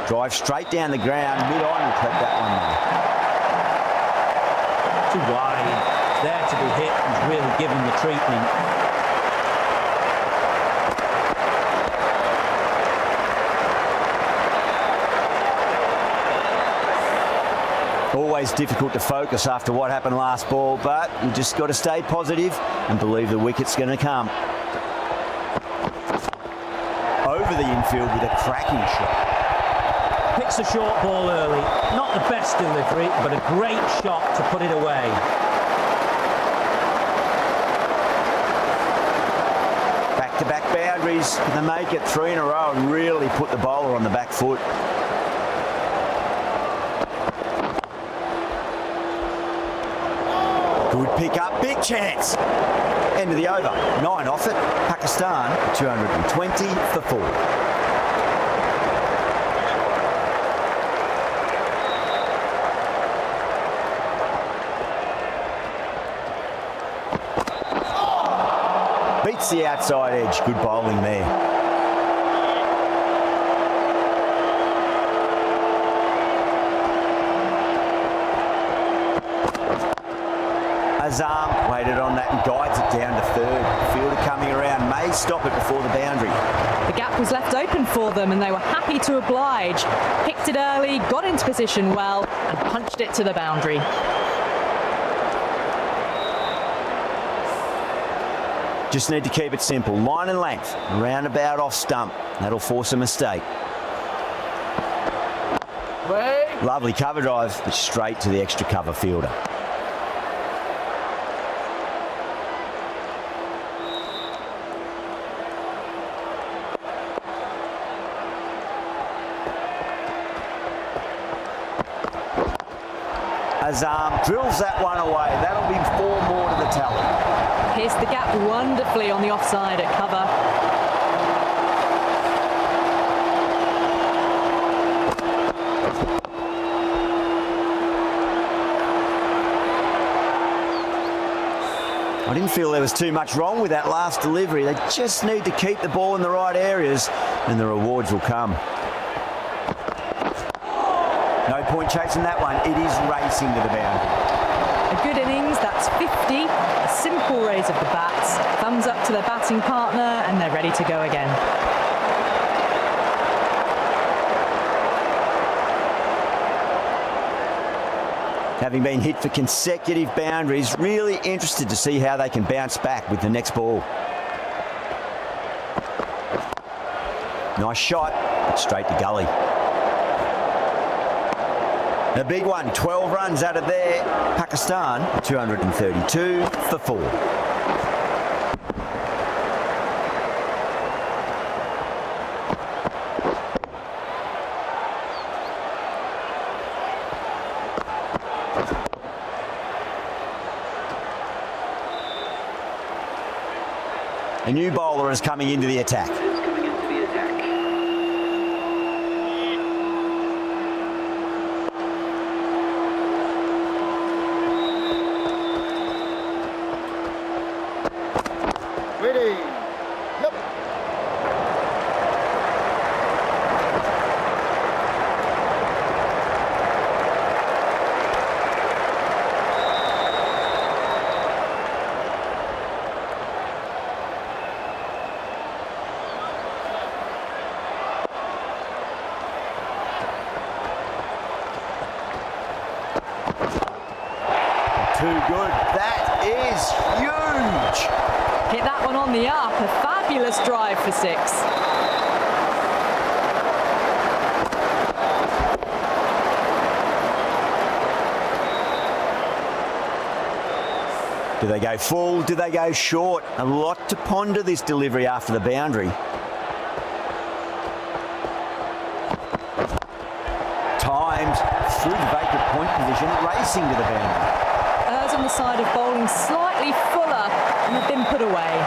[SPEAKER 5] Drive straight down the ground, mid-on, and clip that one there.
[SPEAKER 10] Too wide. There to be hit and really given the treatment.
[SPEAKER 5] Always difficult to focus after what happened last ball, but you just got to stay positive and believe the wicket's going to come. Over the infield with a cracking shot.
[SPEAKER 10] Picks a short ball early. Not the best delivery, but a great shot to put it away.
[SPEAKER 5] Back-to-back boundaries. Can they make it 3 in a row and really put the bowler on the back foot? Good pick up, big chance. End of the over. 9 off it. Pakistan 220 for 4. Beats the outside edge. Good bowling there. Azam waited on that and guides it down to 3rd. Fielder coming around may stop it before the boundary.
[SPEAKER 8] The gap was left open for them and they were happy to oblige. Picked it early, got into position well and punched it to the boundary.
[SPEAKER 5] Just need to keep it simple. Line and length. Roundabout off stump. That'll force a mistake. Lovely cover drive, but straight to the extra cover fielder. Azam drills that one away. That'll be 4 more to the tally.
[SPEAKER 8] Pierced the gap wonderfully on the offside at cover.
[SPEAKER 5] I didn't feel there was too much wrong with that last delivery. They just need to keep the ball in the right areas and the rewards will come. No point chasing that one. It is racing to the boundary.
[SPEAKER 8] A good innings, that's 50. A simple raise of the bats. Thumbs up to their batting partner and they're ready to go again.
[SPEAKER 5] Having been hit for consecutive boundaries, really interested to see how they can bounce back with the next ball. Nice shot, but straight to gully. The big one, 12 runs out of there. Pakistan, 232 for 4. A new bowler is coming into the attack.
[SPEAKER 21] Ready. Yep.
[SPEAKER 5] Too good. That is huge.
[SPEAKER 8] Hit that one on the up. A fabulous drive for 6.
[SPEAKER 5] Do they go full? Do they go short? A lot to ponder this delivery after the boundary. Timed through the vacant point position, racing to the boundary.
[SPEAKER 8] Errs on the side of bowling slightly fuller and have been put away.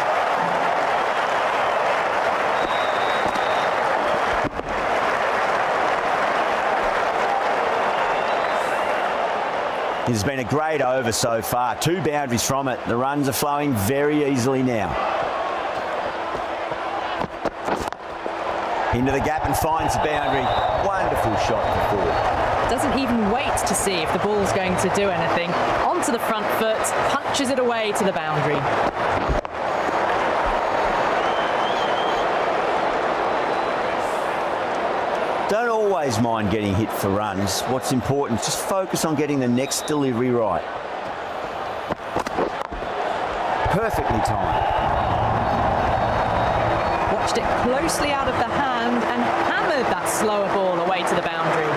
[SPEAKER 5] It has been a great over so far. 2 boundaries from it. The runs are flowing very easily now. Into the gap and finds the boundary. Wonderful shot for 4.
[SPEAKER 8] Doesn't even wait to see if the ball's going to do anything. Onto the front foot, punches it away to the boundary.
[SPEAKER 5] Don't always mind getting hit for runs. What's important is just focus on getting the next delivery right. Perfectly timed.
[SPEAKER 8] Watched it closely out of the hand and hammered that slower ball away to the boundary.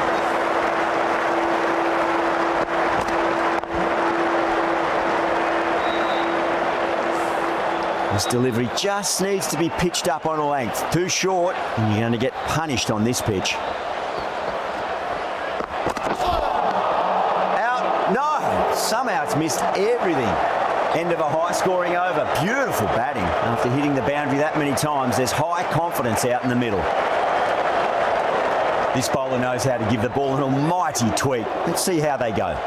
[SPEAKER 5] This delivery just needs to be pitched up on a length. Too short, and you're going to get punished on this pitch. Out. No! Somehow it's missed everything. End of a high-scoring over. Beautiful batting. After hitting the boundary that many times, there's high confidence out in the middle. This bowler knows how to give the ball an almighty tweak. Let's see how they go.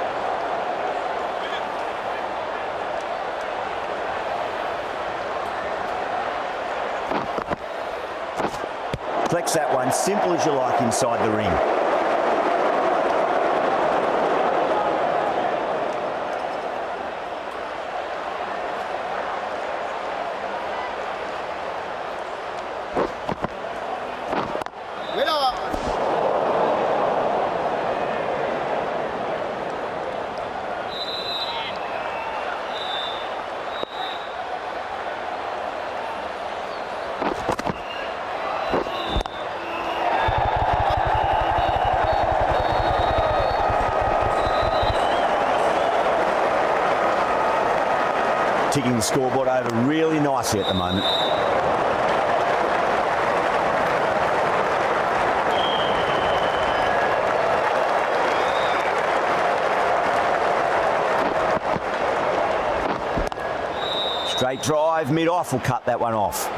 [SPEAKER 5] Flex that one, simple as you like inside the ring. Ticking the scoreboard over really nicely at the moment. Straight drive, mid-off will cut that one off.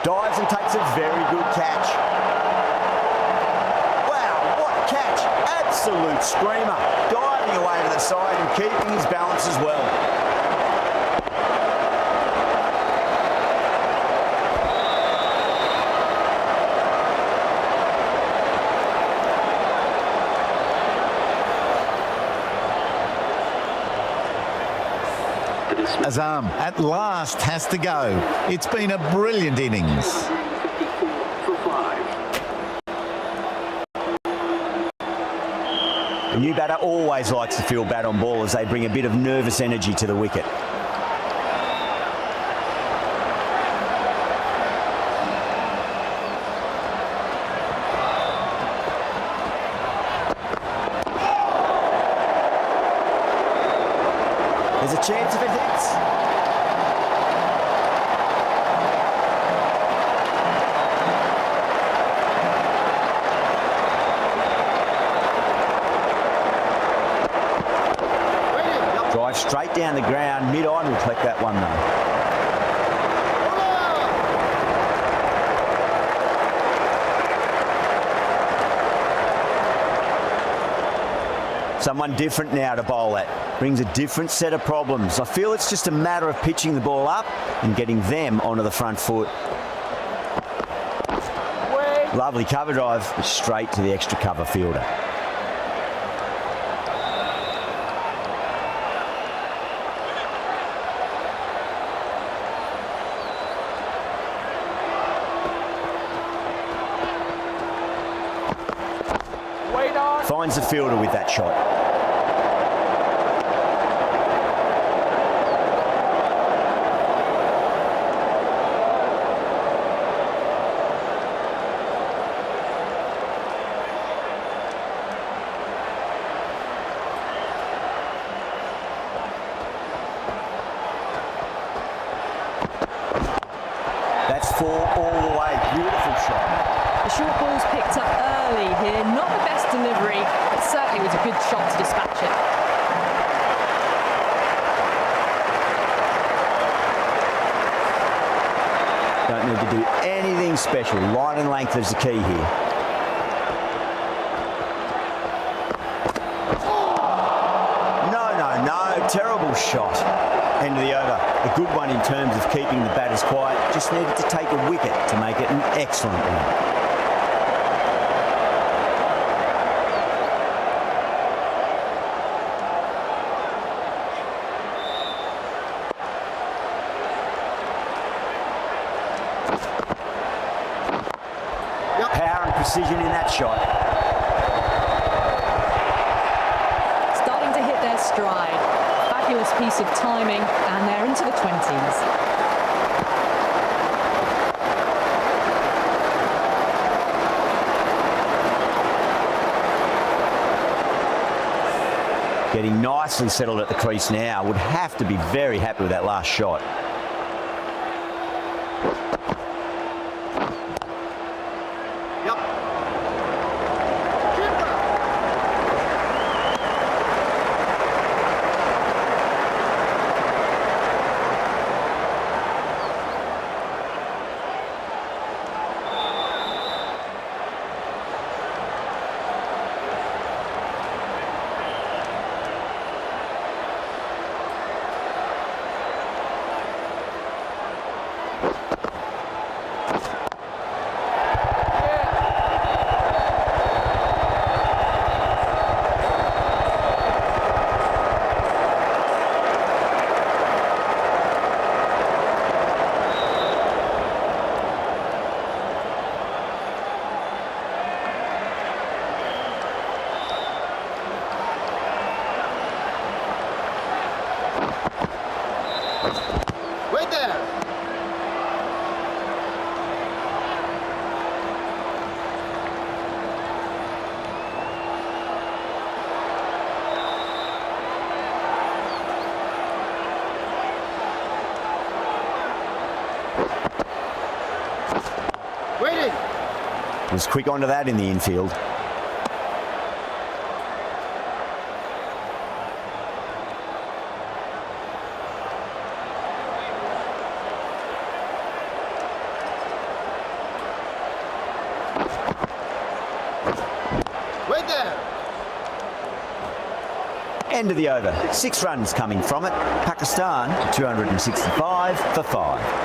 [SPEAKER 5] Dives and takes a very good catch. Wow, what a catch. Absolute screamer. Diving away to the side and keeping his balance as well.
[SPEAKER 12] Azam at last has to go. It's been a brilliant innings.
[SPEAKER 5] A new batter always likes to feel bat on ball as they bring a bit of nervous energy to the wicket. There's a chance if it hits. Drive straight down the ground, mid-on will collect that one though. Someone different now to bowl at. Brings a different set of problems. I feel it's just a matter of pitching the ball up and getting them onto the front foot. Lovely cover drive, straight to the extra cover fielder. Finds the fielder with that shot. That's 4 all the way. Beautiful shot.
[SPEAKER 8] The short ball's picked up early here. Not the best delivery, but certainly was a good shot to dispatch it.
[SPEAKER 5] Don't need to do anything special. Line and length is the key here. No. Terrible shot. End of the over. A good one in terms of keeping the batters quiet. Just needed to take a wicket to make it an excellent one. Power and precision in that shot.
[SPEAKER 8] Starting to hit their stride. Fabulous piece of timing, and they're into the 20s.
[SPEAKER 5] Getting nicely settled at the crease now. Would have to be very happy with that last shot. Was quick onto that in the infield. End of the over. 6 runs coming from it. Pakistan 265 for 5.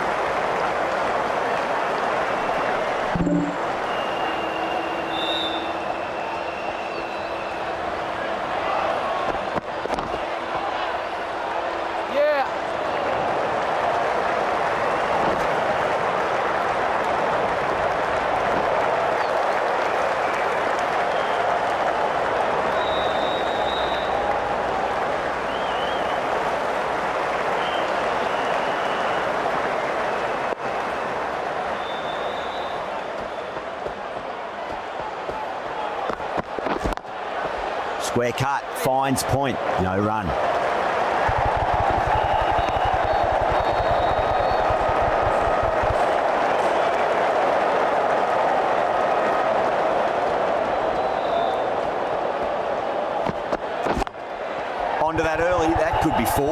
[SPEAKER 5] Square cut, finds point, no run. Onto that early, that could be 4.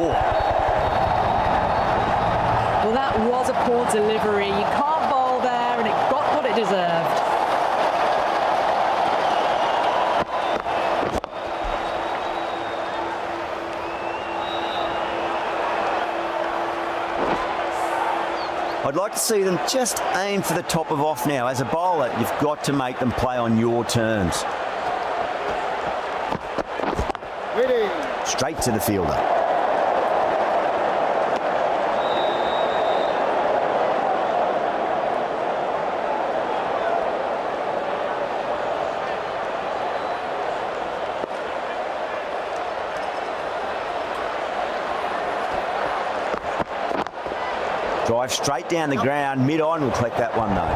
[SPEAKER 8] Well, that was a poor delivery. You can't bowl there, and it got what it deserved.
[SPEAKER 5] I'd like to see them just aim for the top of off now. As a bowler, you've got to make them play on your terms.
[SPEAKER 21] Ready.
[SPEAKER 5] Straight to the fielder. Drive straight down the ground, mid-on, will collect that one though.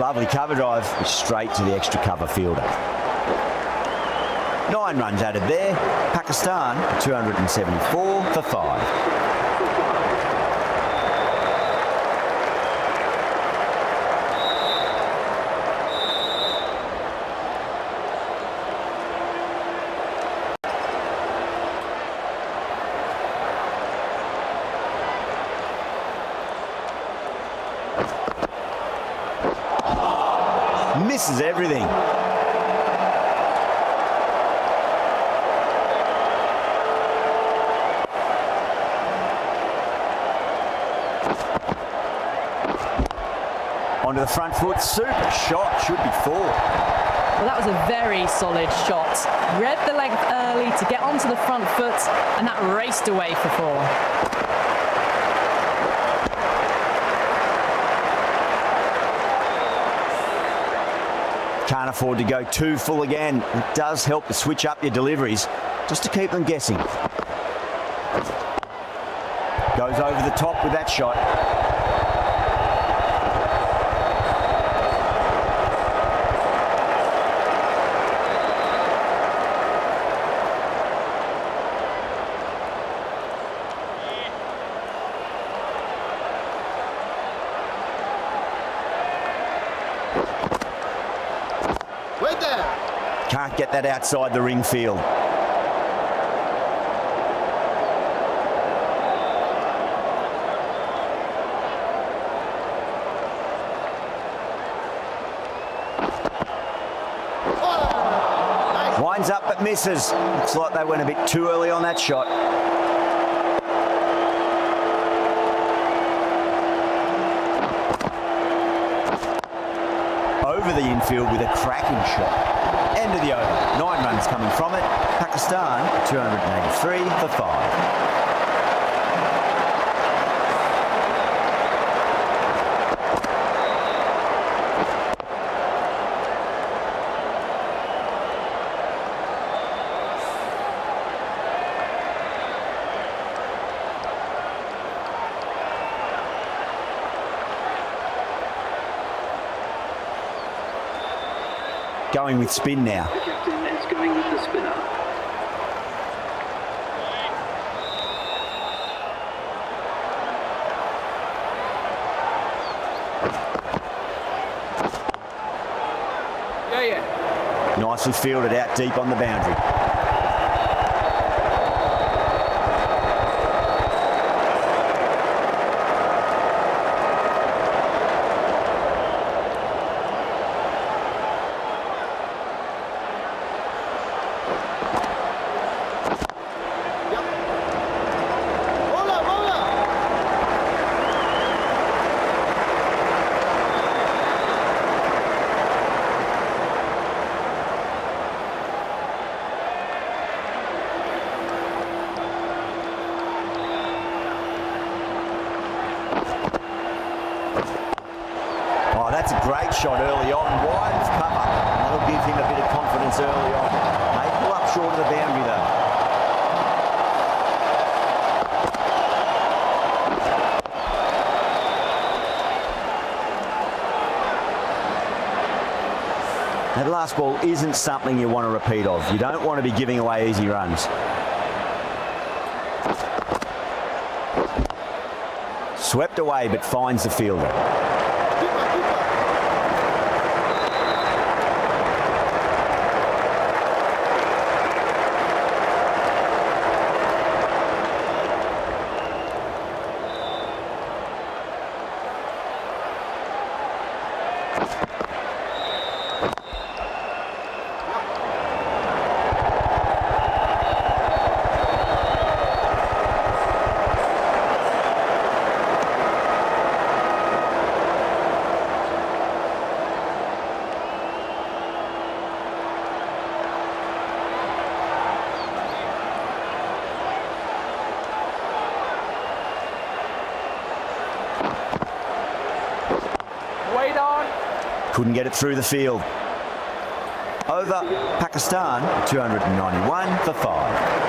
[SPEAKER 5] Lovely cover drive, straight to the extra cover fielder. 9 runs added there. Pakistan 274 for 5. Misses everything. Onto the front foot, super shot, should be 4.
[SPEAKER 8] Well, that was a very solid shot. Read the length early to get onto the front foot, and that raced away for 4.
[SPEAKER 5] Can't afford to go too full again. It does help to switch up your deliveries, just to keep them guessing. Goes over the top with that shot. Can't get that outside the ring field. Winds up but misses. Looks like they went a bit too early on that shot. Over the infield with a cracking shot. End of the over. 9 runs coming from it. Pakistan 283 for 5. Going with spin now.
[SPEAKER 9] The captain is going with the spinner.
[SPEAKER 5] Nicely fielded out deep on the boundary. That's a great shot early on, wide of cover. That'll give him a bit of confidence early on. May pull up short of the boundary though. That last ball isn't something you want to repeat of. You don't want to be giving away easy runs. Swept away, but finds the fielder. Couldn't get it through the field. Over Pakistan, 291 for 5.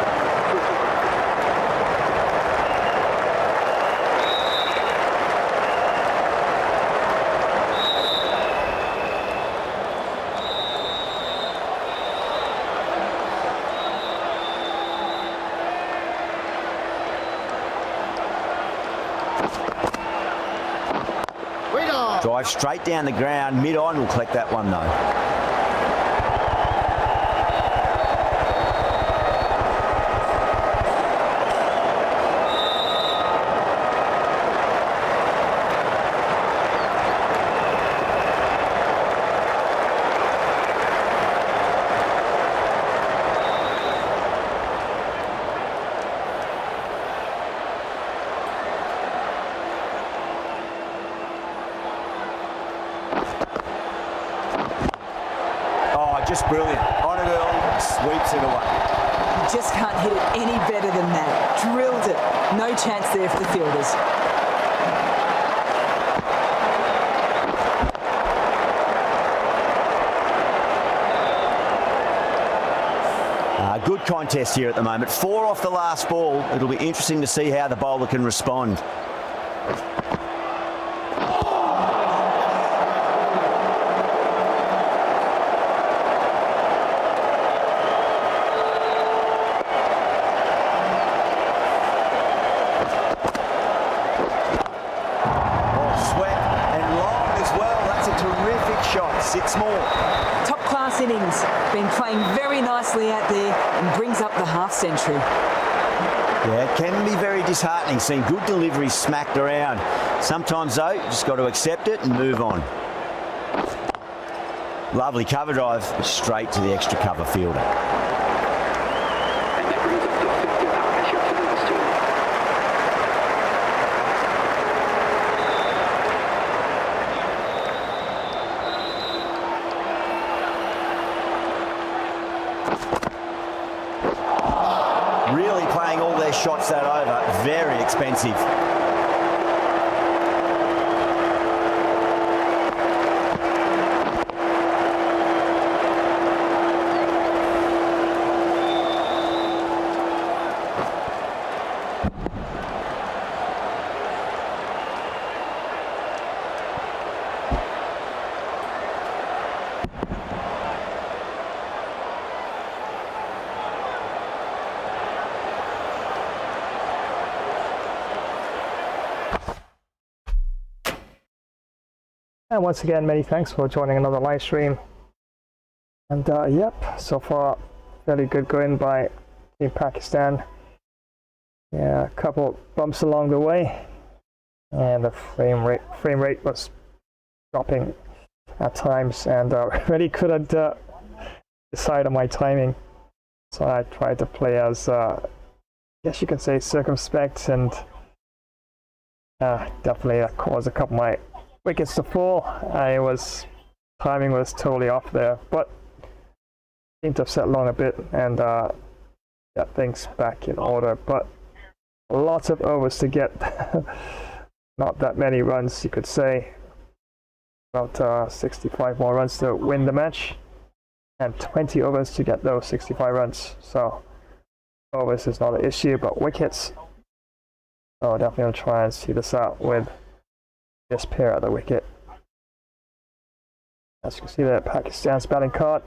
[SPEAKER 5] Drive straight down the ground, mid-on will collect that one though. Just brilliant. On it early, sweeps it away.
[SPEAKER 11] You just can't hit it any better than that. Drilled it. No chance there for the fielders.
[SPEAKER 5] Good contest here at the moment. 4 off the last ball. It'll be interesting to see how the bowler can respond.
[SPEAKER 11] Innings, been playing very nicely out there and brings up the half century.
[SPEAKER 5] Yeah, it can be very disheartening seeing good deliveries smacked around. Sometimes though, you just got to accept it and move on. Lovely cover drive, straight to the extra cover fielder. Shots that over, very expensive.
[SPEAKER 2] And once again, many thanks for joining another live stream. And yep, so far fairly good going by Team Pakistan. Yeah, a couple bumps along the way, and the frame rate was dropping at times, and really couldn't decide on my timing. So I tried to play as, I guess you can say, circumspect, and definitely that caused a couple of my wickets to fall. Timing was totally off there, but seemed to have set along a bit and got things back in order. But lots of overs to get, not that many runs, you could say. About 65 more runs to win the match, and 20 overs to get those 65 runs. So overs is not an issue, but wickets. So definitely gonna try and see this out with this pair at the wicket. As you can see there, Pakistan's batting card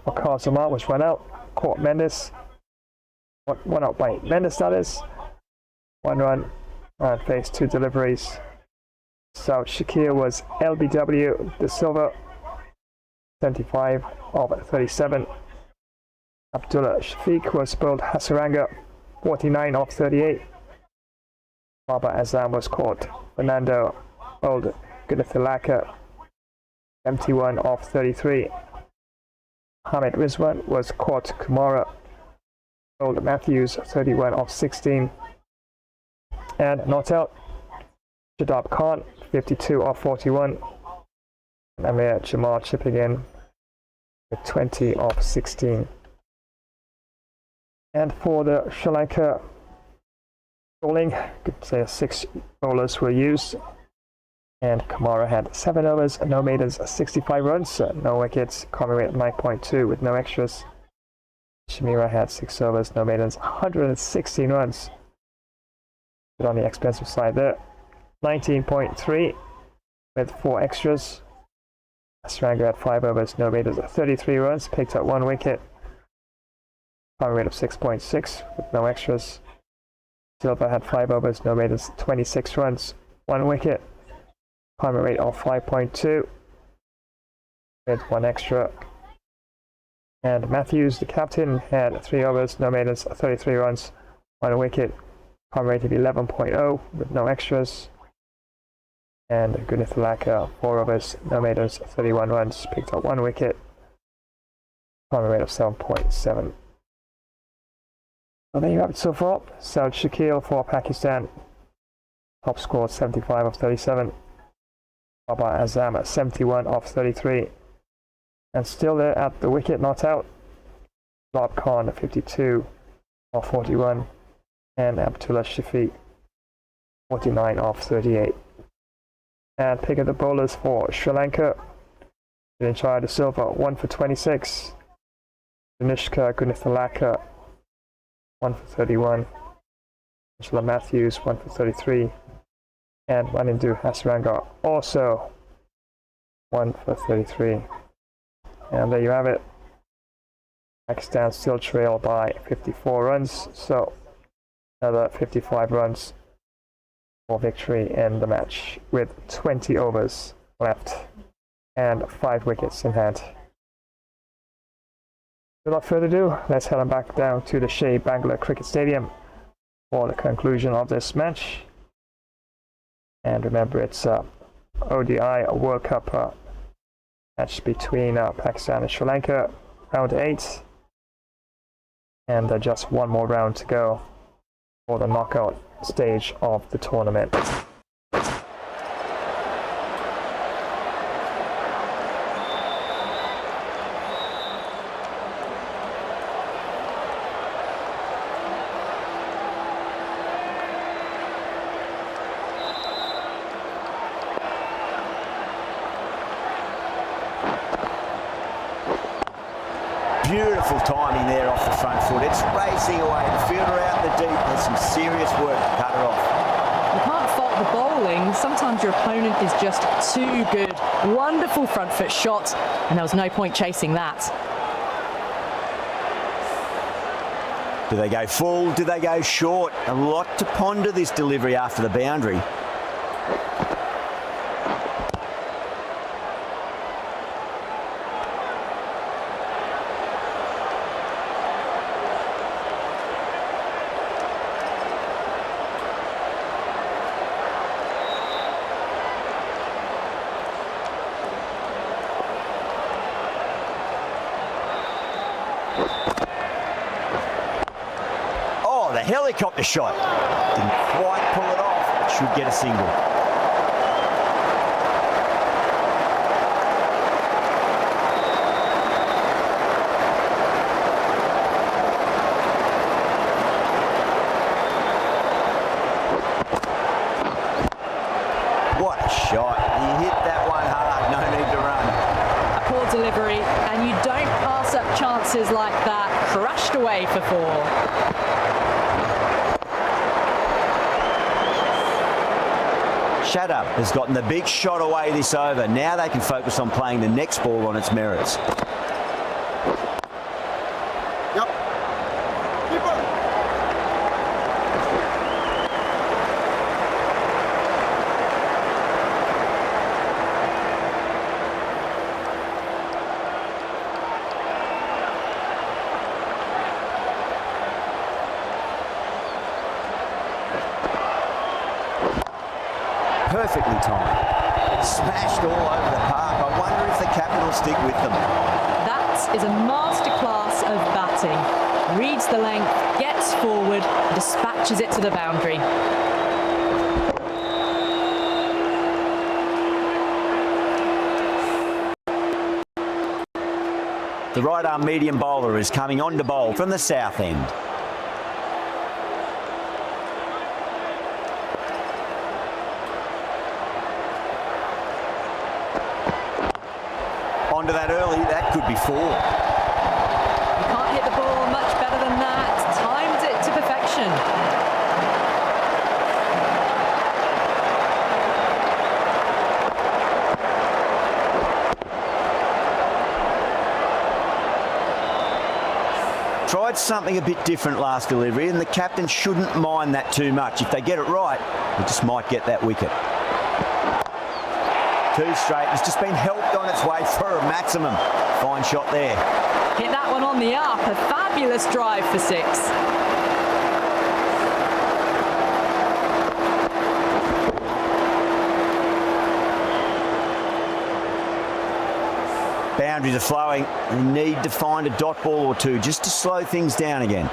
[SPEAKER 2] for Kazuma was run out. Caught Mendes. One out by Mendes, that is. 1 run and faced 2 deliveries. So Shakir was LBW, De Silva, 75 of 37. Abdullah Shafiq was bowled Hasaranga, 49 of 38. Baba Azam was caught. Fernando bowled Gunathilaka, 71 of 33. Hamid Rizwan was caught. Kumara bowled Matthews, 31 of 16. And not out, Shadab Khan, 52 of 41. And Amir Jamal chipping in with 20 of 16. And for the Sri Lanka bowling, could say 6 bowlers were used. And Kamara had 7 overs, no maidens, 65 runs, no wickets, common rate 9.2 with no extras. Shamira had 6 overs, no maidens, 116 runs. But on the expensive side there. 19.3 with 4 extras. Asranga had 5 overs, no maidens, 33 runs, picked up 1 wicket. Common rate of 6.6 with no extras. Silva had 5 overs, no maidens, 26 runs, 1 wicket. Common rate of 5.2 with 1 extra. And Matthews, the captain, had 3 overs, no maidens, 33 runs, 1 wicket. Common rate of 11.0 with no extras. And Gunathilaka, 4 overs, no maidens, 31 runs, picked up 1 wicket. Common rate of 7.7. So there you have it so far. Saud Shakil for Pakistan. Top score 75 of 37. Baba Azam at 71 of 33. And still there at the wicket, not out. Shadab Khan 52 of 41. And Abdullah Shafiq 49 of 38. And pick of the bowlers for Sri Lanka. Vinchaya De Silva 1 for 26. Danishka Gunathilaka 1 for 31. Angela Matthews 1 for 33. And Manindu Hasaranga also 1 for 33. And there you have it. Pakistan still trail by 54 runs. So another 55 runs for victory in the match with 20 overs left and 5 wickets in hand. Without further ado, let's head on back down to the Shea Bangla Cricket Stadium for the conclusion of this match. And remember, it's ODI, a World Cup match between Pakistan and Sri Lanka, round 8. And just 1 more round to go for the knockout stage of the tournament.
[SPEAKER 5] Beautiful timing there off the front foot. It's racing away. The fielder out in the deep. There's some serious work to cut her off.
[SPEAKER 8] You can't fault the bowling. Sometimes your opponent is just too good. Wonderful front foot shot, and there was no point chasing that.
[SPEAKER 5] Do they go full? Do they go short? A lot to ponder this delivery after the boundary. The helicopter shot. Didn't quite pull it off. Should get a single. What a shot. He hit that one hard. No
[SPEAKER 8] away for 4.
[SPEAKER 5] Shatter has gotten the big shot away this over. Now they can focus on playing the next ball on its merits. Perfectly timed. Smashed all over the park. I wonder if the captain will stick with them.
[SPEAKER 8] That is a masterclass of batting. Reads the length, gets forward, dispatches it to the boundary.
[SPEAKER 5] The right-arm medium bowler is coming on to bowl from the south end. Onto that early, that could be 4.
[SPEAKER 8] You can't hit the ball much better than that. Timed it to perfection.
[SPEAKER 5] Tried something a bit different last delivery, and the captain shouldn't mind that too much. If they get it right, they just might get that wicket. 2 straight. It's just been helped on its way for a maximum. Fine shot there.
[SPEAKER 8] Hit that one on the up. A fabulous drive for 6.
[SPEAKER 5] Boundaries are flowing. They need to find a dot ball or 2 just to slow things down again.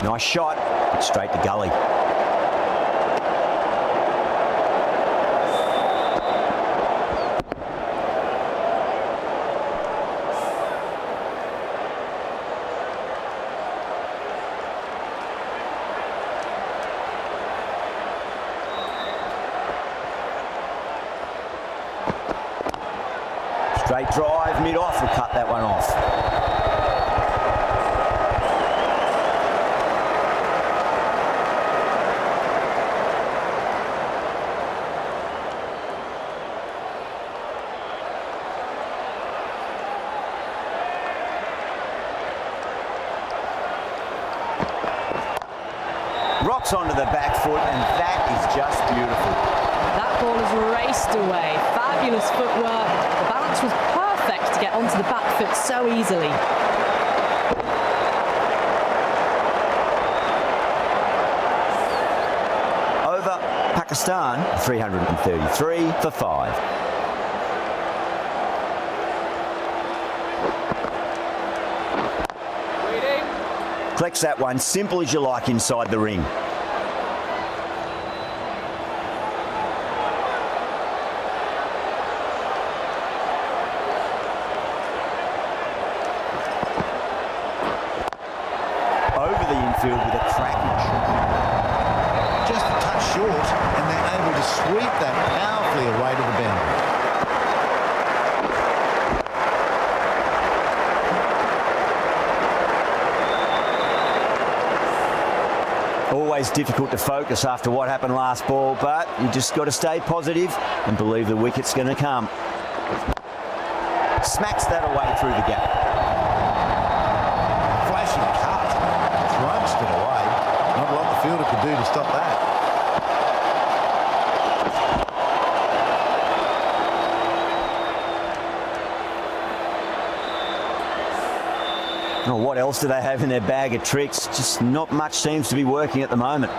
[SPEAKER 5] Nice shot, straight to gully. Straight drive, mid-off, will cut that one off. Rocks onto the back foot, and that is just beautiful.
[SPEAKER 8] That ball has raced away. Fabulous footwork. The balance was perfect to get onto the back foot so easily.
[SPEAKER 5] Over Pakistan, 333 for 5. Collects that one, simple as you like, inside the ring. Over the infield with a cracking shot.
[SPEAKER 12] Just a touch short, and they're able to sweep that powerfully away to the boundary.
[SPEAKER 5] Always difficult to focus after what happened last ball, but you just got to stay positive and believe the wicket's going to come. Smacks that away through the gap.
[SPEAKER 12] Flashing cut. Crunched it away. Not a lot the fielder could do to stop that.
[SPEAKER 5] Oh, what else do they have in their bag of tricks? Just not much seems to be working at the moment.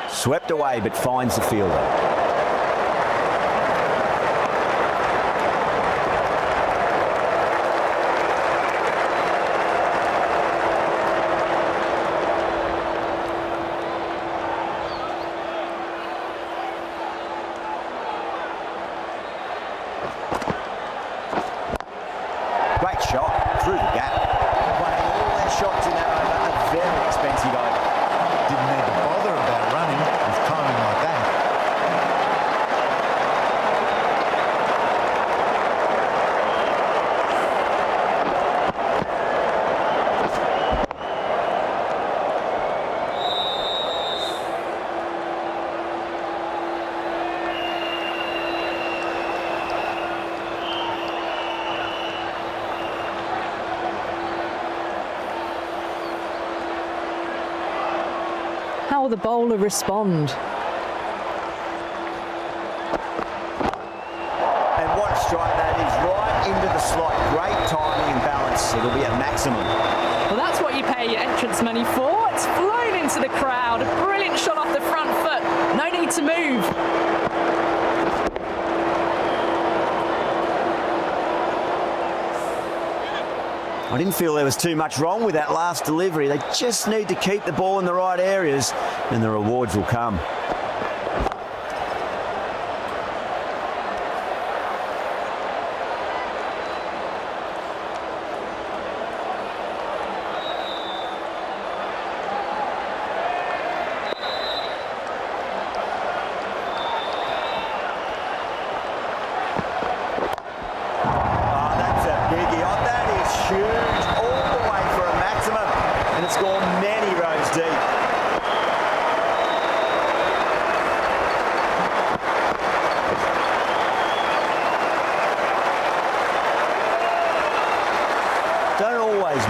[SPEAKER 5] Swept away, but finds the fielder. Great shot through the gap. Playing all their shots in that over. A very expensive over.
[SPEAKER 12] Didn't need to bother about running with timing like that.
[SPEAKER 8] How will the bowler respond?
[SPEAKER 5] And what a strike that is, right into the slot. Great timing and balance. It'll be a maximum.
[SPEAKER 8] Well, that's what you pay your entrance money for. It's flown into the crowd. A brilliant shot off the front foot. No need to move.
[SPEAKER 5] I didn't feel there was too much wrong with that last delivery. They just need to keep the ball in the right areas and the rewards will come.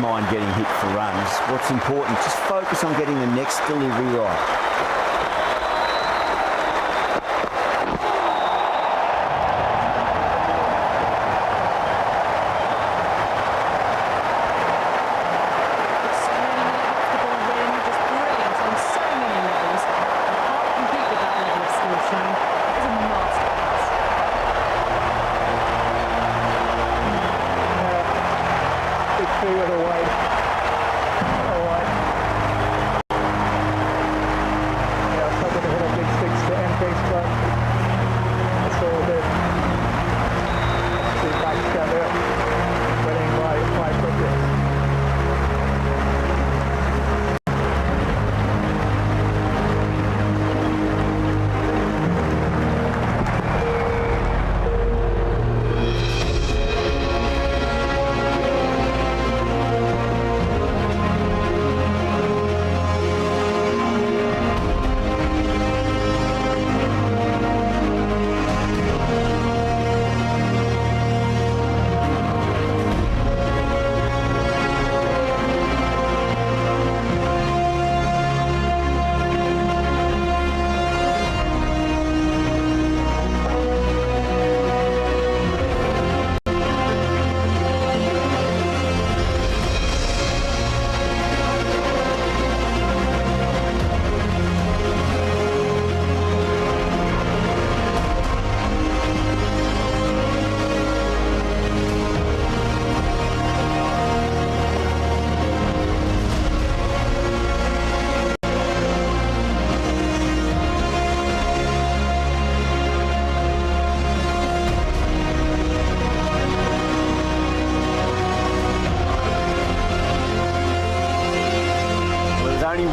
[SPEAKER 5] Mind getting hit for runs. What's important, just focus on getting the next delivery right.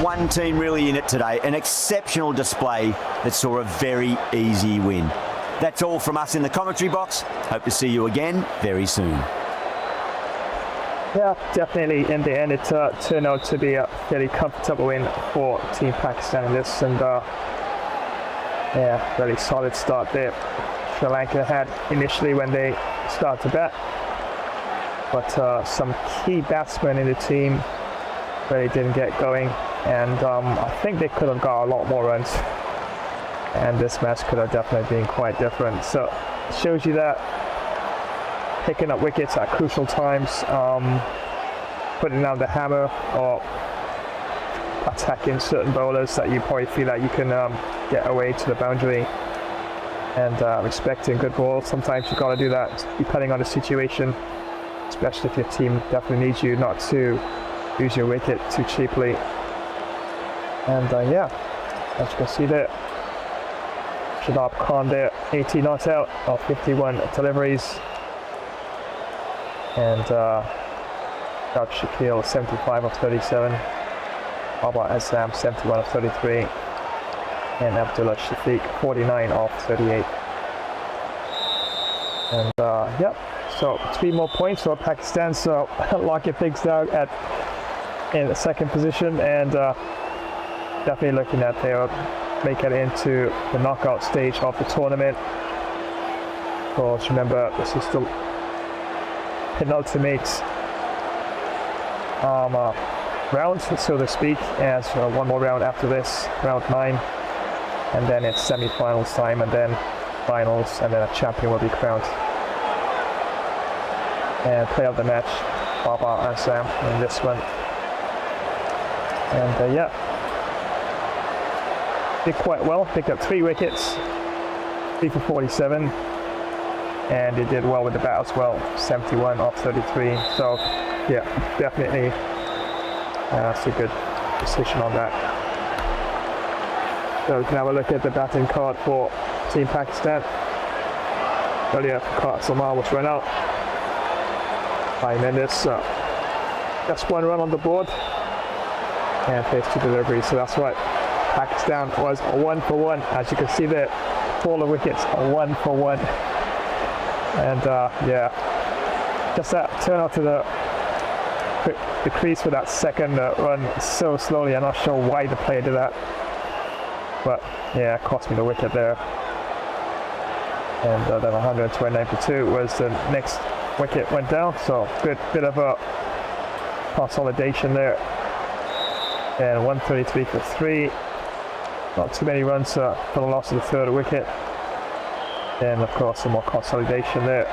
[SPEAKER 5] One team really in it today, an exceptional display that saw a very easy win. That's all from us in the commentary box. Hope to see you again very soon.
[SPEAKER 2] Yeah, definitely in the end it turned out to be a fairly comfortable win for Team Pakistan in this, and yeah, really solid start there. Sri Lanka had initially when they started to bat, but some key batsmen in the team really didn't get going. And I think they could have got a lot more runs, and this match could have definitely been quite different. So it shows you that picking up wickets at crucial times, putting down the hammer or attacking certain bowlers that you probably feel that you can get away to the boundary, and respecting good balls. Sometimes you got to do that depending on the situation, especially if your team definitely needs you not to use your wicket too cheaply. And yeah, as you can see there, Shadab Khan there, 80 not out of 51 deliveries, and Raj Shakil 75 of 37, Baba Azam 71 of 33, and Abdullah Shafiq 49 of 38. And yep, so 3 more points for Pakistan, so locking things down in the second position, and definitely looking at they'll make it into the knockout stage of the tournament. Of course, remember this is the penultimate round, so to speak, as one more round after this, round 9, and then it's semi-finals time, and then finals, and then a champion will be crowned. And player of the match, Baba Azam in this one. And yeah, did quite well, picked up 3 wickets, 3 for 47, and he did well with the bat as well, 71 off 33. So yeah, definitely that's a good decision on that. So we can have a look at the batting card for Team Pakistan. Earlier, Kart Samar was run out by Mendes, just 1 run on the board and faced 2 deliveries, so that's right. Pakistan was 1 for 1, as you can see there, all the wickets are 1 for 1. And yeah, just that turn out to the crease for that second run so slowly. I'm not sure why the player did that, but yeah, it cost me the wicket there. And then 129 was the next wicket went down, so good bit of a consolidation there. And 133 for 3. Not too many runs for the loss of the 3rd wicket. And of course some more consolidation there.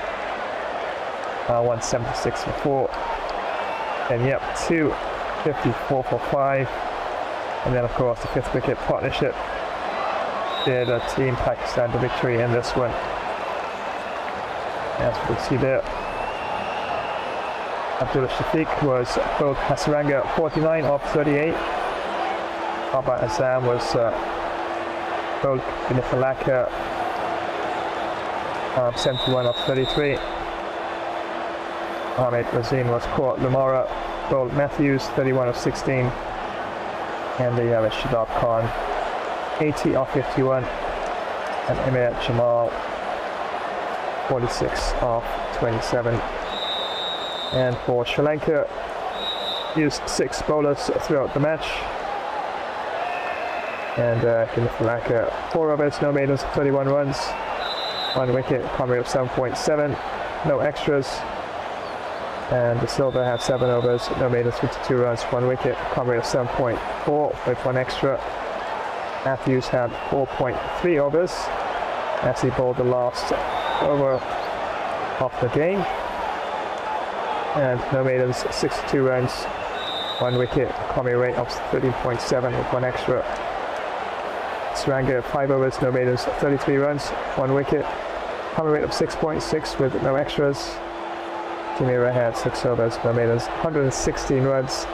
[SPEAKER 2] 176 for 4. And yep, 254 for 5. And then of course the 5th wicket partnership did Team Pakistan the victory in this one. As we can see there, Abdullah Shafiq was bowled Hasaranga 49 off 38. Baba Azam was bowled Binifalaka 71 off 33. Ahmed Razin was caught. Lumara bowled Matthews 31 of 16. And the Shadab Khan 80 off 51. And Emir Jamal 46 off 27. And for Sri Lanka, used 6 bowlers throughout the match. And Binifalaka 4 overs, no maidens, 31 runs. 1 wicket, common rate of 7.7, no extras. And the Silva had 7 overs, no maidens, 52 runs, 1 wicket, common rate of 7.4 with 1 extra. Matthews had 4.3 overs as he bowled the last over of the game. And no maidens, 62 runs, 1 wicket, common rate of 13.7 with 1 extra. Saranga 5 overs, no maidens, 33 runs, 1 wicket, common rate of 6.6 with no extras. Jamira had 6 overs, no maidens, 116 runs,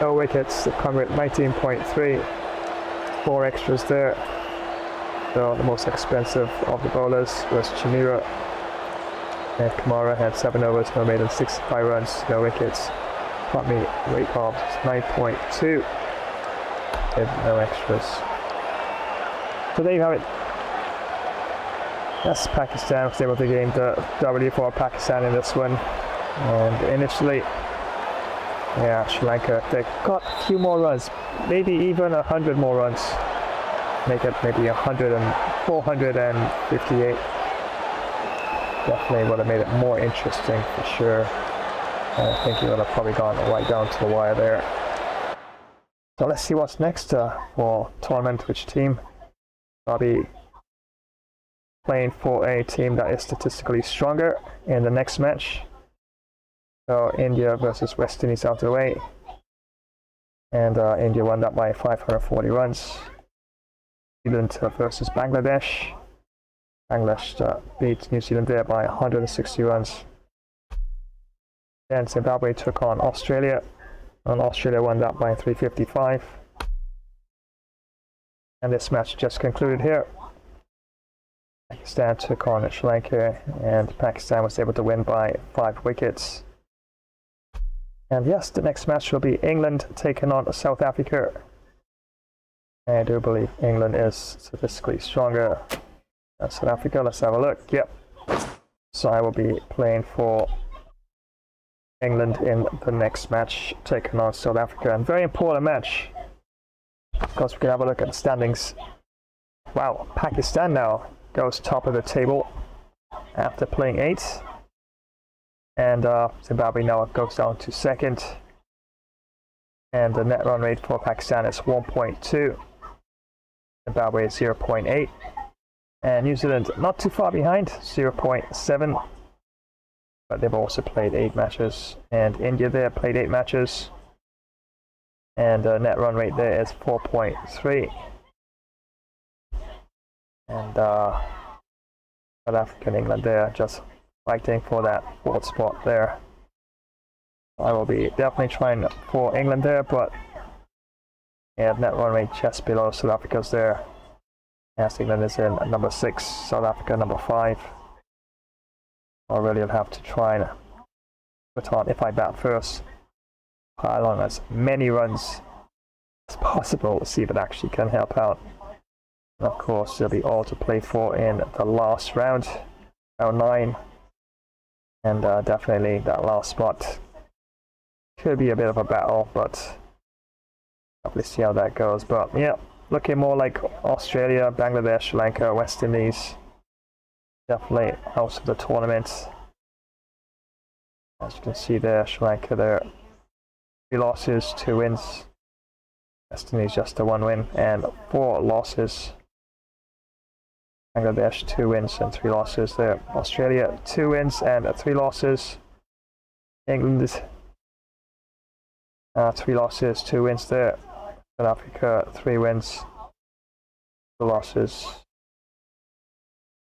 [SPEAKER 2] no wickets, common rate 19.3, 4 extras there. So the most expensive of the bowlers was Jamira, and Kamara had 7 overs, no maidens, 65 runs, no wickets, common rate of 9.2 with no extras. So there you have it. That's Pakistan was able to gain the W for Pakistan in this one. And initially, yeah, Sri Lanka, they got a few more runs, maybe even 100 more runs. Make it maybe 458. Definitely would have made it more interesting for sure. And I think he would have probably gone right down to the wire there. So let's see what's next for tournament, which team. I'll be playing for a team that is statistically stronger in the next match. So India versus West Indies out of the way. And India won that by 540 runs. New Zealand versus Bangladesh. Bangladesh beat New Zealand there by 160 runs. Then Zimbabwe took on Australia, and Australia won that by 355. And this match just concluded here. Pakistan took on Sri Lanka, and Pakistan was able to win by 5 wickets. And yes, the next match will be England taking on South Africa. I do believe England is statistically stronger than South Africa. Let's have a look. Yep. So I will be playing for England in the next match, taking on South Africa. And very important match. Of course, we can have a look at the standings. Wow, Pakistan now goes top of the table after playing 8. And Zimbabwe now goes down to 2nd. And the net run rate for Pakistan is 1.2. Zimbabwe is 0.8. And New Zealand not too far behind, 0.7. But they've also played 8 matches. And India there played 8 matches. And the net run rate there is 4.3. And South Africa and England there just fighting for that 4th spot there. I will be definitely trying for England there, but yeah, net run rate just below South Africa's there. As England is in number 6, South Africa number 5. I really will have to try and put on, if I bat first, pile on as many runs as possible to see if it actually can help out. And of course, there'll be all to play for in the last round, round 9. And definitely that last spot could be a bit of a battle, but probably see how that goes. But yeah, looking more like Australia, Bangladesh, Sri Lanka, West Indies. Definitely out of the tournament. As you can see there, Sri Lanka there, 3 losses, 2 wins. West Indies just a 1 win and 4 losses. Bangladesh 2 wins and 3 losses there. Australia 2 wins and 3 losses. England is 3 losses, 2 wins there. South Africa 3 wins, 2 losses.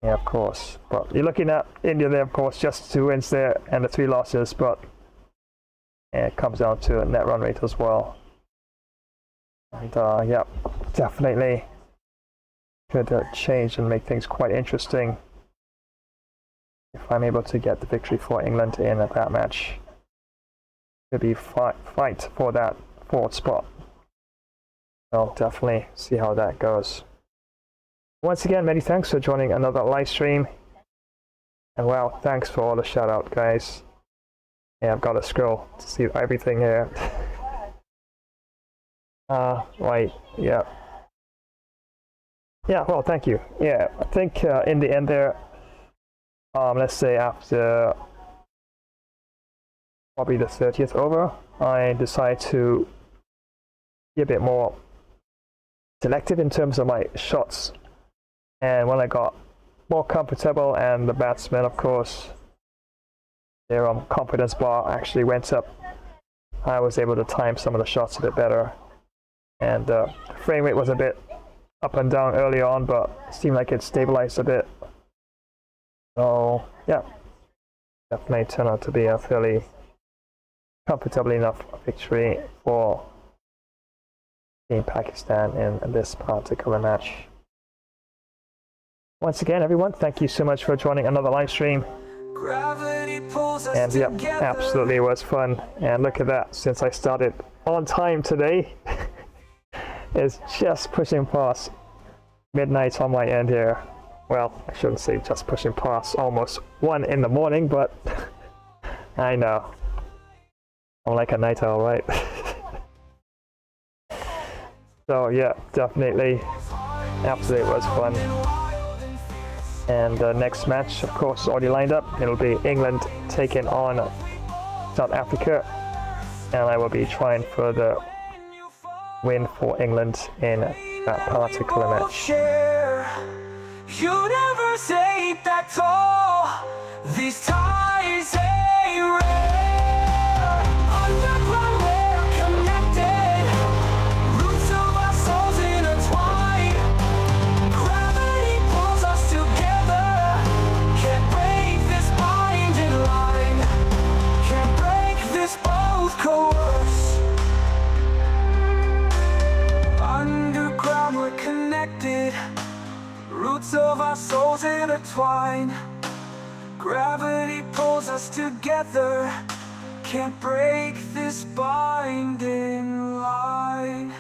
[SPEAKER 2] Yeah, of course. But you're looking at India there, of course, just 2 wins there and the 3 losses. But yeah, it comes down to a net run rate as well. And yeah, definitely could change and make things quite interesting if I'm able to get the victory for England in that match. Could be fight for that 4th spot. I'll definitely see how that goes. Once again, many thanks for joining another live stream. And wow, thanks for all the shout out, guys. Yeah, I've got to scroll to see everything here. Right, yeah. Yeah, well, thank you. Yeah, I think in the end there, let's say after probably the 30th over, I decided to be a bit more selective in terms of my shots. And when I got more comfortable and the batsmen, of course, their confidence bar actually went up, I was able to time some of the shots a bit better. And the frame rate was a bit up and down early on, but it seemed like it stabilized a bit. So yeah, definitely turned out to be a fairly comfortable enough victory for Team Pakistan in this particular match. Once again, everyone, thank you so much for joining another live stream. And yeah, absolutely was fun. And look at that, since I started on time today, it's just pushing past midnight on my end here. Well, I shouldn't say just pushing past almost 1 in the morning, but I know. I'm like a night owl, right? So yeah, definitely, absolutely was fun. And the next match, of course, is already lined up. It'll be England taking on South Africa. And I will be trying for the win for England in that particular match.
[SPEAKER 20] You never say that all these ties ain't rare. Underground, we're connected.
[SPEAKER 1] roots of our souls intertwine. Gravity pulls us together. Can't break this binding line.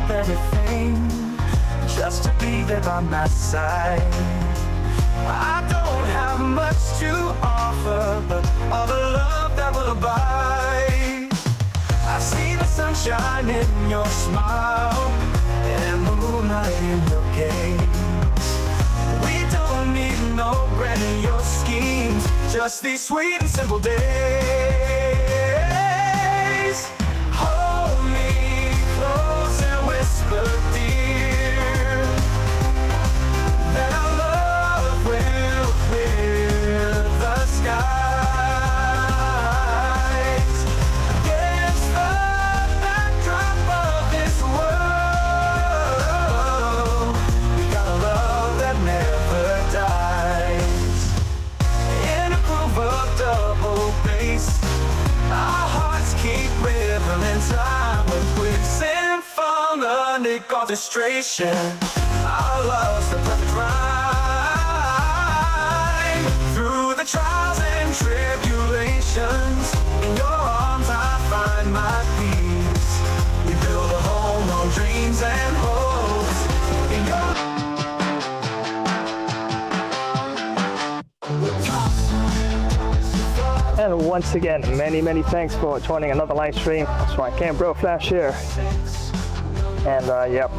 [SPEAKER 1] Everything just to be there by my side. I don't have much to offer, but all the love that will abide. I see the sunshine in your smile and the moonlight in your gaze. We don't need no grandiose schemes, just these sweet and simple days. Hold me close and whisper, dear, that our love will clear the skies. Against the backdrop of this world, we got a love that never dies. In a groove of double bass, our hearts keep rhythm in time with symphonic orchestration. Our love's the perfect rhyme. Through the trials and tribulations, in your arms I find my peace. We build a home on dreams and hopes. In your
[SPEAKER 2] And once again, many thanks for joining another live stream. That's right, Game Bro Flash here. And yep,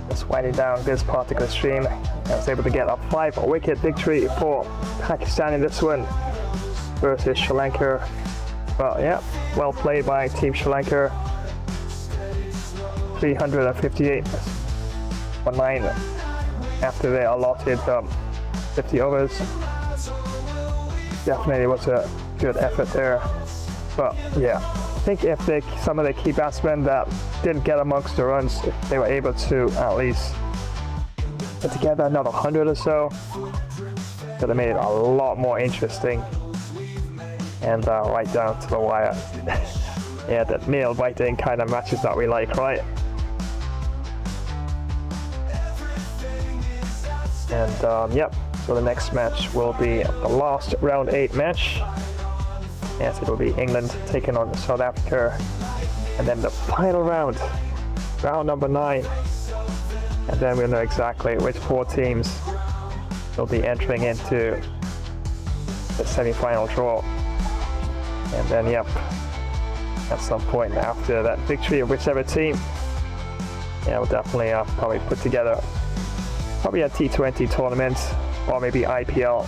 [SPEAKER 2] just winding down this particular stream. I was able to get a 5-wicket victory for Pakistan in this one versus Sri Lanka. Well, yeah, well played by Team Sri Lanka. 358 for 9 after they allotted 50 overs. Definitely was a good effort there. But yeah, I think if some of the key batsmen that didn't get amongst the runs, if they were able to at least put together another 100 or so, could have made it a lot more interesting and right down to the wire. Yeah, that nail biting kind of matches that we like, right? And yep, so the next match will be the last round 8 match. Yes, it will be England taking on South Africa, and then the final round, round number 9, and then we'll know exactly which 4 teams will be entering into the semi-final draw. And then, yep, at some point after that victory of whichever team, yeah, we'll definitely probably put together probably a T20 tournament or maybe IPL.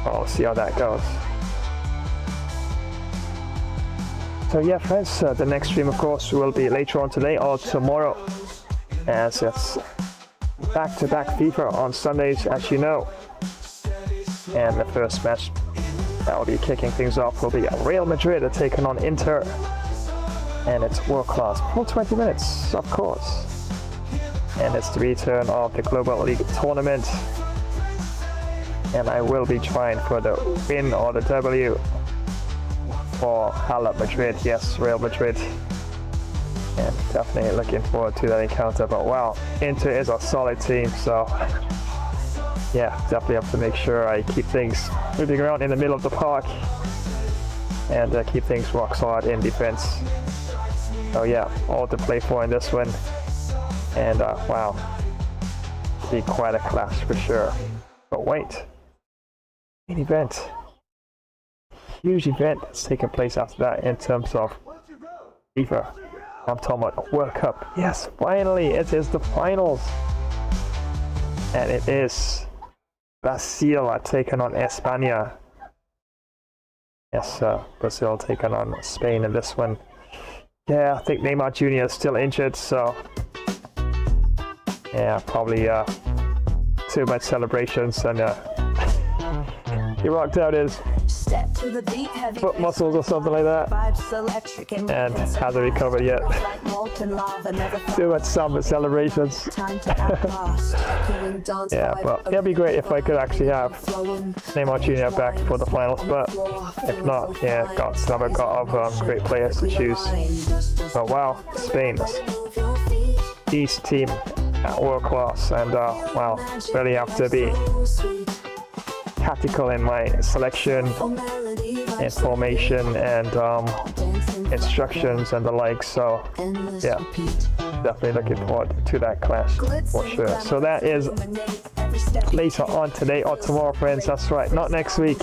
[SPEAKER 2] We'll see how that goes. So yeah, friends, the next stream, of course, will be later on today or tomorrow, as it's back-to-back FIFA on Sundays, as you know. And the first match that will be kicking things off will be Real Madrid taking on Inter, and it's world-class for 20 minutes, of course. And it's the return of the Global League tournament, and I will be trying for the win or the W for Real Madrid. Yes, Real Madrid, and definitely looking forward to that encounter. But wow, Inter is a solid team, so yeah, definitely have to make sure I keep things moving around in the middle of the park and keep things rock solid in defense. So yeah, all to play for in this one. And wow, be quite a clash for sure. But wait, main event, huge event that's taking place after that in terms of FIFA. I'm talking about World Cup. Yes, finally, it is the finals, and it is Brazil taking on España. Yes, Brazil taking on Spain in this one. Yeah, I think Neymar Jr. is still injured, so yeah, probably too much celebrations, and he rocked out his foot muscles or something like that, and hasn't recovered yet. Too much summer celebrations. Yeah, but it'd be great if I could actually have Neymar Jr. back for the finals, but if not, yeah, got of great players to choose. But wow, Spain, East team at world class, and wow, really have to be tactical in my selection and formation and instructions and the like. So yeah, definitely looking forward to that clash for sure. So that is later on today or tomorrow, friends. That's right, not next week.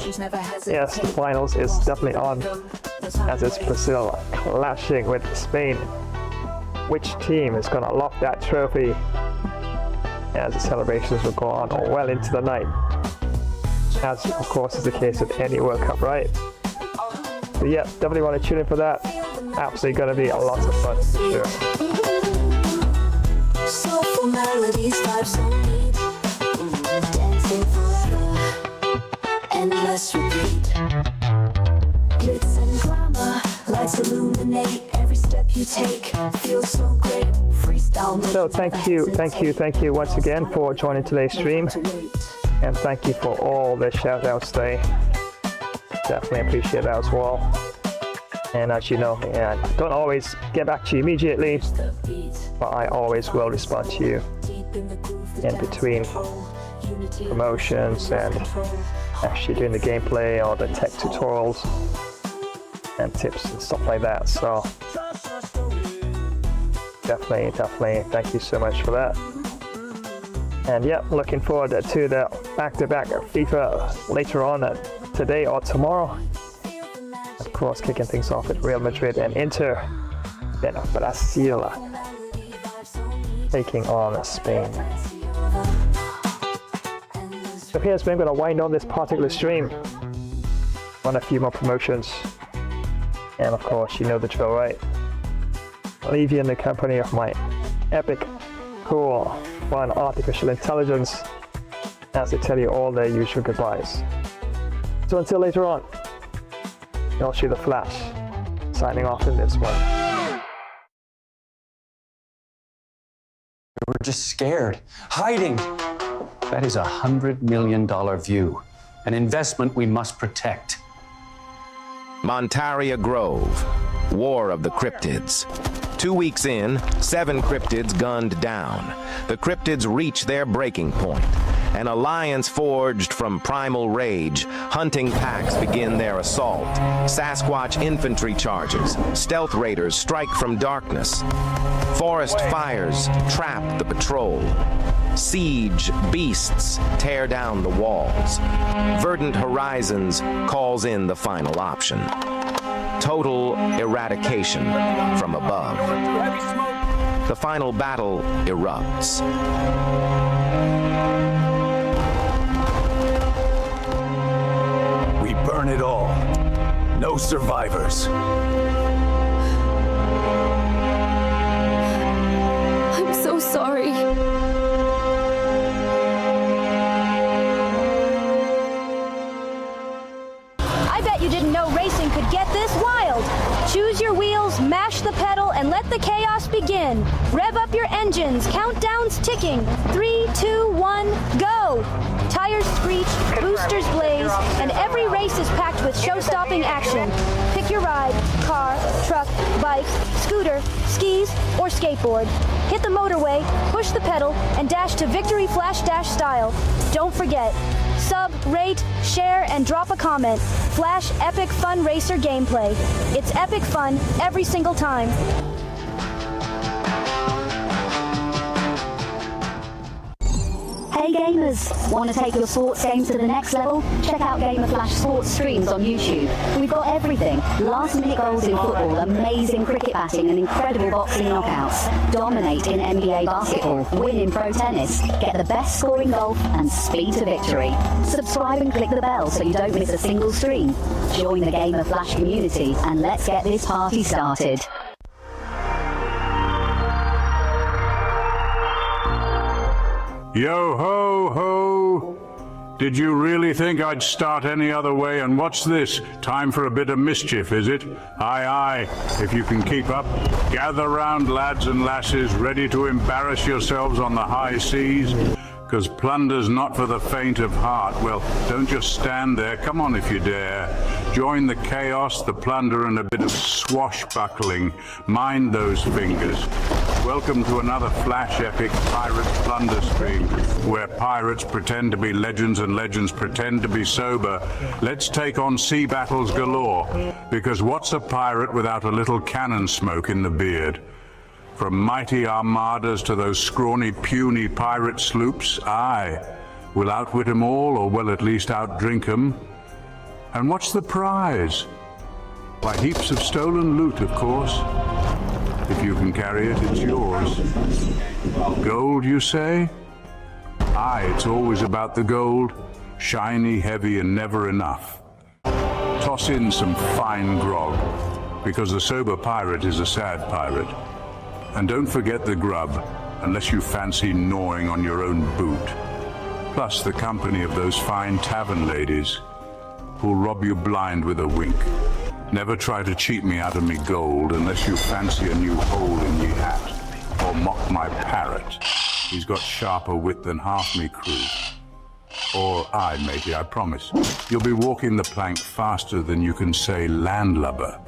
[SPEAKER 2] Yes, the finals is definitely on, as it's Brazil clashing with Spain. Which team is gonna lock that trophy, as the celebrations will go on well into the night, as of course is the case with any World Cup, right? But yeah, definitely want to tune in for that. Absolutely going to be a lot of fun for sure.
[SPEAKER 1] Soulful melodies, vibes so neat. Dancing forever, endless repeat. Glitz and glamour, lights illuminate every step you take. Feels so great. Freestyle.
[SPEAKER 2] So thank you once again for joining today's stream. And thank you for all the shout outs today. Definitely appreciate that as well. And as you know, yeah, I don't always get back to you immediately, but I always will respond to you in between promotions and actually doing the gameplay or the tech tutorials and tips and stuff like that. So definitely thank you so much for that. And yeah, looking forward to the back-to-back FIFA later on today or tomorrow. Of course, kicking things off with Real Madrid and Inter. Then Brazil taking on Spain. So here's where I'm going to wind on this particular stream. On a few more promotions. And of course, you know the drill, right? I'll leave you in the company of my epic, cool, fun artificial intelligence as they tell you all their usual goodbyes. So until later on, I'll shoot the Flash, signing off in this one.
[SPEAKER 6] We're just scared, hiding. That is $100 million view, an investment we must protect.
[SPEAKER 22] Montaria Grove, War of the Cryptids. 2 weeks in, 7 cryptids gunned down. The cryptids reach their breaking point. An alliance forged from primal rage. Hunting packs begin their assault. Sasquatch infantry charges. Stealth raiders strike from darkness. Forest fires trap the patrol. Siege beasts tear down the walls. Verdant Horizons calls in the final option. Total eradication from above. The final battle erupts.
[SPEAKER 23] We burn it all. No survivors.
[SPEAKER 15] I'm so sorry.
[SPEAKER 3] I bet you didn't know racing could get this wild. Choose your wheels, mash the pedal, and let the chaos begin. Rev up your engines, countdown's ticking. 3, 2, 1, go! Tires screech, boosters blaze, and every race is packed with show-stopping action. Pick your ride, car, truck, bike, scooter, skis, or skateboard. Hit the motorway, push the pedal, and dash to victory flash dash style. Don't forget, Sub, rate, share, and drop a comment. Flash Epic Fun Racer gameplay. It's epic fun every single time.
[SPEAKER 7] Hey gamers, want to take your sports games to the next level? Check out Gamer Flash sports streams on YouTube. We've got everything. Last minute goals in football, amazing cricket batting and incredible boxing knockouts. Dominate in NBA basketball, win in pro tennis, get the best score in golf and speed to victory. Subscribe and click the bell so you don't miss a single stream. Join the Gamer Flash community and let's get this party started.
[SPEAKER 13] Yo ho ho! Did you really think I'd start any other way? And what's this? Time for a bit of mischief, is it? Aye aye, if you can keep up. Gather round, lads and lasses, ready to embarrass yourselves on the high seas. 'Cause plunder's not for the faint of heart. Well, don't just stand there, come on if you dare. Join the chaos, the plunder, and a bit of swashbuckling. Mind those fingers. Welcome to another Flash Epic Pirate Plunder stream, where pirates pretend to be legends and legends pretend to be sober. Let's take on sea battles galore, because what's a pirate without a little cannon smoke in the beard? From mighty armadas to those scrawny, puny pirate sloops, aye, we'll outwit 'em all, or we'll at least outdrink 'em. And what's the prize? Why, heaps of stolen loot, of course. If you can carry it, it's yours. Gold, you say? Aye, it's always about the gold. Shiny, heavy, and never enough. Toss in some fine grog, because the sober pirate is a sad pirate. And don't forget the grub, unless you fancy gnawing on your own boot. Plus the company of those fine tavern ladies who'll rob you blind with a wink. Never try to cheat me out of me gold unless you fancy a new hole in ye hat, or mock my parrot. He's got sharper wit than half me crew. Or I, matey, I promise. You'll be walking the plank faster than you can say landlubber.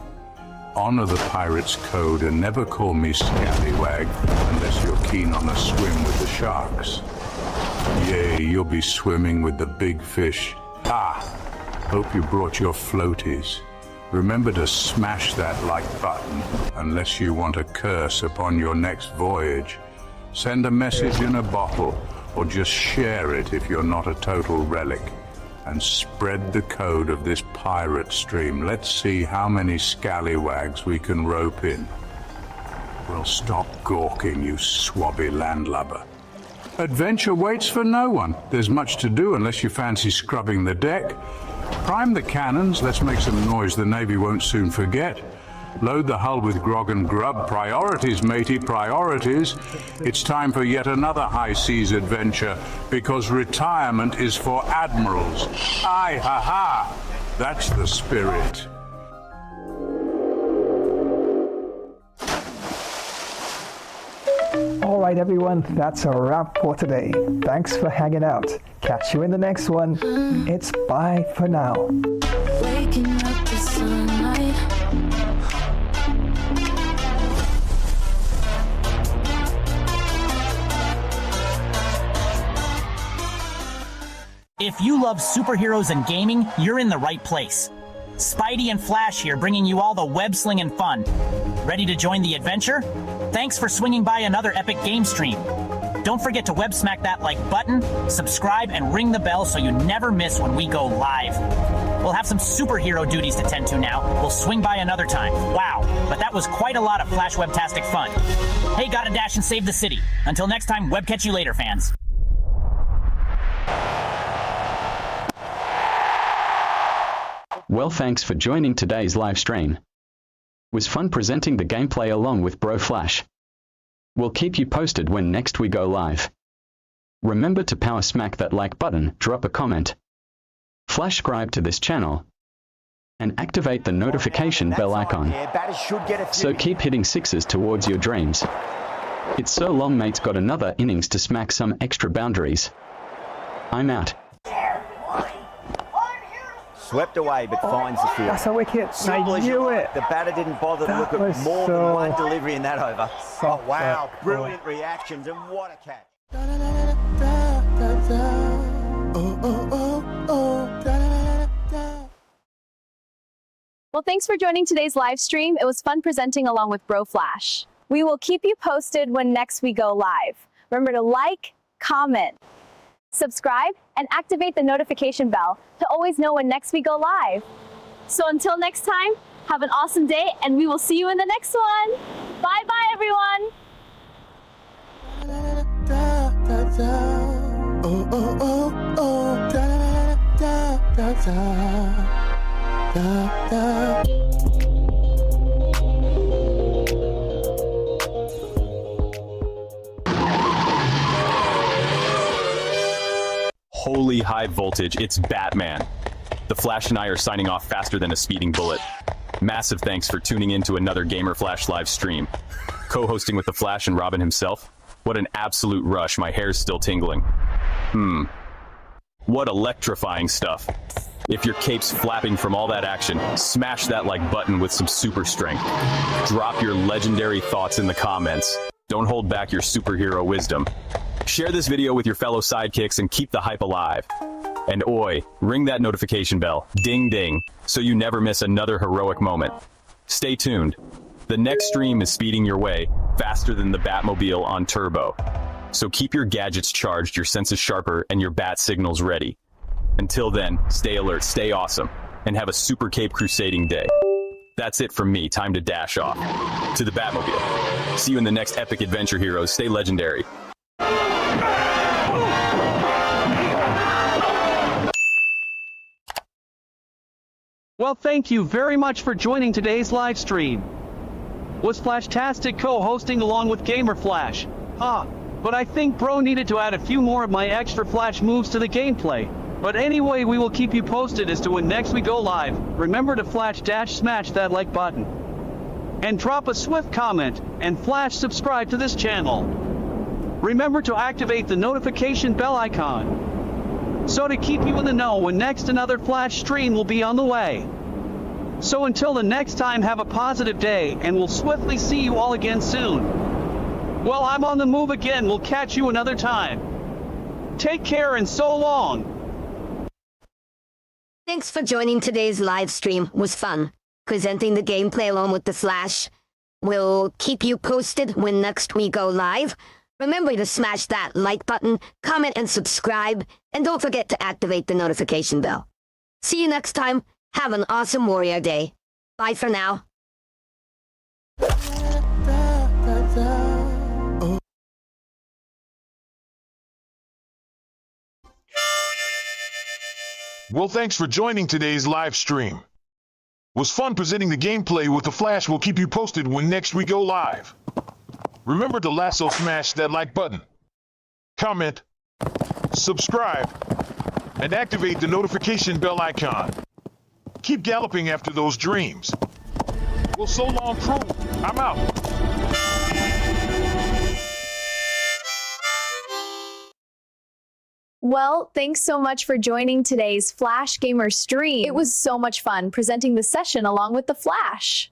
[SPEAKER 13] Honor the pirate's code and never call me scallywag unless you're keen on a swim with the sharks. Yea, you'll be swimming with the big fish. Ah, hope you brought your floaties. Remember to smash that like button unless you want a curse upon your next voyage. Send a message in a bottle or just share it if you're not a total relic. And spread the code of this pirate stream. Let's see how many scallywags we can rope in. Well, stop gawking, you swabby landlubber. Adventure waits for no one. There's much to do unless you fancy scrubbing the deck. Prime the cannons, let's make some noise the Navy won't soon forget. Load the hull with grog and grub. Priorities, matey, priorities. It's time for yet another high seas adventure, because retirement is for admirals. Aye, ha ha! That's the spirit.
[SPEAKER 2] Alright everyone, that's a wrap for today. Thanks for hanging out. Catch you in the next one. It's bye for now.
[SPEAKER 1] Waking up to sunlight.
[SPEAKER 16] If you love superheroes and gaming, you're in the right place. Spidey and Flash here, bringing you all the web-slinging fun. Ready to join the adventure? Thanks for swinging by another epic game stream. Don't forget to web smack that like button, subscribe, and ring the bell so you never miss when we go live. We'll have some superhero duties to tend to now. We'll swing by another time. Wow, but that was quite a lot of Flash Webtastic fun. Hey, gotta dash and save the city. Until next time, web catch you later, fans.
[SPEAKER 14] Well, thanks for joining today's live stream. It was fun presenting the gameplay along with Bro Flash. We'll keep you posted when next we go live. Remember to power smack that like button, drop a comment, flash subscribe to this channel, and activate the notification bell icon. So keep hitting sixes towards your dreams. It's so long mate's got another innings to smack some extra boundaries. I'm out.
[SPEAKER 5] Swept away, but finds the field.
[SPEAKER 2] That's a wicket. I knew it.
[SPEAKER 5] The batter didn't bother to look at more than one delivery in that over. Oh, wow. Brilliant reactions, and what a catch.
[SPEAKER 1] Oh, oh, oh.
[SPEAKER 17] Well, thanks for joining today's live stream. It was fun presenting along with Bro Flash. We will keep you posted when next we go live. Remember to like, comment, subscribe, and activate the notification bell to always know when next we go live. So until next time, have an awesome day, and we will see you in the next one. Bye-bye, everyone.
[SPEAKER 20] Oh, oh, oh, oh, da da da da da da.
[SPEAKER 18] Holy high voltage, it's Batman. The Flash and I are signing off faster than a speeding bullet. Massive thanks for tuning in to another Gamer Flash live stream. Co-hosting with the Flash and Robin himself. What an absolute rush, my hair's still tingling. What electrifying stuff. If your cape's flapping from all that action, smash that like button with some super strength. Drop your legendary thoughts in the comments. Don't hold back your superhero wisdom. Share this video with your fellow sidekicks and keep the hype alive. And oi, ring that notification bell, ding ding, so you never miss another heroic moment. Stay tuned. The next stream is speeding your way, faster than the Batmobile on turbo. So keep your gadgets charged, your senses sharper, and your bat signals ready. Until then, stay alert, stay awesome, and have a super cape crusading day. That's it from me, time to dash off. To the Batmobile. See you in the next epic adventure, heroes. Stay legendary.
[SPEAKER 19] Well, thank you very much for joining today's live stream. Was Flashtastic co-hosting along with Gamer Flash? But I think Bro needed to add a few more of my extra Flash moves to the gameplay. But anyway, we will keep you posted as to when next we go live. Remember to smash that like button. And drop a swift comment, and Flash subscribe to this channel. Remember to activate the notification bell icon, so to keep you in the know when next another Flash stream will be on the way. So until the next time, have a positive day, and we'll swiftly see you all again soon. Well, I'm on the move again. We'll catch you another time. Take care and so long.
[SPEAKER 24] Thanks for joining today's live stream. It was fun presenting the gameplay along with the Flash. We'll keep you posted when next we go live. Remember to smash that like button, comment and subscribe, and don't forget to activate the notification bell. See you next time. Have an awesome Warrior Day. Bye for now.
[SPEAKER 25] Well, thanks for joining today's live stream. It was fun presenting the gameplay with the Flash. We'll keep you posted when next we go live. Remember to lasso smash that like button, comment, subscribe, and activate the notification bell icon. Keep galloping after those dreams. Well, so long, crew. I'm out.
[SPEAKER 17] Well, thanks so much for joining today's Flash Gamer stream. It was so much fun presenting the session along with the Flash.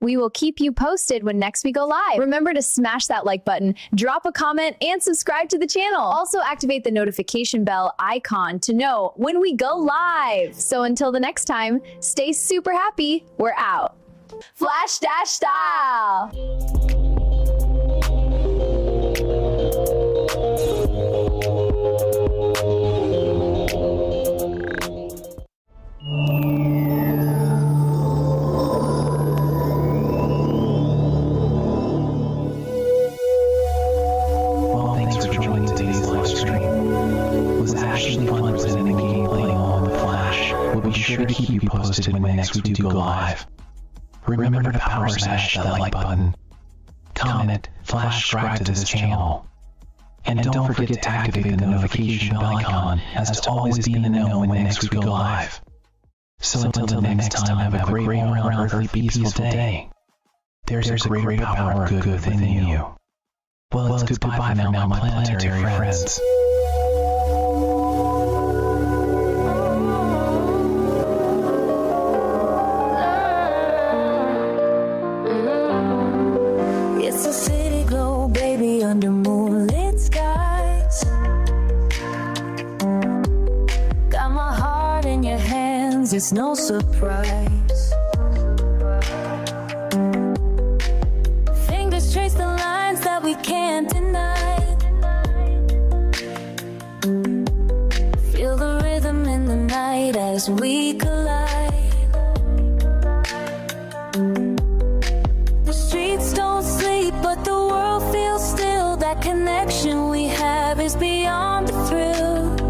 [SPEAKER 17] We will keep you posted when next we go live. Remember to smash that like button, drop a comment, and subscribe to the channel. Also activate the notification bell icon to know when we go live. So until the next time, stay super happy. We're out. Flash Dash style.
[SPEAKER 26] Sure to keep you posted when next we do go live. Remember to power smash that like button, comment, flash subscribe to this channel, and don't forget to activate the notification bell icon as to always be in the know when next we go live. So until the next time, have a great all-around peaceful day. There's a great power of good within you. Well, it's goodbye for now, my planetary friends.
[SPEAKER 1] It's a city glow, baby, under moonlit skies. Got my heart in your hands, it's no surprise. as we collide. The streets don't sleep, but the world feels still. That connection we have is beyond the thrill.